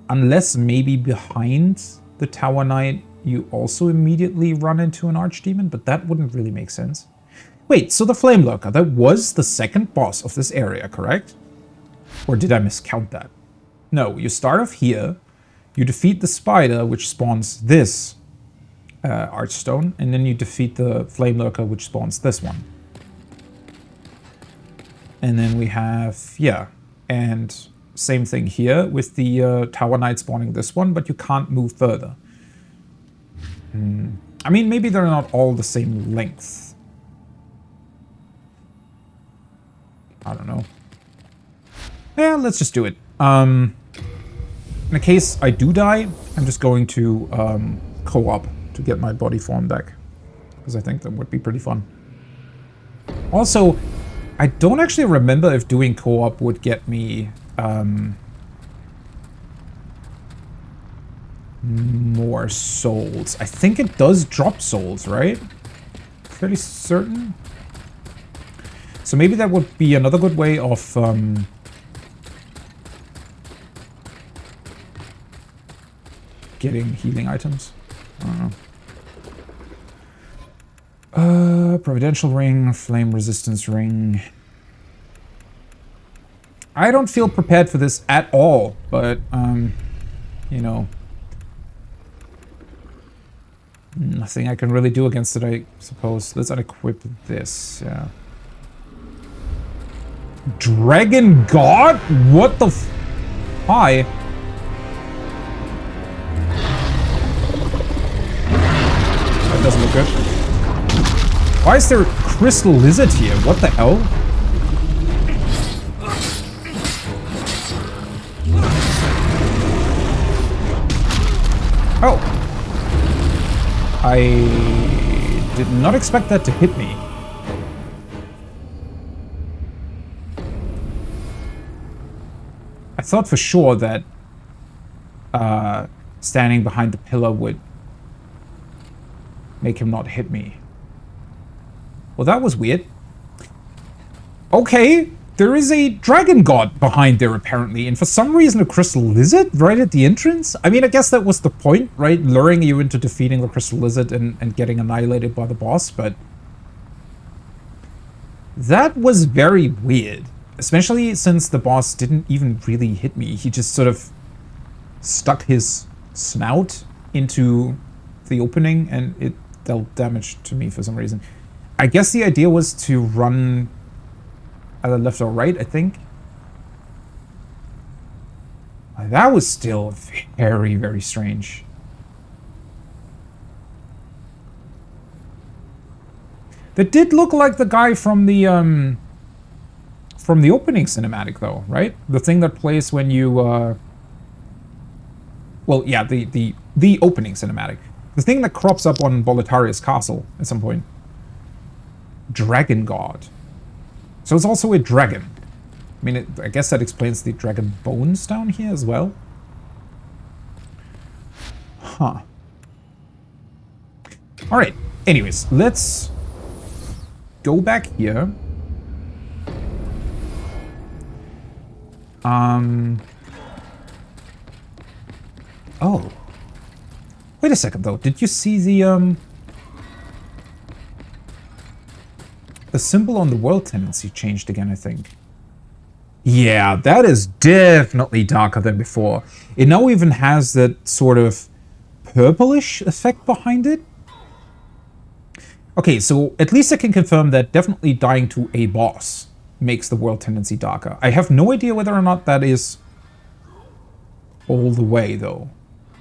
Unless maybe behind the Tower Knight you also immediately run into an archdemon, but that wouldn't really make sense. Wait, so the Flame Lurker, that was the second boss of this area, correct? Or did I miscount that? No, you start off here, you defeat the spider, which spawns this archstone, and then you defeat the Flame Lurker, which spawns this one. And then we have, yeah, and same thing here with the Tower Knight spawning this one, but you can't move further. I mean, maybe they're not all the same length. I don't know. Yeah, let's just do it. In case I do die, I'm just going to co-op to get my body form back. Because I think that would be pretty fun. Also, I don't actually remember if doing co-op would get me more souls. I think it does drop souls, right? Fairly certain. So maybe that would be another good way of getting healing items. I don't know. Providential ring, flame resistance ring. I don't feel prepared for this at all, but, you know, nothing I can really do against it, I suppose. Let's unequip this, yeah. Dragon God? What the f... Hi. That doesn't look good. Why is there a crystal lizard here? What the hell? Oh. I did not expect that to hit me. I thought for sure that standing behind the pillar would make him not hit me. Well, that was weird. Okay, there is a dragon god behind there apparently, and for some reason a crystal lizard right at the entrance? I mean, I guess that was the point, right? Luring you into defeating the crystal lizard and getting annihilated by the boss, but... that was very weird. Especially since the boss didn't even really hit me. He just sort of stuck his snout into the opening and it dealt damage to me for some reason. I guess the idea was to run either left or right, I think. That was still very, very strange. That did look like the guy from the opening cinematic, though, right? The thing that plays when you, well, yeah, the opening cinematic. The thing that crops up on Boletaria's castle at some point. Dragon God. So it's also a dragon. I mean, I guess that explains the dragon bones down here as well. Huh. Alright, anyways, let's go back here. Oh. Wait a second, though. Did you see the symbol on the world tendency changed again, I think. Yeah, that is definitely darker than before. It now even has that sort of purplish effect behind it. Okay, so at least I can confirm that definitely dying to a boss makes the world tendency darker. I have no idea whether or not that is all the way, though.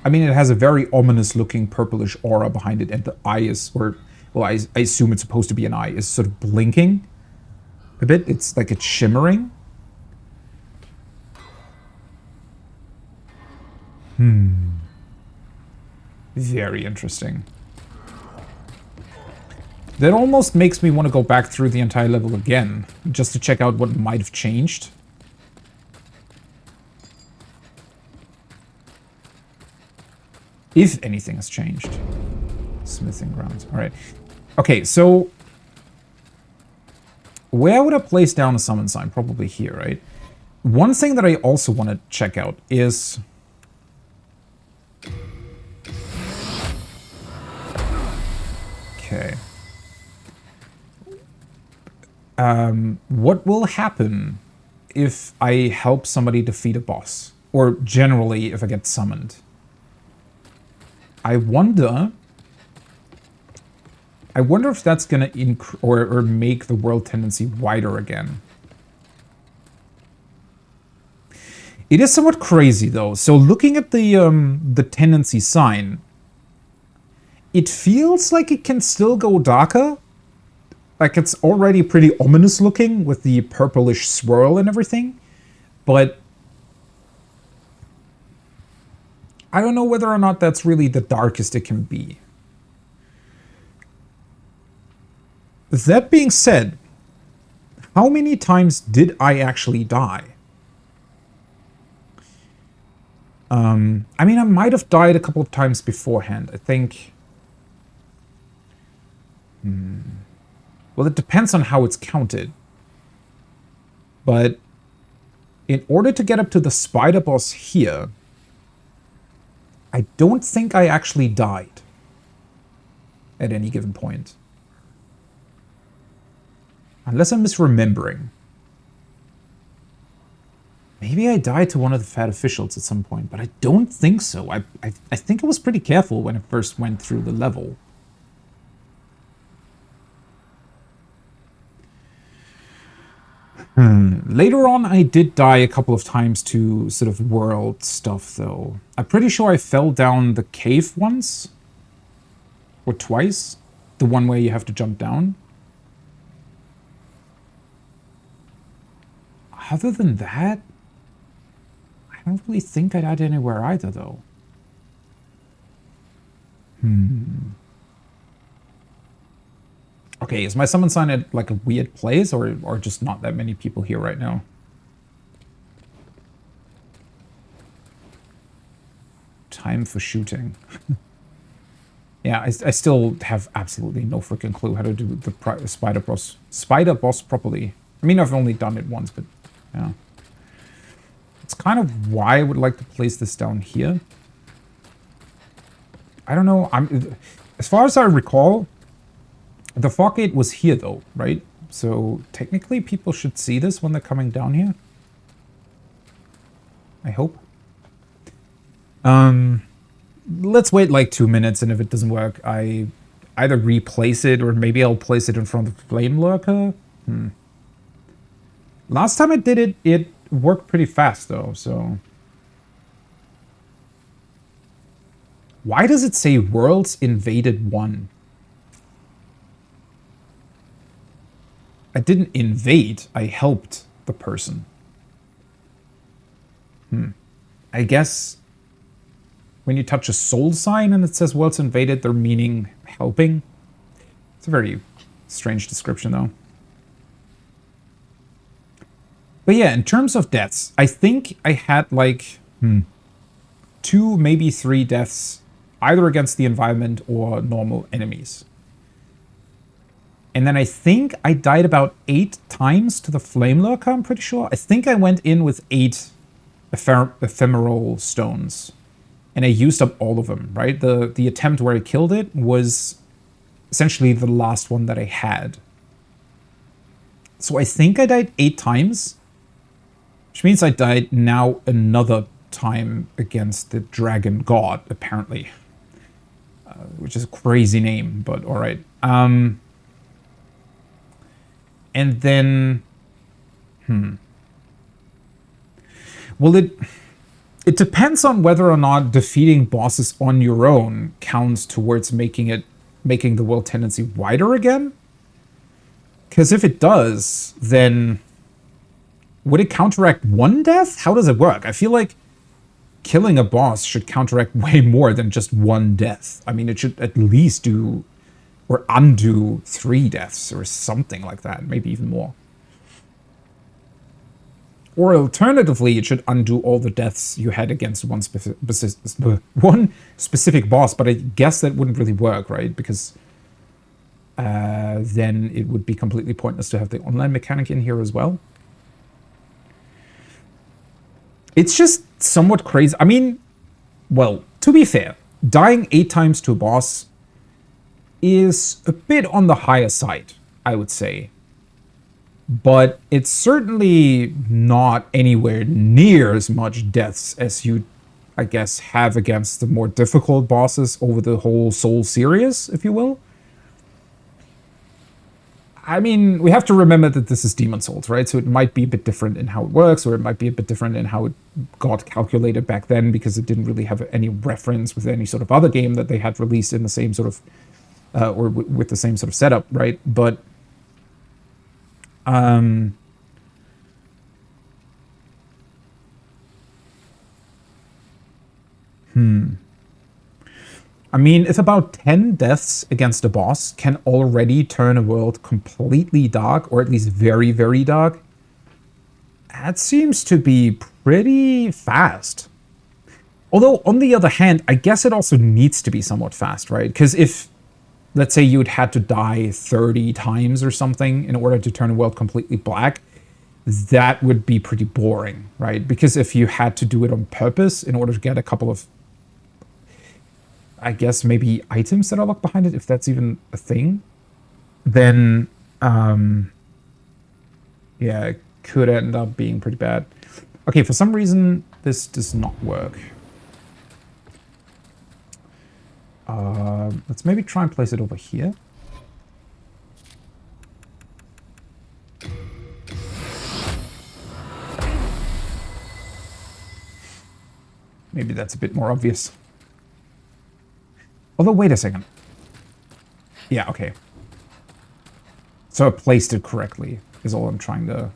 I mean, it has a very ominous looking purplish aura behind it, and the eye is, or, well, I assume it's supposed to be an eye, is sort of blinking a bit. It's like it's shimmering. Very interesting. That almost makes me want to go back through the entire level again, just to check out what might have changed. If anything has changed. Smithing grounds. Alright. Okay, so... where would I place down a summon sign? Probably here, right? One thing that I also want to check out is... okay. What will happen if I help somebody defeat a boss? Or generally, if I get summoned? I wonder if that's gonna or make the world tendency wider again. It is somewhat crazy though. So looking at the tendency sign, it feels like it can still go darker. Like it's already pretty ominous looking with the purplish swirl and everything, but I don't know whether or not that's really the darkest it can be. That being said, How many times did I actually die? I mean, I might have died a couple of times beforehand. I think... Well, it depends on how it's counted. But in order to get up to the spider boss here, I don't think I actually died at any given point. Unless I'm misremembering. Maybe I died to one of the fat officials at some point, but I don't think so. I think I was pretty careful when I first went through the level. Later on, I did die a couple of times to sort of world stuff, though. I'm pretty sure I fell down the cave once. Or twice. The one where you have to jump down. Other than that, I don't really think I died anywhere either, though. Okay, is my summon sign at like a weird place or just not that many people here right now? Time for shooting. Yeah, I still have absolutely no freaking clue how to do the spider boss properly. I mean, I've only done it once, but yeah. It's kind of why I would like to place this down here. I don't know. As far as I recall, the fog gate was here though, right? So technically people should see this when they're coming down here. I hope. Let's wait like 2 minutes, and if it doesn't work, I either replace it or maybe I'll place it in front of the flame lurker. Last time I did it, it worked pretty fast though, so... Why does it say Worlds Invaded 1? I didn't invade, I helped the person. I guess when you touch a soul sign and it says Worlds Invaded, they're meaning helping. It's a very strange description though. But yeah, in terms of deaths, I think I had like 2, maybe 3 deaths either against the environment or normal enemies. And then I think I died about 8 times to the flame lurker, I'm pretty sure. I think I went in with 8 ephemeral stones. And I used up all of them, right? The attempt where I killed it was essentially the last one that I had. So I think I died 8 times. Which means I died now another time against the dragon god, apparently. Which is a crazy name, but alright. And then... Well, it depends on whether or not defeating bosses on your own counts towards making the world tendency wider again. Because if it does, then... Would it counteract 1 death? How does it work? I feel like killing a boss should counteract way more than just 1 death. I mean, it should at least do or undo 3 deaths or something like that, maybe even more. Or alternatively, it should undo all the deaths you had against one specific boss, but I guess that wouldn't really work, right? Because then it would be completely pointless to have the online mechanic in here as well. It's just somewhat crazy. I mean, well, to be fair, dying 8 times to a boss is a bit on the higher side, I would say. But it's certainly not anywhere near as much deaths as you, I guess, have against the more difficult bosses over the whole Soul series, if you will. I mean, we have to remember that this is Demon Souls, right? So it might be a bit different in how it works, or it might be a bit different in how it got calculated back then, because it didn't really have any reference with any sort of other game that they had released in the same sort of, or with the same sort of setup, right? But, I'm I mean, if about 10 deaths against a boss can already turn a world completely dark, or at least very, very dark, that seems to be pretty fast. Although, on the other hand, I guess it also needs to be somewhat fast, right? Because if, let's say you'd had to die 30 times or something in order to turn a world completely black, that would be pretty boring, right? Because if you had to do it on purpose in order to get a couple of, I guess, maybe items that are locked behind it, if that's even a thing, then, yeah, it could end up being pretty bad. Okay, for some reason, this does not work. Let's maybe try and place it over here. Maybe that's a bit more obvious. Although, wait a second. Yeah, okay. So I placed it correctly, is all I'm trying to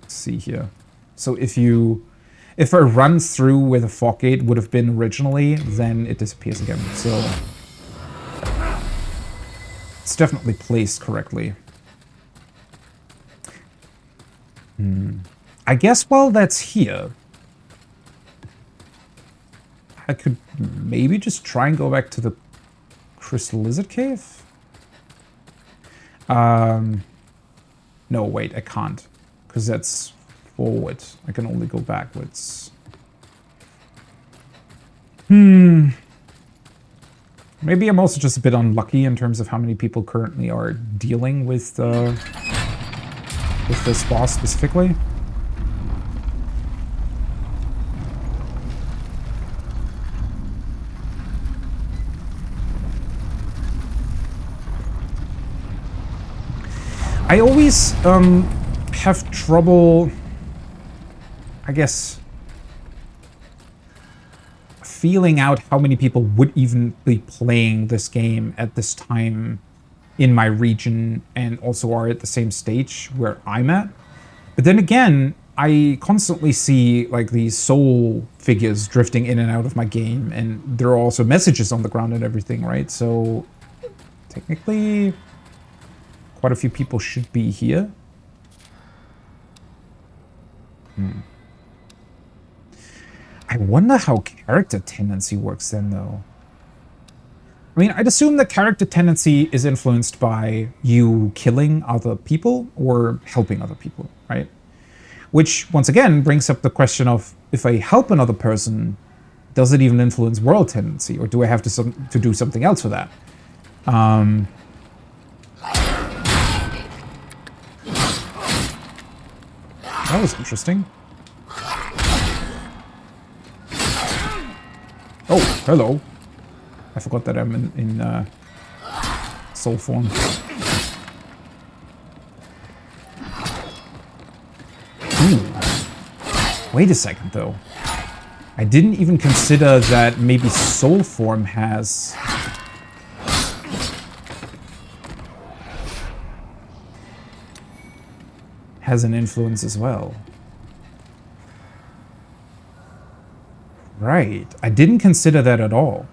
see here. So if I run through where the fog gate would have been originally, then it disappears again. So it's definitely placed correctly. I guess while that's here, I could maybe just try and go back to the Crystal Lizard Cave? No, wait, I can't. Because that's forward. I can only go backwards. Maybe I'm also just a bit unlucky in terms of how many people currently are dealing with this boss specifically. I always have trouble, I guess, feeling out how many people would even be playing this game at this time in my region and also are at the same stage where I'm at. But then again, I constantly see like these soul figures drifting in and out of my game, and there are also messages on the ground and everything, right? So technically, quite a few people should be here. I wonder how character tendency works then, though. I mean, I'd assume that character tendency is influenced by you killing other people or helping other people, right? Which, once again, brings up the question of, if I help another person, does it even influence world tendency? Or do I have to do something else for that? That was interesting. Oh, hello. I forgot that I'm in soul form. Wait a second, though. I didn't even consider that maybe soul form has an influence as well. Right. I didn't consider that at all.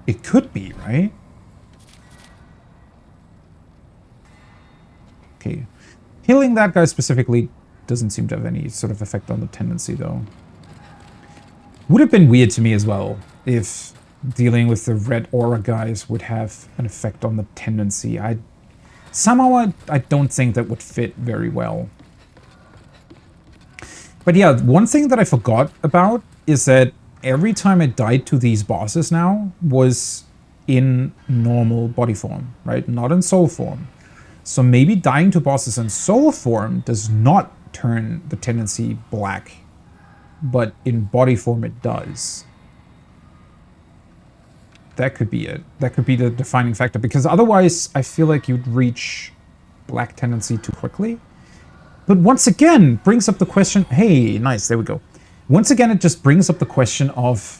It could be, right? Okay. Healing that guy specifically doesn't seem to have any sort of effect on the tendency, though. Would have been weird to me as well if dealing with the red aura guys would have an effect on the tendency. Somehow I don't think that would fit very well. But yeah, one thing that I forgot about is that every time I died to these bosses now was in normal body form, right? Not in soul form. So maybe dying to bosses in soul form does not turn the tendency black, but in body form it does. That could be it. That could be the defining factor, because otherwise I feel like you'd reach black tendency too quickly. But once again, brings up the question, hey, nice, there we go. Once again, it just brings up the question of,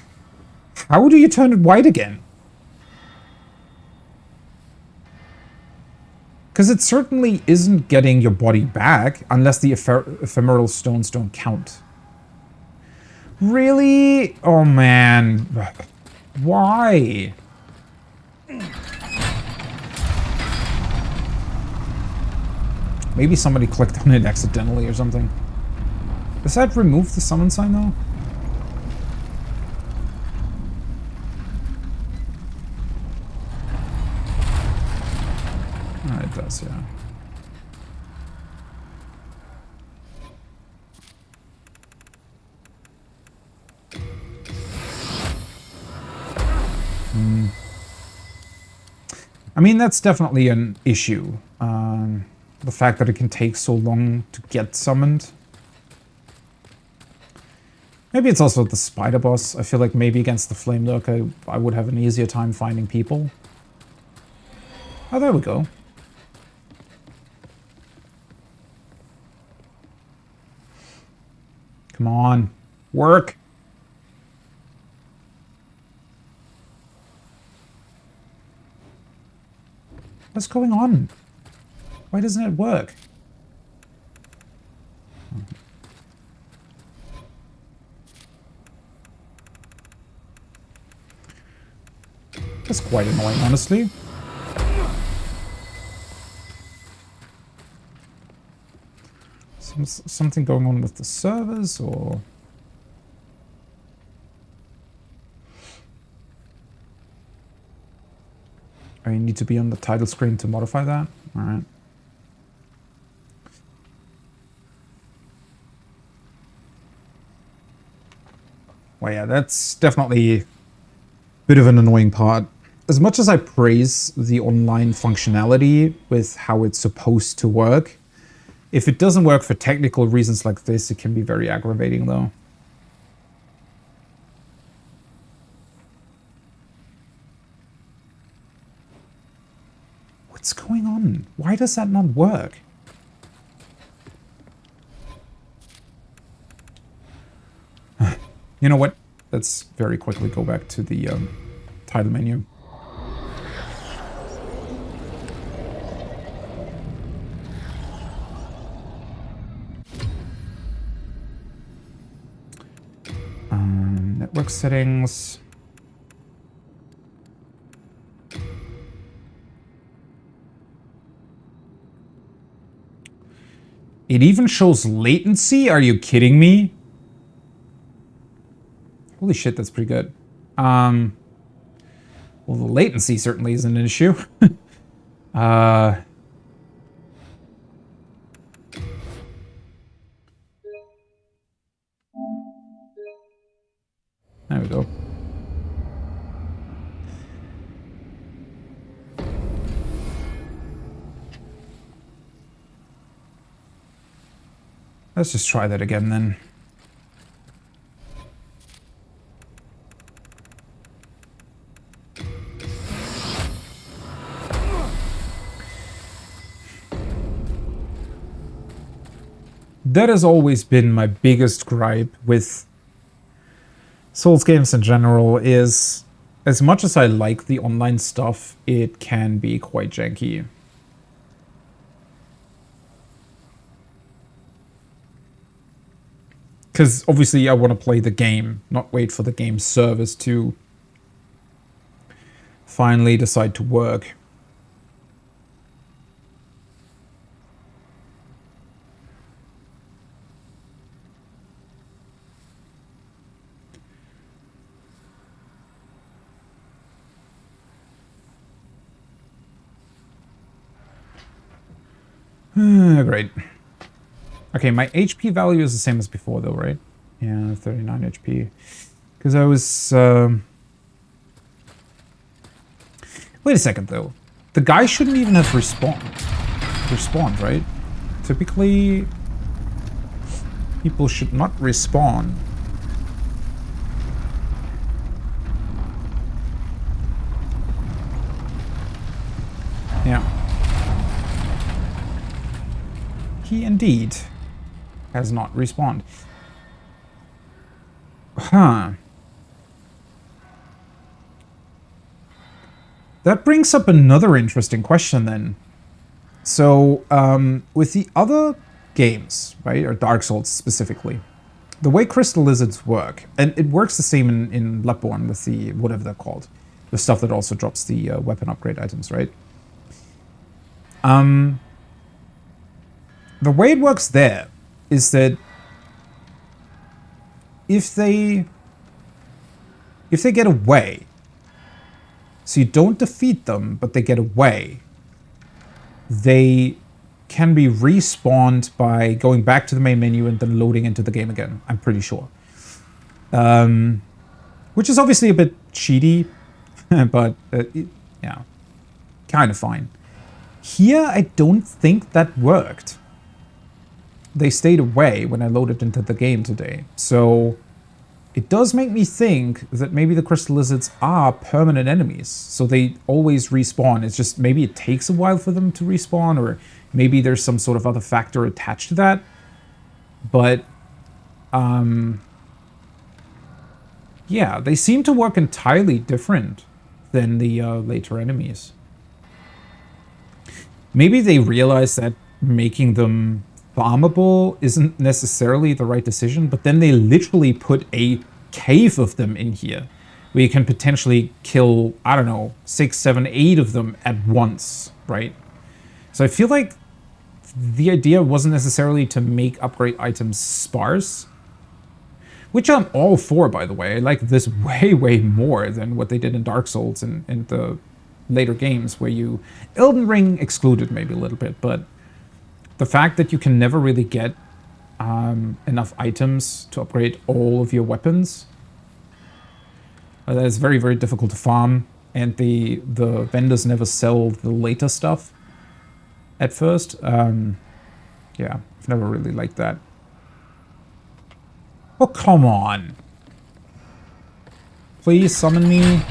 how do you turn it white again? Because it certainly isn't getting your body back, unless the ephemeral stones don't count. Really? Oh man. Why? Maybe somebody clicked on it accidentally or something. Does that remove the summon sign though? Oh, it does, yeah. I mean, that's definitely an issue. The fact that it can take so long to get summoned. Maybe it's also the spider boss. I feel like maybe against the flame lurker, I would have an easier time finding people. Oh, there we go. Come on, work. What's going on? Why doesn't it work? That's quite annoying, honestly. Something going on with the servers, or... Oh, you need to be on the title screen to modify that? Alright. Well, yeah, that's definitely a bit of an annoying part. As much as I praise the online functionality with how it's supposed to work, if it doesn't work for technical reasons like this, it can be very aggravating, though. What's going on? Why does that not work? You know what? Let's very quickly go back to the title menu. Network settings. It even shows latency? Are you kidding me? Holy shit, that's pretty good. Well, the latency certainly isn't an issue. There we go. Let's just try that again then. That has always been my biggest gripe with Souls games in general, is as much as I like the online stuff, it can be quite janky. Because obviously I want to play the game, not wait for the game's service to finally decide to work. Great. Okay, my HP value is the same as before though, right? Yeah, 39 HP. Because I was... Wait a second though. The guy shouldn't even have respawned, right? Typically, people should not respawn. Yeah. He indeed has not respawned. Huh. That brings up another interesting question then. So, with the other games, right, or Dark Souls specifically, the way crystal lizards work, and it works the same in Bloodborne with the, whatever they're called, the stuff that also drops the weapon upgrade items, right? The way it works there is that if they get away, so you don't defeat them, but they get away, they can be respawned by going back to the main menu and then loading into the game again, I'm pretty sure. Which is obviously a bit cheaty, but yeah, kind of fine. Here, I don't think that worked. They stayed away when I loaded into the game today, so it does make me think that maybe the crystal lizards are permanent enemies, so they always respawn. It's just maybe it takes a while for them to respawn, or maybe there's some sort of other factor attached to that. But, yeah, they seem to work entirely different than the later enemies. Maybe they realize that making them farmable isn't necessarily the right decision, but then they literally put a cave of them in here where you can potentially kill, I don't know, 6, 7, 8 of them at once, right? So I feel like the idea wasn't necessarily to make upgrade items sparse, which I'm all for, by the way. I like this way, way more than what they did in Dark Souls and the later games where you... Elden Ring excluded maybe a little bit, but the fact that you can never really get enough items to upgrade all of your weapons, that is very, very difficult to farm, and the vendors never sell the later stuff at first. Yeah, I've never really liked that. Oh, come on. Please summon me.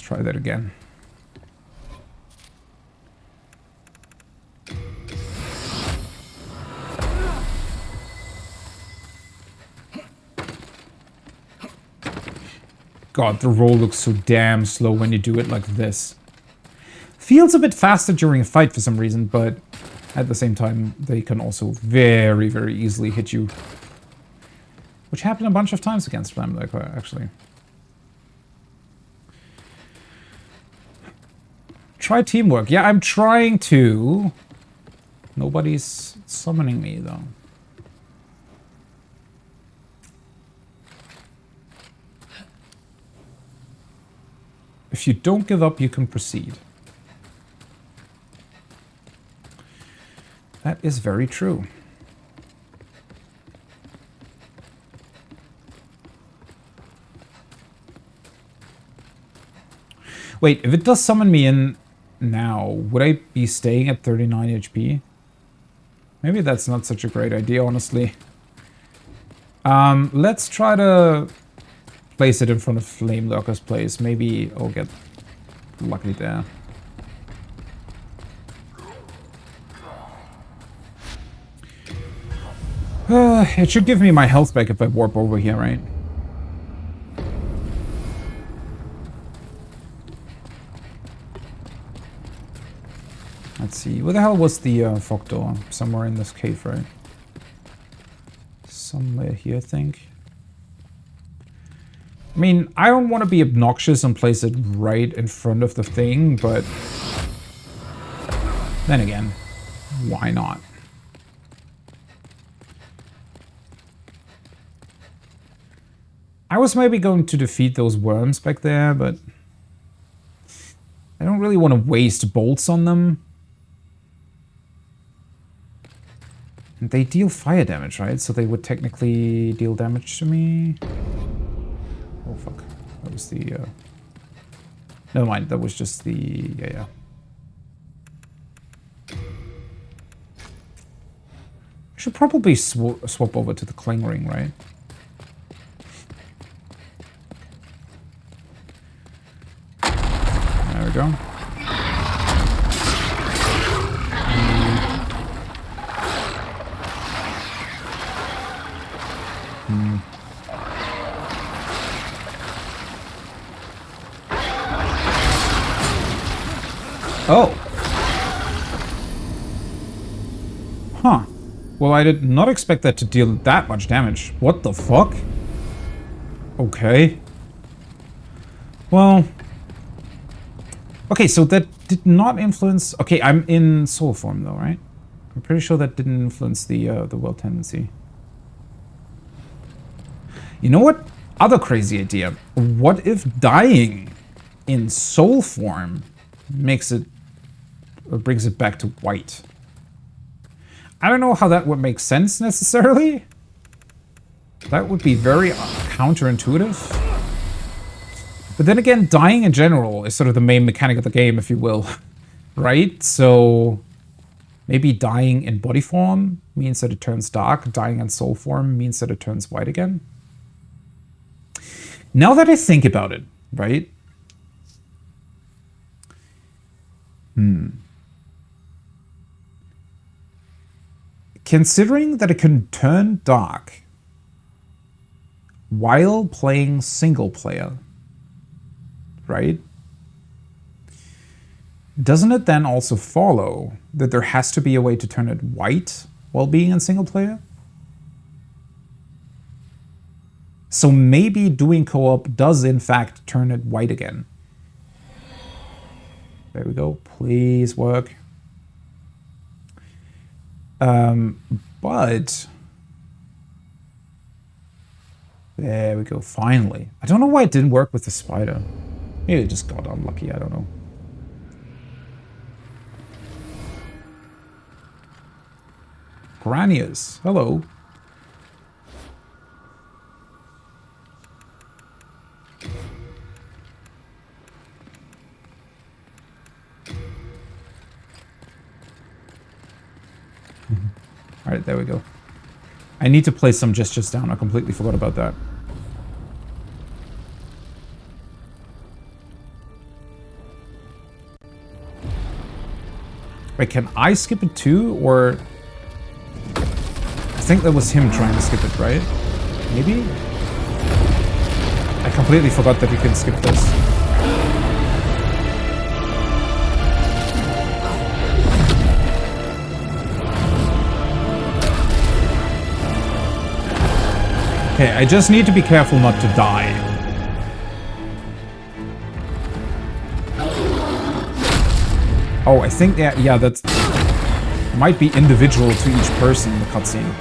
Try that again. God, the roll looks so damn slow when you do it like this. Feels a bit faster during a fight for some reason, but at the same time, they can also very, very easily hit you. Which happened a bunch of times against them, like, actually. Try teamwork. Yeah, I'm trying to. Nobody's summoning me, though. If you don't give up, you can proceed. That is very true. Wait, if it does summon me in now, would I be staying at 39 HP? Maybe that's not such a great idea, honestly. Let's try to place it in front of Flame Lurker's place. Maybe I'll get lucky there. It should give me my health back if I warp over here, right? Let's see. Where the hell was the fog door? Somewhere in this cave, right? Somewhere here, I think. I mean, I don't want to be obnoxious and place it right in front of the thing, but then again, why not? I was maybe going to defeat those worms back there, but I don't really want to waste bolts on them. And they deal fire damage, right? So they would technically deal damage to me. Oh, fuck. That was the... Never mind, that was just the... Yeah. I should probably swap over to the Cling Ring, right? There we go. Oh. Huh. Well, I did not expect that to deal that much damage. What the fuck? Okay. Well... Okay, so that did not influence... Okay, I'm in soul form though, right? I'm pretty sure that didn't influence the will tendency. You know what? Other crazy idea. What if dying in soul form makes it... or brings it back to white? I don't know how that would make sense necessarily. That would be very counterintuitive. But then again, dying in general is sort of the main mechanic of the game, if you will. Right? So maybe dying in body form means that it turns dark. Dying in soul form means that it turns white again. Now that I think about it, right? Considering that it can turn dark while playing single player, right? Doesn't it then also follow that there has to be a way to turn it white while being in single player? So maybe doing co-op does in fact turn it white again. There we go. Please work. But there we go, finally. I don't know why it didn't work with the spider. Maybe it just got unlucky, I don't know. Granias, hello. Alright, there we go. I need to place some gestures down. I completely forgot about that. Wait, can I skip it too? Or... I think that was him trying to skip it, right? Maybe? I completely forgot that you can skip this. Okay, I just need to be careful not to die. Oh, I think that, yeah, that's... might be individual to each person in the cutscene.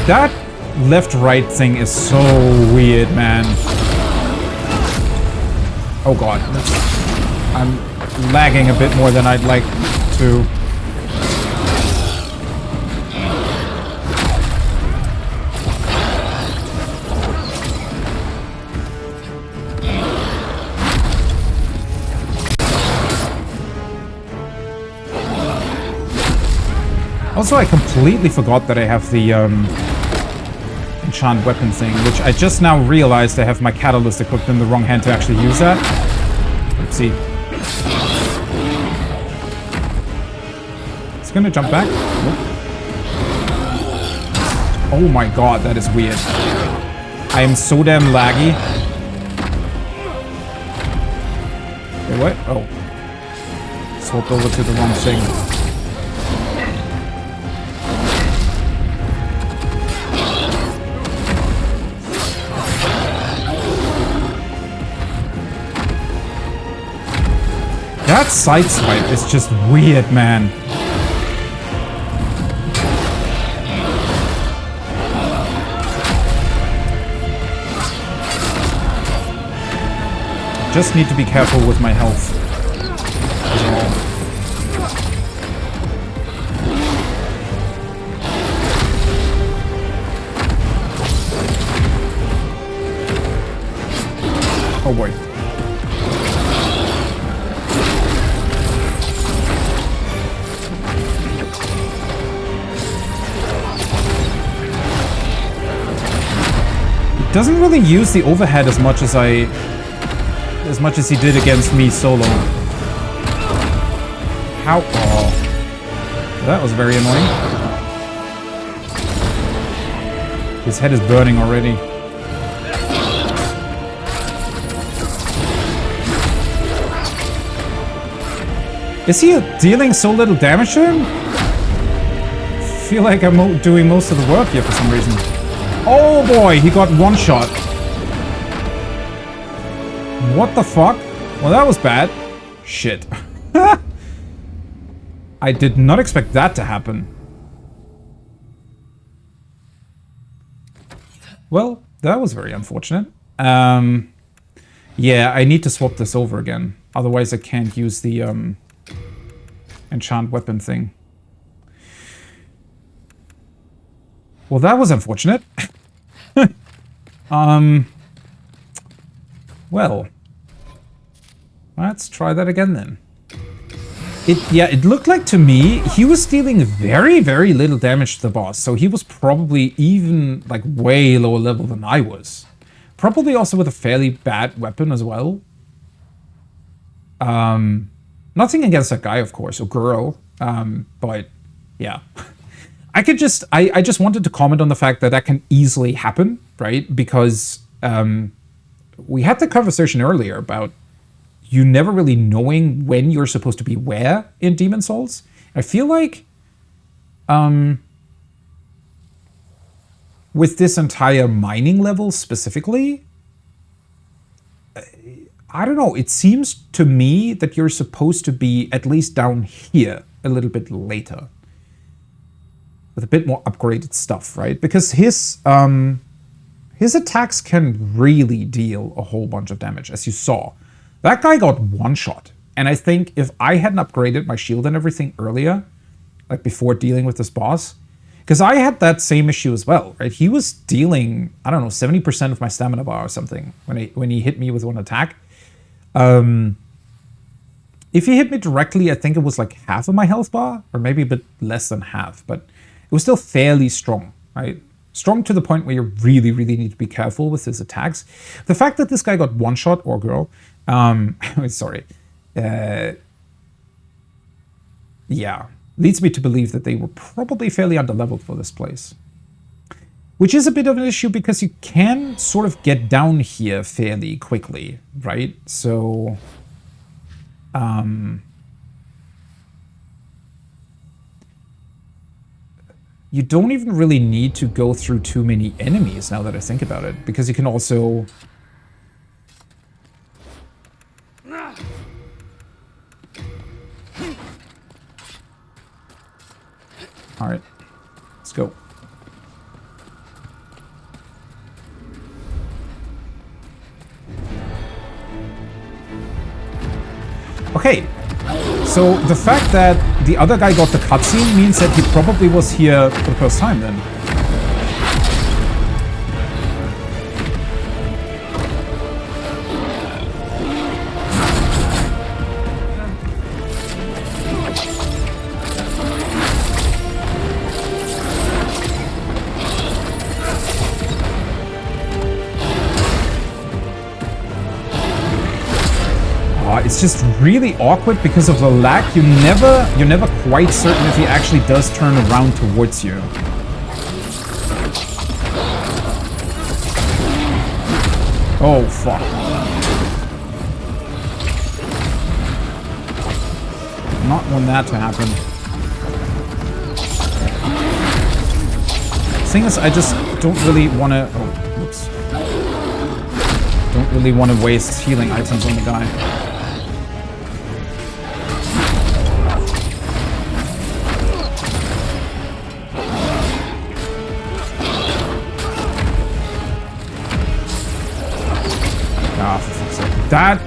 That left-right thing is so weird, man. Oh god. I'm lagging a bit more than I'd like to. Also, I completely forgot that I have the enchant weapon thing, which I just now realized I have my catalyst equipped in the wrong hand to actually use that. Oopsie. It's gonna jump back. Nope. Oh my god, that is weird. I am so damn laggy. Wait, what? Oh. Swapped over to the wrong thing. That sideswipe is just weird, man. Just need to be careful with my health. Oh boy. doesn't really use the overhead as much as he did against me solo. How? Oh, that was very annoying. His head is burning already. Is he dealing so little damage to him? I feel like I'm doing most of the work here for some reason. Oh boy, he got one shot. What the fuck? Well, that was bad. Shit. I did not expect that to happen. Well, that was very unfortunate. Yeah, I need to swap this over again. Otherwise I can't use the enchant weapon thing. Well, that was unfortunate. Well, let's try that again then. It looked like to me he was dealing very, very little damage to the boss, so he was probably even like way lower level than I was. Probably also with a fairly bad weapon as well. Nothing against that guy, of course, or girl, but yeah. I just wanted to comment on the fact that that can easily happen, right? Because we had the conversation earlier about you never really knowing when you're supposed to be where in Demon's Souls. I feel like with this entire mining level specifically, I don't know, it seems to me that you're supposed to be at least down here a little bit later. With a bit more upgraded stuff, right? Because his attacks can really deal a whole bunch of damage, as you saw. That guy got one shot. And I think if I hadn't upgraded my shield and everything earlier, like before dealing with this boss, because I had that same issue as well, right? He was dealing, I don't know, 70% of my stamina bar or something when he hit me with one attack. If he hit me directly, I think it was like half of my health bar, or maybe a bit less than half, but it was still fairly strong, right? Strong to the point where you really, really need to be careful with his attacks. The fact that this guy got one shot, or girl, sorry, yeah, leads me to believe that they were probably fairly underleveled for this place. Which is a bit of an issue because you can sort of get down here fairly quickly, right? So, you don't even really need to go through too many enemies now that I think about it, because you can also... Alright, let's go. Okay, so the fact that the other guy got the cutscene means that he probably was here for the first time then. It's just really awkward because of the lag. You're never quite certain if he actually does turn around towards you. Oh fuck. Not want that to happen. Thing is, I just don't really want to. Oh, whoops. Don't really want to waste healing items on the guy. That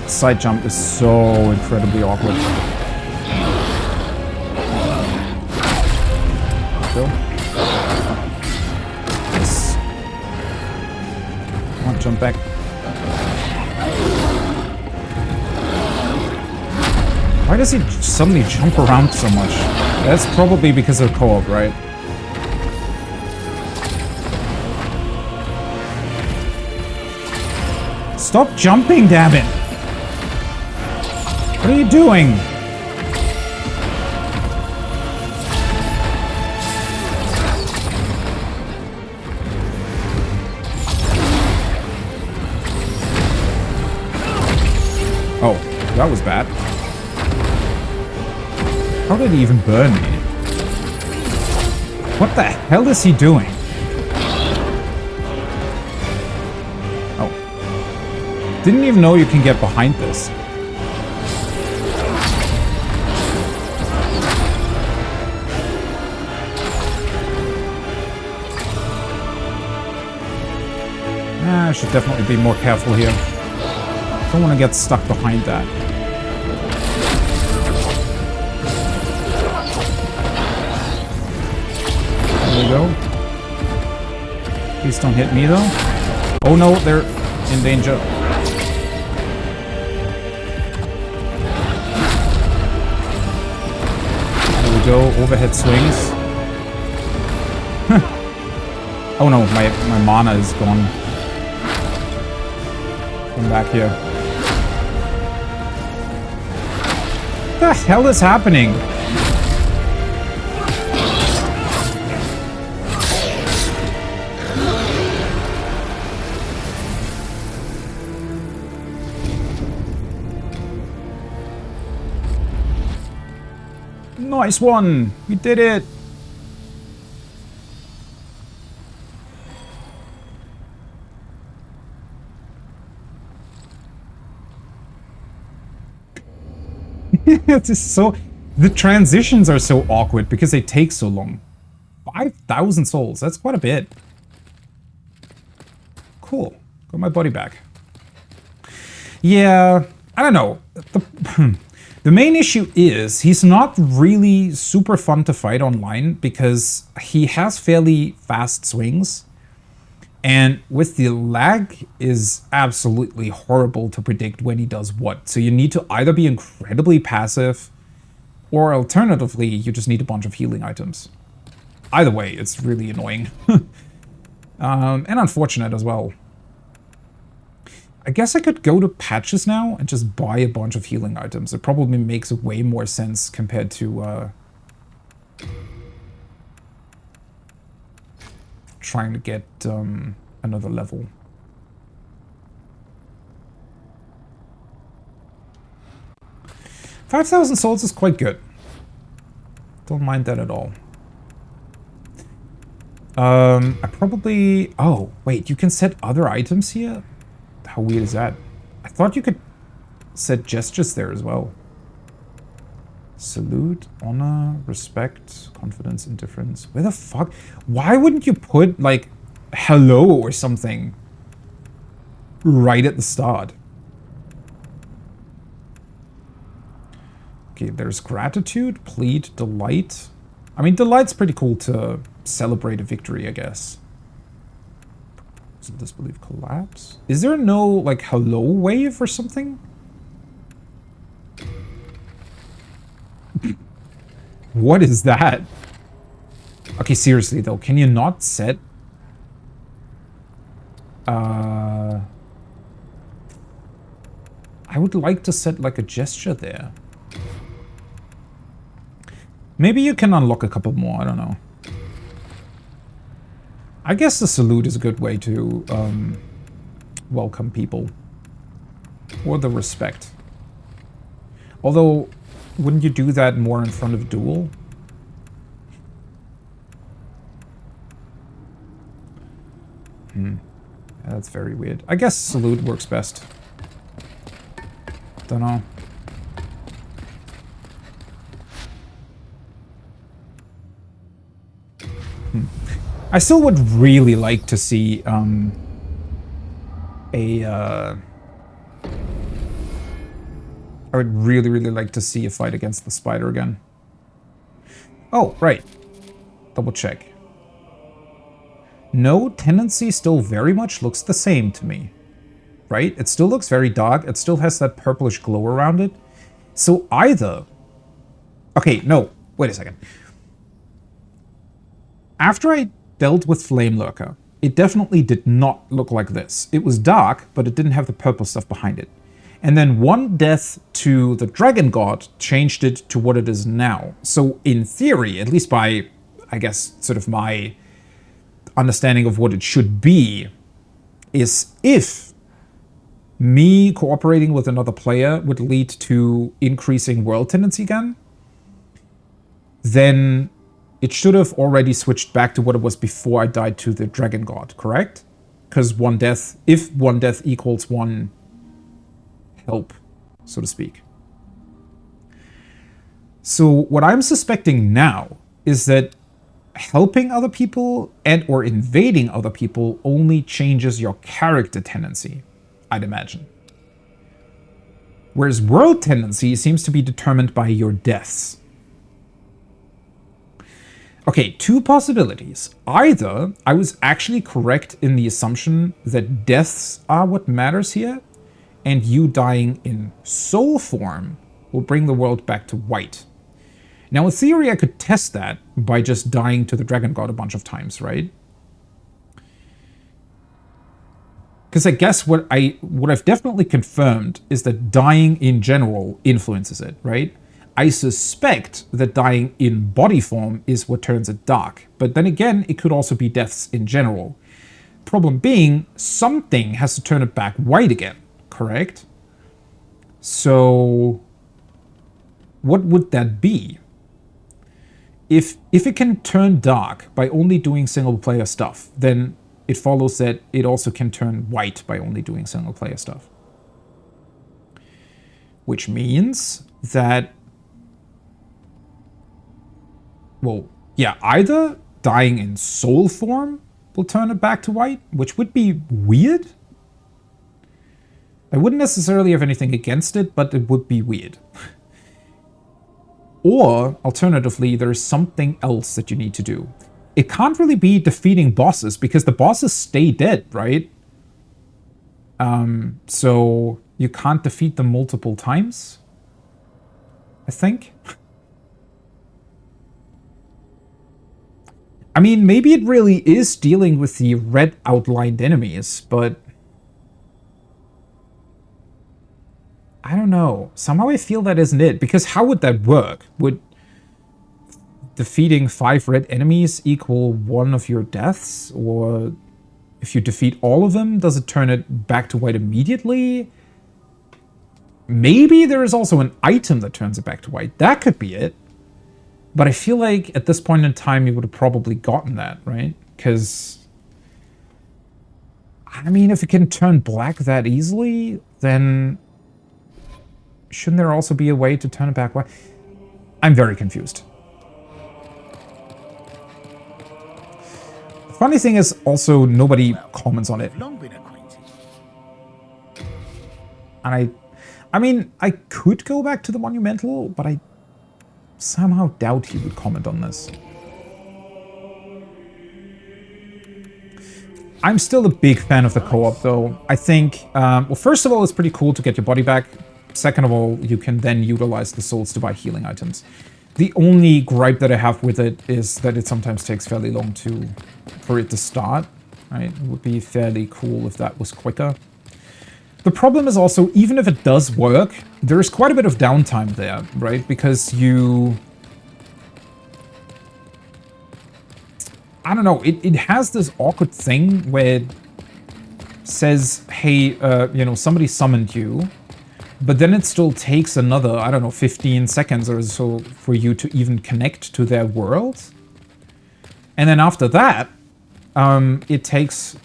side jump is so incredibly awkward. Go. Yes. Come on, jump back. Why does he suddenly jump around so much? That's probably because of co-op, right? Stop jumping, damn it! What are you doing? Oh, that was bad. How did he even burn me? What the hell is he doing? Oh. Didn't even know you can get behind this. I should definitely be more careful here. Don't want to get stuck behind that. There we go. Please don't hit me though. Oh no, they're in danger. There we go, overhead swings. Oh no, my mana is gone. Come back here. What the hell is happening? Nice one! We did it! This is so... The transitions are so awkward because they take so long. 5,000 souls, that's quite a bit. Cool. Got my body back. Yeah, I don't know. The main issue is he's not really super fun to fight online because he has fairly fast swings. And with the lag is absolutely horrible to predict when he does what. So you need to either be incredibly passive or alternatively, you just need a bunch of healing items. Either way, it's really annoying. And unfortunate as well. I guess I could go to patches now and just buy a bunch of healing items. It probably makes way more sense compared to trying to get another level. $5,000 souls is quite good. Don't mind that at all. I probably... Oh, wait, you can set other items here? How weird is that? I thought you could set gestures there as well. Salute, honor, respect, confidence, indifference. Where the fuck? Why wouldn't you put, like, hello or something right at the start? Okay, there's gratitude, plead, delight. I mean, delight's pretty cool to celebrate a victory, I guess. Disbelief, collapse. Is there no, like, hello wave or something? What is that? Okay, seriously though, can you not set... I would like to set like a gesture there. Maybe you can unlock a couple more, I don't know. I guess the salute is a good way to welcome people. Or the respect. Although, wouldn't you do that more in front of duel? That's very weird. I guess salute works best. Don't know. I still would really like to see I would really, really like to see a fight against the spider again. Oh, right. Double check. No, tendency still very much looks the same to me. Right? It still looks very dark. It still has that purplish glow around it. So either... Okay, no. Wait a second. After I dealt with Flame Lurker, it definitely did not look like this. It was dark, but it didn't have the purple stuff behind it. And then one death to the Dragon God changed it to what it is now. So in theory, at least by, I guess, sort of my understanding of what it should be, is if me cooperating with another player would lead to increasing world tendency again, then it should have already switched back to what it was before I died to the Dragon God, correct? Because one death, if one death equals one help, so to speak. So what I'm suspecting now is that helping other people and or invading other people only changes your character tendency, I'd imagine. Whereas world tendency seems to be determined by your deaths. Okay, two possibilities. Either I was actually correct in the assumption that deaths are what matters here, and you dying in soul form will bring the world back to white. Now, in theory, I could test that by just dying to the Dragon God a bunch of times, right? Because I guess what I've definitely confirmed is that dying in general influences it, right? I suspect that dying in body form is what turns it dark. But then again, it could also be deaths in general. Problem being, something has to turn it back white again, correct? So what would that be? If it can turn dark by only doing single player stuff, then it follows that it also can turn white by only doing single player stuff. Which means that, well, yeah, either dying in soul form will turn it back to white, which would be weird. I wouldn't necessarily have anything against it, but it would be weird. Or, alternatively, there's something else that you need to do. It can't really be defeating bosses, because the bosses stay dead, right? So you can't defeat them multiple times, I think. I mean, maybe it really is dealing with the red outlined enemies, but I don't know. Somehow I feel that isn't it, because how would that work? Would defeating 5 red enemies equal 1 of your deaths? Or if you defeat all of them, does it turn it back to white immediately? Maybe there is also an item that turns it back to white. That could be it. But I feel like at this point in time, you would have probably gotten that, right? Because, I mean, if it can turn black that easily, then shouldn't there also be a way to turn it back white? I'm very confused. The funny thing is also nobody comments on it. And I mean, I could go back to the Monumental, but I somehow doubt he would comment on this. I'm still a big fan of the co-op, though. I think, well, first of all, it's pretty cool to get your body back. Second of all, you can then utilize the souls to buy healing items. The only gripe that I have with it is that it sometimes takes fairly long for it to start. Right? It would be fairly cool if that was quicker. The problem is also, even if it does work, there is quite a bit of downtime there, right? Because I don't know, it has this awkward thing where it says, hey, you know, somebody summoned you, but then it still takes another, I don't know, 15 seconds or so for you to even connect to their world. And then after that, it takes,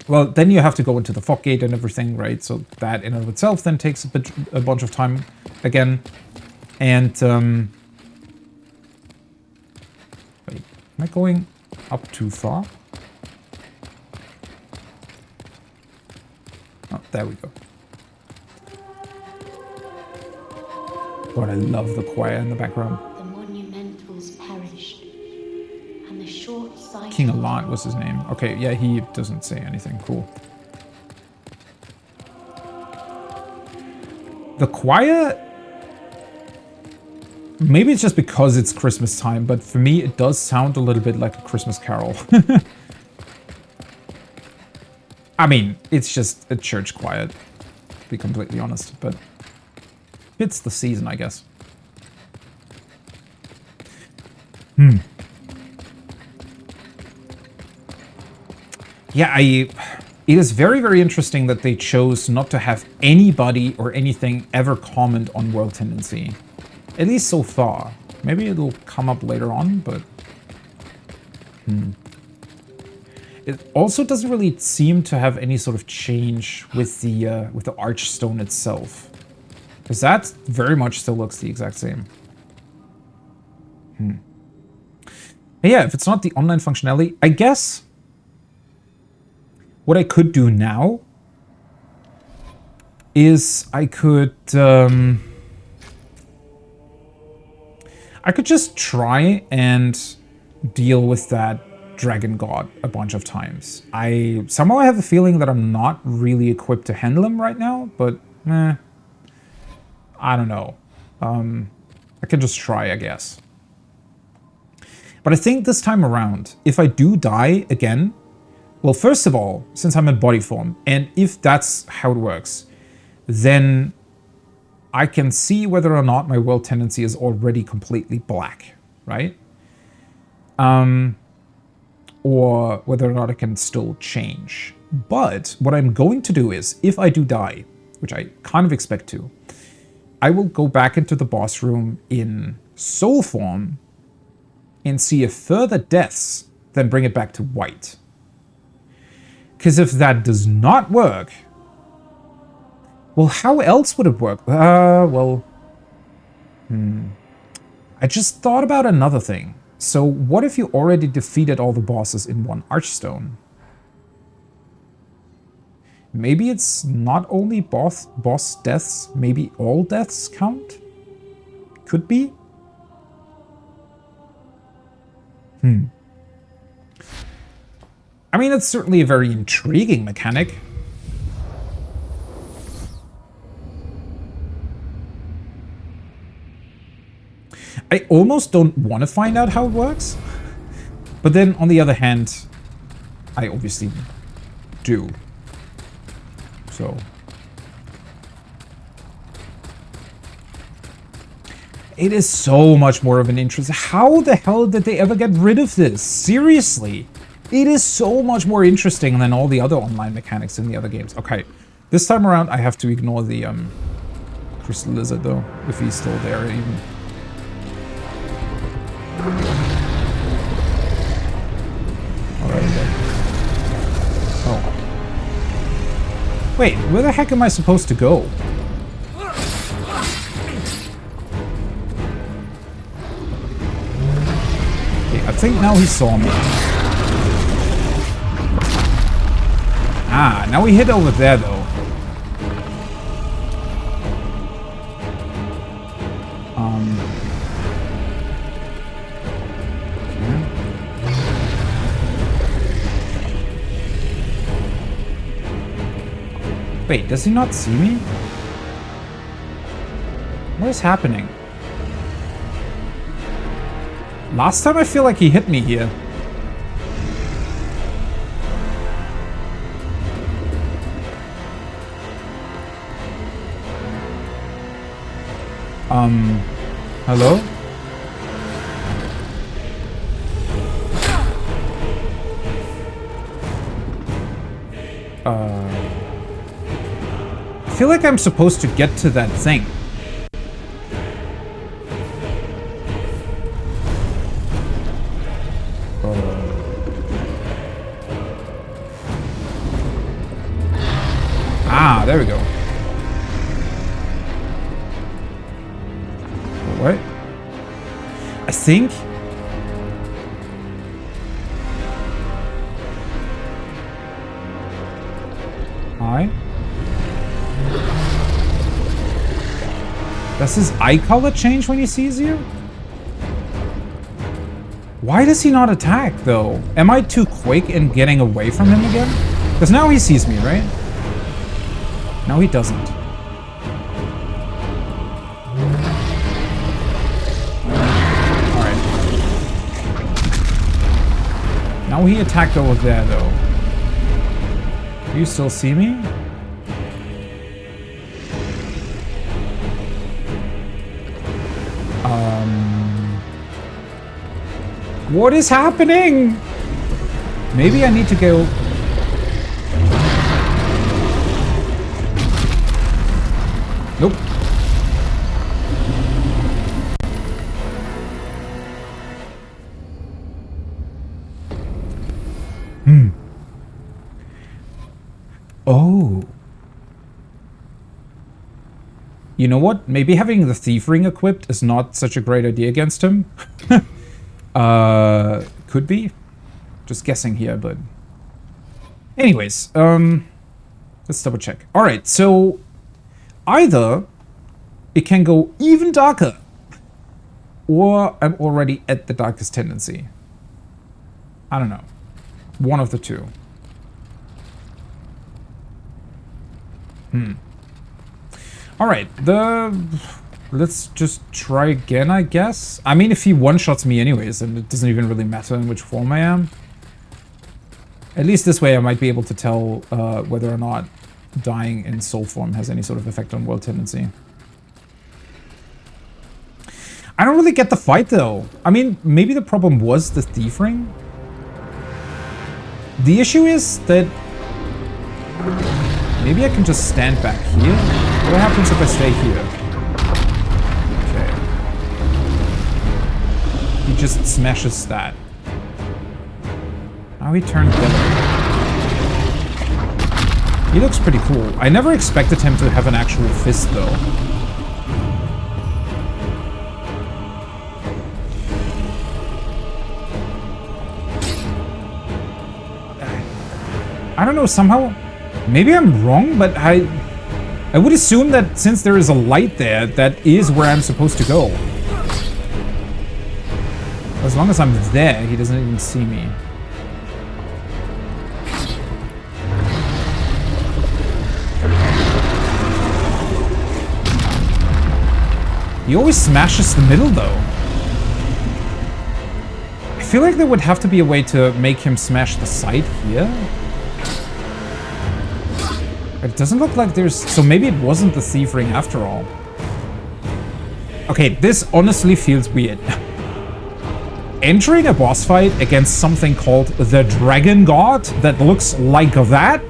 well, then you have to go into the fog gate and everything, right? So that in and of itself then takes a bunch of time again. And, wait, am I going up too far? Oh, there we go. God, I love the choir in the background. The monumentals perished, and the short sight. King Allant was his name. Okay, yeah, he doesn't say anything. Cool. The choir, maybe it's just because it's Christmas time, but for me it does sound a little bit like a Christmas carol. I mean, it's just a church quiet, to be completely honest, but fits the season, I guess. Yeah, it is very, very interesting that they chose not to have anybody or anything ever comment on World Tendency. At least so far. Maybe it'll come up later on, but... It also doesn't really seem to have any sort of change with the Archstone itself. Because that very much still looks the exact same. But yeah, if it's not the online functionality, I guess... What I could do now is I could just try and deal with that Dragon God a bunch of times. I somehow have a feeling that I'm not really equipped to handle him right now, but I don't know. I can just try, I guess. But I think this time around, if I do die again, well, first of all, since I'm in body form, and if that's how it works, then I can see whether or not my world tendency is already completely black, right? Or whether or not it can still change. But what I'm going to do is, if I do die, which I kind of expect to, I will go back into the boss room in soul form and see if further deaths, then bring it back to white. Because if that does not work, well, how else would it work? I just thought about another thing. So what if you already defeated all the bosses in one Archstone? Maybe it's not only boss deaths, maybe all deaths count? Could be? I mean, it's certainly a very intriguing mechanic. I almost don't want to find out how it works. But then, on the other hand, I obviously do. So... It is so much more of an interest. How the hell did they ever get rid of this? Seriously. It is so much more interesting than all the other online mechanics in the other games. Okay, this time around I have to ignore the Crystal Lizard though, if he's still there even. Alright then. Oh. Wait, where the heck am I supposed to go? Okay, I think now he saw me. Ah, now we hit over there, though. Wait, does he not see me? What is happening? Last time I feel like he hit me here. Hello? I feel like I'm supposed to get to that thing. Ah, there we go. What? I think... Hi? Does his eye color change when he sees you? Why does he not attack, though? Am I too quick in getting away from him again? Because now he sees me, right? No, he doesn't. Now he attacked over there, though. Do you still see me? What is happening? Maybe I need to go... Nope. Oh. You know what? Maybe having the thief ring equipped is not such a great idea against him. Could be. Just guessing here, but... Anyways, let's double check. Alright, so... Either it can go even darker, or I'm already at the darkest tendency. I don't know. One of the two. Alright, let's just try again, I guess. I mean, if he one-shots me anyways, then it doesn't even really matter in which form I am. At least this way I might be able to tell whether or not dying in soul form has any sort of effect on world tendency. I don't really get the fight, though. I mean, maybe the problem was the thief ring. The issue is that... Maybe I can just stand back here? What happens if I stay here? Okay. He just smashes that. Now he turned yellow. He looks pretty cool. I never expected him to have an actual fist, though. I don't know, somehow... Maybe I'm wrong, but I would assume that since there is a light there, that is where I'm supposed to go. As long as I'm there, he doesn't even see me. He always smashes the middle, though. I feel like there would have to be a way to make him smash the side here. But it doesn't look like there's... So maybe it wasn't the thief ring after all. Okay, this honestly feels weird. Entering a boss fight against something called the Dragon God that looks like that,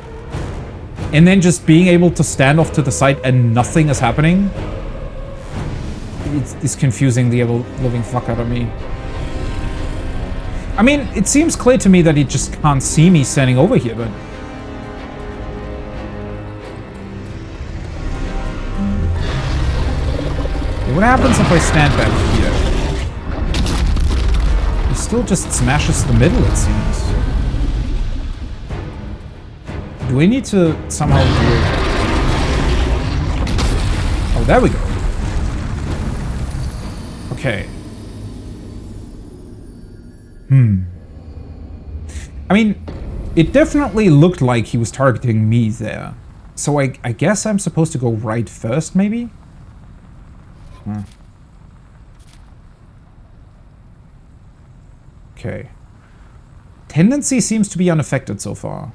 and then just being able to stand off to the side and nothing is happening, it's confusing the living fuck out of me. I mean, it seems clear to me that he just can't see me standing over here, but... What happens if I stand back here? He still just smashes the middle, it seems. Do we need to somehow do it? Oh, there we go. Okay. I mean, it definitely looked like he was targeting me there. So I guess I'm supposed to go right first, maybe? Okay. Tendency seems to be unaffected so far.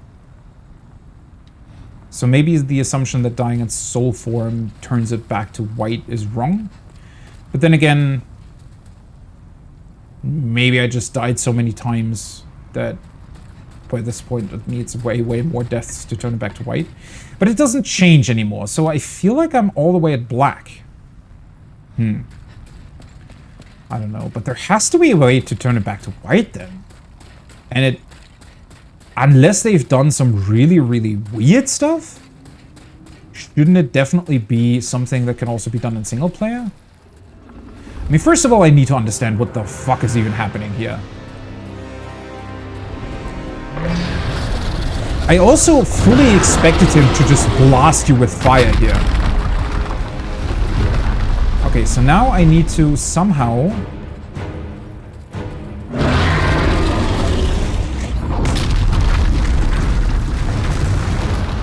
So maybe the assumption that dying in soul form turns it back to white is wrong. But then again, maybe I just died so many times that by this point it needs way more deaths to turn it back to white. But it doesn't change anymore, so I feel like I'm all the way at black. I don't know, but there has to be a way to turn it back to white then. And it... Unless they've done some really weird stuff, shouldn't it definitely be something that can also be done in single player? I mean, first of all, I need to understand what the fuck is even happening here. I also fully expected him to just blast you with fire here. Okay, so now I need to somehow...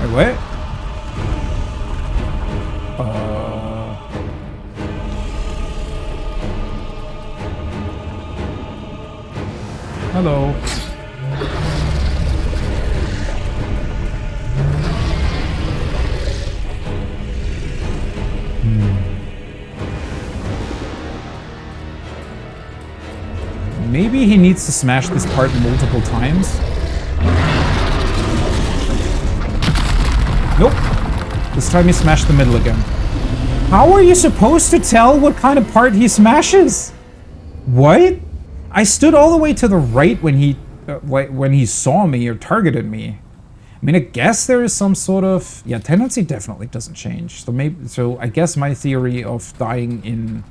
Wait, what? Hello. Maybe he needs to smash this part multiple times. Nope. This time he smashed the middle again. How are you supposed to tell what kind of part he smashes? What? I stood all the way to the right when he saw me or targeted me. I mean, I guess there is some sort of... Yeah, tendency definitely doesn't change. So I guess my theory of dying in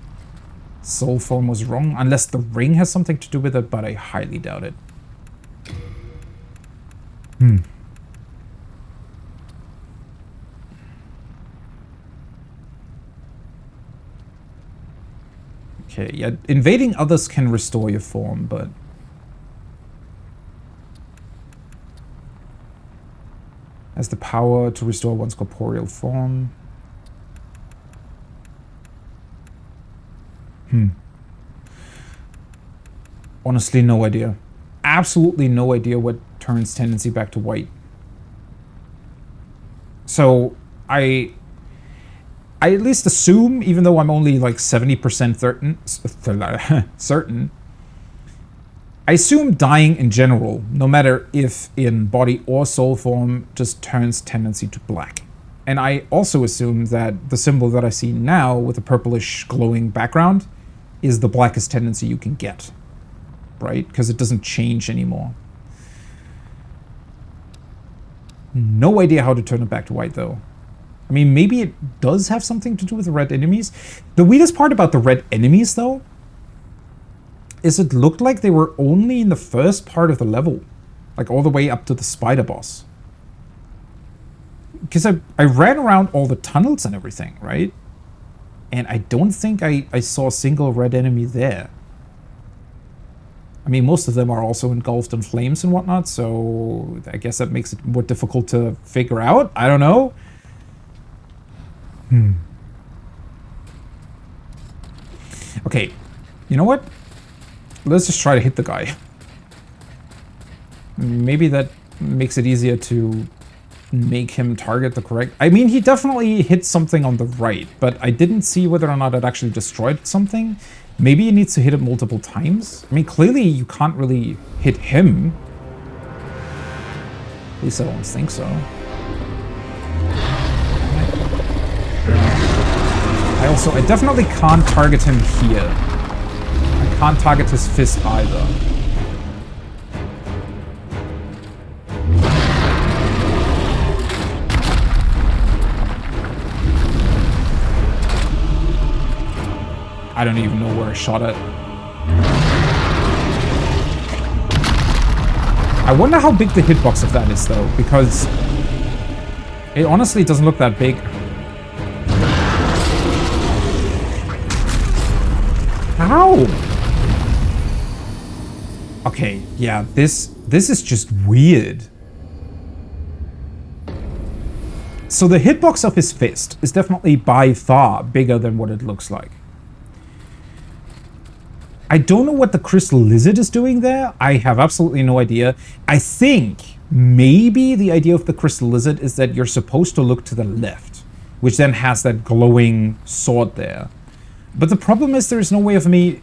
soul form was wrong, unless the ring has something to do with it, but I highly doubt it. Okay, yeah, invading others can restore your form, but... has the power to restore one's corporeal form. Honestly, no idea. Absolutely no idea what turns tendency back to white. So, I at least assume, even though I'm only like 70% certain, I assume dying in general, no matter if in body or soul form, just turns tendency to black. And I also assume that the symbol that I see now with a purplish glowing background is the blackest tendency you can get, right? Because it doesn't change anymore. No idea how to turn it back to white though. I mean, maybe it does have something to do with the red enemies. The weirdest part about the red enemies though, is it looked like they were only in the first part of the level. Like all the way up to the spider boss. Because I ran around all the tunnels and everything, right? And I don't think I saw a single red enemy there. I mean, most of them are also engulfed in flames and whatnot, so I guess that makes it more difficult to figure out. I don't know. Okay, you know what? Let's just try to hit the guy. Maybe that makes it easier to make him target the correct... I mean, he definitely hit something on the right, but I didn't see whether or not it actually destroyed something. Maybe he needs to hit it multiple times. I mean, clearly you can't really hit him. At least I don't think so. I definitely can't target him here. I can't target his fist either. I don't even know where I shot it. I wonder how big the hitbox of that is though, because it honestly doesn't look that big. How? Okay, yeah, this is just weird. So the hitbox of his fist is definitely by far bigger than what it looks like. I don't know what the crystal lizard is doing there. I have absolutely no idea. I think maybe the idea of the crystal lizard is that you're supposed to look to the left, which then has that glowing sword there. But the problem is there is no way for me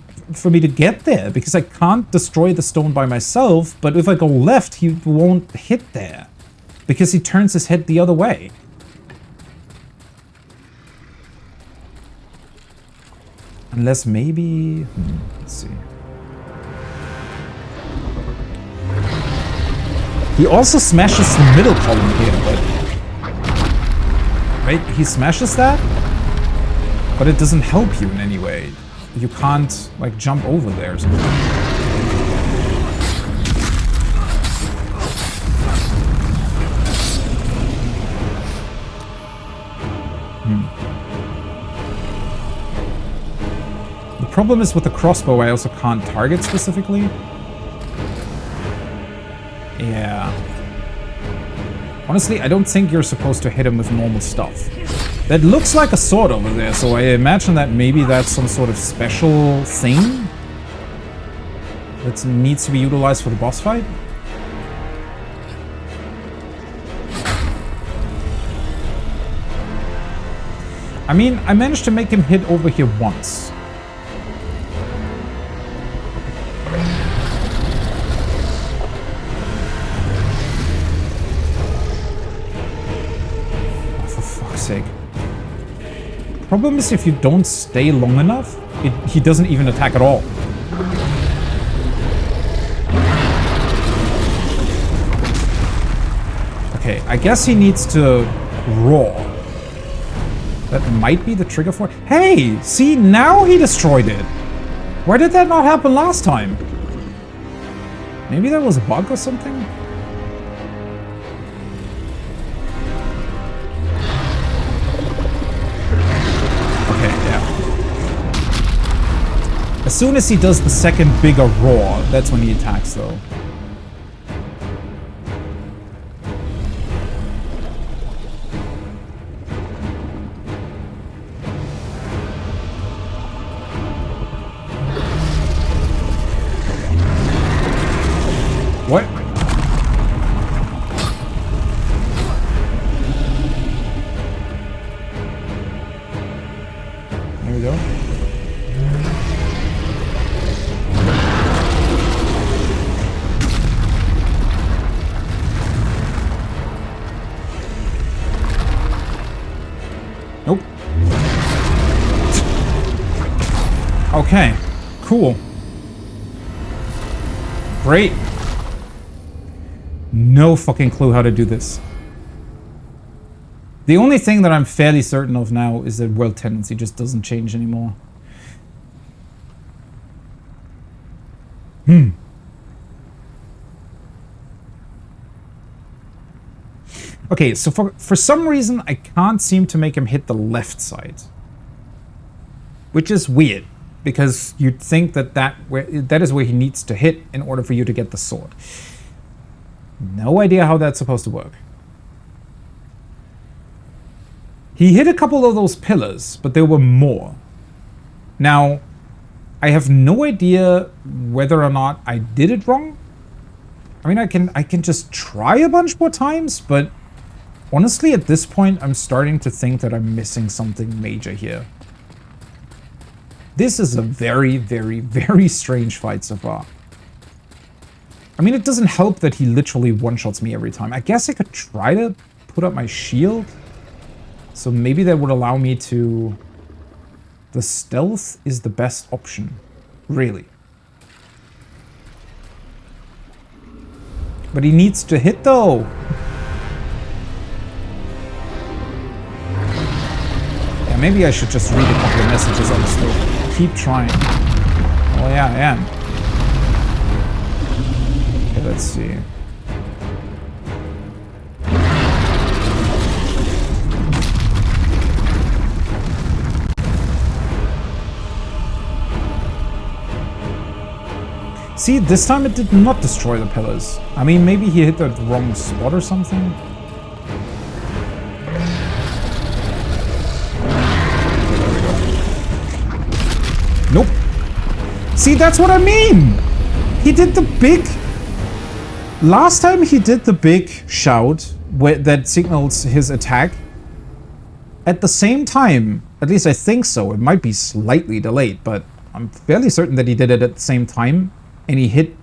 to get there, because I can't destroy the stone by myself, but if I go left, he won't hit there, because he turns his head the other way. Unless maybe... let's see. He also smashes the middle column here, but... right, he smashes that? But it doesn't help you in any way. You can't, like, jump over there or something. The problem is with the crossbow, I also can't target specifically. Yeah. Honestly, I don't think you're supposed to hit him with normal stuff. That looks like a sword over there, so I imagine that maybe that's some sort of special thing that needs to be utilized for the boss fight. I mean, I managed to make him hit over here once. Problem is, if you don't stay long enough, he doesn't even attack at all. Okay, I guess he needs to roar. That might be the trigger for it. Hey, see, now he destroyed it. Why did that not happen last time? Maybe there was a bug or something? Okay, yeah. As soon as he does the second bigger roar, that's when he attacks, though. What? There we go. Nope. Okay, cool. Great. No fucking clue how to do this. The only thing that I'm fairly certain of now is that world tendency just doesn't change anymore. Okay, so for some reason I can't seem to make him hit the left side. Which is weird, because you'd think that that is where he needs to hit in order for you to get the sword. No idea how that's supposed to work. He hit a couple of those pillars, but there were more. Now, I have no idea whether or not I did it wrong. I mean, I can just try a bunch more times, but honestly, at this point, I'm starting to think that I'm missing something major here. This is a very, very, very strange fight so far. I mean, it doesn't help that he literally one-shots me every time. I guess I could try to put up my shield. So maybe that would allow me to... The stealth is the best option. Really. But he needs to hit, though. Yeah, maybe I should just read a couple of messages, honestly. Keep trying. Oh, yeah, I am. Okay, let's see. See, this time it did not destroy the pillars. I mean, maybe he hit the wrong spot or something. There we go. Nope. See, that's what I mean! He did the big... Last time he did the big shout that signals his attack. At the same time, at least I think so, it might be slightly delayed, but I'm fairly certain that he did it at the same time. And he hit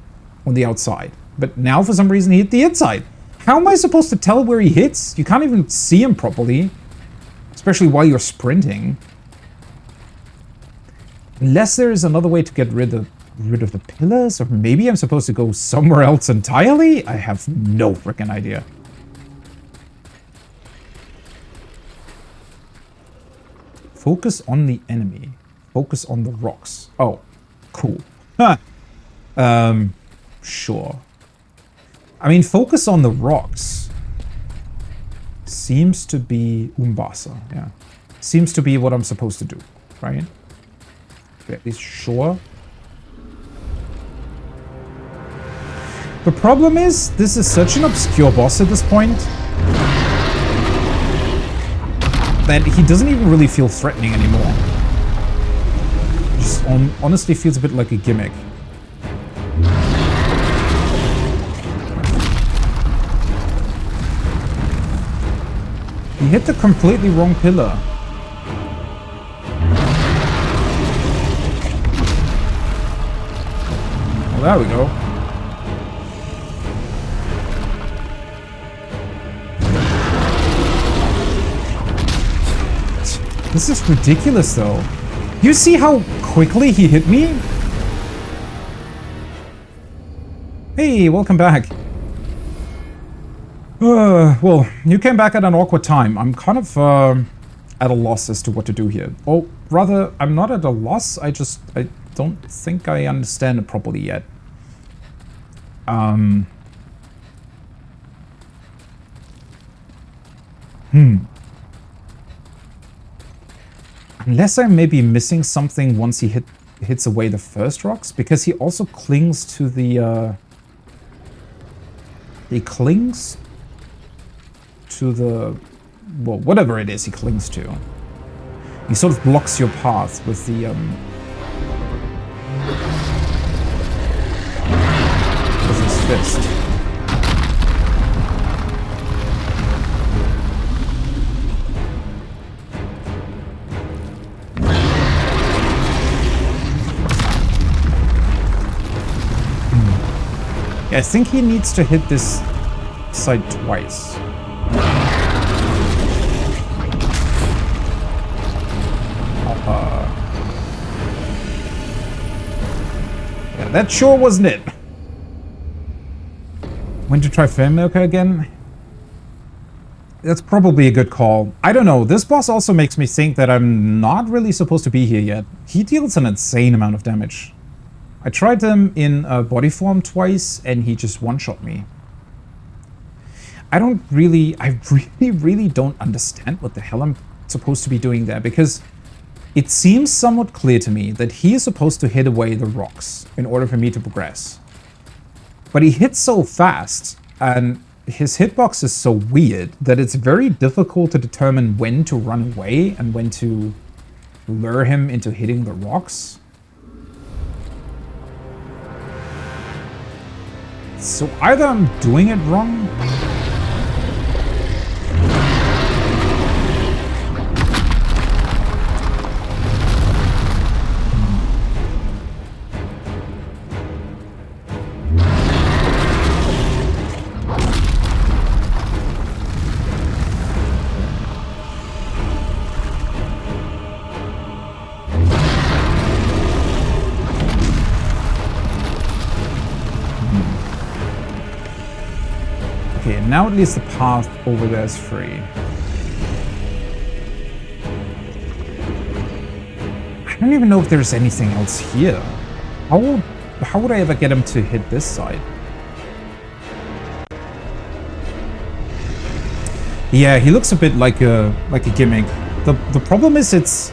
on the outside. But now, for some reason, he hit the inside. How am I supposed to tell where he hits? You can't even see him properly. Especially while you're sprinting. Unless there is another way to get rid of the pillars? Or maybe I'm supposed to go somewhere else entirely? I have no freaking idea. Focus on the enemy. Focus on the rocks. Oh, cool. Huh. Sure. I mean, focus on the rocks. Seems to be Umbasa, yeah. Seems to be what I'm supposed to do, right? At least sure. The problem is, this is such an obscure boss at this point that he doesn't even really feel threatening anymore. It just honestly feels a bit like a gimmick. He hit the completely wrong pillar. Well, there we go. This is ridiculous, though. You see how quickly he hit me? Hey, welcome back. Well, you came back at an awkward time. I'm kind of at a loss as to what to do here. Or rather, I'm not at a loss. I don't think I understand it properly yet. Unless I may be missing something once he hits away the first rocks, because he also clings to the he clings to the, well, whatever it is he clings to. He sort of blocks your path with the with his fist. I think he needs to hit this side twice. Yeah, that sure wasn't it. When to try Fairmaker again? That's probably a good call. I don't know. This boss also makes me think that I'm not really supposed to be here yet. He deals an insane amount of damage. I tried him in body form twice, and he just one-shot me. I really don't understand what the hell I'm supposed to be doing there, because it seems somewhat clear to me that he is supposed to hit away the rocks in order for me to progress. But he hits so fast, and his hitbox is so weird, that it's very difficult to determine when to run away and when to lure him into hitting the rocks. So either I'm doing it wrong, now at least the path over there is free. I don't even know if there's anything else here. How would I ever get him to hit this side? Yeah, he looks a bit like a gimmick. The problem is it's,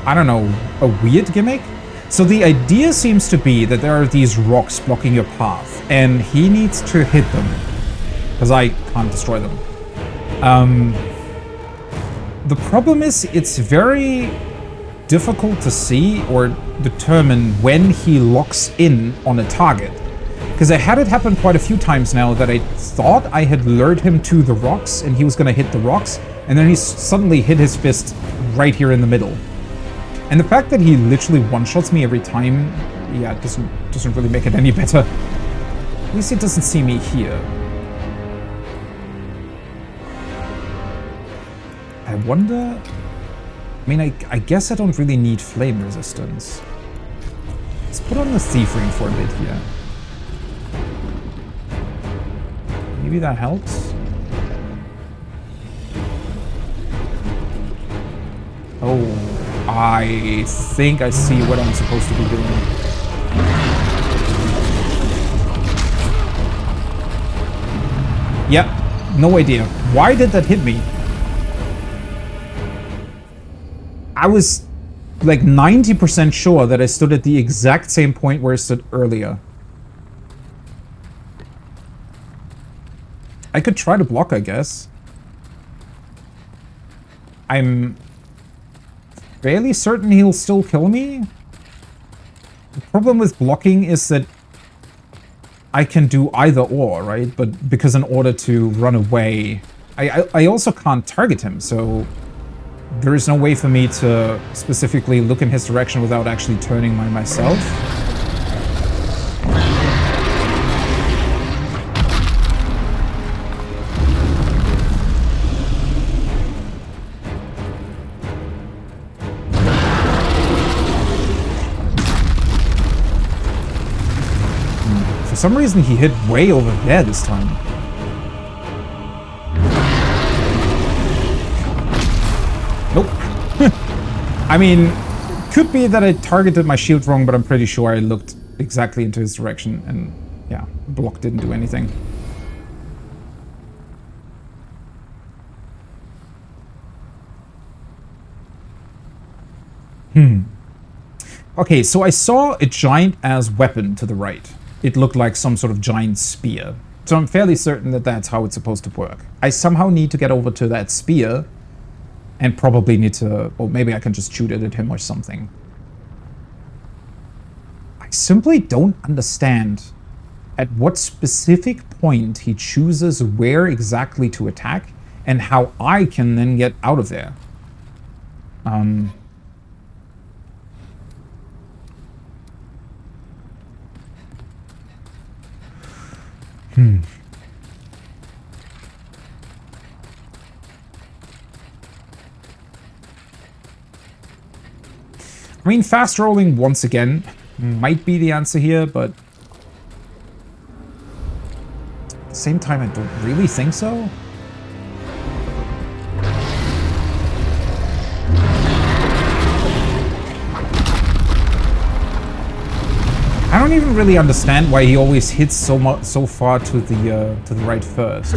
I don't know, a weird gimmick. So the idea seems to be that there are these rocks blocking your path, and he needs to hit them. Because I can't destroy them. The problem is it's very difficult to see or determine when he locks in on a target. Because I had it happen quite a few times now that I thought I had lured him to the rocks and he was going to hit the rocks, and then he suddenly hit his fist right here in the middle. And the fact that he literally one-shots me every time, yeah, it doesn't really make it any better. At least he doesn't see me here. I wonder... I mean, I guess I don't really need flame resistance. Let's put on the thief ring for a bit here. Maybe that helps? Oh, I think I see what I'm supposed to be doing. Yep, no idea. Why did that hit me? I was like 90% sure that I stood at the exact same point where I stood earlier. I could try to block, I guess. I'm fairly certain he'll still kill me. The problem with blocking is that I can do either or, right? But because in order to run away, I also can't target him, so there is no way for me to specifically look in his direction without actually turning myself. For some reason, he hit way over there this time. Nope. I mean, could be that I targeted my shield wrong, but I'm pretty sure I looked exactly into his direction, and yeah, the block didn't do anything. Okay, so I saw a giant-ass weapon to the right. It looked like some sort of giant spear. So I'm fairly certain that that's how it's supposed to work. I somehow need to get over to that spear and probably need to... Or maybe I can just shoot it at him or something. I simply don't understand at what specific point he chooses where exactly to attack and how I can then get out of there. I mean, fast rolling once again might be the answer here, but at the same time, I don't really think so. I don't even really understand why he always hits so far to the right first.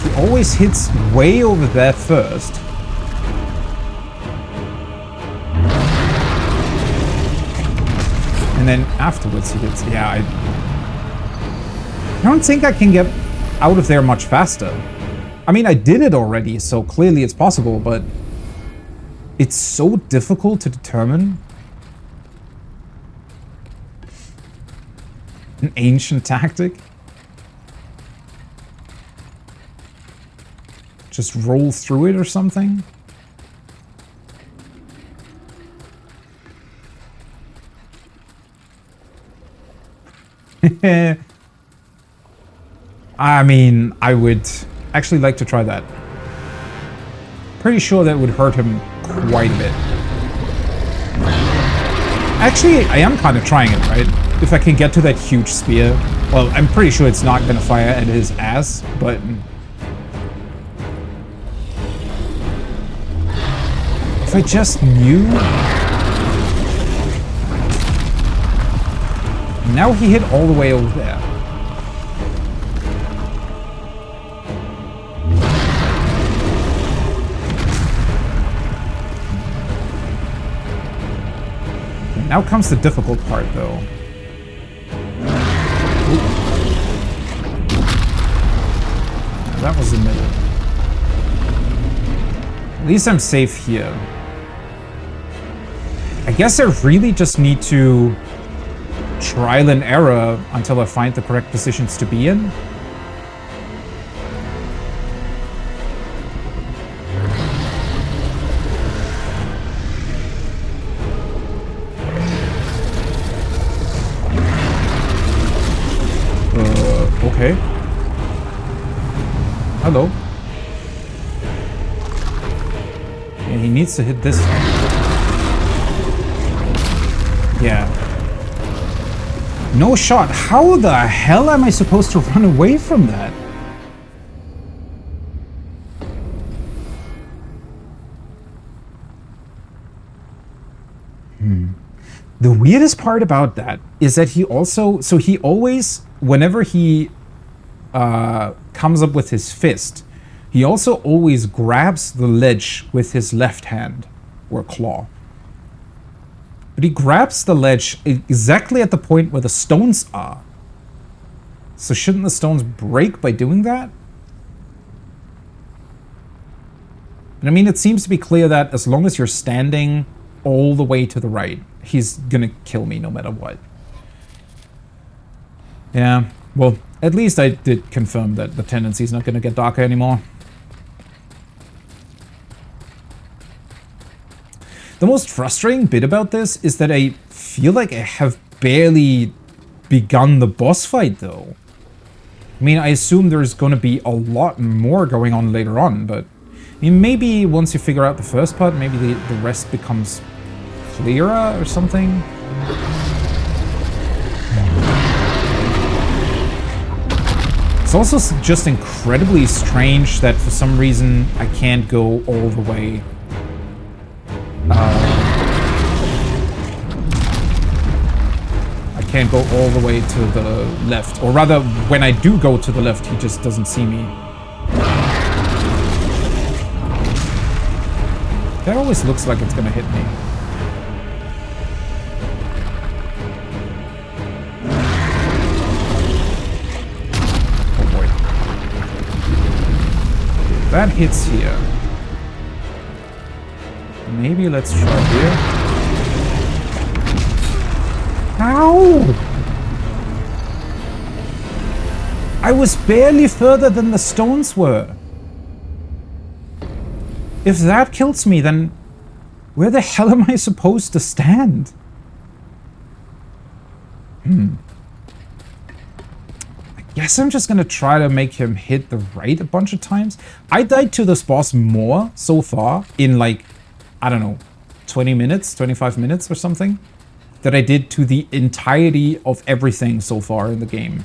He always hits way over there first. And then afterwards he hits... Yeah, I don't think I can get out of there much faster. I mean, I did it already, so clearly it's possible, but... It's so difficult to determine. An ancient tactic. Just roll through it or something. I mean, I would actually like to try that. Pretty sure that would hurt him quite a bit. Actually, I am kind of trying it, right? If I can get to that huge spear. Well, I'm pretty sure it's not going to fire at his ass, but... If I just knew... Now he hit all the way over there. Now comes the difficult part, though. Ooh. That was the middle. At least I'm safe here. I guess I really just need to trial and error until I find the correct positions to be in. Okay. Hello. And he needs to hit this one. Yeah. No shot. How the hell am I supposed to run away from that? The weirdest part about that is that he also... So he always... Whenever he comes up with his fist, he also always grabs the ledge with his left hand or claw. But he grabs the ledge exactly at the point where the stones are. So shouldn't the stones break by doing that? And I mean, it seems to be clear that as long as you're standing all the way to the right, he's gonna kill me no matter what. Yeah, well, at least I did confirm that the tendency is not gonna get darker anymore. The most frustrating bit about this is that I feel like I have barely begun the boss fight, though. I mean, I assume there's going to be a lot more going on later on, but I mean, maybe once you figure out the first part, maybe the rest becomes clearer or something. It's also just incredibly strange that for some reason I can't go all the way. I can't go all the way to the left. Or rather, when I do go to the left, he just doesn't see me. That always looks like it's gonna hit me. Oh boy. That hits here. Maybe let's try here. Ow! I was barely further than the stones were. If that kills me, then where the hell am I supposed to stand? I guess I'm just gonna try to make him hit the right a bunch of times. I died to this boss more so far in like, I don't know, 20 minutes, 25 minutes or something, that I did to the entirety of everything so far in the game.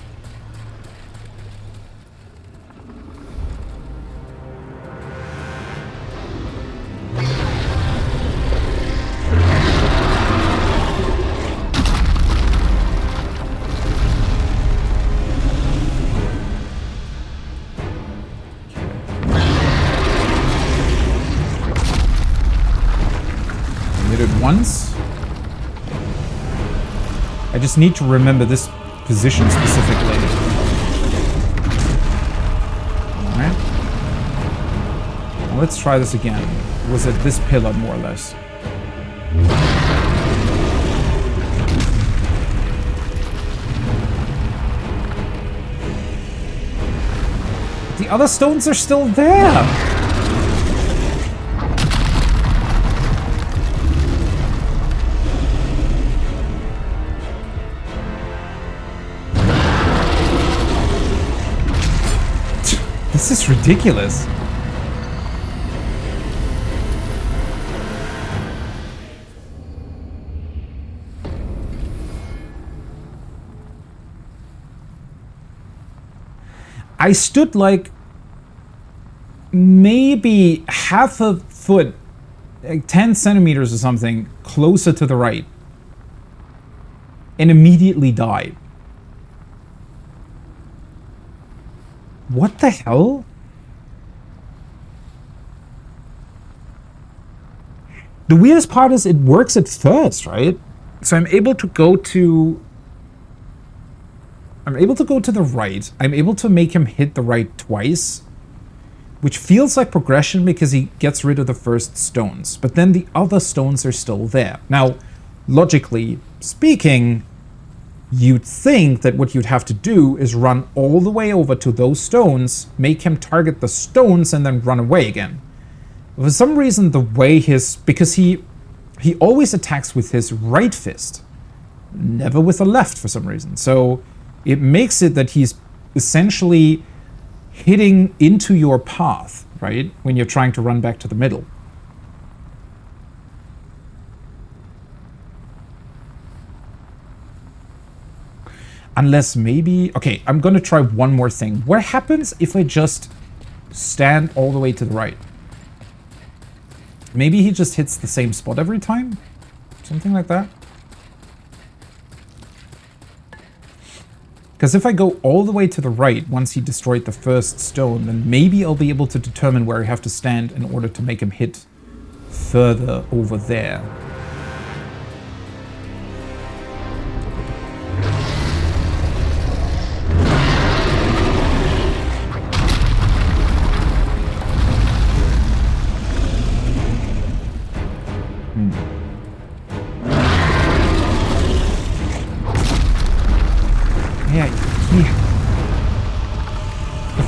Once. I just need to remember this position specifically. Alright. Now let's try this again. Was it this pillar, more or less? The other stones are still there! This is ridiculous. I stood like maybe half a foot, like 10 centimeters or something, closer to the right, and immediately died. What the hell? The weirdest part is it works at first, right? So I'm able to go to the right. I'm able to make him hit the right twice, which feels like progression because he gets rid of the first stones, but then the other stones are still there. Now, logically speaking, you'd think that what you'd have to do is run all the way over to those stones, make him target the stones, and then run away again. For some reason, the way because he always attacks with his right fist, never with the left for some reason. So it makes it that he's essentially hitting into your path, right? When you're trying to run back to the middle. Unless maybe... Okay, I'm gonna try one more thing. What happens if I just stand all the way to the right? Maybe he just hits the same spot every time? Something like that? Because if I go all the way to the right once he destroyed the first stone, then maybe I'll be able to determine where I have to stand in order to make him hit further over there.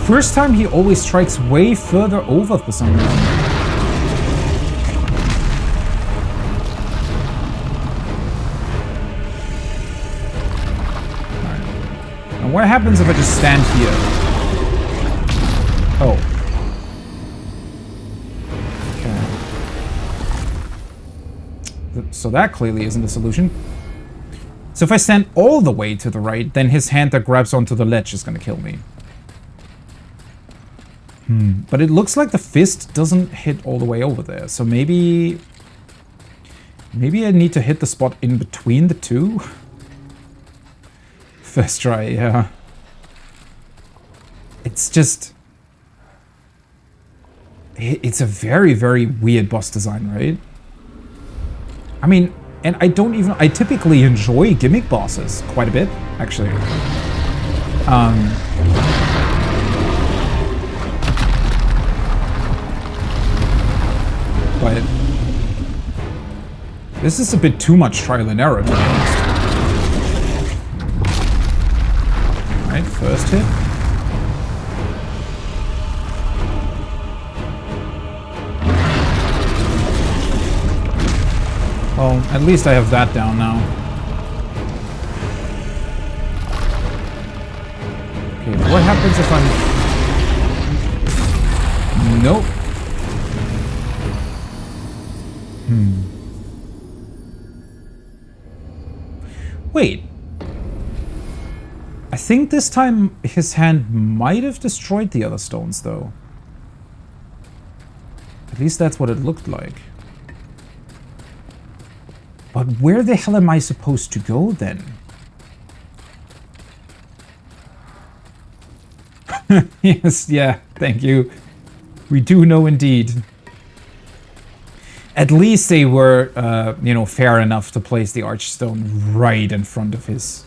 First time he always strikes way further over for some reason. Alright. Now what happens if I just stand here? Oh. Okay. So that clearly isn't the solution. So if I stand all the way to the right, then his hand that grabs onto the ledge is gonna kill me. But it looks like the fist doesn't hit all the way over there. So maybe I need to hit the spot in between the two. First try, yeah. It's just... It's a very, very weird boss design, right? I mean, and I typically enjoy gimmick bosses quite a bit, actually. But this is a bit too much trial and error, to be honest. Alright, first hit. Well, at least I have that down now. Okay, what happens if I'm... Nope. Wait. I think this time his hand might have destroyed the other stones, though. At least that's what it looked like. But where the hell am I supposed to go, then? Yes, yeah, thank you. We do know indeed. At least they were, you know, fair enough to place the archstone right in front of his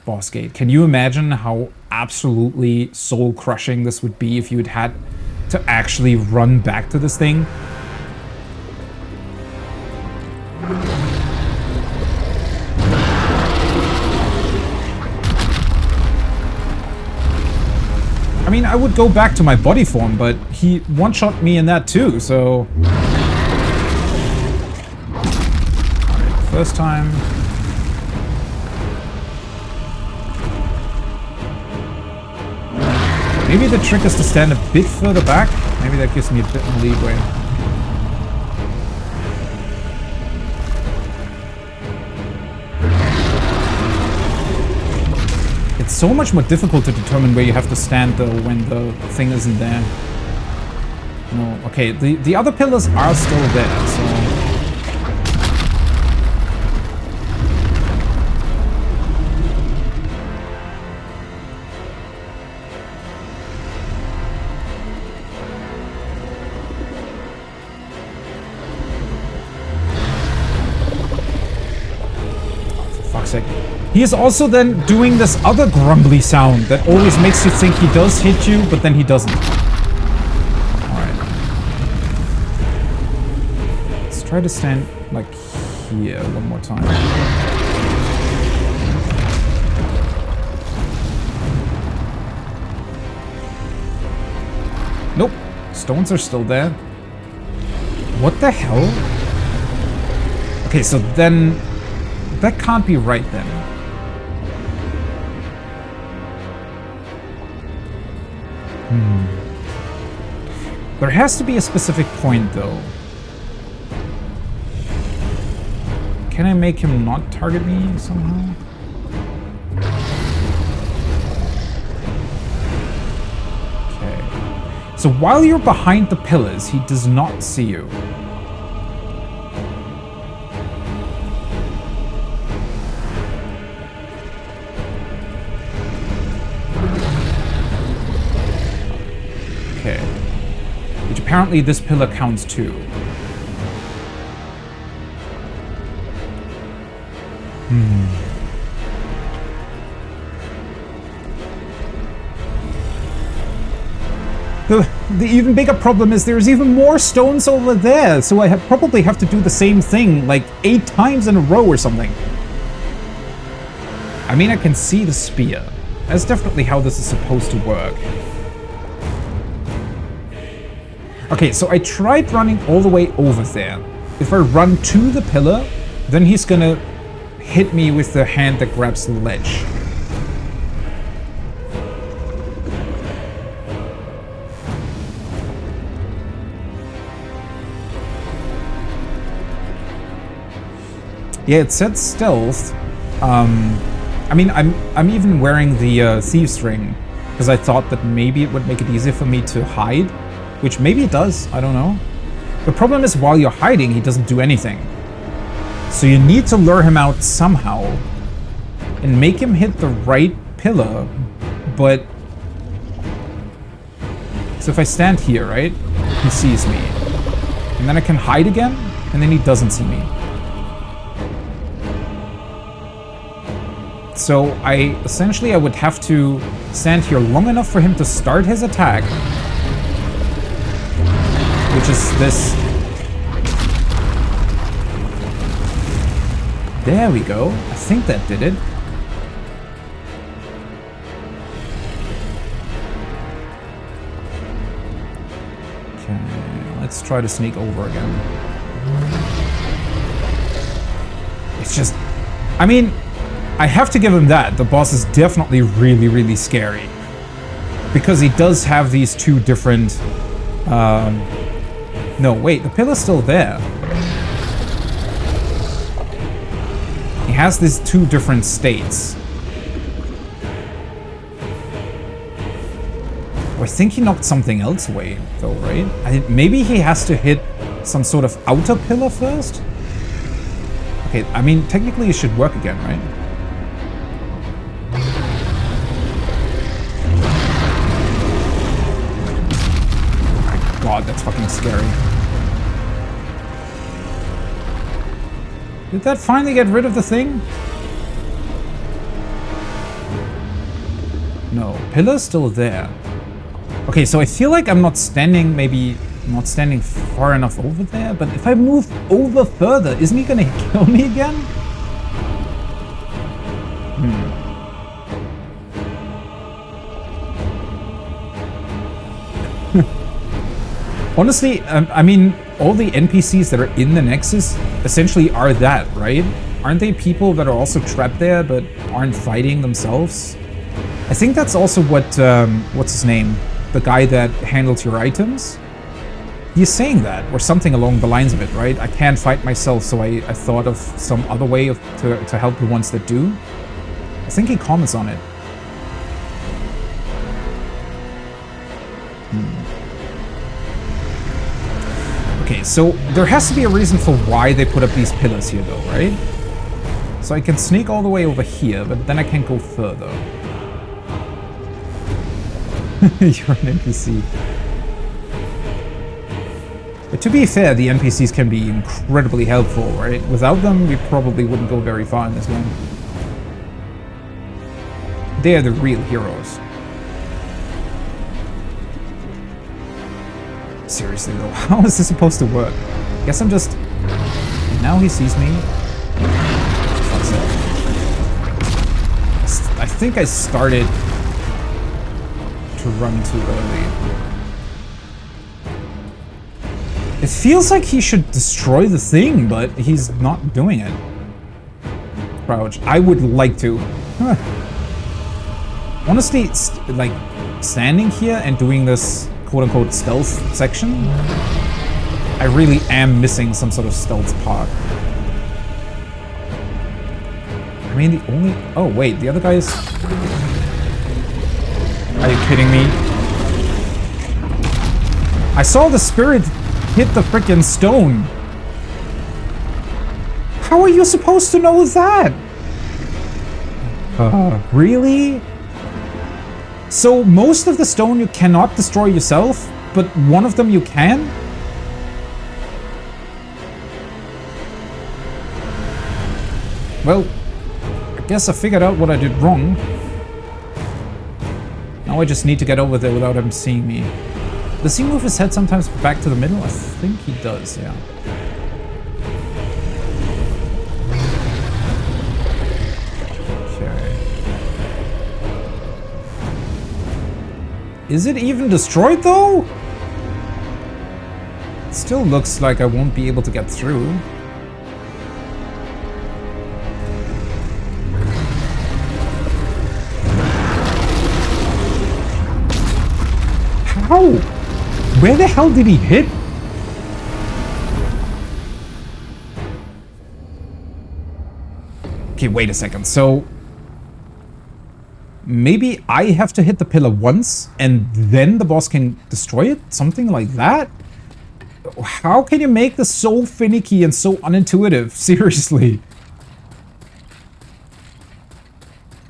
boss gate. Can you imagine how absolutely soul-crushing this would be if you had to actually run back to this thing? I mean, I would go back to my body form, but he one-shot me in that too, so... Alright, first time. Maybe the trick is to stand a bit further back. Maybe that gives me a bit more leeway. It's so much more difficult to determine where you have to stand, though, when the thing isn't there. No, okay, the other pillars are still there, so... He is also then doing this other grumbly sound that always makes you think he does hit you, but then he doesn't. Alright. Let's try to stand, like, here one more time. Nope. Stones are still there. What the hell? Okay, so then... That can't be right then. There has to be a specific point, though. Can I make him not target me somehow? Okay. So while you're behind the pillars, he does not see you. Apparently this pillar counts too. The even bigger problem is there's even more stones over there, so I probably have to do the same thing like 8 times in a row or something. I mean, I can see the spear. That's definitely how this is supposed to work. Okay, so I tried running all the way over there. If I run to the pillar, then he's gonna hit me with the hand that grabs the ledge. Yeah, it said stealth, I mean, I'm even wearing the thieves ring because I thought that maybe it would make it easier for me to hide, which maybe it does. I don't know. The problem is while you're hiding, he doesn't do anything. So you need to lure him out somehow and make him hit the right pillar. But so if I stand here, right, he sees me, and then I can hide again, and then he doesn't see me. So I would have to stand here long enough for him to start his attack, which is this. There we go. I think that did it. Okay, let's try to sneak over again. It's just, I mean, I have to give him that. The boss is definitely really, really scary. Because he does have these two different... No, wait, the pillar's still there. He has these two different states. I think he knocked something else away, though, right? Maybe he has to hit some sort of outer pillar first? Okay, I mean, technically it should work again, right? God, that's fucking scary. Did that finally get rid of the thing? No, pillar's still there. Okay, so I feel like I'm not standing, maybe not standing far enough over there, but if I move over further, isn't he gonna kill me again? Honestly, I mean, all the NPCs that are in the Nexus essentially are that, right? Aren't they people that are also trapped there but aren't fighting themselves? I think that's also what, what's his name? The guy that handles your items? He's saying that, or something along the lines of it, right? I can't fight myself, so I thought of some other way to help the ones that do. I think he comments on it. Okay, so there has to be a reason for why they put up these pillars here, though, right? So I can sneak all the way over here, but then I can't go further. You're an NPC. But to be fair, the NPCs can be incredibly helpful, right? Without them, we probably wouldn't go very far in this game. They're the real heroes. Seriously though, how is this supposed to work? Guess I'm just... Now he sees me. I think I started to run too early. It feels like he should destroy the thing, but he's not doing it. Crouch. I would like to. Huh. Honestly, like, standing here and doing this quote-unquote stealth section, I really am missing some sort of stealth part. I mean, the only... Oh, wait, the other guy is... Are you kidding me? I saw the spirit hit the frickin' stone. How are you supposed to know that? Really? So most of the stone you cannot destroy yourself, but one of them you can? Well, I guess I figured out what I did wrong. Now I just need to get over there without him seeing me. Does he move his head sometimes back to the middle? I think he does, yeah. Is it even destroyed, though? It still looks like I won't be able to get through. How? Where the hell did he hit? Okay, wait a second. So maybe I have to hit the pillar once and then the boss can destroy it? Something like that? How can you make this so finicky and so unintuitive? Seriously.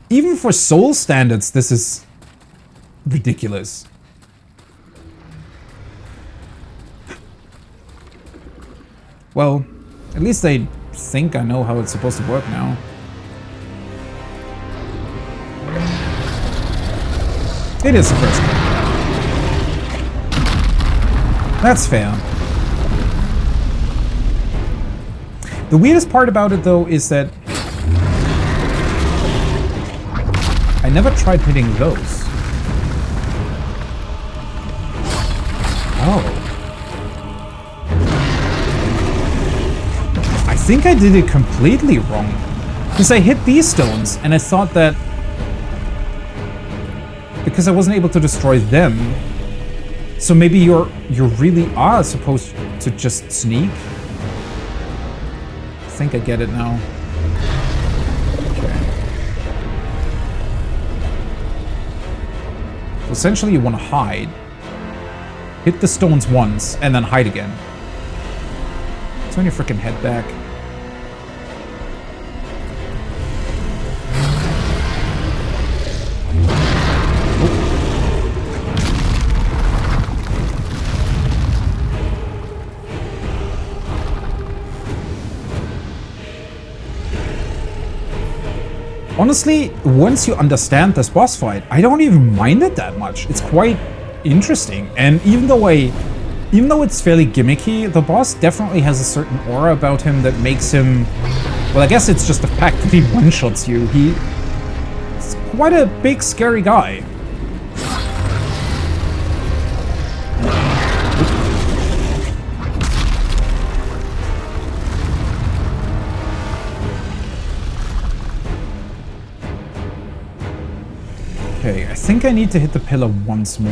Even for Soul standards, this is ridiculous. Well, at least I think I know how it's supposed to work now. It is the first one. That's fair. The weirdest part about it, though, is that I never tried hitting those. Oh. I think I did it completely wrong. Because I hit these stones, and I thought that because I wasn't able to destroy them, so maybe you really are supposed to just sneak. I think I get it now. Okay. So essentially you want to hide. Hit the stones once, and then hide again. Turn your freaking head back. Honestly, once you understand this boss fight, I don't even mind it that much. It's quite interesting. And even though it's fairly gimmicky, the boss definitely has a certain aura about him that makes him... Well, I guess it's just the fact that he one-shots you. He's quite a big, scary guy. Okay, I think I need to hit the pillar once more.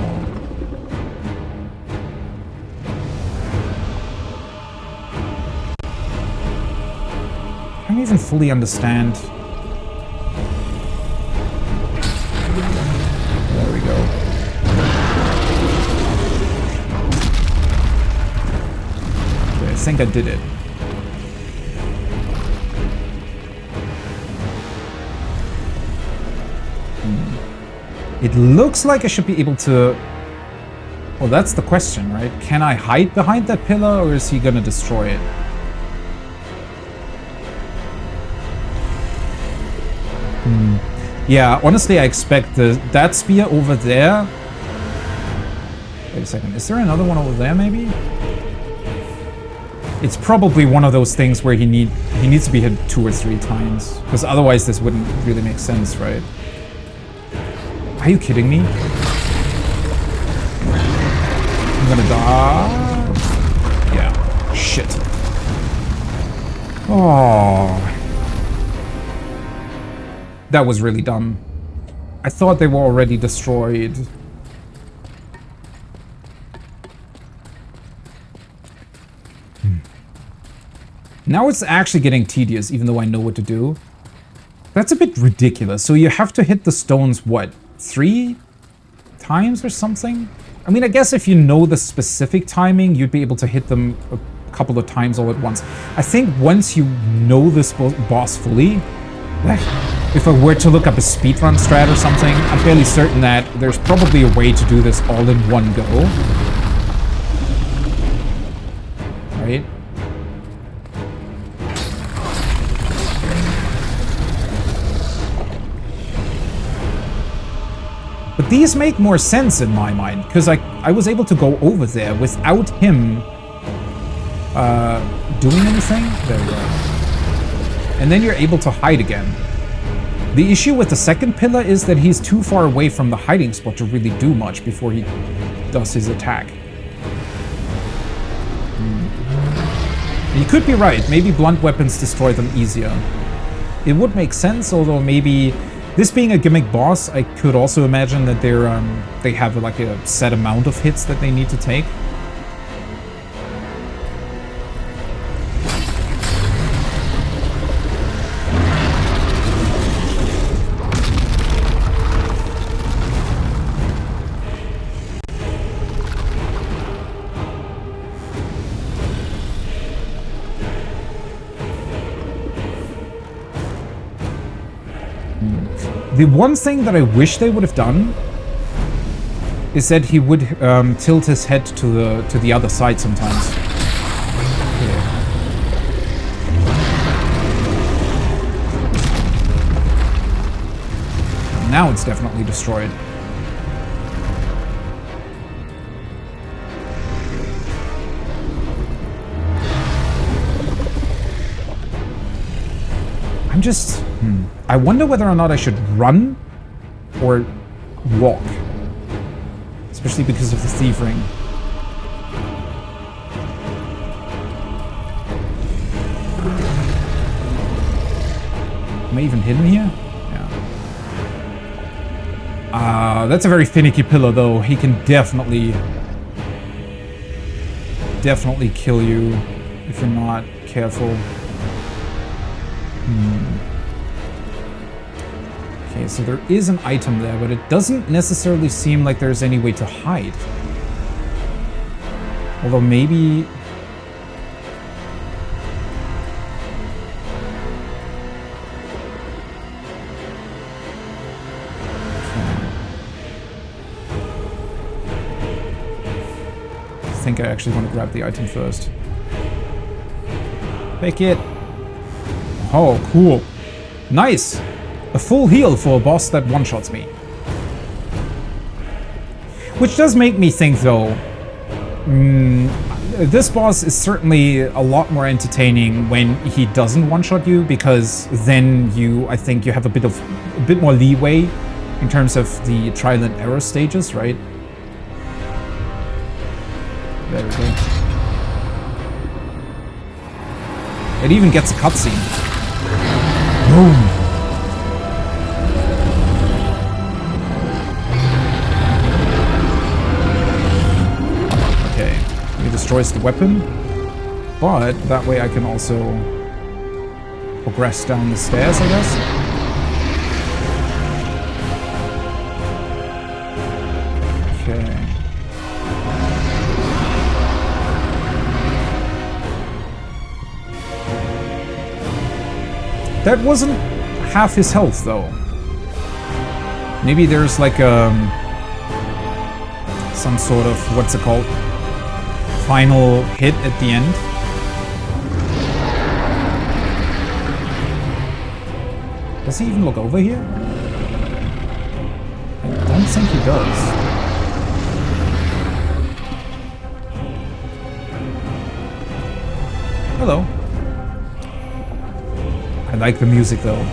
I don't even fully understand. There we go. Okay, I think I did it. It looks like I should be able to... Well, that's the question, right? Can I hide behind that pillar, or is he gonna destroy it? Yeah, honestly, I expect that spear over there... Wait a second, is there another one over there, maybe? It's probably one of those things where he needs to be hit 2 or 3 times, because otherwise this wouldn't really make sense, right? Are you kidding me? I'm gonna die. Yeah. Shit. Oh. That was really dumb. I thought they were already destroyed. Now it's actually getting tedious, even though I know what to do. That's a bit ridiculous. So you have to hit the stones, what? 3 times or something? I mean, I guess if you know the specific timing, you'd be able to hit them a couple of times all at once. I think once you know this boss fully, if I were to look up a speedrun strat or something, I'm fairly certain that there's probably a way to do this all in one go. Right? But these make more sense in my mind, because I was able to go over there without him doing anything. There we go. And then you're able to hide again. The issue with the second pillar is that he's too far away from the hiding spot to really do much before he does his attack. You could be right, maybe blunt weapons destroy them easier. It would make sense, although maybe... This being a gimmick boss, I could also imagine that they have like a set amount of hits that they need to take. The one thing that I wish they would have done is that he would tilt his head to the other side sometimes. Yeah. Now it's definitely destroyed. I'm just... I wonder whether or not I should run or walk. Especially because of the thief ring. Am I even hidden here? Yeah. That's a very finicky pillar, though. He can definitely kill you if you're not careful. Okay, so there is an item there, but it doesn't necessarily seem like there's any way to hide. Although maybe... I think I actually want to grab the item first. Pick it! Oh, cool. Nice! A full heal for a boss that one-shots me. Which does make me think, though, this boss is certainly a lot more entertaining when he doesn't one-shot you, because then I think you have a bit more leeway in terms of the trial and error stages, right? There we go. It even gets a cutscene. Boom! Okay, he destroys the weapon, but that way I can also progress down the stairs, I guess. Okay. That wasn't half his health, though. Maybe there's like some sort of, what's it called? Final hit at the end. Does he even look over here? I don't think he does. Hello. I like the music, though.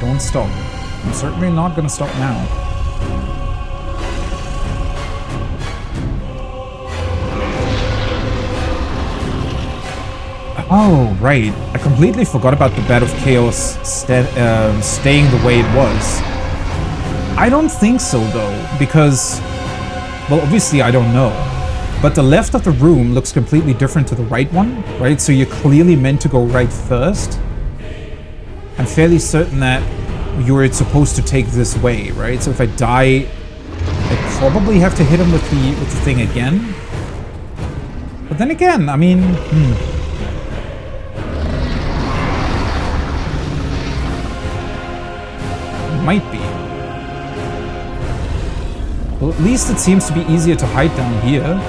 Don't stop. I'm certainly not gonna stop now. Oh, right. I completely forgot about the Bed of Chaos staying the way it was. I don't think so, though, because... Well, obviously I don't know. But the left of the room looks completely different to the right one, right? So you're clearly meant to go right first. I'm fairly certain that you're supposed to take this way, right? So if I die, I probably have to hit him with the thing again. But then again, I mean, it might be. Well, at least it seems to be easier to hide down here.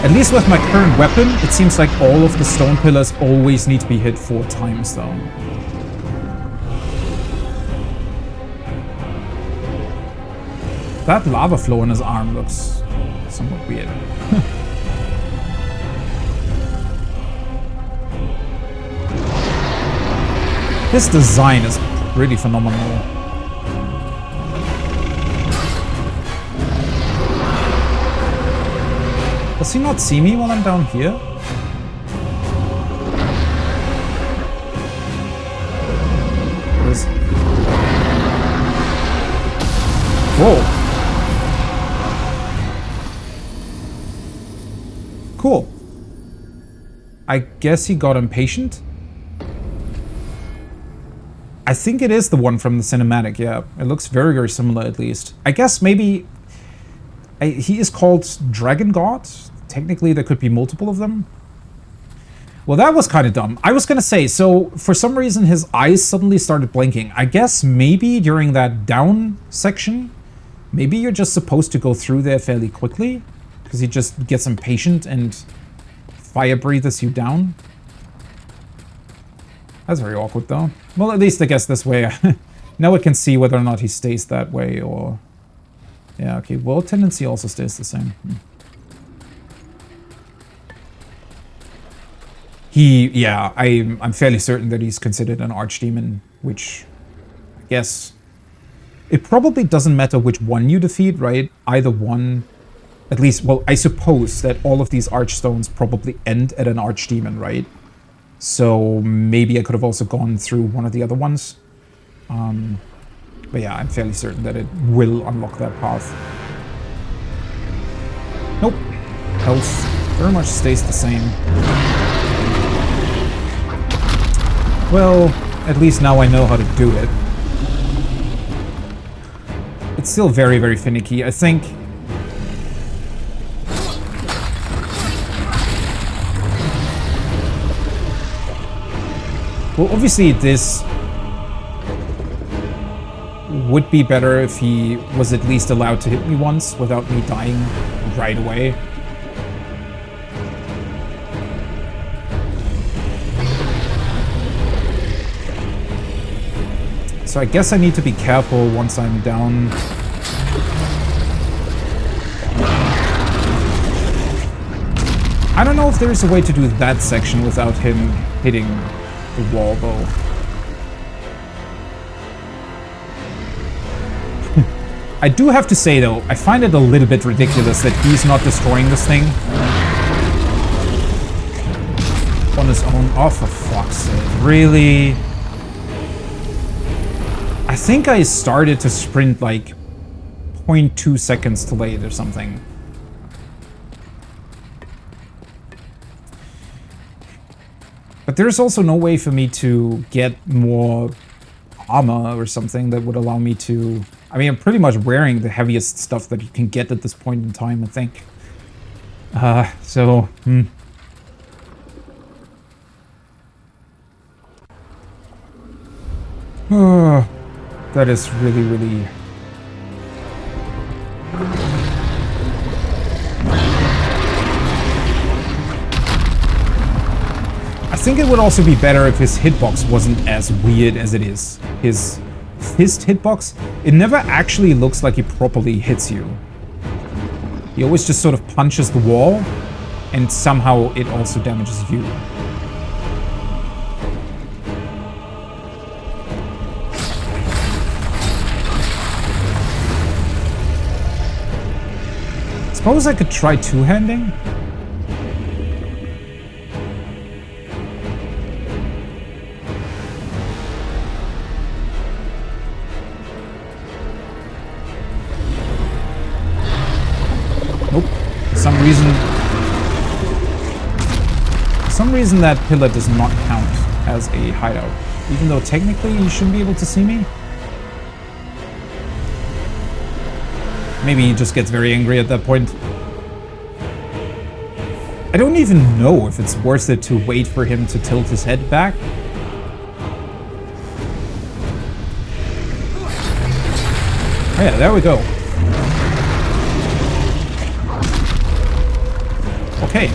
At least with my current weapon, it seems like all of the stone pillars always need to be hit 4 times, though. That lava flow on his arm looks somewhat weird. This design is pretty phenomenal. Does he not see me while I'm down here? Whoa. Cool. I guess he got impatient. I think it is the one from the cinematic, yeah. It looks very, very similar, at least. I guess maybe... he is called Dragon God. Technically, there could be multiple of them. Well, that was kind of dumb. I was gonna say, so for some reason his eyes suddenly started blinking. I guess maybe during that down section, maybe you're just supposed to go through there fairly quickly, because he just gets impatient and fire breathes you down. That's very awkward, though. Well, at least I guess this way. Now I can see whether or not he stays that way, or... Yeah, okay, world tendency also stays the same. Yeah, I'm fairly certain that he's considered an archdemon, which I guess it probably doesn't matter which one you defeat, right? Either one, at least, well, I suppose that all of these archstones probably end at an archdemon, right? So maybe I could have also gone through one of the other ones. But yeah, I'm fairly certain that it will unlock that path. Nope. Health very much stays the same. Well, at least now I know how to do it. It's still very, very finicky. I think... Well, obviously this would be better if he was at least allowed to hit me once without me dying right away. So I guess I need to be careful once I'm down. I don't know if there's a way to do that section without him hitting the wall, though. I do have to say, though, I find it a little bit ridiculous that he's not destroying this thing on his own. Oh, for fuck's sake. Really? I think I started to sprint like 0.2 seconds too late or something. But there's also no way for me to get more armor or something that would allow me to... I mean, I'm pretty much wearing the heaviest stuff that you can get at this point in time, I think. That is really, really... I think it would also be better if his hitbox wasn't as weird as it is. His fist hitbox, it never actually looks like he properly hits you. He always just sort of punches the wall, and somehow it also damages you. Suppose I could try two-handing? Nope. For some reason that pillar does not count as a hideout. Even though technically you shouldn't be able to see me. Maybe he just gets very angry at that point. I don't even know if it's worth it to wait for him to tilt his head back. Oh yeah, there we go. Okay.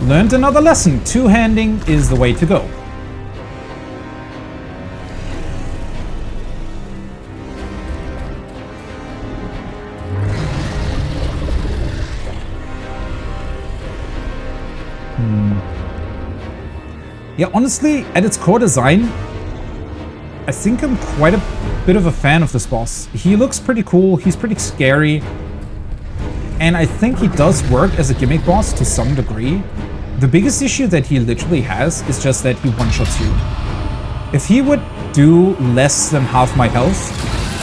Learned another lesson. Two-handing is the way to go. Yeah, honestly, at its core design, I think I'm quite a bit of a fan of this boss. He looks pretty cool, he's pretty scary, and I think he does work as a gimmick boss to some degree. The biggest issue that he literally has is just that he one-shots you. If he would do less than half my health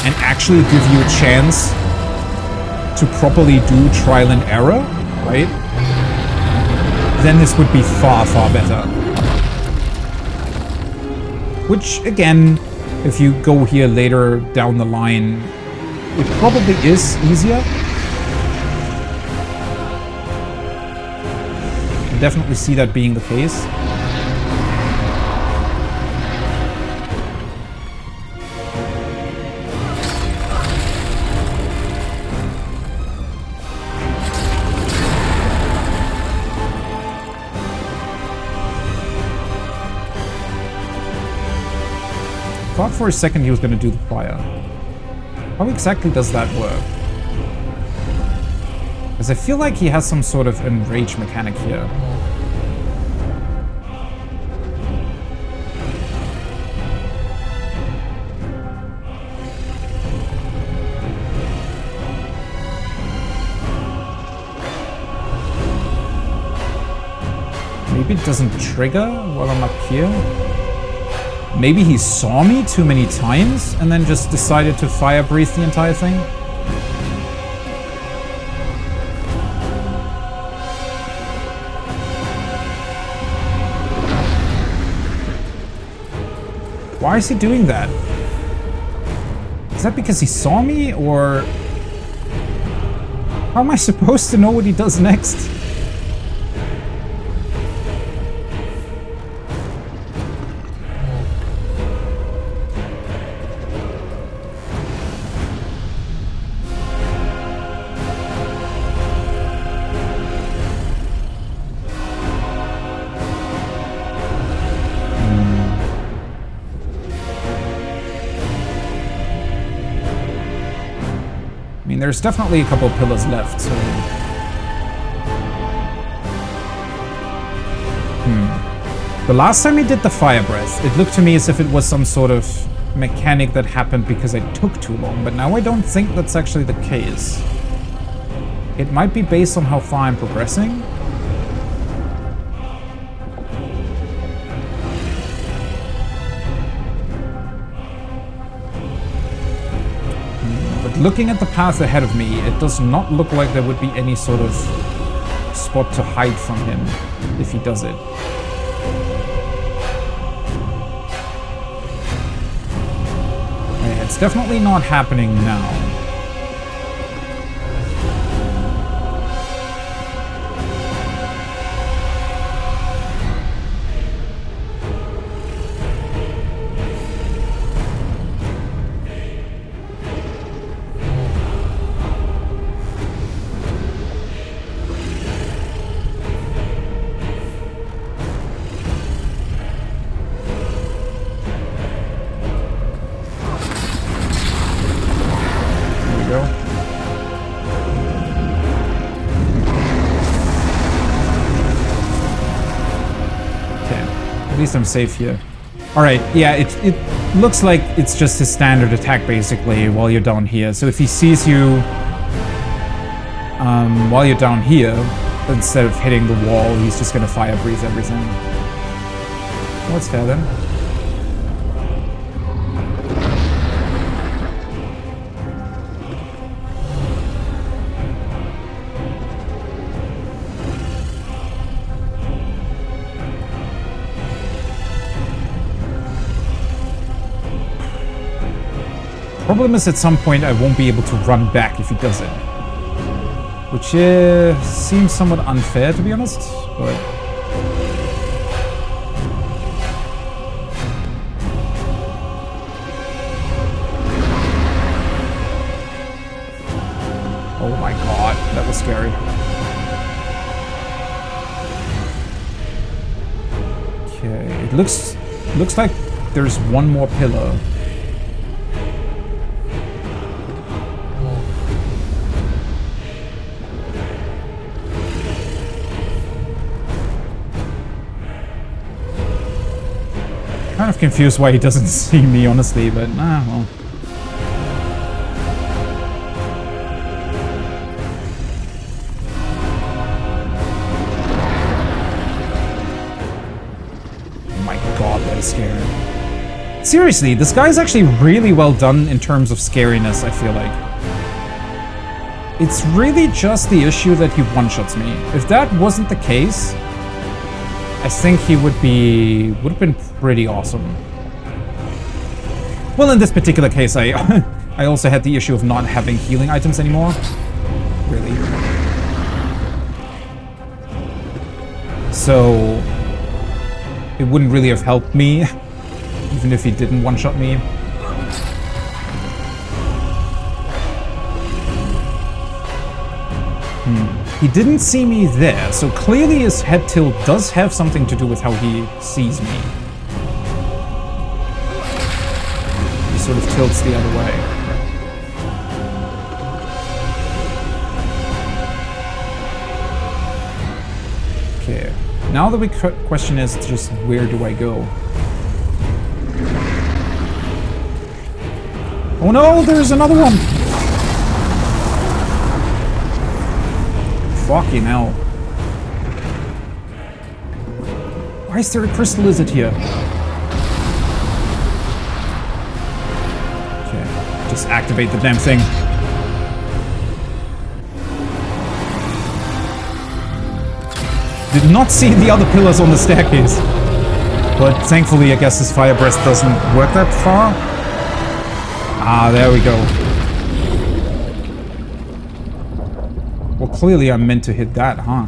and actually give you a chance to properly do trial and error, right? Then this would be far, far better. Which, again, if you go here later down the line, it probably is easier. I definitely see that being the case. I thought for a second he was going to do the fire. How exactly does that work? Because I feel like he has some sort of enrage mechanic here. Maybe it doesn't trigger while I'm up here. Maybe he saw me too many times and then just decided to fire breathe the entire thing. Why is he doing that? Is that because he saw me, or how am I supposed to know what he does next? There's definitely a couple of pillars left, so... The last time he did the fire breath, it looked to me as if it was some sort of mechanic that happened because I took too long, but now I don't think that's actually the case. It might be based on how far I'm progressing. Looking at the path ahead of me, it does not look like there would be any sort of spot to hide from him if he does it. Yeah, it's definitely not happening now. I'm safe here. Alright, yeah, it looks like it's just his standard attack basically while you're down here. So if he sees you while you're down here, instead of hitting the wall, he's just gonna fire breathe everything. Well, that's fair then. Problem is, at some point I won't be able to run back if he does it. Which seems somewhat unfair, to be honest, but... Oh my god, that was scary. Okay, it looks like there's one more pillar. Kind of confused why he doesn't see me, honestly, but well. Oh my god, that is scary. Seriously, this guy's actually really well done in terms of scariness, I feel like. It's really just the issue that he one-shots me. If that wasn't the case, I think he would have been pretty awesome. Well, in this particular case, I I also had the issue of not having healing items anymore. Really. So it wouldn't really have helped me, even if he didn't one-shot me. He didn't see me there, so clearly his head tilt does have something to do with how he sees me. He sort of tilts the other way. Okay, now the big question is just where do I go? Oh no, there's another one! Fucking hell. Why is there a crystal lizard here? Okay, just activate the damn thing. Did not see the other pillars on the staircase. But thankfully, I guess his fire breath doesn't work that far. Ah, there we go. Well, clearly I'm meant to hit that, huh?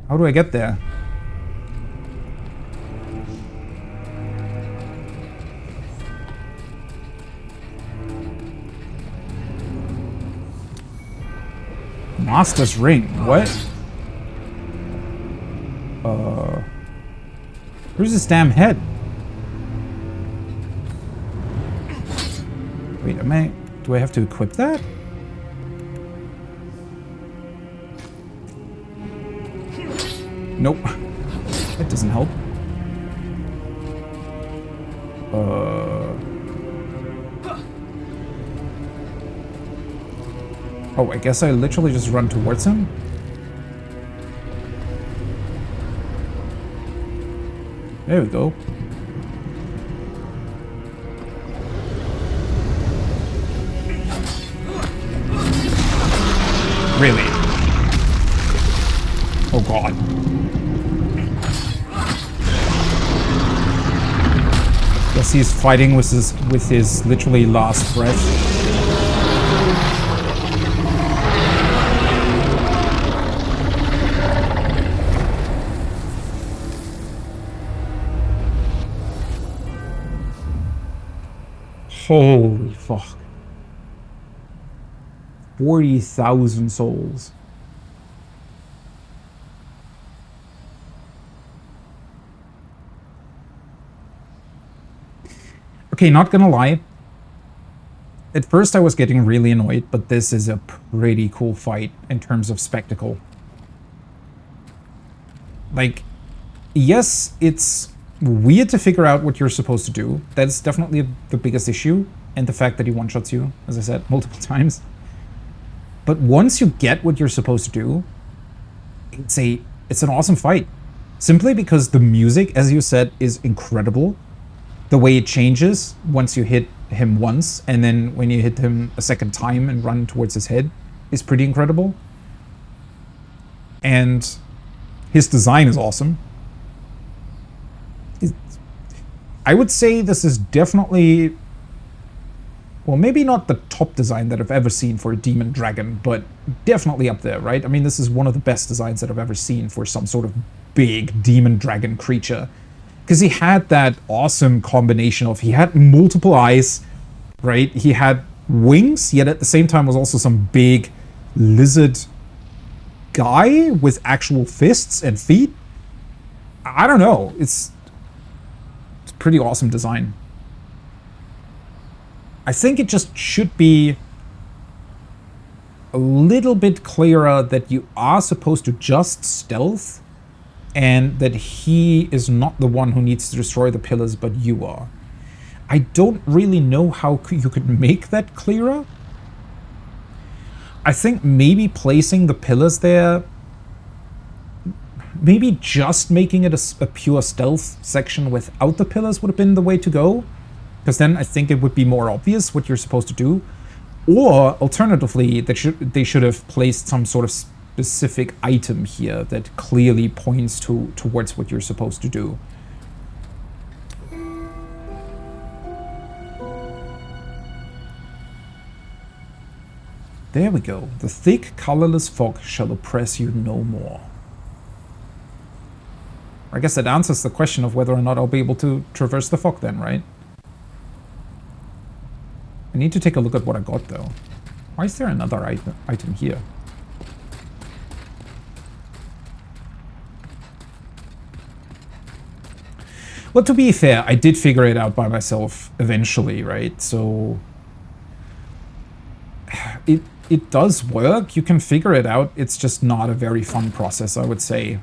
How do I get there? Master's Ring, what? Where's this damn head? Wait, do I have to equip that? Nope. That doesn't help. Oh, I guess I literally just run towards him? There we go. Really? Oh god. Guess he's fighting with his literally last breath. Holy fuck. 40,000 souls. Okay, not gonna lie. At first I was getting really annoyed, but this is a pretty cool fight in terms of spectacle. Like, yes, it's weird to figure out what you're supposed to do. That's definitely the biggest issue. And the fact that he one-shots you, as I said, multiple times. But once you get what you're supposed to do, it's an awesome fight. Simply because the music, as you said, is incredible. The way it changes once you hit him once, and then when you hit him a second time and run towards his head, is pretty incredible. And his design is awesome. I would say this is definitely, well, maybe not the top design that I've ever seen for a demon dragon, but definitely up there, right? I mean, this is one of the best designs that I've ever seen for some sort of big demon dragon creature. Because he had that awesome combination of, he had multiple eyes, right? He had wings, yet at the same time was also some big lizard guy with actual fists and feet. I don't know. It's pretty awesome design. I think it just should be a little bit clearer that you are supposed to just stealth, and that he is not the one who needs to destroy the pillars, but you are. I don't really know how you could make that clearer. I think maybe placing the pillars there, maybe just making it a pure stealth section without the pillars would have been the way to go. Because then I think it would be more obvious what you're supposed to do. Or, alternatively, they should have placed some sort of specific item here that clearly points towards what you're supposed to do. There we go. The thick, colorless fog shall oppress you no more. I guess that answers the question of whether or not I'll be able to traverse the fog then, right? I need to take a look at what I got, though. Why is there another item here? Well, to be fair, I did figure it out by myself eventually, right? So it does work. You can figure it out. It's just not a very fun process, I would say.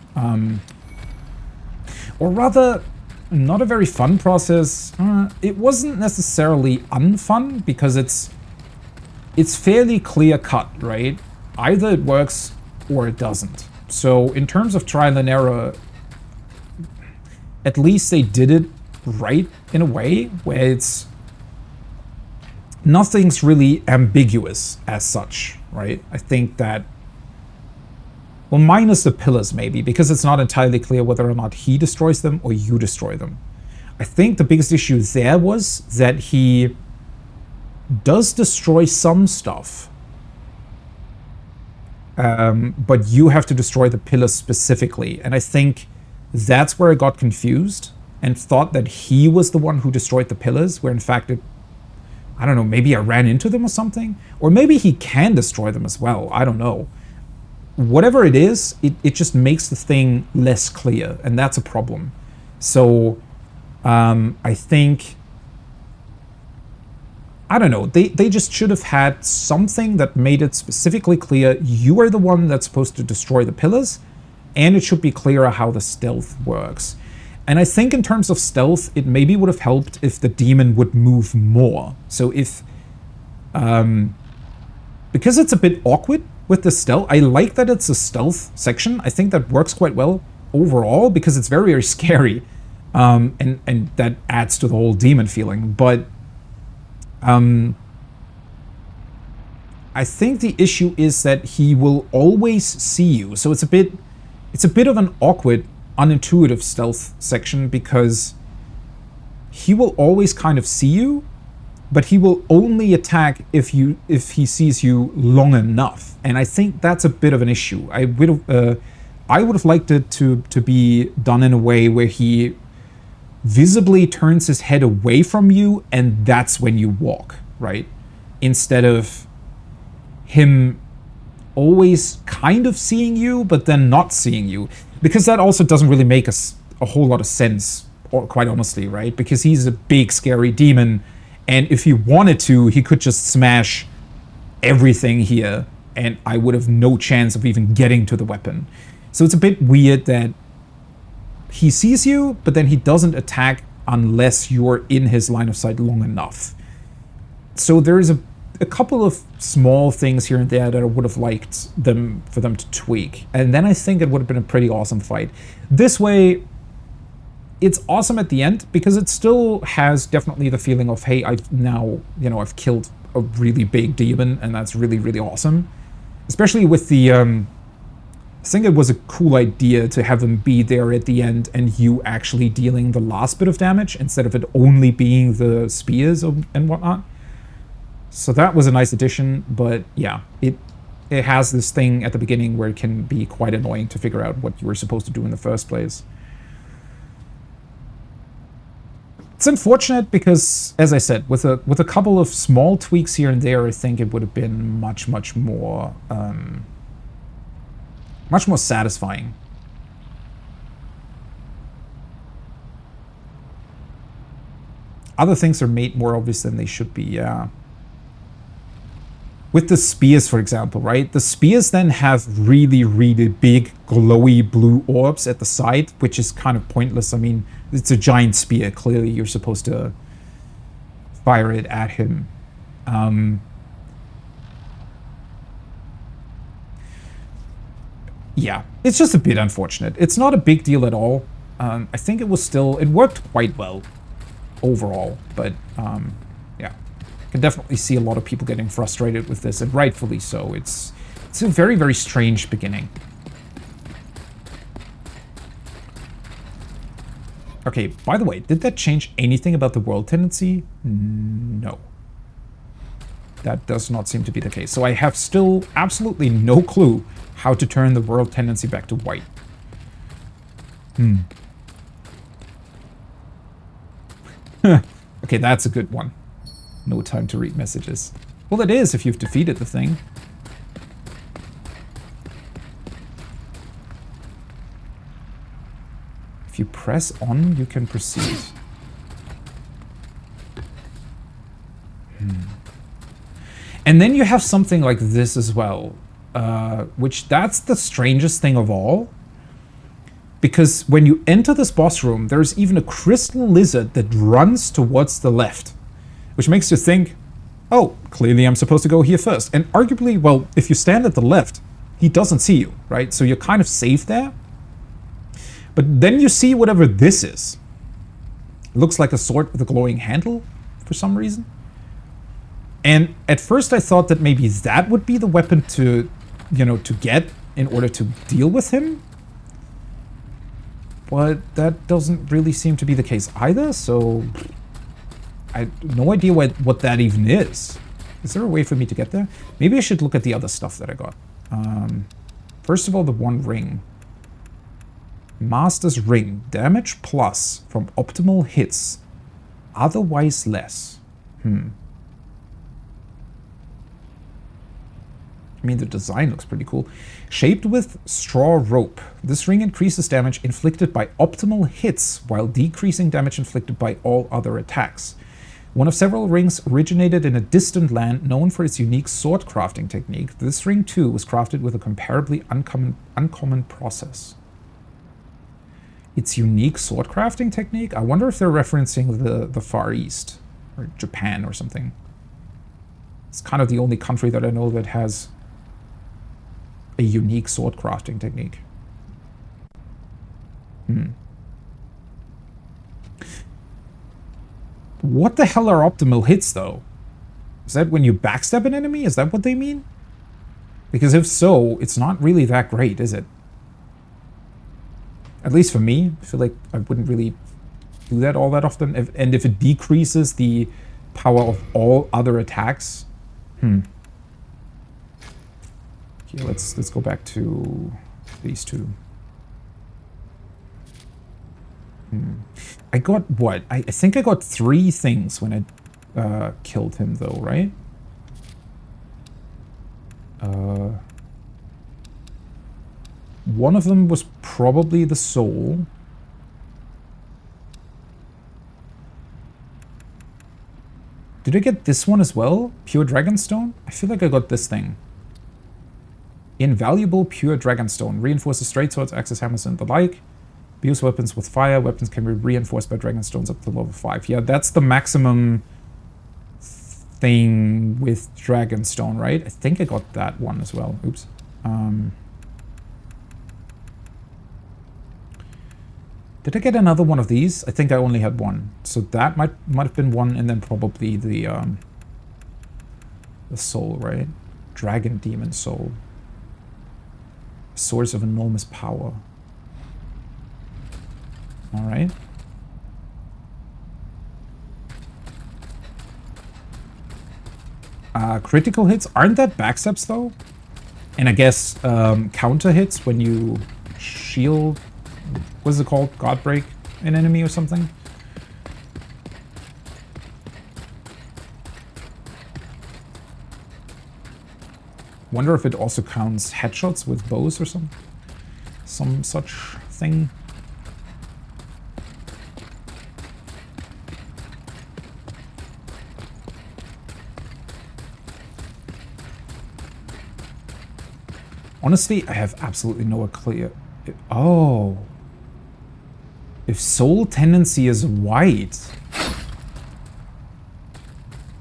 Or rather, not a very fun process. It wasn't necessarily unfun because it's fairly clear cut, right? Either it works or it doesn't. So in terms of trial and error, at least they did it right in a way where it's nothing's really ambiguous as such, right? I think that, well, minus the pillars maybe, because it's not entirely clear whether or not he destroys them or you destroy them. I think the biggest issue there was that he does destroy some stuff, but you have to destroy the pillars specifically. And I think that's where I got confused and thought that he was the one who destroyed the pillars, where in fact I don't know, maybe I ran into them or something? Or maybe he can destroy them as well, I don't know. Whatever it is, it just makes the thing less clear, and that's a problem. So, I think, I don't know, they just should have had something that made it specifically clear you are the one that's supposed to destroy the pillars, and it should be clearer how the stealth works. And I think in terms of stealth, it maybe would have helped if the demon would move more. So if, because it's a bit awkward with the stealth, I like that it's a stealth section. I think that works quite well overall because it's very, very scary. And that adds to the whole demon feeling. But I think the issue is that he will always see you. So it's a bit of an awkward, unintuitive stealth section because he will always kind of see you, but he will only attack if he sees you long enough. And I think that's a bit of an issue. I would have liked it to be done in a way where he visibly turns his head away from you, and that's when you walk, right? Instead of him always kind of seeing you, but then not seeing you. Because that also doesn't really make a whole lot of sense, or quite honestly, right? Because he's a big, scary demon, and if he wanted to, he could just smash everything here, and I would have no chance of even getting to the weapon. So it's a bit weird that he sees you, but then he doesn't attack unless you're in his line of sight long enough. So there's a couple of small things here and there that I would have liked for them to tweak. And then I think it would have been a pretty awesome fight. This way, it's awesome at the end because it still has definitely the feeling of, hey, I've now, I've killed a really big demon, and that's really, really awesome. Especially with the, I think it was a cool idea to have him be there at the end and you actually dealing the last bit of damage instead of it only being the spears and whatnot. So that was a nice addition, but yeah, it has this thing at the beginning where it can be quite annoying to figure out what you were supposed to do in the first place. It's unfortunate because, as I said, with a couple of small tweaks here and there, I think it would have been much more satisfying. Other things are made more obvious than they should be, yeah. With the spears, for example, right? The spears then have really, really big, glowy blue orbs at the side, which is kind of pointless. I mean, it's a giant spear. Clearly, you're supposed to fire it at him. Yeah, it's just a bit unfortunate. It's not a big deal at all. I think it worked quite well overall, but yeah. Can definitely see a lot of people getting frustrated with this, and rightfully so. It's a very, very strange beginning. Okay, by the way, did that change anything about the world tendency? No. That does not seem to be the case. So I have still absolutely no clue how to turn the world tendency back to white. Okay, that's a good one. No time to read messages. Well, it is if you've defeated the thing. If you press on, you can proceed. And then you have something like this as well, which that's the strangest thing of all. Because when you enter this boss room, there's even a crystal lizard that runs towards the left, which makes you think, oh, clearly I'm supposed to go here first. And arguably, well, if you stand at the left, he doesn't see you, right? So you're kind of safe there. But then you see whatever this is. It looks like a sword with a glowing handle for some reason. And at first I thought that maybe that would be the weapon to, you know, to get in order to deal with him. But that doesn't really seem to be the case either, so I have no idea what that even is. Is there a way for me to get there? Maybe I should look at the other stuff that I got. First of all, the one ring. Master's Ring. Damage plus from optimal hits. Otherwise less. I mean, the design looks pretty cool. Shaped with straw rope. This ring increases damage inflicted by optimal hits while decreasing damage inflicted by all other attacks. One of several rings originated in a distant land known for its unique sword crafting technique. This ring, too, was crafted with a comparably uncommon process. Its unique sword crafting technique? I wonder if they're referencing the Far East or Japan or something. It's kind of the only country that I know that has a unique sword crafting technique. What the hell are optimal hits, though? Is that when you backstab an enemy? Is that what they mean? Because if so, it's not really that great, is it? At least for me, I feel like I wouldn't really do that all that often. And if it decreases the power of all other attacks, Okay, let's go back to these two. I got what? I think I got 3 things when I killed him, though, right? One of them was probably the soul. Did I get this one as well? Pure Dragonstone? I feel like I got this thing. Invaluable Pure Dragonstone. Reinforces straight swords, axes, hammers, and the like. Abuse weapons with fire. Weapons can be reinforced by Dragonstones up to level 5. Yeah, that's the maximum thing with Dragonstone, right? I think I got that one as well. Oops. Did I get another one of these? I think I only had one. So that might have been one, and then probably the soul, right? Dragon Demon Soul. Source of enormous power. Alright. Critical hits, aren't that backstabs though? And I guess counter hits when you shield, what's it called? Godbreak an enemy or something? Wonder if it also counts headshots with bows or some such thing. Honestly, I have absolutely no clue. Oh. If soul tendency is white.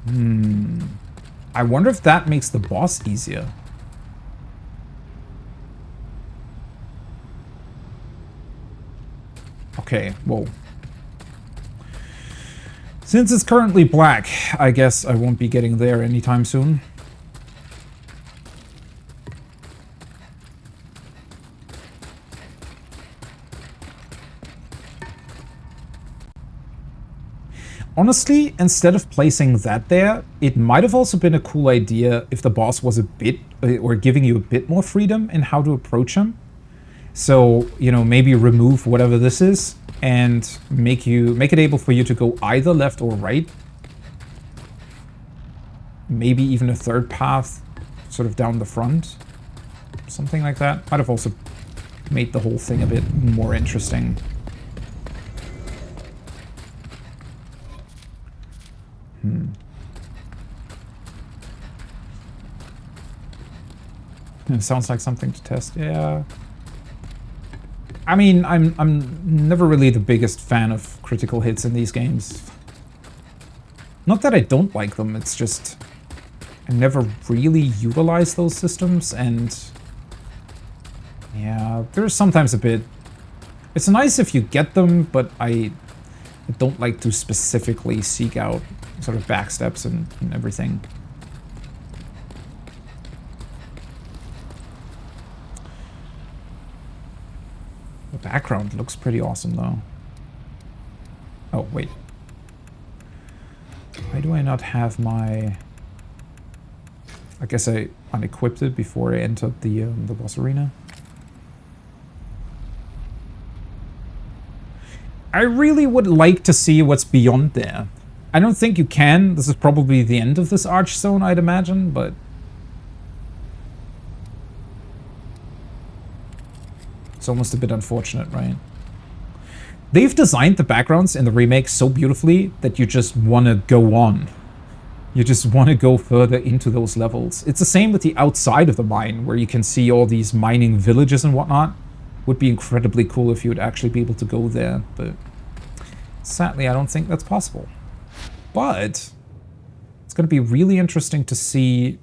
I wonder if that makes the boss easier. Okay, whoa. Since it's currently black, I guess I won't be getting there anytime soon. Honestly, instead of placing that there, it might have also been a cool idea if the boss was a bit, or giving you a bit more freedom in how to approach him. So, you know, maybe remove whatever this is and make it able for you to go either left or right. Maybe even a third path sort of down the front. Something like that. Might have also made the whole thing a bit more interesting. It sounds like something to test. Yeah. I mean, I'm never really the biggest fan of critical hits in these games. Not that I don't like them, it's just I never really utilize those systems, and yeah, there's sometimes a bit. It's nice if you get them, but I don't like to specifically seek out sort of backsteps and everything. The background looks pretty awesome, though. Oh, wait. Why do I not have my... I guess I unequipped it before I entered the boss arena. I really would like to see what's beyond there. I don't think you can. This is probably the end of this arch zone, I'd imagine, but... it's almost a bit unfortunate, right? They've designed the backgrounds in the remake so beautifully that you just want to go on. You just want to go further into those levels. It's the same with the outside of the mine, where you can see all these mining villages and whatnot. Would be incredibly cool if you would actually be able to go there, but sadly I don't think that's possible. But it's going to be really interesting to see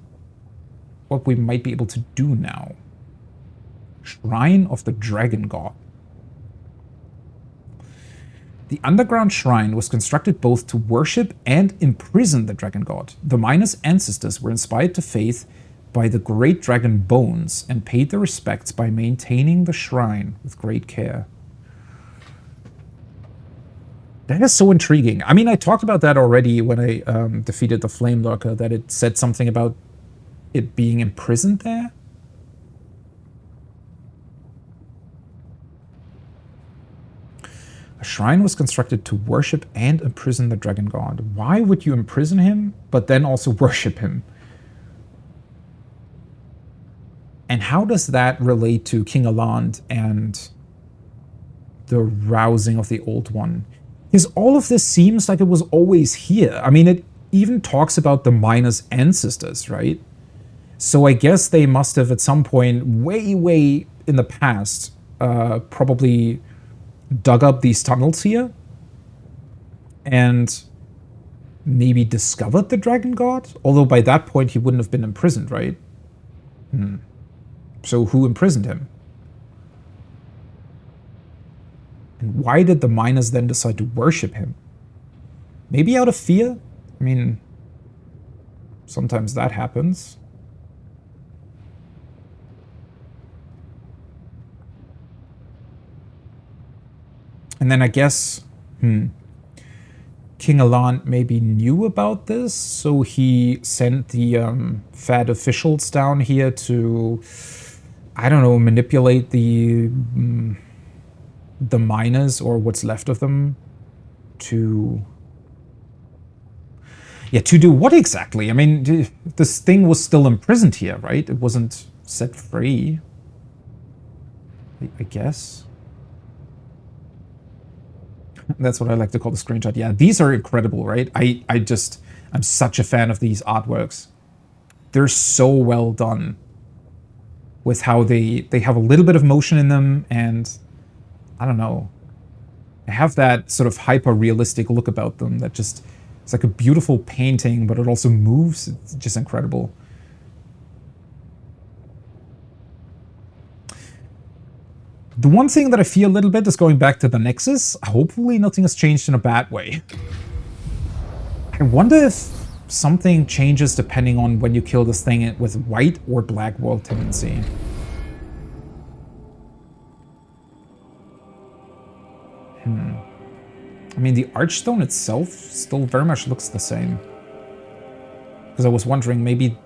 what we might be able to do now. Shrine of the Dragon God. The underground shrine was constructed both to worship and imprison the dragon god. The miners' ancestors were inspired to faith by the great dragon bones and paid their respects by maintaining the shrine with great care. That is so intriguing. I mean, I talked about that already when I defeated the Flame Lurker, that it said something about it being imprisoned there. A shrine was constructed to worship and imprison the dragon god. Why would you imprison him, but then also worship him? And how does that relate to King Aland and the rousing of the Old One? Because all of this seems like it was always here. I mean, it even talks about the miners' ancestors, right? So I guess they must have at some point, way, way in the past, probably dug up these tunnels here and maybe discovered the dragon god. Although by that point he wouldn't have been imprisoned, right? So who imprisoned him? And why did the miners then decide to worship him? Maybe out of fear? I mean, sometimes that happens. And then I guess, King Aland maybe knew about this, so he sent the fat officials down here to, I don't know, manipulate the miners, or what's left of them, to... yeah, to do what exactly? I mean, this thing was still imprisoned here, right? It wasn't set free, I guess. That's what I like to call the screenshot. Yeah, these are incredible, right? I'm such a fan of these artworks. They're so well done with how they have a little bit of motion in them, and I don't know. They have that sort of hyper-realistic look about them that just, it's like a beautiful painting, but it also moves. It's just incredible. The one thing that I fear a little bit is going back to the Nexus. Hopefully nothing has changed in a bad way. I wonder if something changes depending on when you kill this thing with white or black world tendency. mean, the archstone itself still very much looks the same. Because I was wondering maybe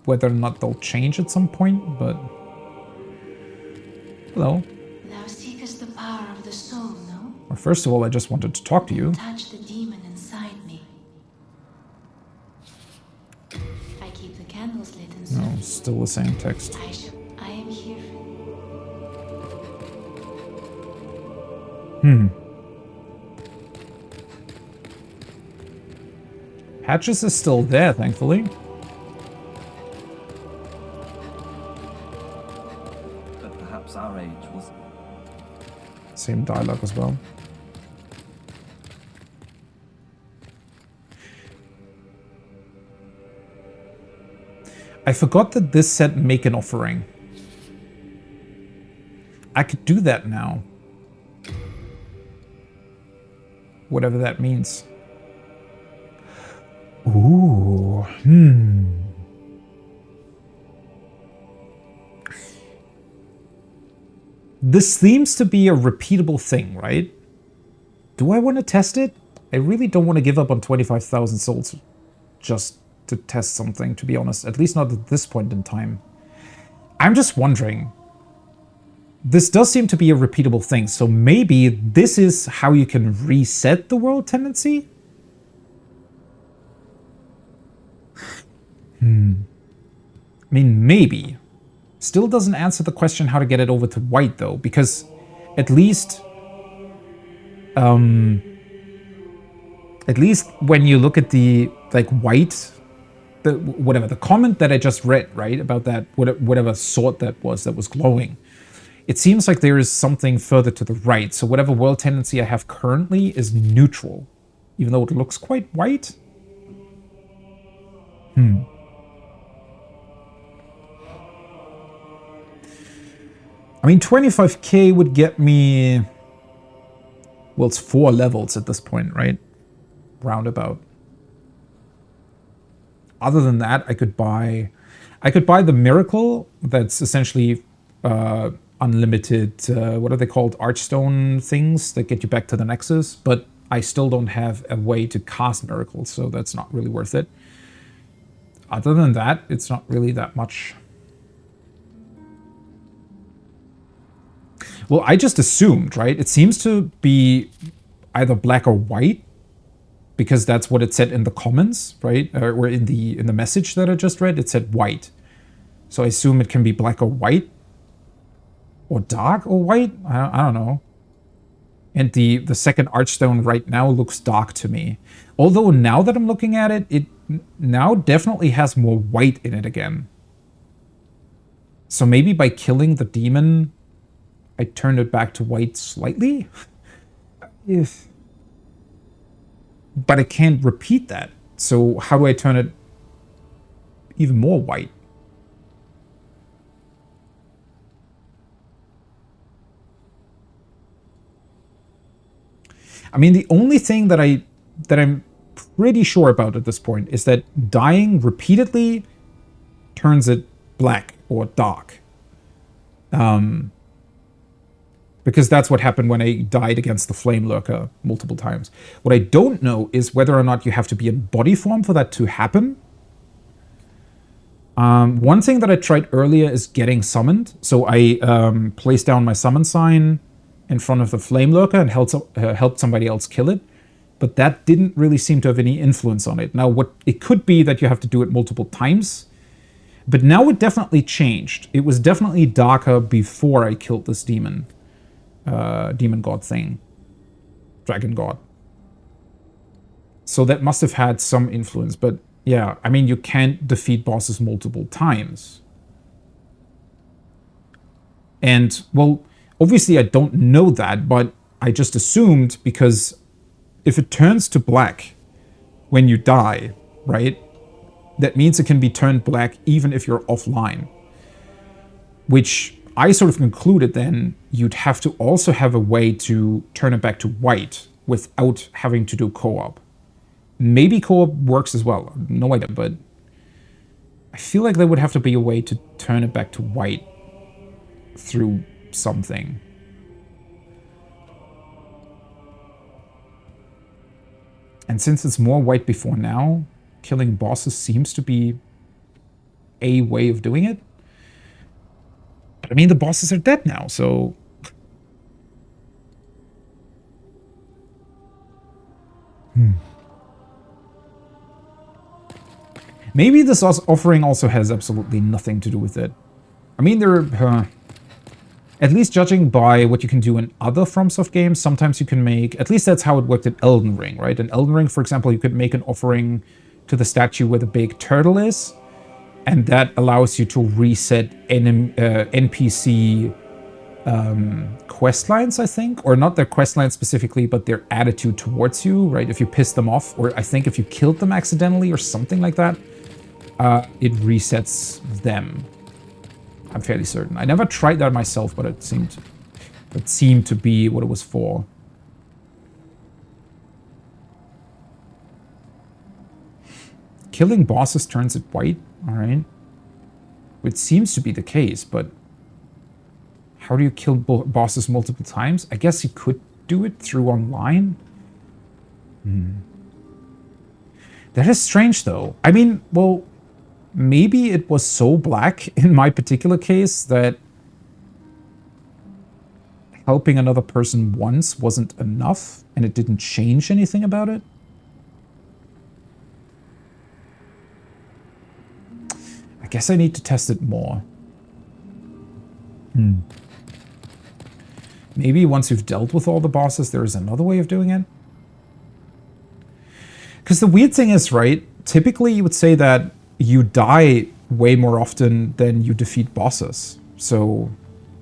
whether or not they'll change at some point, but... Hello. Thou seekest the power of the soul, no? Well, first of all, I just wanted to talk to you. Touch the demon inside me. I keep the candles lit and so. No, still the same text. I am here for Patches is still there, thankfully. But perhaps our age was... Same dialogue as well. I forgot that this said make an offering. I could do that now. Whatever that means. Ooh, This seems to be a repeatable thing, right? Do I want to test it? I really don't want to give up on 25,000 souls just to test something, to be honest. At least not at this point in time. I'm just wondering. This does seem to be a repeatable thing, so maybe this is how you can reset the world tendency? I mean, maybe. Still doesn't answer the question how to get it over to white, though, because at least when you look at the, like, white, the comment that I just read, right, about that, whatever sort that was glowing, it seems like there is something further to the right, so whatever world tendency I have currently is neutral, even though it looks quite white. I mean, 25k would get me... Well, it's 4 levels at this point, right? Roundabout. Other than that, I could buy the Miracle, that's essentially unlimited, what are they called? Archstone things that get you back to the Nexus, but I still don't have a way to cast Miracles, so that's not really worth it. Other than that, it's not really that much. Well, I just assumed, right? It seems to be either black or white, because that's what it said in the comments, right? Or in the message that I just read, it said white. So I assume it can be black or white, or dark or white. I don't know. And the second Archstone right now looks dark to me. Although now that I'm looking at it, it now definitely has more white in it again. So maybe by killing the demon, I turned it back to white slightly? But I can't repeat that. So how do I turn it even more white? I mean, the only thing that I'm pretty sure about at this point is that dying repeatedly turns it black or dark. Because that's what happened when I died against the Flame Lurker multiple times. What I don't know is whether or not you have to be in body form for that to happen. One thing that I tried earlier is getting summoned. So I placed down my summon sign in front of the Flame Lurker and helped somebody else kill it. But that didn't really seem to have any influence on it. Now, what it could be that you have to do it multiple times. But now it definitely changed. It was definitely darker before I killed this demon. Demon god thing. Dragon god. So that must have had some influence. But yeah, I mean, you can't defeat bosses multiple times. And, well, obviously I don't know that, but I just assumed, because if it turns to black when you die, right, that means it can be turned black even if you're offline. Which I sort of concluded then you'd have to also have a way to turn it back to white without having to do co-op. Maybe co-op works as well, no idea, but I feel like there would have to be a way to turn it back to white through something. And since it's more white before now, killing bosses seems to be a way of doing it. But I mean, the bosses are dead now, so... Maybe this offering also has absolutely nothing to do with it. I mean, at least judging by what you can do in other FromSoft games, sometimes you can make... At least that's how it worked in Elden Ring, right? In Elden Ring, for example, you could make an offering to the statue where the big turtle is, and that allows you to reset NPC quest lines, I think. Or not their quest lines specifically, but their attitude towards you, right? If you piss them off, or I think if you killed them accidentally or something like that, it resets them. I'm fairly certain. I never tried that myself, but it seemed to be what it was for. Killing bosses turns it white, alright. It seems to be the case, but how do you kill bosses multiple times? I guess you could do it through online. That is strange, though. I mean, well, maybe it was so black in my particular case that helping another person once wasn't enough and it didn't change anything about it. I guess I need to test it more. Maybe once you've dealt with all the bosses, there is another way of doing it. Because the weird thing is, right, typically you would say that you die way more often than you defeat bosses. So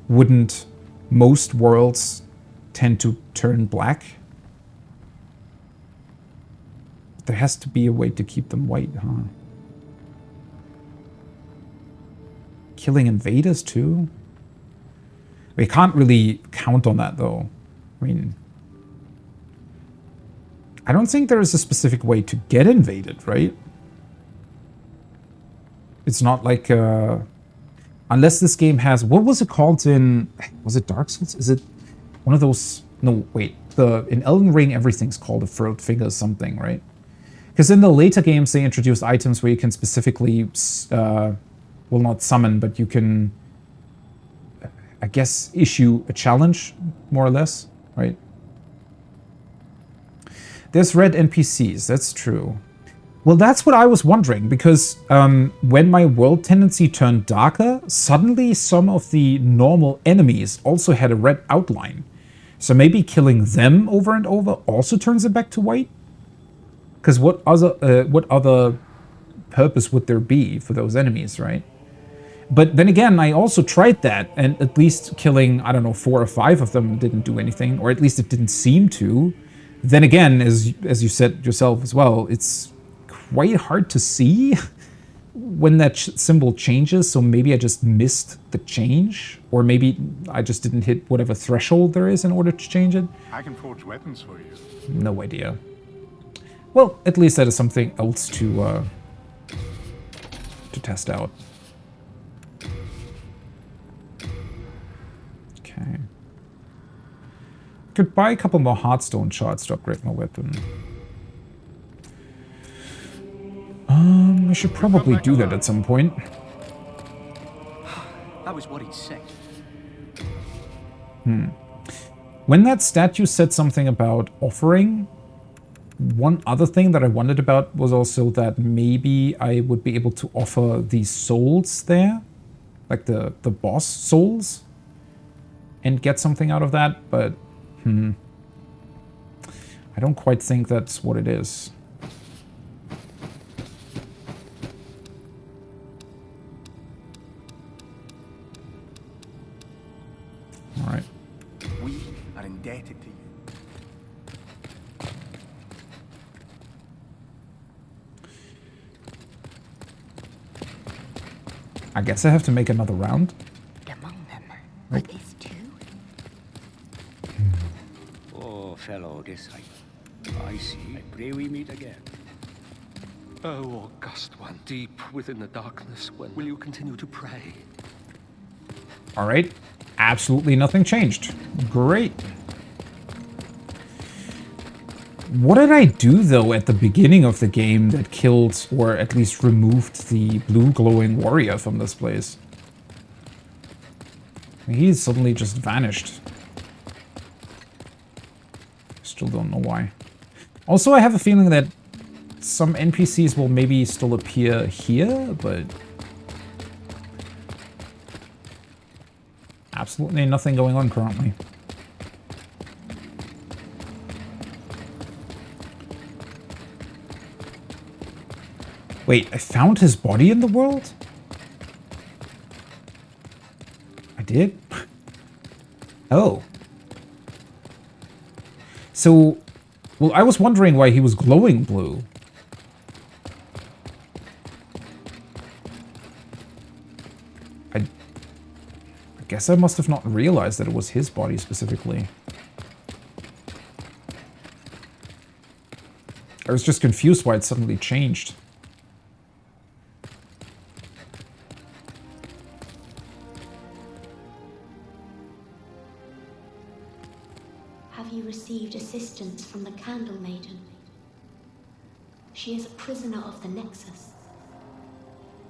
wouldn't most worlds tend to turn black? There has to be a way to keep them white, huh? Killing invaders too? We can't really count on that though. I mean, I don't think there is a specific way to get invaded, right? It's not like, unless this game has, what was it called in, was it Dark Souls? Is it one of those, no, wait, in Elden Ring, everything's called a furrowed finger something, right? Because in the later games, they introduced items where you can specifically, well, not summon, but you can, I guess, issue a challenge, more or less, right? There's red NPCs, that's true. Well, that's what I was wondering, because when my world tendency turned darker, suddenly some of the normal enemies also had a red outline. So maybe killing them over and over also turns it back to white? Because what other purpose would there be for those enemies, right? But then again, I also tried that, and at least killing, I don't know, 4 or 5 of them didn't do anything, or at least it didn't seem to. Then again, as you said yourself as well, it's quite hard to see when that symbol changes, so maybe I just missed the change, or maybe I just didn't hit whatever threshold there is in order to change it. I can forge weapons for you. No idea. Well, at least that is something else to test out. Okay. Could buy a couple more Heartstone shards to upgrade my weapon. I should probably do that at some point. I was worried sick. When that statue said something about offering, one other thing that I wondered about was also that maybe I would be able to offer these souls there, like the boss souls, and get something out of that, but I don't quite think that's what it is. All right. We are indebted to you. I guess I have to make another round. Among them, Right. with this too? Oh, fellow, this I see. I pray we meet again. Oh, august one, deep within the darkness, when will you continue to pray? All right. Absolutely nothing changed. Great. What did I do, though, at the beginning of the game that killed, or at least removed, the blue glowing warrior from this place? He suddenly just vanished. Still don't know why. Also, I have a feeling that some NPCs will maybe still appear here, but... absolutely nothing going on currently. Wait, I found his body in the world? I did? Oh. So, well, I was wondering why he was glowing blue. I guess I must have not realized that it was his body specifically. I was just confused why it suddenly changed. Have you received assistance from the Candle Maiden? She is a prisoner of the Nexus.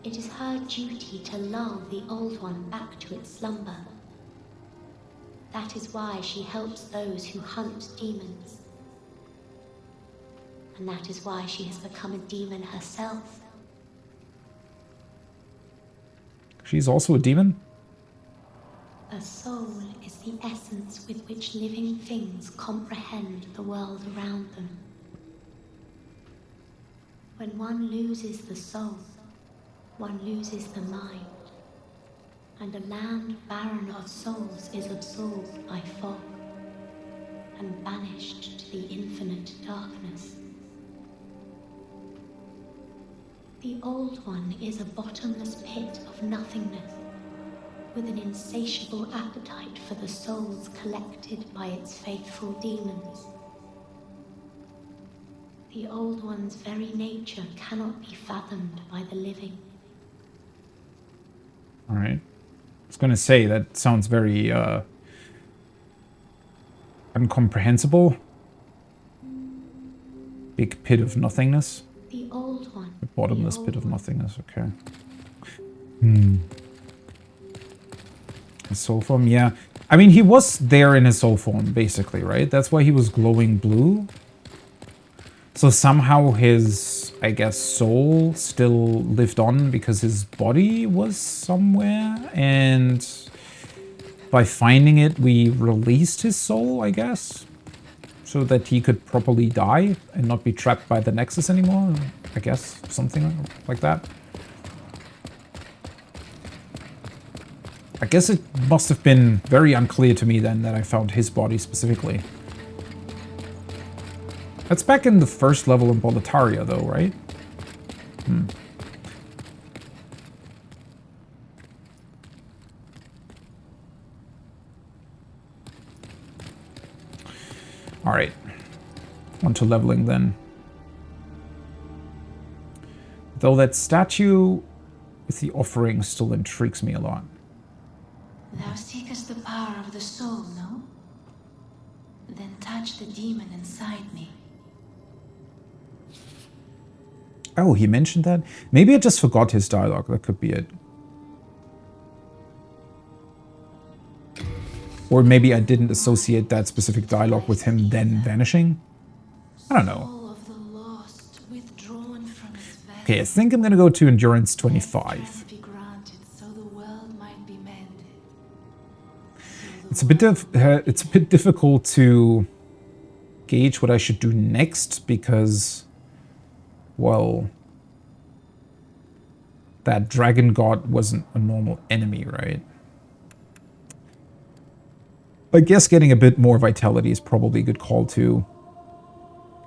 It is her duty to lull the Old One back to its slumber. That is why she helps those who hunt demons. And that is why she has become a demon herself. She's also a demon? A soul is the essence with which living things comprehend the world around them. When one loses the soul, one loses the mind, and a land barren of souls is absorbed by fog and banished to the infinite darkness. The Old One is a bottomless pit of nothingness, with an insatiable appetite for the souls collected by its faithful demons. The Old One's very nature cannot be fathomed by the living. Alright. I was gonna say, that sounds very, incomprehensible. Big pit of nothingness. The Old One. A bottomless pit of nothingness, okay. His soul form, yeah. I mean, he was there in his soul form, basically, right? That's why he was glowing blue. So somehow his, I guess, soul still lived on because his body was somewhere. And by finding it, we released his soul, I guess. So that he could properly die and not be trapped by the Nexus anymore. I guess, something like that. I guess it must have been very unclear to me then that I found his body specifically. That's back in the first level in Boletaria though, right? Alright. On to leveling then. Though that statue with the offering still intrigues me a lot. Thou seekest the power of the soul, no? Then touch the demon inside me. Oh, he mentioned that? Maybe I just forgot his dialogue. That could be it. Or maybe I didn't associate that specific dialogue with him then vanishing. I don't know. Okay, I think I'm gonna go to Endurance 25. It's a bit difficult to gauge what I should do next because, well, that dragon god wasn't a normal enemy, right? I guess getting a bit more vitality is probably a good call too,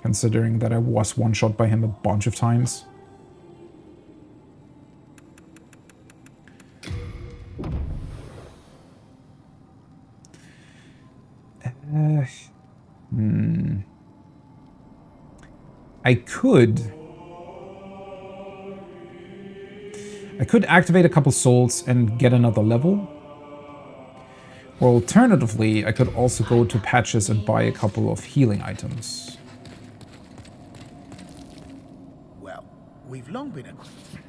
considering that I was one-shot by him a bunch of times. I could activate a couple souls and get another level. Or alternatively, I could also go to Patches and buy a couple of healing items. Well, we've long been acquainted.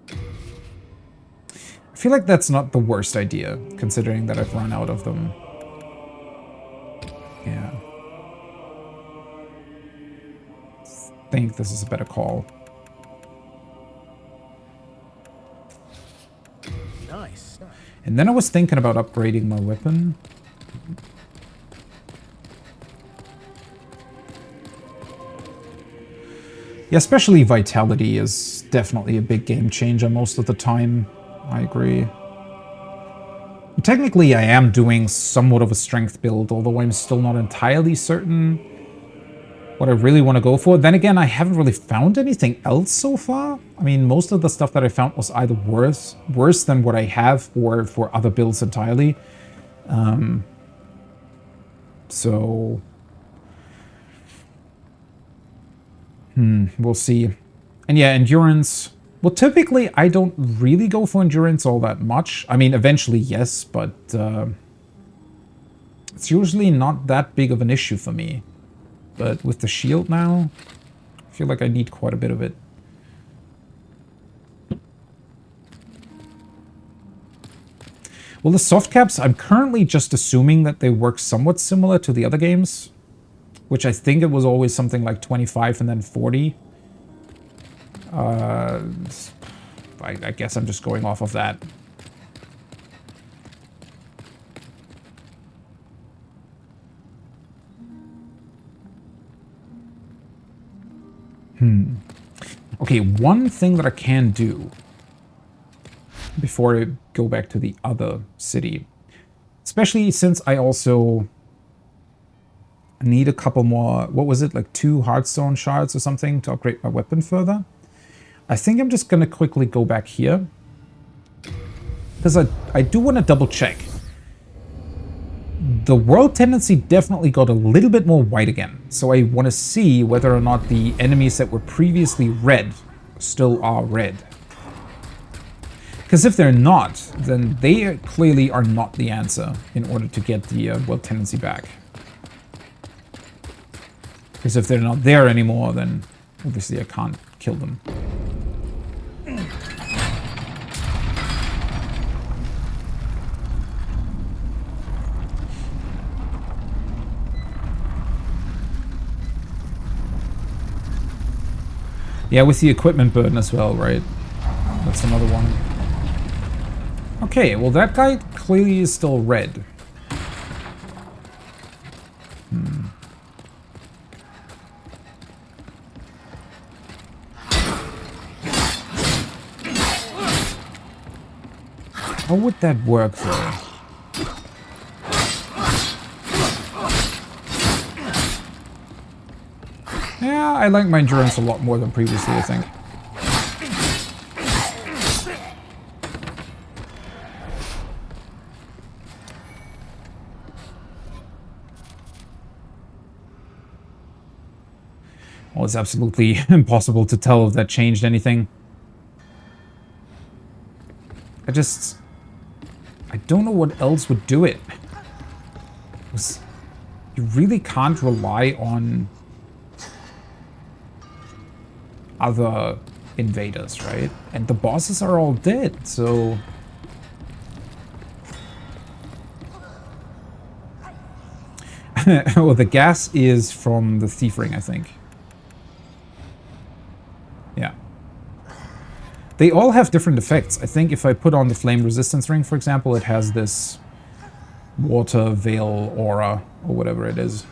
I feel like that's not the worst idea, considering that I've run out of them. Yeah. I think this is a better call. Nice. And then I was thinking about upgrading my weapon. Yeah, especially Vitality is definitely a big game changer most of the time. I agree. Technically, I am doing somewhat of a strength build, although I'm still not entirely certain what I really want to go for. Then again, I haven't really found anything else so far. I mean, most of the stuff that I found was either worse than what I have, or for other builds entirely. So... we'll see. And yeah, endurance. Well, typically, I don't really go for endurance all that much. I mean, eventually, yes, but it's usually not that big of an issue for me. But with the shield now, I feel like I need quite a bit of it. Well, the soft caps, I'm currently just assuming that they work somewhat similar to the other games, which I think it was always something like 25 and then 40. I guess I'm just going off of that. Okay, one thing that I can do before I go back to the other city, especially since I also need a couple more, what was it, like 2 Heartstone shards or something to upgrade my weapon further. I think I'm just going to quickly go back here, because I do want to double check. The world tendency definitely got a little bit more white again, so I want to see whether or not the enemies that were previously red still are red. Because if they're not, then they clearly are not the answer in order to get the world tendency back. Because if they're not there anymore, then obviously I can't kill them. Yeah, with the equipment burden as well, right? That's another one. Okay, well that guy clearly is still red. How would that work though? Yeah, I like my endurance a lot more than previously, I think. Well, it's absolutely impossible to tell if that changed anything. I don't know what else would do it. You really can't rely on other invaders, right? And the bosses are all dead, so... Well, the gas is from the thief ring, I think. Yeah. They all have different effects. I think if I put on the flame resistance ring, for example, it has this water veil aura, or whatever it is.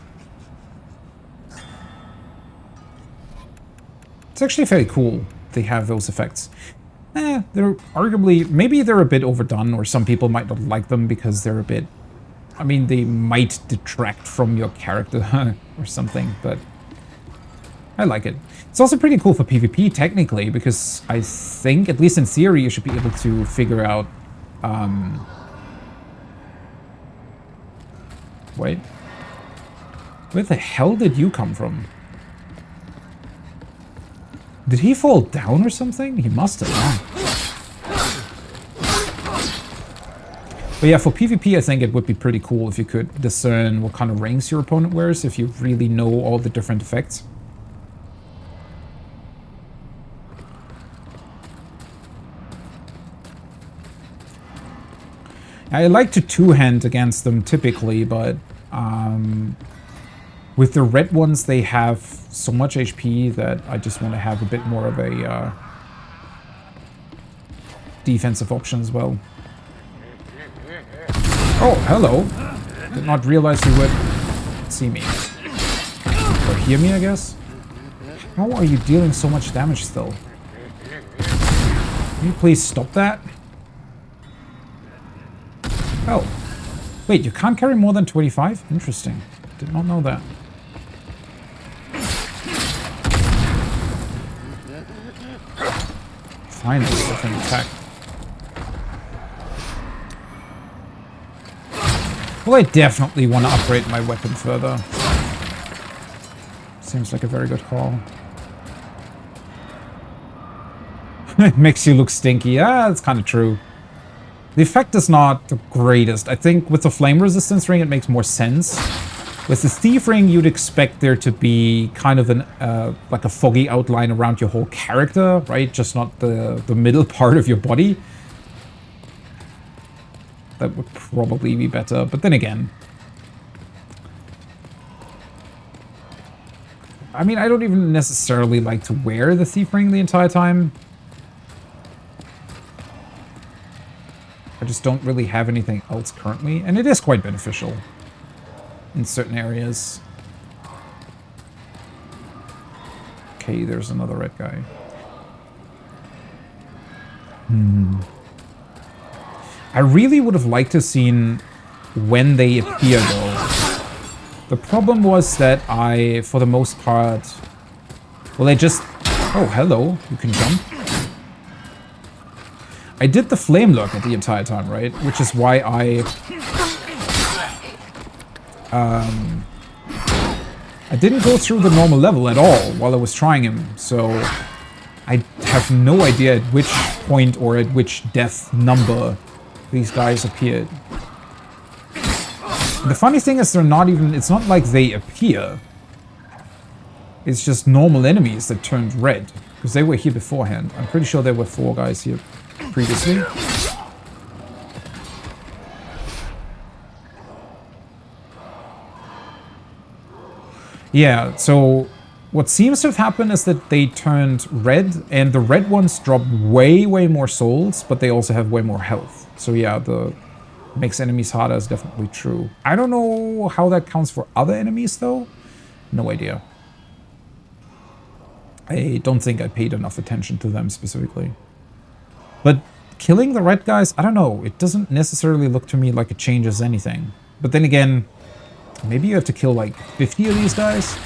It's actually very cool they have those effects. They're arguably, maybe they're a bit overdone, or some people might not like them because they're a bit, I mean, they might detract from your character or something, but I like it. It's also pretty cool for PvP, technically, because I think, at least in theory, you should be able to figure out... Wait. Where the hell did you come from? Did he fall down or something? He must have, huh? But yeah, for PvP, I think it would be pretty cool if you could discern what kind of rings your opponent wears, if you really know all the different effects. I like to two-hand against them typically, but with the red ones, they have so much HP that I just want to have a bit more of a defensive option as well. Oh, hello. Did not realize you would see me. Or hear me, I guess. How are you dealing so much damage still? Can you please stop that? Oh. Wait, you can't carry more than 25? Interesting. Did not know that. Finally, different attack. Well, I definitely want to upgrade my weapon further. Seems like a very good call. It makes you look stinky. Ah, that's kind of true. The effect is not the greatest. I think with the flame resistance ring, it makes more sense. With the thief ring, you'd expect there to be kind of an like a foggy outline around your whole character, right? Just not the middle part of your body. That would probably be better, but then again, I mean, I don't even necessarily like to wear the thief ring the entire time. I just don't really have anything else currently, and it is quite beneficial in certain areas. Okay, there's another red guy. I really would have liked to have seen when they appear, though. The problem was that I, for the most part... Well, I just... Oh, hello. You can jump. I did the flame lurk the entire time, right? Which is why I didn't go through the normal level at all while I was trying him, so I have no idea at which point or at which death number these guys appeared. The funny thing is they're not even, it's not like they appear. It's just normal enemies that turned red, because they were here beforehand. I'm pretty sure there were 4 guys here previously. Yeah, so what seems to have happened is that they turned red, and the red ones drop way more souls, but they also have way more health. So yeah, the makes enemies harder is definitely true. I don't know how that counts for other enemies, though. No idea. I don't think I paid enough attention to them specifically. But killing the red guys, I don't know. It doesn't necessarily look to me like it changes anything. But then again, maybe you have to kill like 50 of these guys?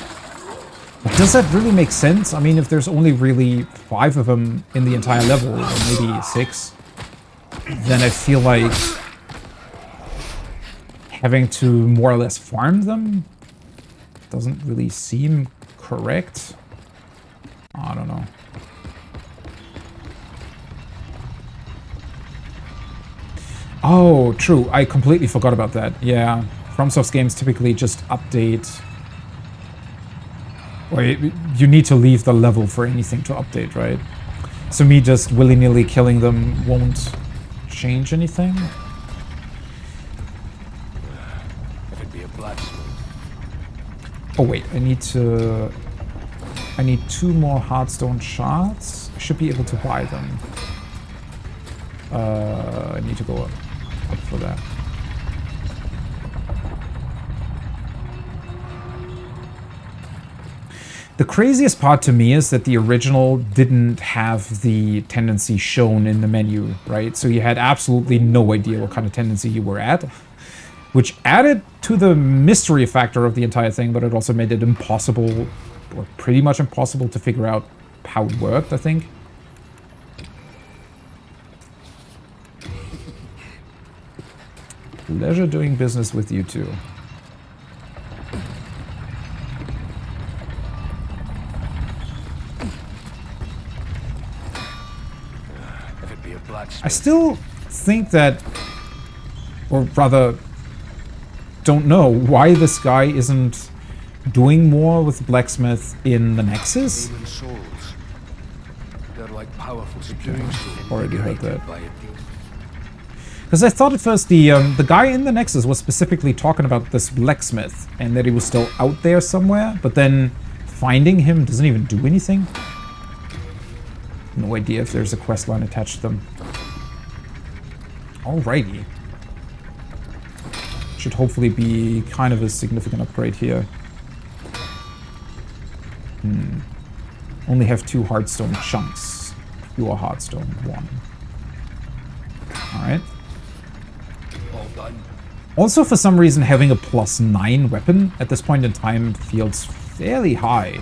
But does that really make sense? I mean, if there's only really 5 of them in the entire level, or maybe 6, then I feel like having to more or less farm them doesn't really seem correct. I don't know. Oh, true. I completely forgot about that. Yeah. FromSoft's games typically just update... Or you need to leave the level for anything to update, right? So me just willy-nilly killing them won't change anything? If it be a blacksmith. Oh wait, I need 2 more hardstone shards. I should be able to buy them. I need to go up for that. The craziest part to me is that the original didn't have the tendency shown in the menu, right? So you had absolutely no idea what kind of tendency you were at, which added to the mystery factor of the entire thing, but it also made it impossible, or pretty much impossible, to figure out how it worked, I think. Pleasure doing business with you two. I still think that, or rather, don't know why this guy isn't doing more with Blacksmith in the Nexus. They're like powerful Already heard that. Because I thought at first the guy in the Nexus was specifically talking about this blacksmith and that he was still out there somewhere, but then finding him doesn't even do anything. No idea if there's a quest line attached to them. Alrighty. Should hopefully be kind of a significant upgrade here. Only have 2 hardstone chunks. Pure hardstone, 1. Alright. Also, for some reason, having a +9 weapon at this point in time feels fairly high.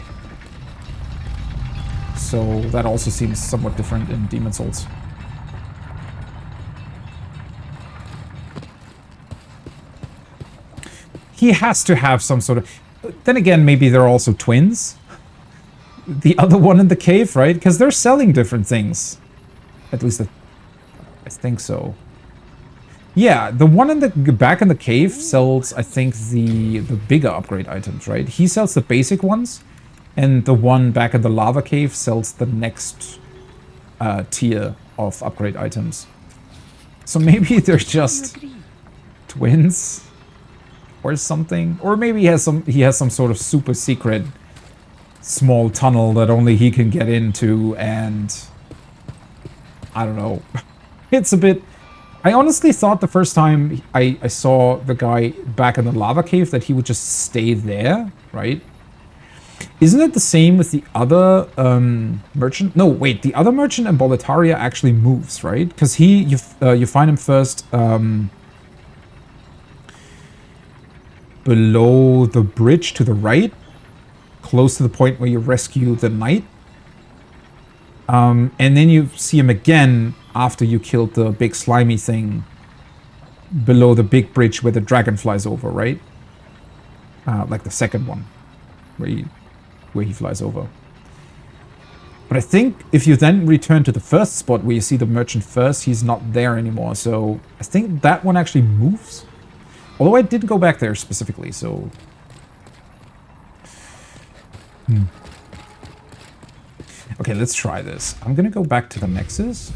So that also seems somewhat different in Demon Souls. He has to have some sort of... Then again, maybe they're also twins. The other one in the cave, right? Because they're selling different things. At least I think so. Yeah, the one in the back in the cave sells, I think, the bigger upgrade items, right? He sells the basic ones, and the one back in the lava cave sells the next tier of upgrade items. So maybe they're just twins or something, or maybe he has some sort of super secret small tunnel that only he can get into, and I don't know. It's a bit... I honestly thought the first time I saw the guy back in the lava cave that he would just stay there, right? Isn't it the same with the other merchant? No, wait, the other merchant in Boletaria actually moves, right? Because you find him first below the bridge to the right, close to the point where you rescue the knight. And then you see him again after you killed the big slimy thing below the big bridge where the dragon flies over, right? Like the second one, where he flies over. But I think if you then return to the first spot where you see the merchant first, he's not there anymore. So I think that one actually moves. Although I didn't go back there specifically, so... Okay, let's try this. I'm gonna go back to the Nexus.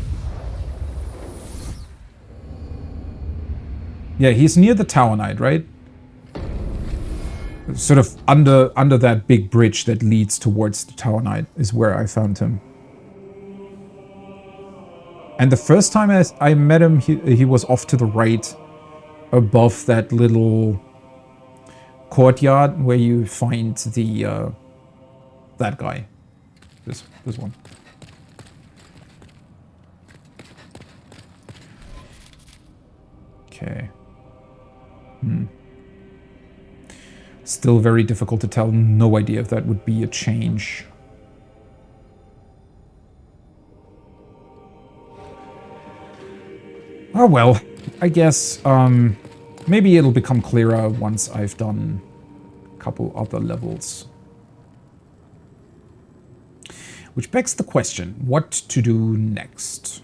Yeah, he's near the Tower Knight, right? Sort of under that big bridge that leads towards the Tower Knight is where I found him. And the first time I met him, he was off to the right, above that little courtyard where you find the that guy. This one. Okay. Still very difficult to tell. No idea if that would be a change. Oh well, I guess maybe it'll become clearer once I've done a couple other levels. Which begs the question, what to do next?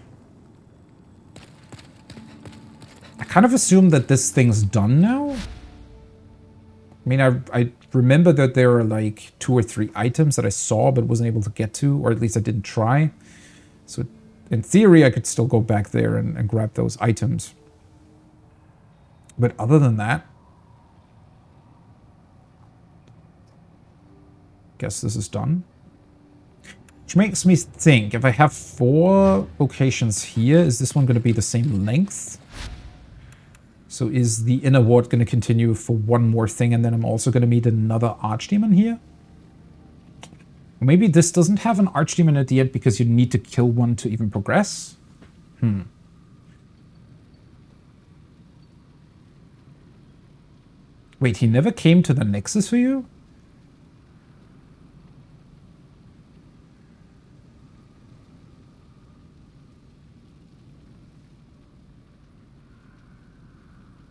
I kind of assume that this thing's done now. I mean, I remember that there are like 2 or 3 items that I saw but wasn't able to get to, or at least I didn't try. So in theory, I could still go back there and grab those items. But other than that, guess this is done. Which makes me think, if I have 4 locations here, is this one going to be the same length? So is the inner ward going to continue for one more thing, and then I'm also going to meet another archdemon here? Maybe this doesn't have an archdemon at the end because you need to kill one to even progress? Wait, he never came to the Nexus for you?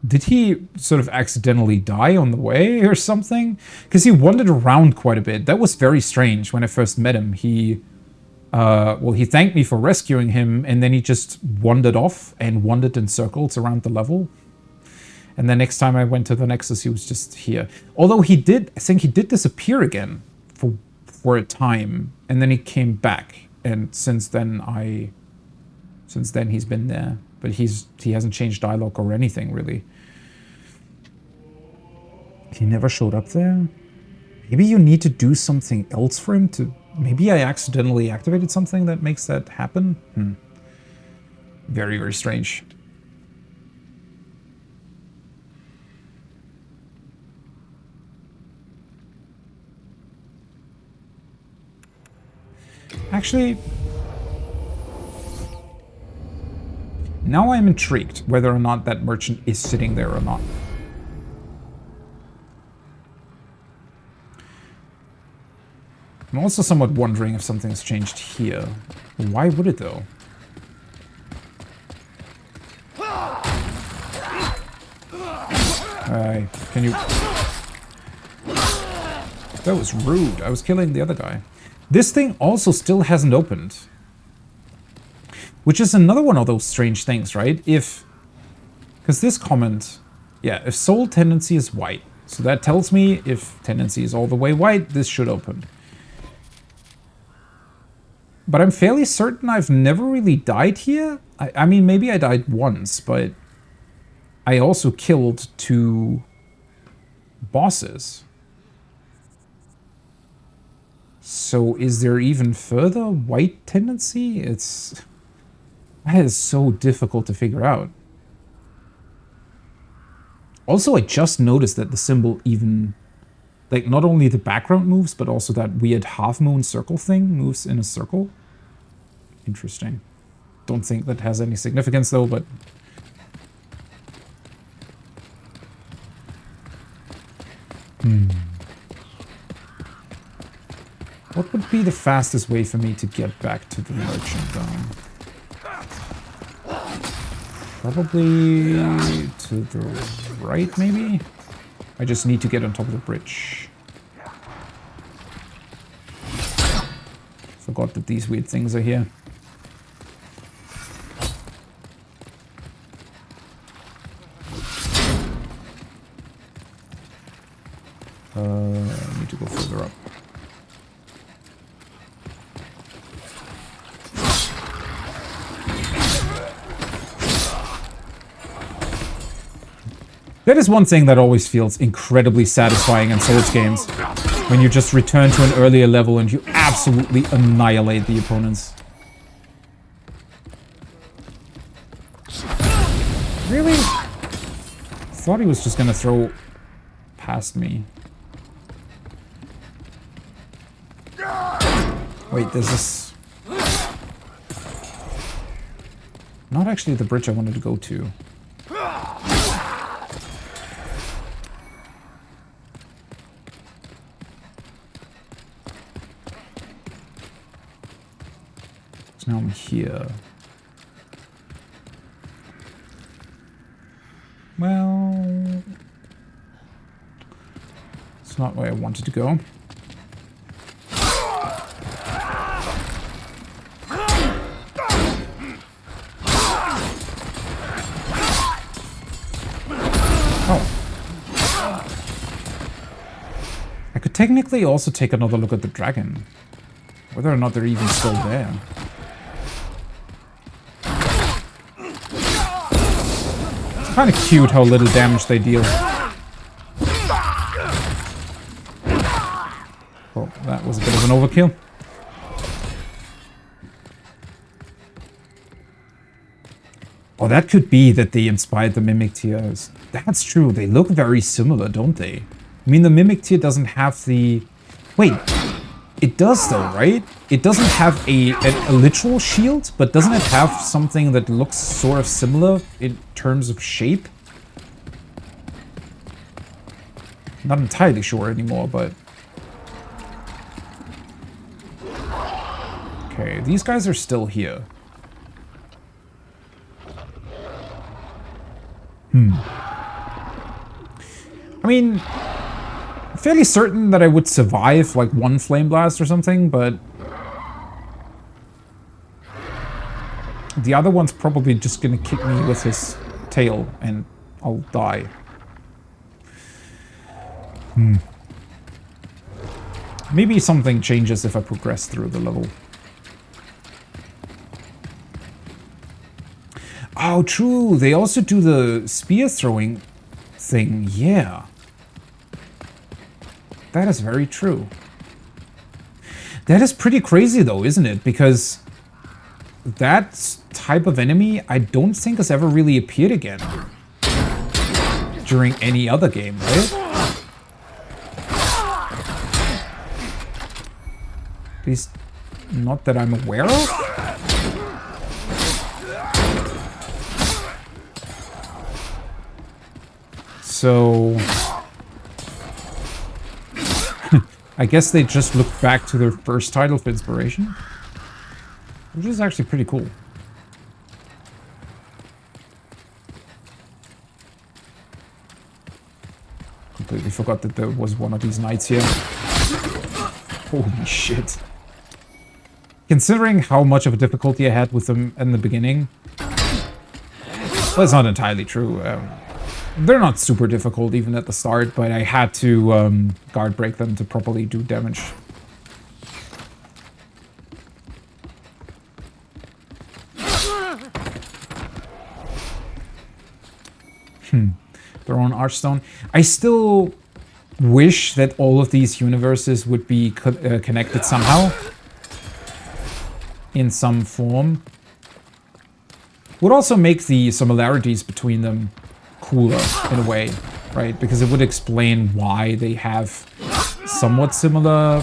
Did he sort of accidentally die on the way or something? Because he wandered around quite a bit. That was very strange when I first met him. He thanked me for rescuing him, and then he just wandered off and wandered in circles around the level. And the next time I went to the Nexus, he was just here. Although I think he did disappear again for a time, and then he came back. And since then he's been there. But he hasn't changed dialogue or anything, really. He never showed up there? Maybe you need to do something else for him to... Maybe I accidentally activated something that makes that happen? Very, very strange. Actually... Now I'm intrigued whether or not that merchant is sitting there or not. I'm also somewhat wondering if something's changed here. Why would it, though? Can you... That was rude. I was killing the other guy. This thing also still hasn't opened. Which is another one of those strange things, right? If... Because this comment... Yeah, if soul tendency is white. So that tells me if tendency is all the way white, this should open. But I'm fairly certain I've never really died here. I mean, maybe I died once, but I also killed 2 bosses. So is there even further white tendency? That is so difficult to figure out. Also, I just noticed that the symbol even... Like, not only the background moves, but also that weird half-moon circle thing moves in a circle. Interesting. Don't think that has any significance, though, but... What would be the fastest way for me to get back to the merchant, though? Probably to the right, maybe? I just need to get on top of the bridge. Forgot that these weird things are here. I need to go further up. That is one thing that always feels incredibly satisfying in Souls games. When you just return to an earlier level and you absolutely annihilate the opponents. Really? Thought he was just gonna throw past me. Wait, there's this... Not actually the bridge I wanted to go to. Now I'm here. Well... It's not where I wanted to go. Oh. I could technically also take another look at the dragon. Whether or not they're even still there. Kind of cute how little damage they deal. Oh, that was a bit of an overkill. Oh, that could be that they inspired the Mimic Tears. That's true. They look very similar, don't they? I mean, the Mimic Tear doesn't have the... Wait, it does though, right? It doesn't have a literal shield, but doesn't it have something that looks sort of similar in terms of shape? Not entirely sure anymore, but... Okay, these guys are still here. I mean, I'm fairly certain that I would survive like one flame blast or something, but the other one's probably just gonna kick me with his tail and I'll die. Maybe something changes if I progress through the level. Oh, true. They also do the spear throwing thing. Yeah. That is very true. That is pretty crazy though, isn't it? Because that type of enemy I don't think has ever really appeared again during any other game, right? At least not that I'm aware of. So I guess they just look back to their first title for inspiration, which is actually pretty cool. Completely forgot that there was one of these knights here. Holy shit. Considering how much of a difficulty I had with them in the beginning, well, it's not entirely true. They're not super difficult even at the start, but I had to guard break them to properly do damage. Their own Archstone. I still wish that all of these universes would be connected somehow. In some form. Would also make the similarities between them cooler in a way, right? Because it would explain why they have somewhat similar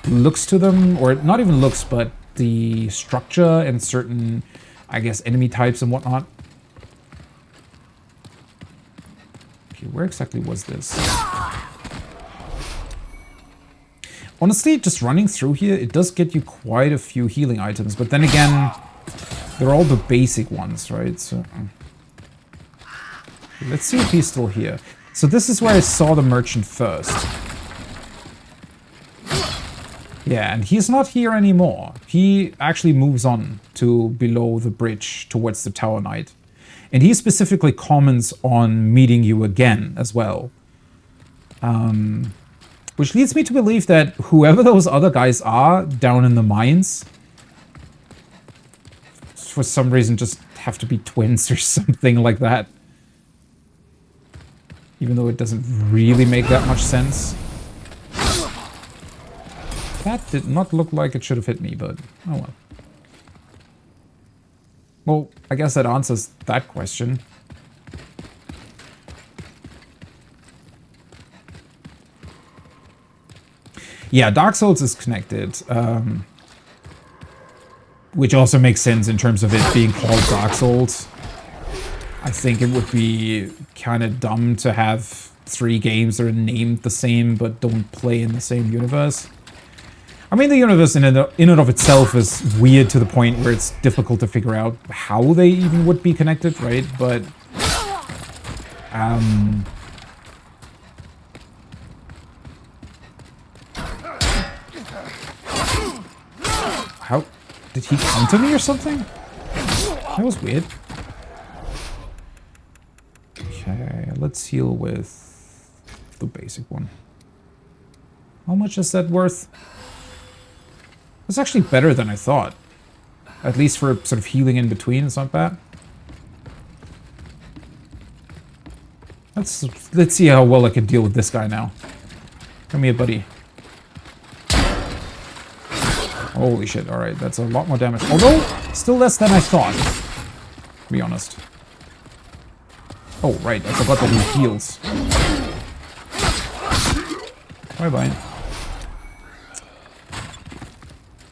looks to them, or not even looks, but the structure and certain, I guess, enemy types and whatnot. Okay, where exactly was this? Honestly, just running through here, it does get you quite a few healing items, but then again, they're all the basic ones, right? So let's see if he's still here. So this is where I saw the merchant first. Yeah, and he's not here anymore. He actually moves on to below the bridge towards the Tower Knight. And he specifically comments on meeting you again as well. Which leads me to believe that whoever those other guys are down in the mines, for some reason just have to be twins or something like that. Even though it doesn't really make that much sense. That did not look like it should have hit me, but oh well. Well, I guess that answers that question. Yeah, Dark Souls is connected. Which also makes sense in terms of it being called Dark Souls. I think it would be kind of dumb to have 3 games that are named the same but don't play in the same universe. I mean, the universe in and of itself is weird to the point where it's difficult to figure out how they even would be connected, right? But how did he counter me or something? That was weird. Okay, let's heal with the basic one. How much is that worth? It's actually better than I thought. At least for sort of healing in between, it's not bad. Let's see how well I can deal with this guy now. Come here, buddy. Holy shit, alright, that's a lot more damage. Although, still less than I thought, to be honest. Oh, right, I forgot that he heals. Bye-bye.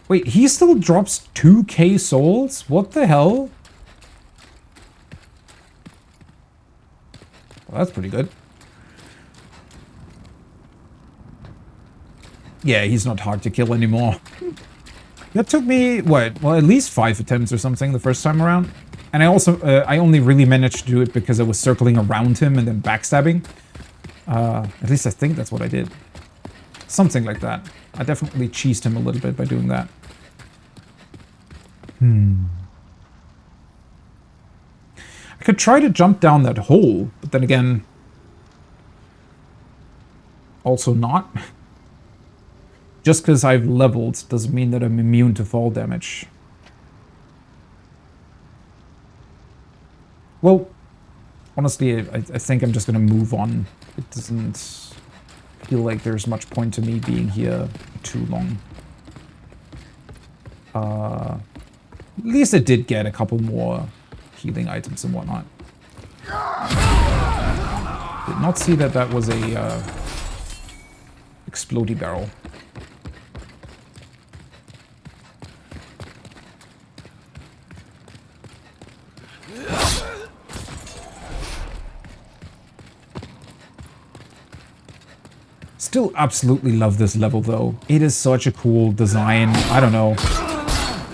Wait, he still drops 2k souls? What the hell? Well, that's pretty good. Yeah, he's not hard to kill anymore. That took me, what, well, at least 5 attempts or something the first time around. And I also, I only really managed to do it because I was circling around him and then backstabbing. At least I think that's what I did. Something like that. I definitely cheesed him a little bit by doing that. I could try to jump down that hole, but then again, also not. Just because I've leveled doesn't mean that I'm immune to fall damage. Well, honestly, I think I'm just going to move on. It doesn't feel like there's much point to me being here too long. At least I did get a couple more healing items and whatnot. Did not see that that was a explodey barrel. Still absolutely love this level though. It is such a cool design. I don't know.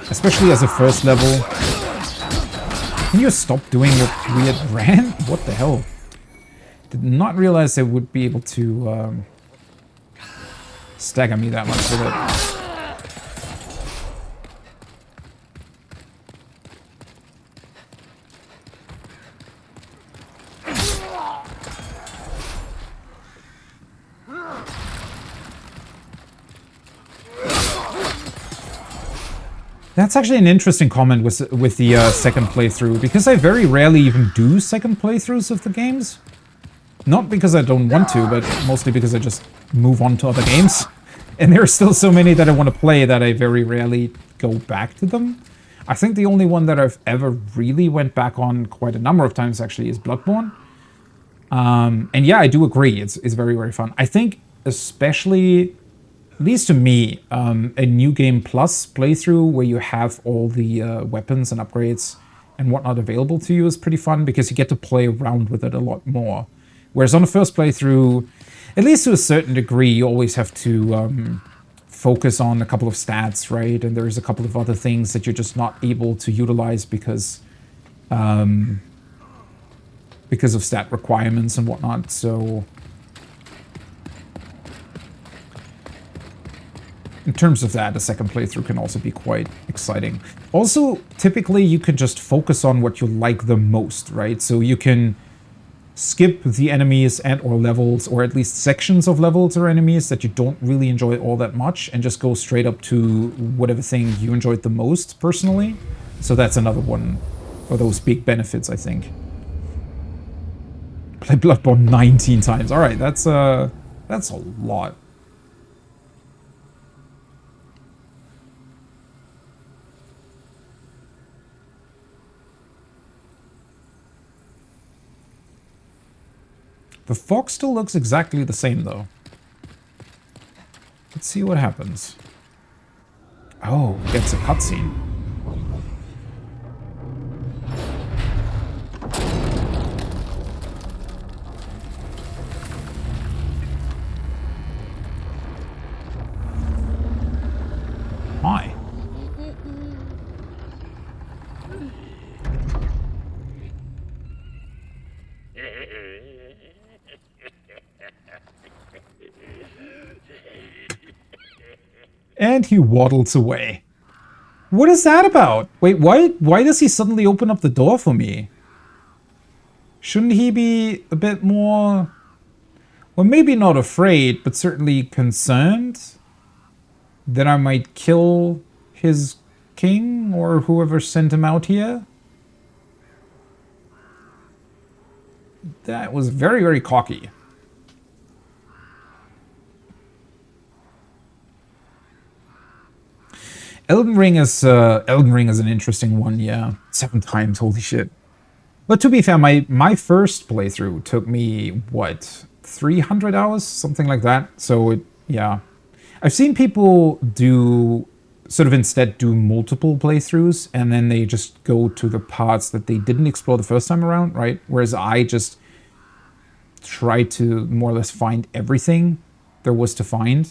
Especially as a first level. Can you stop doing your weird rant? What the hell? Did not realize they would be able to stagger me that much with it. That's actually an interesting comment with the second playthrough, because I very rarely even do second playthroughs of the games. Not because I don't want to, but mostly because I just move on to other games. And there are still so many that I want to play that I very rarely go back to them. I think the only one that I've ever really went back on quite a number of times actually is Bloodborne. And yeah, I do agree. It's very, very fun. I think especially, at least to me, a New Game Plus playthrough where you have all the weapons and upgrades and whatnot available to you is pretty fun because you get to play around with it a lot more. Whereas on the first playthrough, at least to a certain degree, you always have to focus on a couple of stats, right? And there's a couple of other things that you're just not able to utilize because of stat requirements and whatnot. So in terms of that, a second playthrough can also be quite exciting. Also, typically you can just focus on what you like the most, right? So you can skip the enemies and or levels, or at least sections of levels or enemies that you don't really enjoy all that much, and just go straight up to whatever thing you enjoyed the most personally. So that's another one of those big benefits, I think. Play Bloodborne 19 times. All right, that's a lot. The fog still looks exactly the same, though. Let's see what happens. Oh, gets a cutscene. Hi. And he waddles away. What is that about? Wait, why does he suddenly open up the door for me? Shouldn't he be a bit more, well, maybe not afraid, but certainly concerned that I might kill his king or whoever sent him out here? That was very, very cocky. Elden Ring is an interesting one, yeah. 7 times, holy shit. But to be fair, my first playthrough took me, what, 300 hours? Something like that. So, yeah. I've seen people sort of instead do multiple playthroughs, and then they just go to the parts that they didn't explore the first time around, right? Whereas I just tried to more or less find everything there was to find.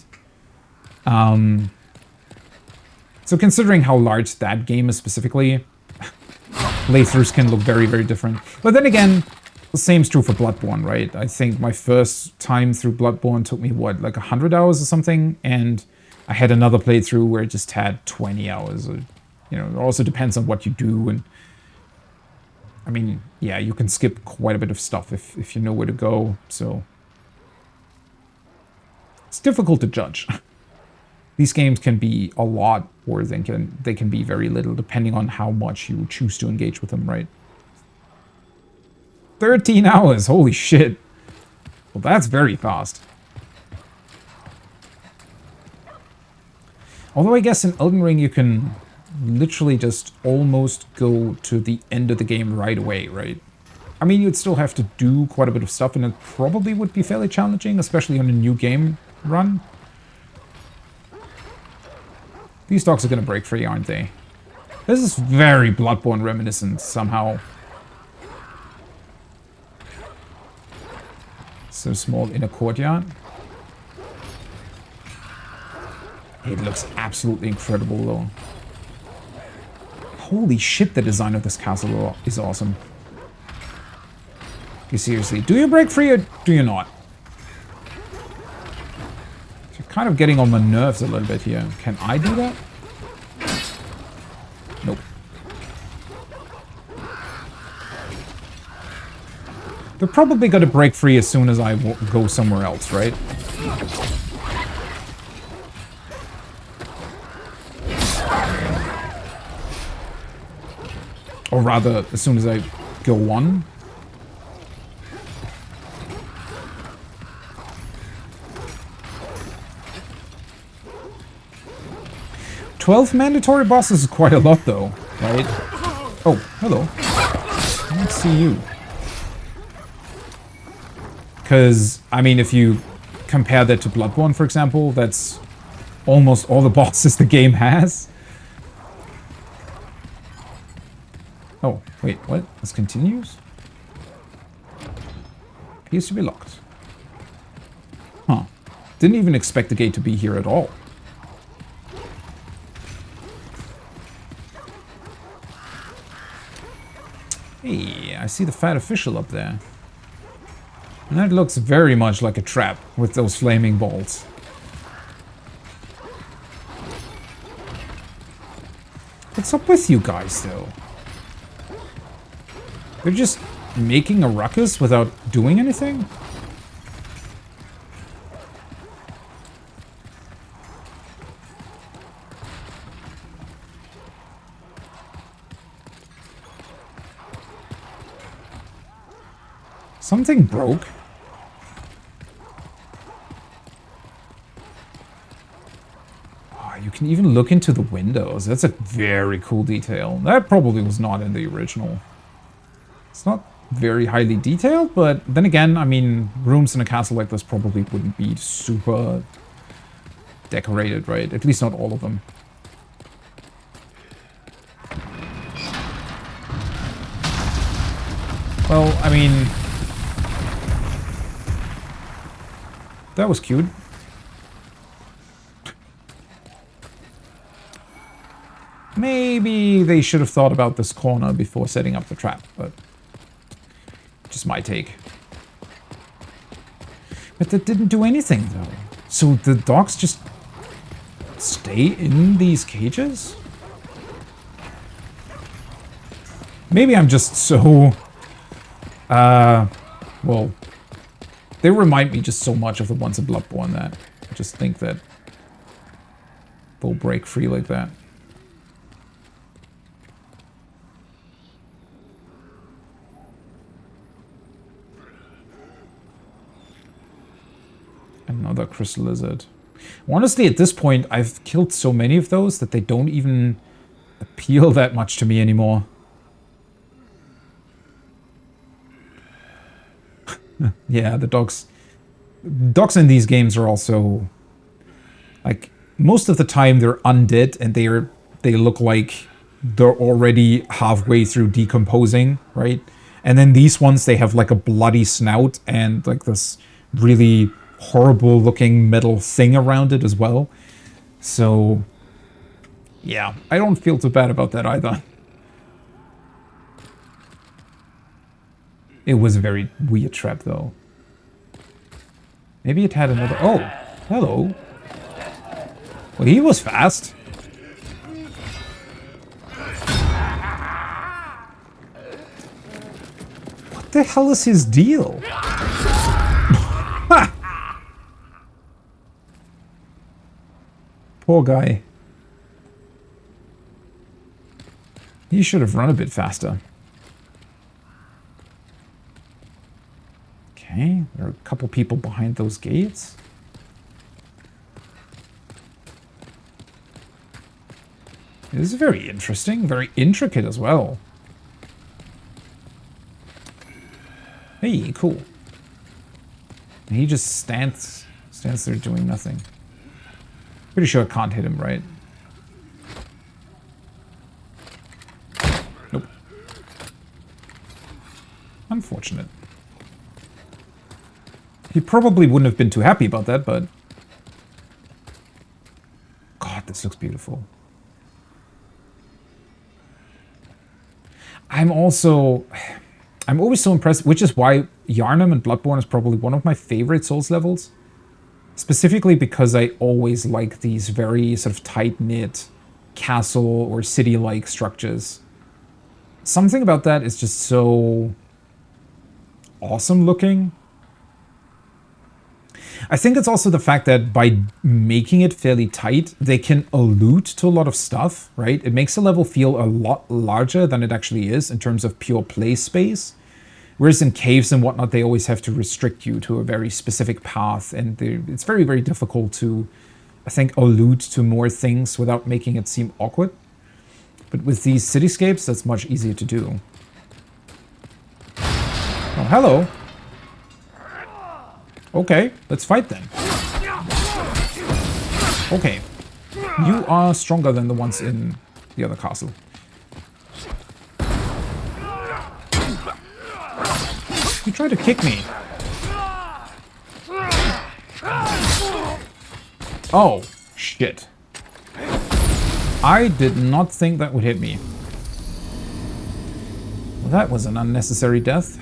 So considering how large that game is specifically, playthroughs can look very, very different. But then again, the same is true for Bloodborne, right? I think my first time through Bloodborne took me, what, like 100 hours or something? And I had another playthrough where it just had 20 hours. You know, it also depends on what you do. And I mean, yeah, you can skip quite a bit of stuff if you know where to go. So it's difficult to judge. These games can be a lot, or they can be very little, depending on how much you choose to engage with them, right? 13 hours, holy shit. Well, that's very fast. Although I guess in Elden Ring you can literally just almost go to the end of the game right away, right? I mean, you'd still have to do quite a bit of stuff, and it probably would be fairly challenging, especially on a new game run. These dogs are gonna break free, aren't they? This is very Bloodborne reminiscent, somehow. So small inner courtyard. It looks absolutely incredible, though. Holy shit, the design of this castle is awesome. Okay, seriously, do you break free or do you not? You're kind of getting on my nerves a little bit here. Can I do that? Nope. They're probably gonna break free as soon as I go somewhere else, right? Or rather, as soon as I go one. "12 mandatory bosses is quite a lot, though, right?" Oh, hello. Let's see you. Because, I mean, if you compare that to Bloodborne, for example, that's almost all the bosses the game has. Oh, wait, what? This continues? Appears to be locked. Huh. Didn't even expect the gate to be here at all. Hey, I see the fat official up there. And that looks very much like a trap with those flaming balls. What's up with you guys, though? They're just making a ruckus without doing anything? Something broke. Oh, you can even look into the windows. That's a very cool detail. That probably was not in the original. It's not very highly detailed, but then again, I mean, rooms in a castle like this probably wouldn't be super decorated, right? At least not all of them. Well, I mean, that was cute. Maybe they should have thought about this corner before setting up the trap, but just my take. But that didn't do anything, though. So the dogs just stay in these cages? Maybe I'm just so... well, they remind me just so much of the ones in Bloodborne that I just think that they'll break free like that. Another crystal lizard. Honestly, at this point, I've killed so many of those that they don't even appeal that much to me anymore. Yeah, the dogs in these games are also, like, most of the time they're undead and they look like they're already halfway through decomposing, right? And then these ones, they have like a bloody snout and like this really horrible looking metal thing around it as well. So yeah, I don't feel too bad about that either. It was a very weird trap, though. Maybe it had another... Oh, hello. Well, he was fast. What the hell is his deal? Poor guy. He should have run a bit faster. couple people behind those gates. This is very interesting, very intricate as well. Hey, cool. And he just stands there doing nothing. Pretty sure I can't hit him, right? Nope. Unfortunate. He probably wouldn't have been too happy about that, but... God, this looks beautiful. I'm always so impressed, which is why Yharnam and Bloodborne is probably one of my favorite Souls levels. Specifically because I always like these very sort of tight-knit castle or city-like structures. Something about that is just so awesome looking. I think it's also the fact that by making it fairly tight, they can allude to a lot of stuff, right? It makes the level feel a lot larger than it actually is in terms of pure play space. Whereas in caves and whatnot, they always have to restrict you to a very specific path, and it's very, very difficult to, I think, allude to more things without making it seem awkward. But with these cityscapes, that's much easier to do. Oh, hello. Okay, let's fight then. Okay. You are stronger than the ones in the other castle. You tried to kick me. Oh, shit. I did not think that would hit me. Well, that was an unnecessary death.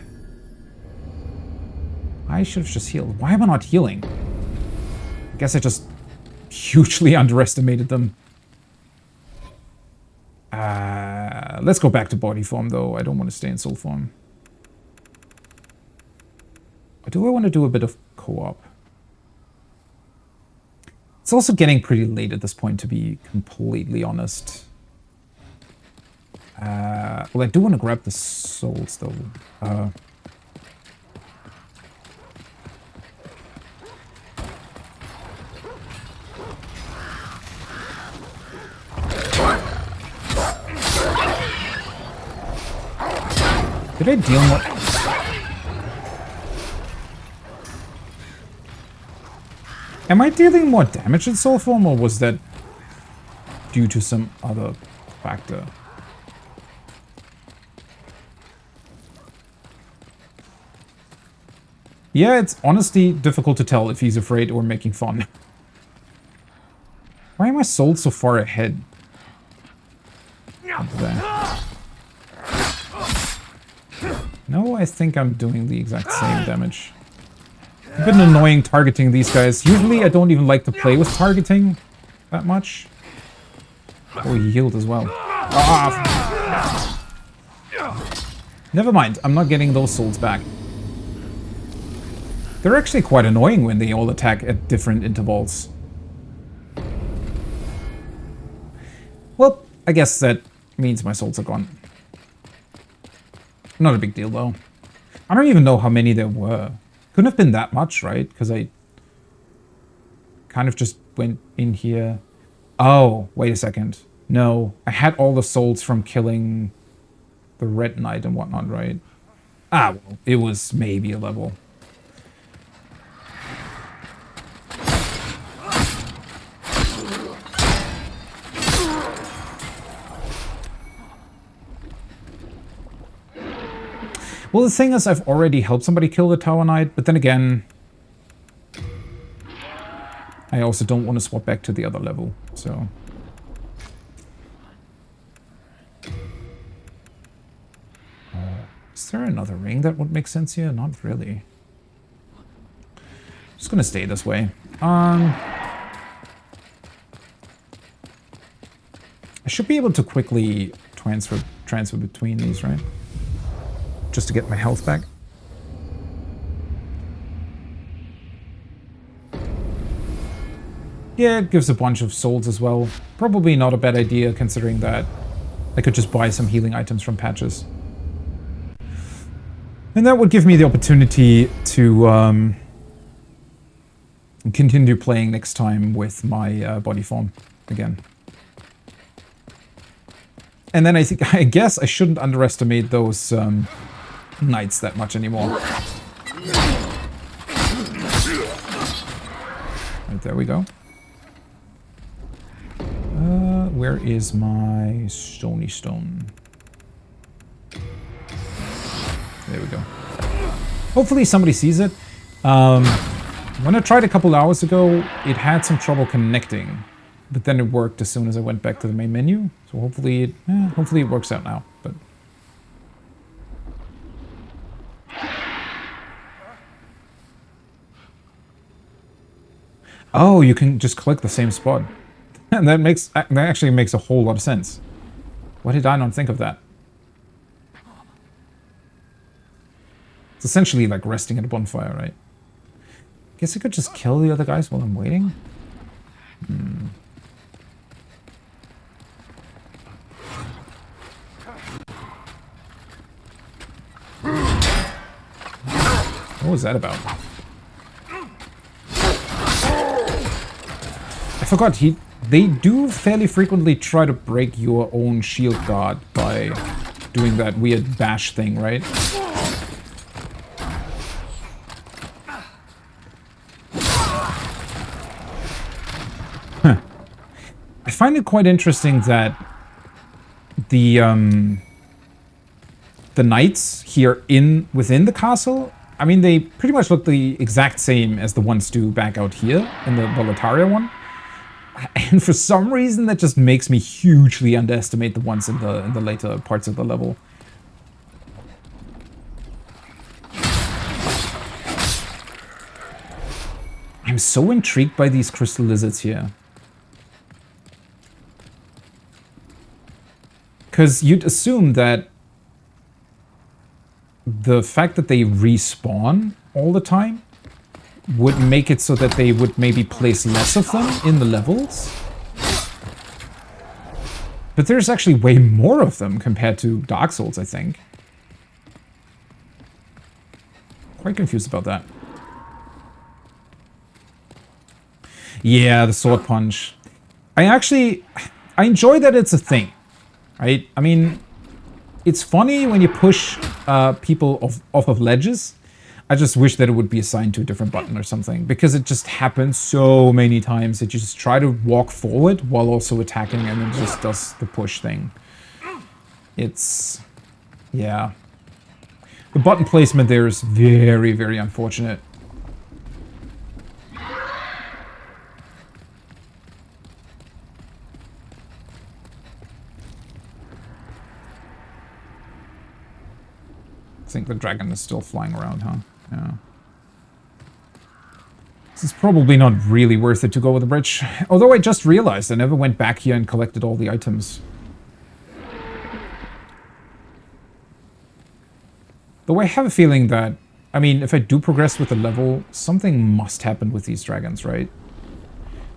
I should have just healed. Why am I not healing? I guess I just hugely underestimated them. Let's go back to body form, though. I don't want to stay in soul form. Or do I want to do a bit of co-op? It's also getting pretty late at this point, to be completely honest. Well, I do want to grab the souls, though. Did I deal more? Am I dealing more damage in soul form, or was that due to some other factor? Yeah, it's honestly difficult to tell if he's afraid or making fun. Why am I sold so far ahead? No, I think I'm doing the exact same damage. A bit annoying targeting these guys. Usually I don't even like to play with targeting that much. Oh, he healed as well. Ah. Never mind, I'm not getting those souls back. They're actually quite annoying when they all attack at different intervals. Well, I guess that means my souls are gone. Not a big deal, though. I don't even know how many there were. Couldn't have been that much, right? Because I kind of just went in here. Oh, wait a second. No, I had all the souls from killing the Red Knight and whatnot, right? Ah, well, it was maybe a level. Well, the thing is, I've already helped somebody kill the Tower Knight, but then again, I also don't want to swap back to the other level, so... Is there another ring that would make sense here? Not really. Just gonna stay this way. I should be able to quickly transfer between these, right? Just to get my health back. Yeah, it gives a bunch of souls as well. Probably not a bad idea, considering that I could just buy some healing items from patches. And that would give me the opportunity to And continue playing next time with my body form again. And then I guess I shouldn't underestimate those knights that much anymore. Right, there we go. Where is my stony stone? There we go. Hopefully somebody sees it. When I tried a couple hours ago, it had some trouble connecting, but then it worked as soon as I went back to the main menu. So hopefully it works out now. But oh, you can just click the same spot, and that actually makes a whole lot of sense. Why did I not think of that? It's essentially like resting at a bonfire, right? Guess I could just kill the other guys while I'm waiting. What was that about? I forgot, they do fairly frequently try to break your own shield guard by doing that weird bash thing, right? I find it quite interesting that the knights here within the castle, I mean, they pretty much look the exact same as the ones do back out here in the Volataria one. And for some reason, that just makes me hugely underestimate the ones in the later parts of the level. I'm so intrigued by these crystal lizards here. Because you'd assume that the fact that they respawn all the time would make it so that they would maybe place less of them in the levels. But there's actually way more of them compared to Dark Souls, I think. Quite confused about that. Yeah, the sword punch. I enjoy that it's a thing. Right? I mean, it's funny when you push people off of ledges. I just wish that it would be assigned to a different button or something, because it just happens so many times that you just try to walk forward while also attacking, and it just does the push thing. It's... yeah. The button placement there is very, very unfortunate. I think the dragon is still flying around, huh? Yeah. This is probably not really worth it to go with the bridge. Although I just realized I never went back here and collected all the items. Though I have a feeling that, I mean, if I do progress with the level, something must happen with these dragons, right?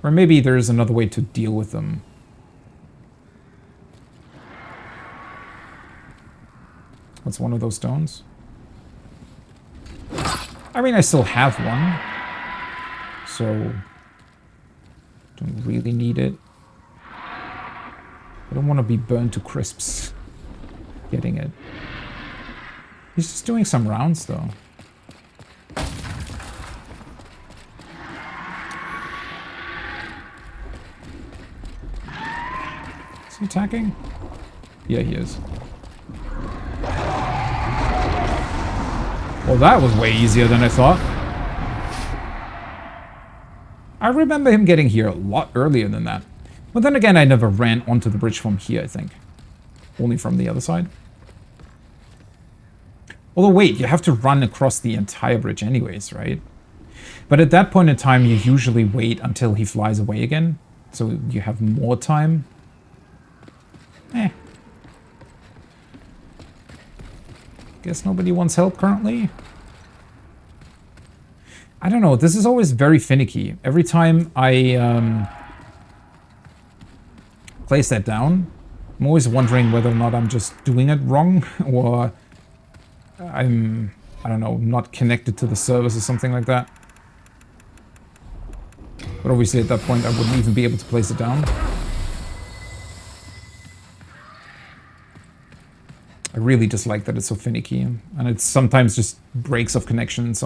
Or maybe there's another way to deal with them. What's one of those stones? I mean, I still have one. So... don't really need it. I don't want to be burned to crisps getting it. He's just doing some rounds, though. Is he attacking? Yeah, he is. Well, that was way easier than I thought. I remember him getting here a lot earlier than that. But then again, I never ran onto the bridge from here, I think. Only from the other side. Although, wait, you have to run across the entire bridge anyways, right? But at that point in time, you usually wait until he flies away again. So you have more time. Guess nobody wants help currently. I don't know, this is always very finicky. Every time I place that down, I'm always wondering whether or not I'm just doing it wrong, or I'm, I don't know, not connected to the service or something like that. But obviously at that point I wouldn't even be able to place it down. I really dislike that it's so finicky, and it sometimes just breaks off connection and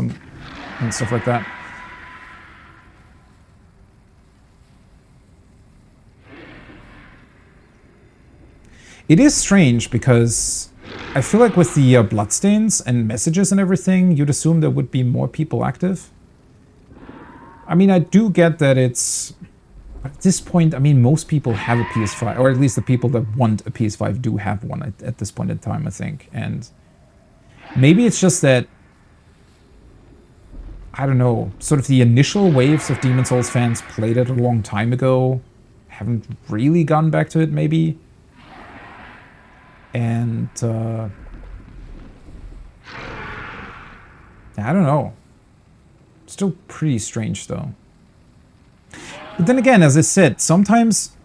stuff like that. It is strange because I feel like with the bloodstains and messages and everything, you'd assume there would be more people active. I mean, I do get that it's... At this point, I mean, most people have a PS5, or at least the people that want a PS5 do have one at this point in time, I think. And maybe it's just that, I don't know, sort of the initial waves of Demon's Souls fans played it a long time ago, haven't really gone back to it, maybe. And, I don't know. Still pretty strange, though. But then again, as I said, sometimes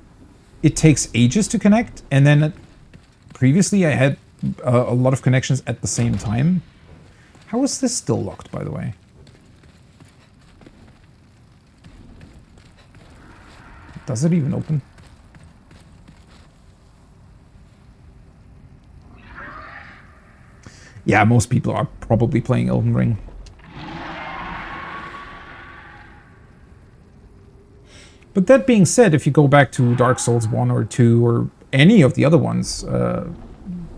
it takes ages to connect, and then previously I had a lot of connections at the same time. How is this still locked, by the way? Does it even open? Yeah, most people are probably playing Elden Ring. But that being said, if you go back to Dark Souls 1 or 2 or any of the other ones,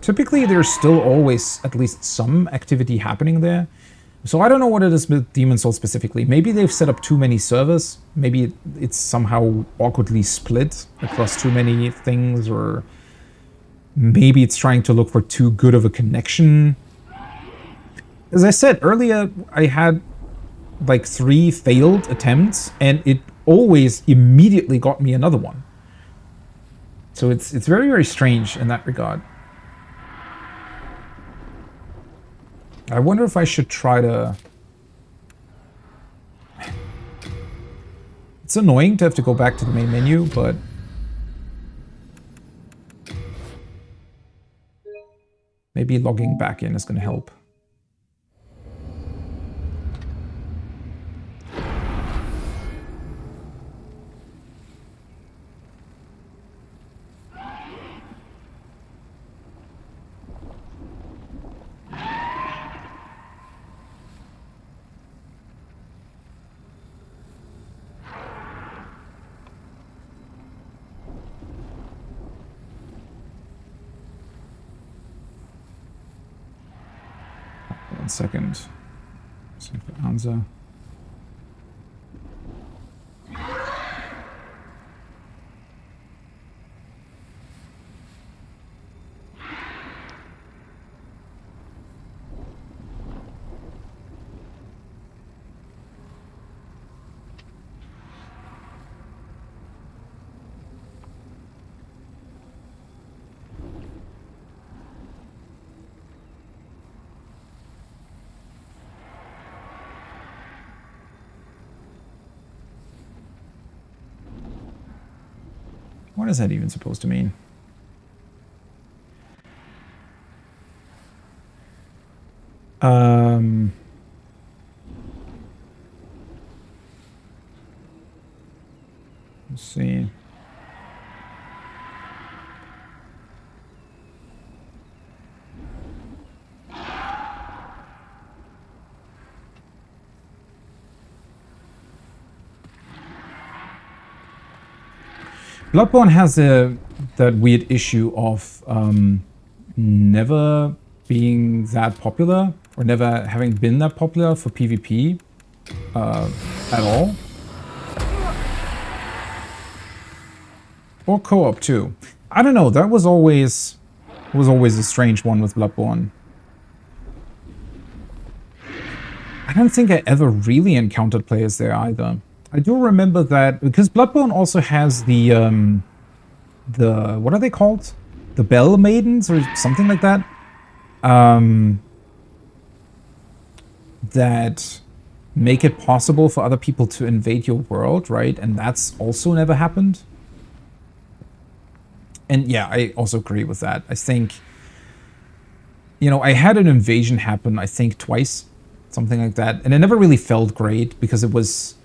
typically there's still always at least some activity happening there. So I don't know what it is with Demon's Souls specifically. Maybe they've set up too many servers. Maybe it's somehow awkwardly split across too many things, or maybe it's trying to look for too good of a connection. As I said earlier, I had like 3 failed attempts, and it always immediately got me another one. So it's very, very strange in that regard. I wonder if I should try to... It's annoying to have to go back to the main menu, but... maybe logging back in is going to help. One second. See if it answer. What is that even supposed to mean? Let's see. Bloodborne has that weird issue of never being that popular, or never having been that popular for PvP at all. Or co-op too. I don't know, that was always a strange one with Bloodborne. I don't think I ever really encountered players there either. I do remember that, because Bloodborne also has the what are they called? The Bell Maidens or something like that? That make it possible for other people to invade your world, right? And that's also never happened. And yeah, I also agree with that. I think, you know, I had an invasion happen, I think twice, something like that. And it never really felt great because it was...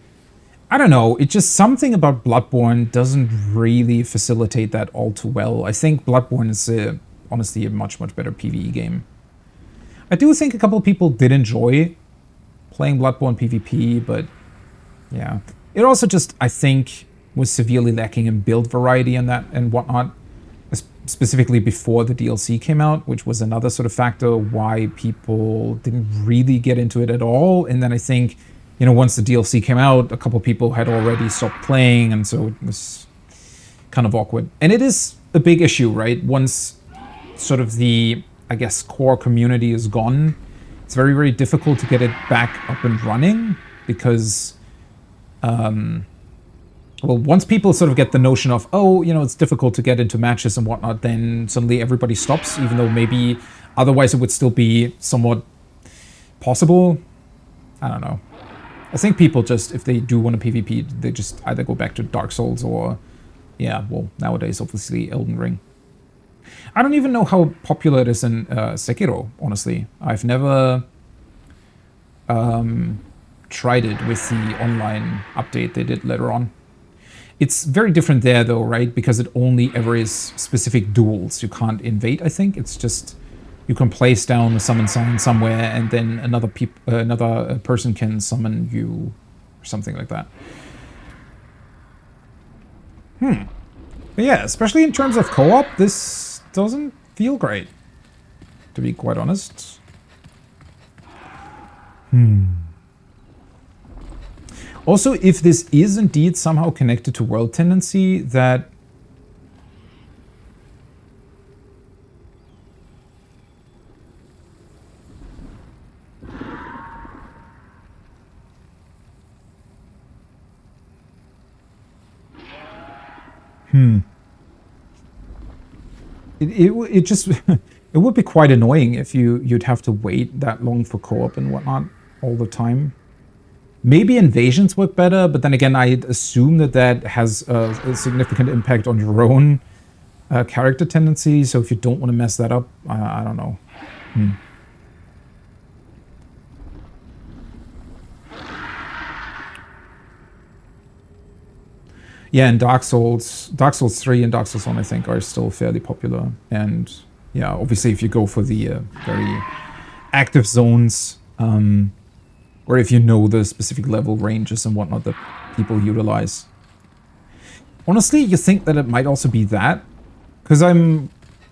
I don't know, it's just something about Bloodborne doesn't really facilitate that all too well. I think Bloodborne is honestly a much, much better PvE game. I do think a couple of people did enjoy playing Bloodborne PvP, but yeah. It also just, I think, was severely lacking in build variety and that and whatnot, specifically before the DLC came out, which was another sort of factor why people didn't really get into it at all. And then I think, you know, once the DLC came out, a couple people had already stopped playing, and so it was kind of awkward. And it is a big issue, right? Once sort of the, I guess, core community is gone, it's very, very difficult to get it back up and running because, well, once people sort of get the notion of, oh, you know, it's difficult to get into matches and whatnot, then suddenly everybody stops, even though maybe otherwise it would still be somewhat possible. I don't know. I think people just, if they do want a PvP, they just either go back to Dark Souls or, yeah, well, nowadays, obviously, Elden Ring. I don't even know how popular it is in Sekiro, honestly. I've never tried it with the online update they did later on. It's very different there, though, right? Because it only ever is specific duels. You can't invade, I think. It's just... you can place down a summon sign somewhere, and then another person can summon you, or something like that. But yeah, especially in terms of co-op, this doesn't feel great, to be quite honest. Also, if this is indeed somehow connected to world tendency, that... It just it would be quite annoying if you'd have to wait that long for co-op and whatnot all the time. Maybe invasions work better, but then again, I'd assume that that has a significant impact on your own character tendencies. So if you don't want to mess that up, I don't know. Yeah, and Dark Souls 3 and Dark Souls 1, I think, are still fairly popular. And yeah, obviously if you go for the very active zones, or if you know the specific level ranges and whatnot that people utilize. Honestly, you think that it might also be that? Because I'm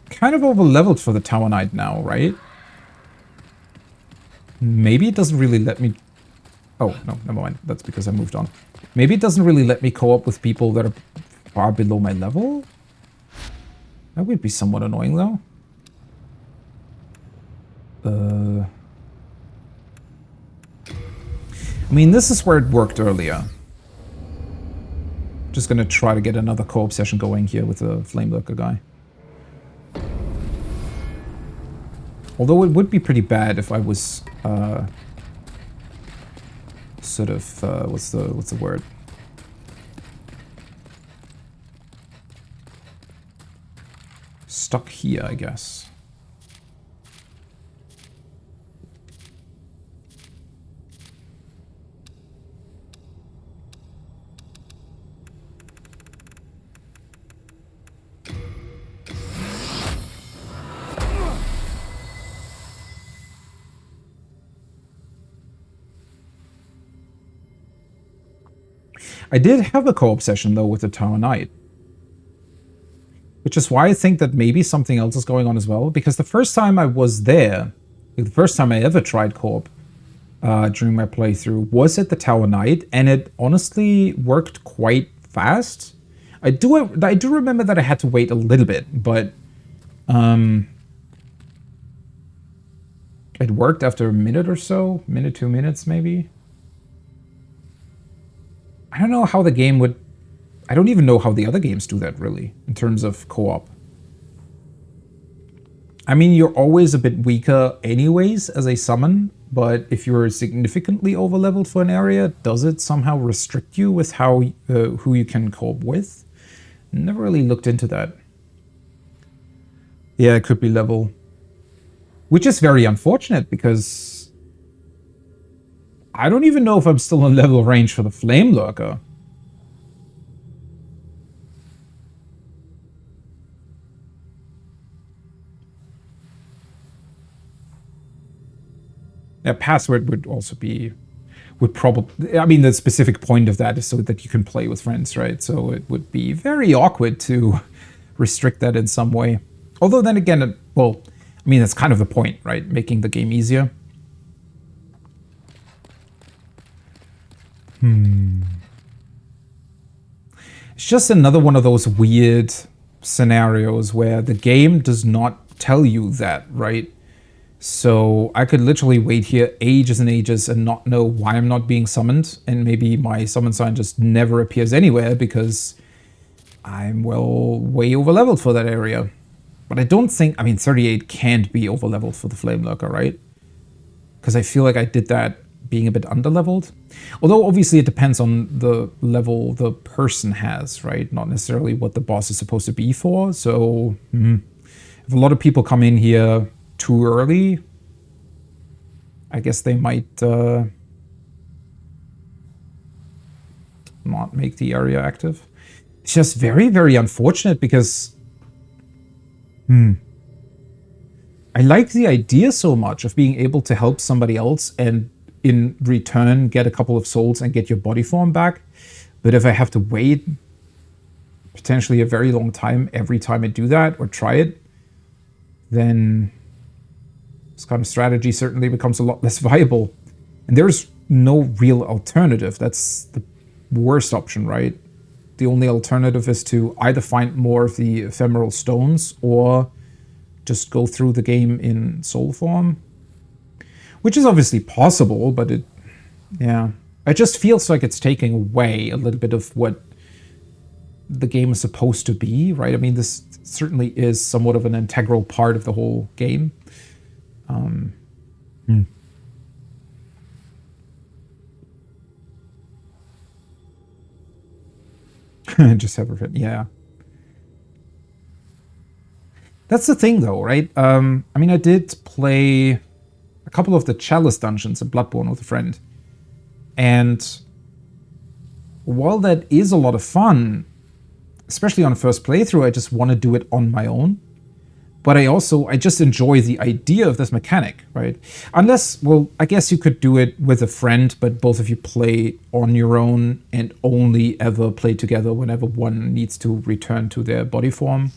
kind of over-leveled for the Tower Knight now, right? Maybe it doesn't really let me... oh, no, never mind. That's because I moved on. Maybe it doesn't really let me co-op with people that are far below my level? That would be somewhat annoying, though. I mean, this is where it worked earlier. Just gonna try to get another co-op session going here with the Flame Lurker guy. Although it would be pretty bad if I was... sort of, what's the word? Stuck here, I guess. I did have a co-op session, though, with the Tower Knight. Which is why I think that maybe something else is going on as well. Because the first time I was there, the first time I ever tried co-op during my playthrough was at the Tower Knight, and it honestly worked quite fast. I do remember that I had to wait a little bit, but it worked after a minute or so, minute, 2 minutes maybe. I don't know how the game would... I don't even know how the other games do that, really, in terms of co-op. I mean, you're always a bit weaker anyways as a summon, but if you're significantly over-leveled for an area, does it somehow restrict you with how who you can co-op with? Never really looked into that. Yeah, it could be level. Which is very unfortunate, because I don't even know if I'm still in level range for the Flame Lurker. A password would also be, would probably, I mean, the specific point of that is so that you can play with friends, right? So it would be very awkward to restrict that in some way. Although then again, well, I mean, that's kind of the point, right? Making the game easier. It's just another one of those weird scenarios where the game does not tell you that, right? So I could literally wait here ages and ages and not know why I'm not being summoned. And maybe my summon sign just never appears anywhere because I'm, well, way overleveled for that area. But I don't think, I mean, 38 can't be overleveled for the Flame Lurker, right? Because I feel like I did that being a bit underleveled. Although obviously it depends on the level the person has, right? Not necessarily what the boss is supposed to be for. So if a lot of people come in here too early, I guess they might not make the area active. It's just very, very unfortunate because I like the idea so much of being able to help somebody else and in return get a couple of souls and get your body form back. But if I have to wait potentially a very long time every time I do that or try it, then this kind of strategy certainly becomes a lot less viable. And there's no real alternative. That's the worst option, right? The only alternative is to either find more of the ephemeral stones or just go through the game in soul form. Which is obviously possible, but it just feels like it's taking away a little bit of what the game is supposed to be, right? I mean, this certainly is somewhat of an integral part of the whole game. Just have it, yeah. That's the thing, though, right? I mean, I did play a couple of the Chalice dungeons in Bloodborne with a friend. And while that is a lot of fun, especially on a first playthrough, I just want to do it on my own. But I just enjoy the idea of this mechanic, right? Unless, well, I guess you could do it with a friend, but both of you play on your own and only ever play together whenever one needs to return to their body form.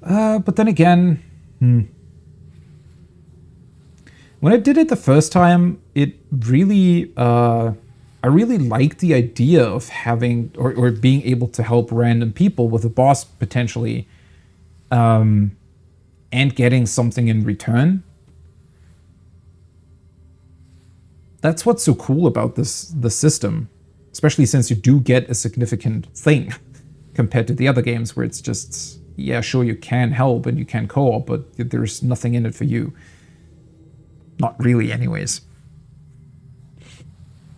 But then again, when I did it the first time, it really, I really liked the idea of having, or being able to help random people with a boss potentially, and getting something in return. That's what's so cool about the system, especially since you do get a significant thing compared to the other games where it's just, yeah, sure, you can help and you can co-op, but there's nothing in it for you. Not really, anyways.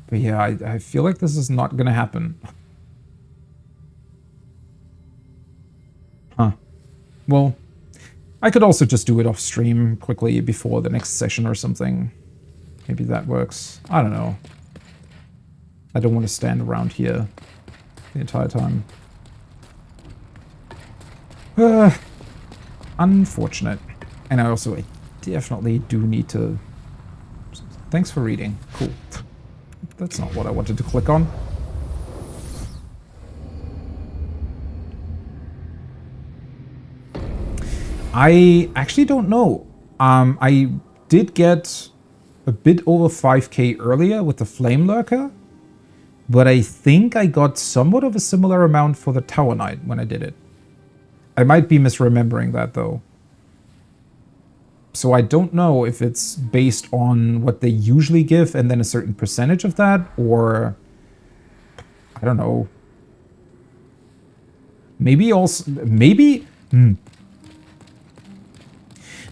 But yeah, I feel like this is not gonna happen. Huh. Well, I could also just do it off stream quickly before the next session or something. Maybe that works. I don't know. I don't want to stand around here the entire time. Unfortunate. And I definitely do need to... Thanks for reading. Cool. That's not what I wanted to click on. I actually don't know. I did get a bit over 5k earlier with the Flame Lurker, but I think I got somewhat of a similar amount for the Tower Knight when I did it. I might be misremembering that though. So I don't know if it's based on what they usually give and then a certain percentage of that, or I don't know. Maybe also, maybe...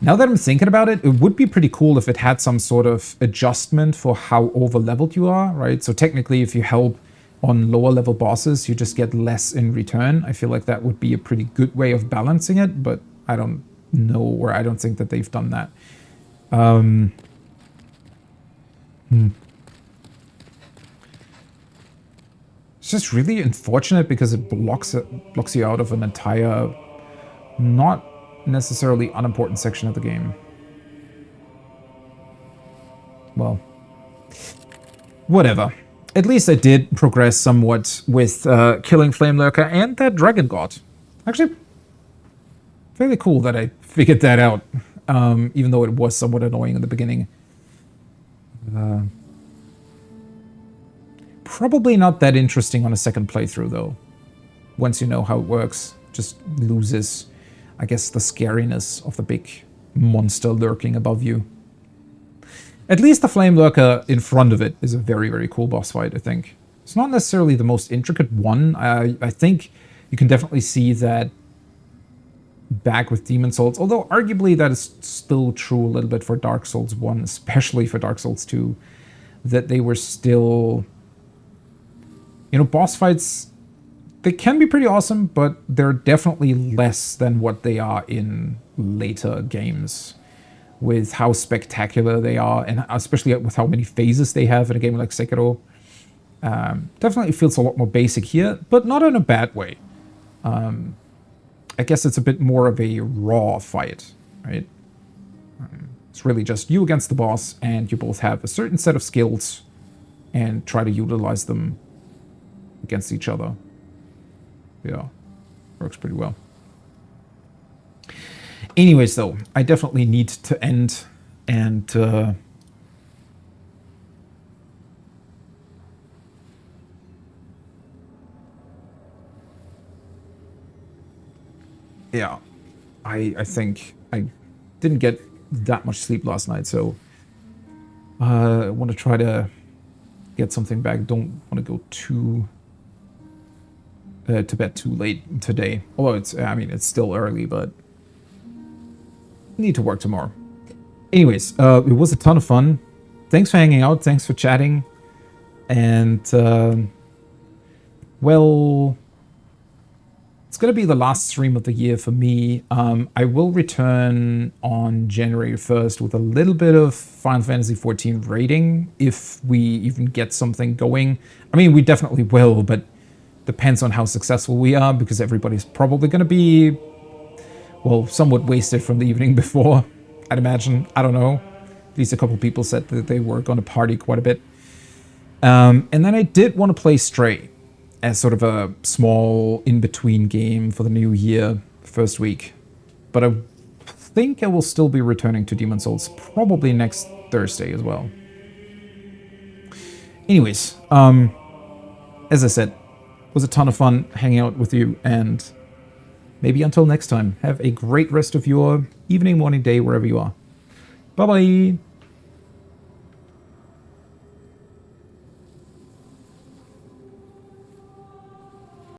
Now that I'm thinking about it, it would be pretty cool if it had some sort of adjustment for how over-leveled you are, right? So technically, if you help on lower-level bosses, you just get less in return. I feel like that would be a pretty good way of balancing it, but I don't know, or I don't think that they've done that. It's just really unfortunate because it blocks you out of an entire, not necessarily unimportant section of the game. Well, whatever. At least I did progress somewhat with killing Flame Lurker and that Dragon God. Actually, fairly cool that I figured that out, even though it was somewhat annoying in the beginning. Probably not that interesting on a second playthrough, though. Once you know how it works, just loses, I guess, the scariness of the big monster lurking above you. At least the Flame Lurker in front of it is a very, very cool boss fight, I think. It's not necessarily the most intricate one. I think you can definitely see that back with Demon Souls, although arguably that is still true a little bit for Dark Souls 1, especially for Dark Souls 2, that they were still... You know, boss fights, they can be pretty awesome, but they're definitely less than what they are in later games, with how spectacular they are, and especially with how many phases they have in a game like Sekiro. Definitely feels a lot more basic here, but not in a bad way. I guess it's a bit more of a raw fight, right? It's really just you against the boss, and you both have a certain set of skills, and try to utilize them against each other. Yeah, works pretty well. Anyways, though, I definitely need to end, and yeah, I think I didn't get that much sleep last night, so I want to try to get something back. Don't want to go to bed too late today. Although it's, I mean, it's still early, but need to work tomorrow. Anyways, it was a ton of fun. Thanks for hanging out. Thanks for chatting. And, well, it's going to be the last stream of the year for me. I will return on January 1st with a little bit of Final Fantasy XIV raiding, if we even get something going. I mean, we definitely will, but depends on how successful we are, because everybody's probably going to be, well, somewhat wasted from the evening before, I'd imagine. I don't know. At least a couple people said that they were going to party quite a bit. And then I did want to play Stray as sort of a small in-between game for the new year, first week. But I think I will still be returning to Demon Souls probably next Thursday as well. Anyways, as I said, it was a ton of fun hanging out with you, and maybe until next time, have a great rest of your evening, morning, day, wherever you are. Bye-bye!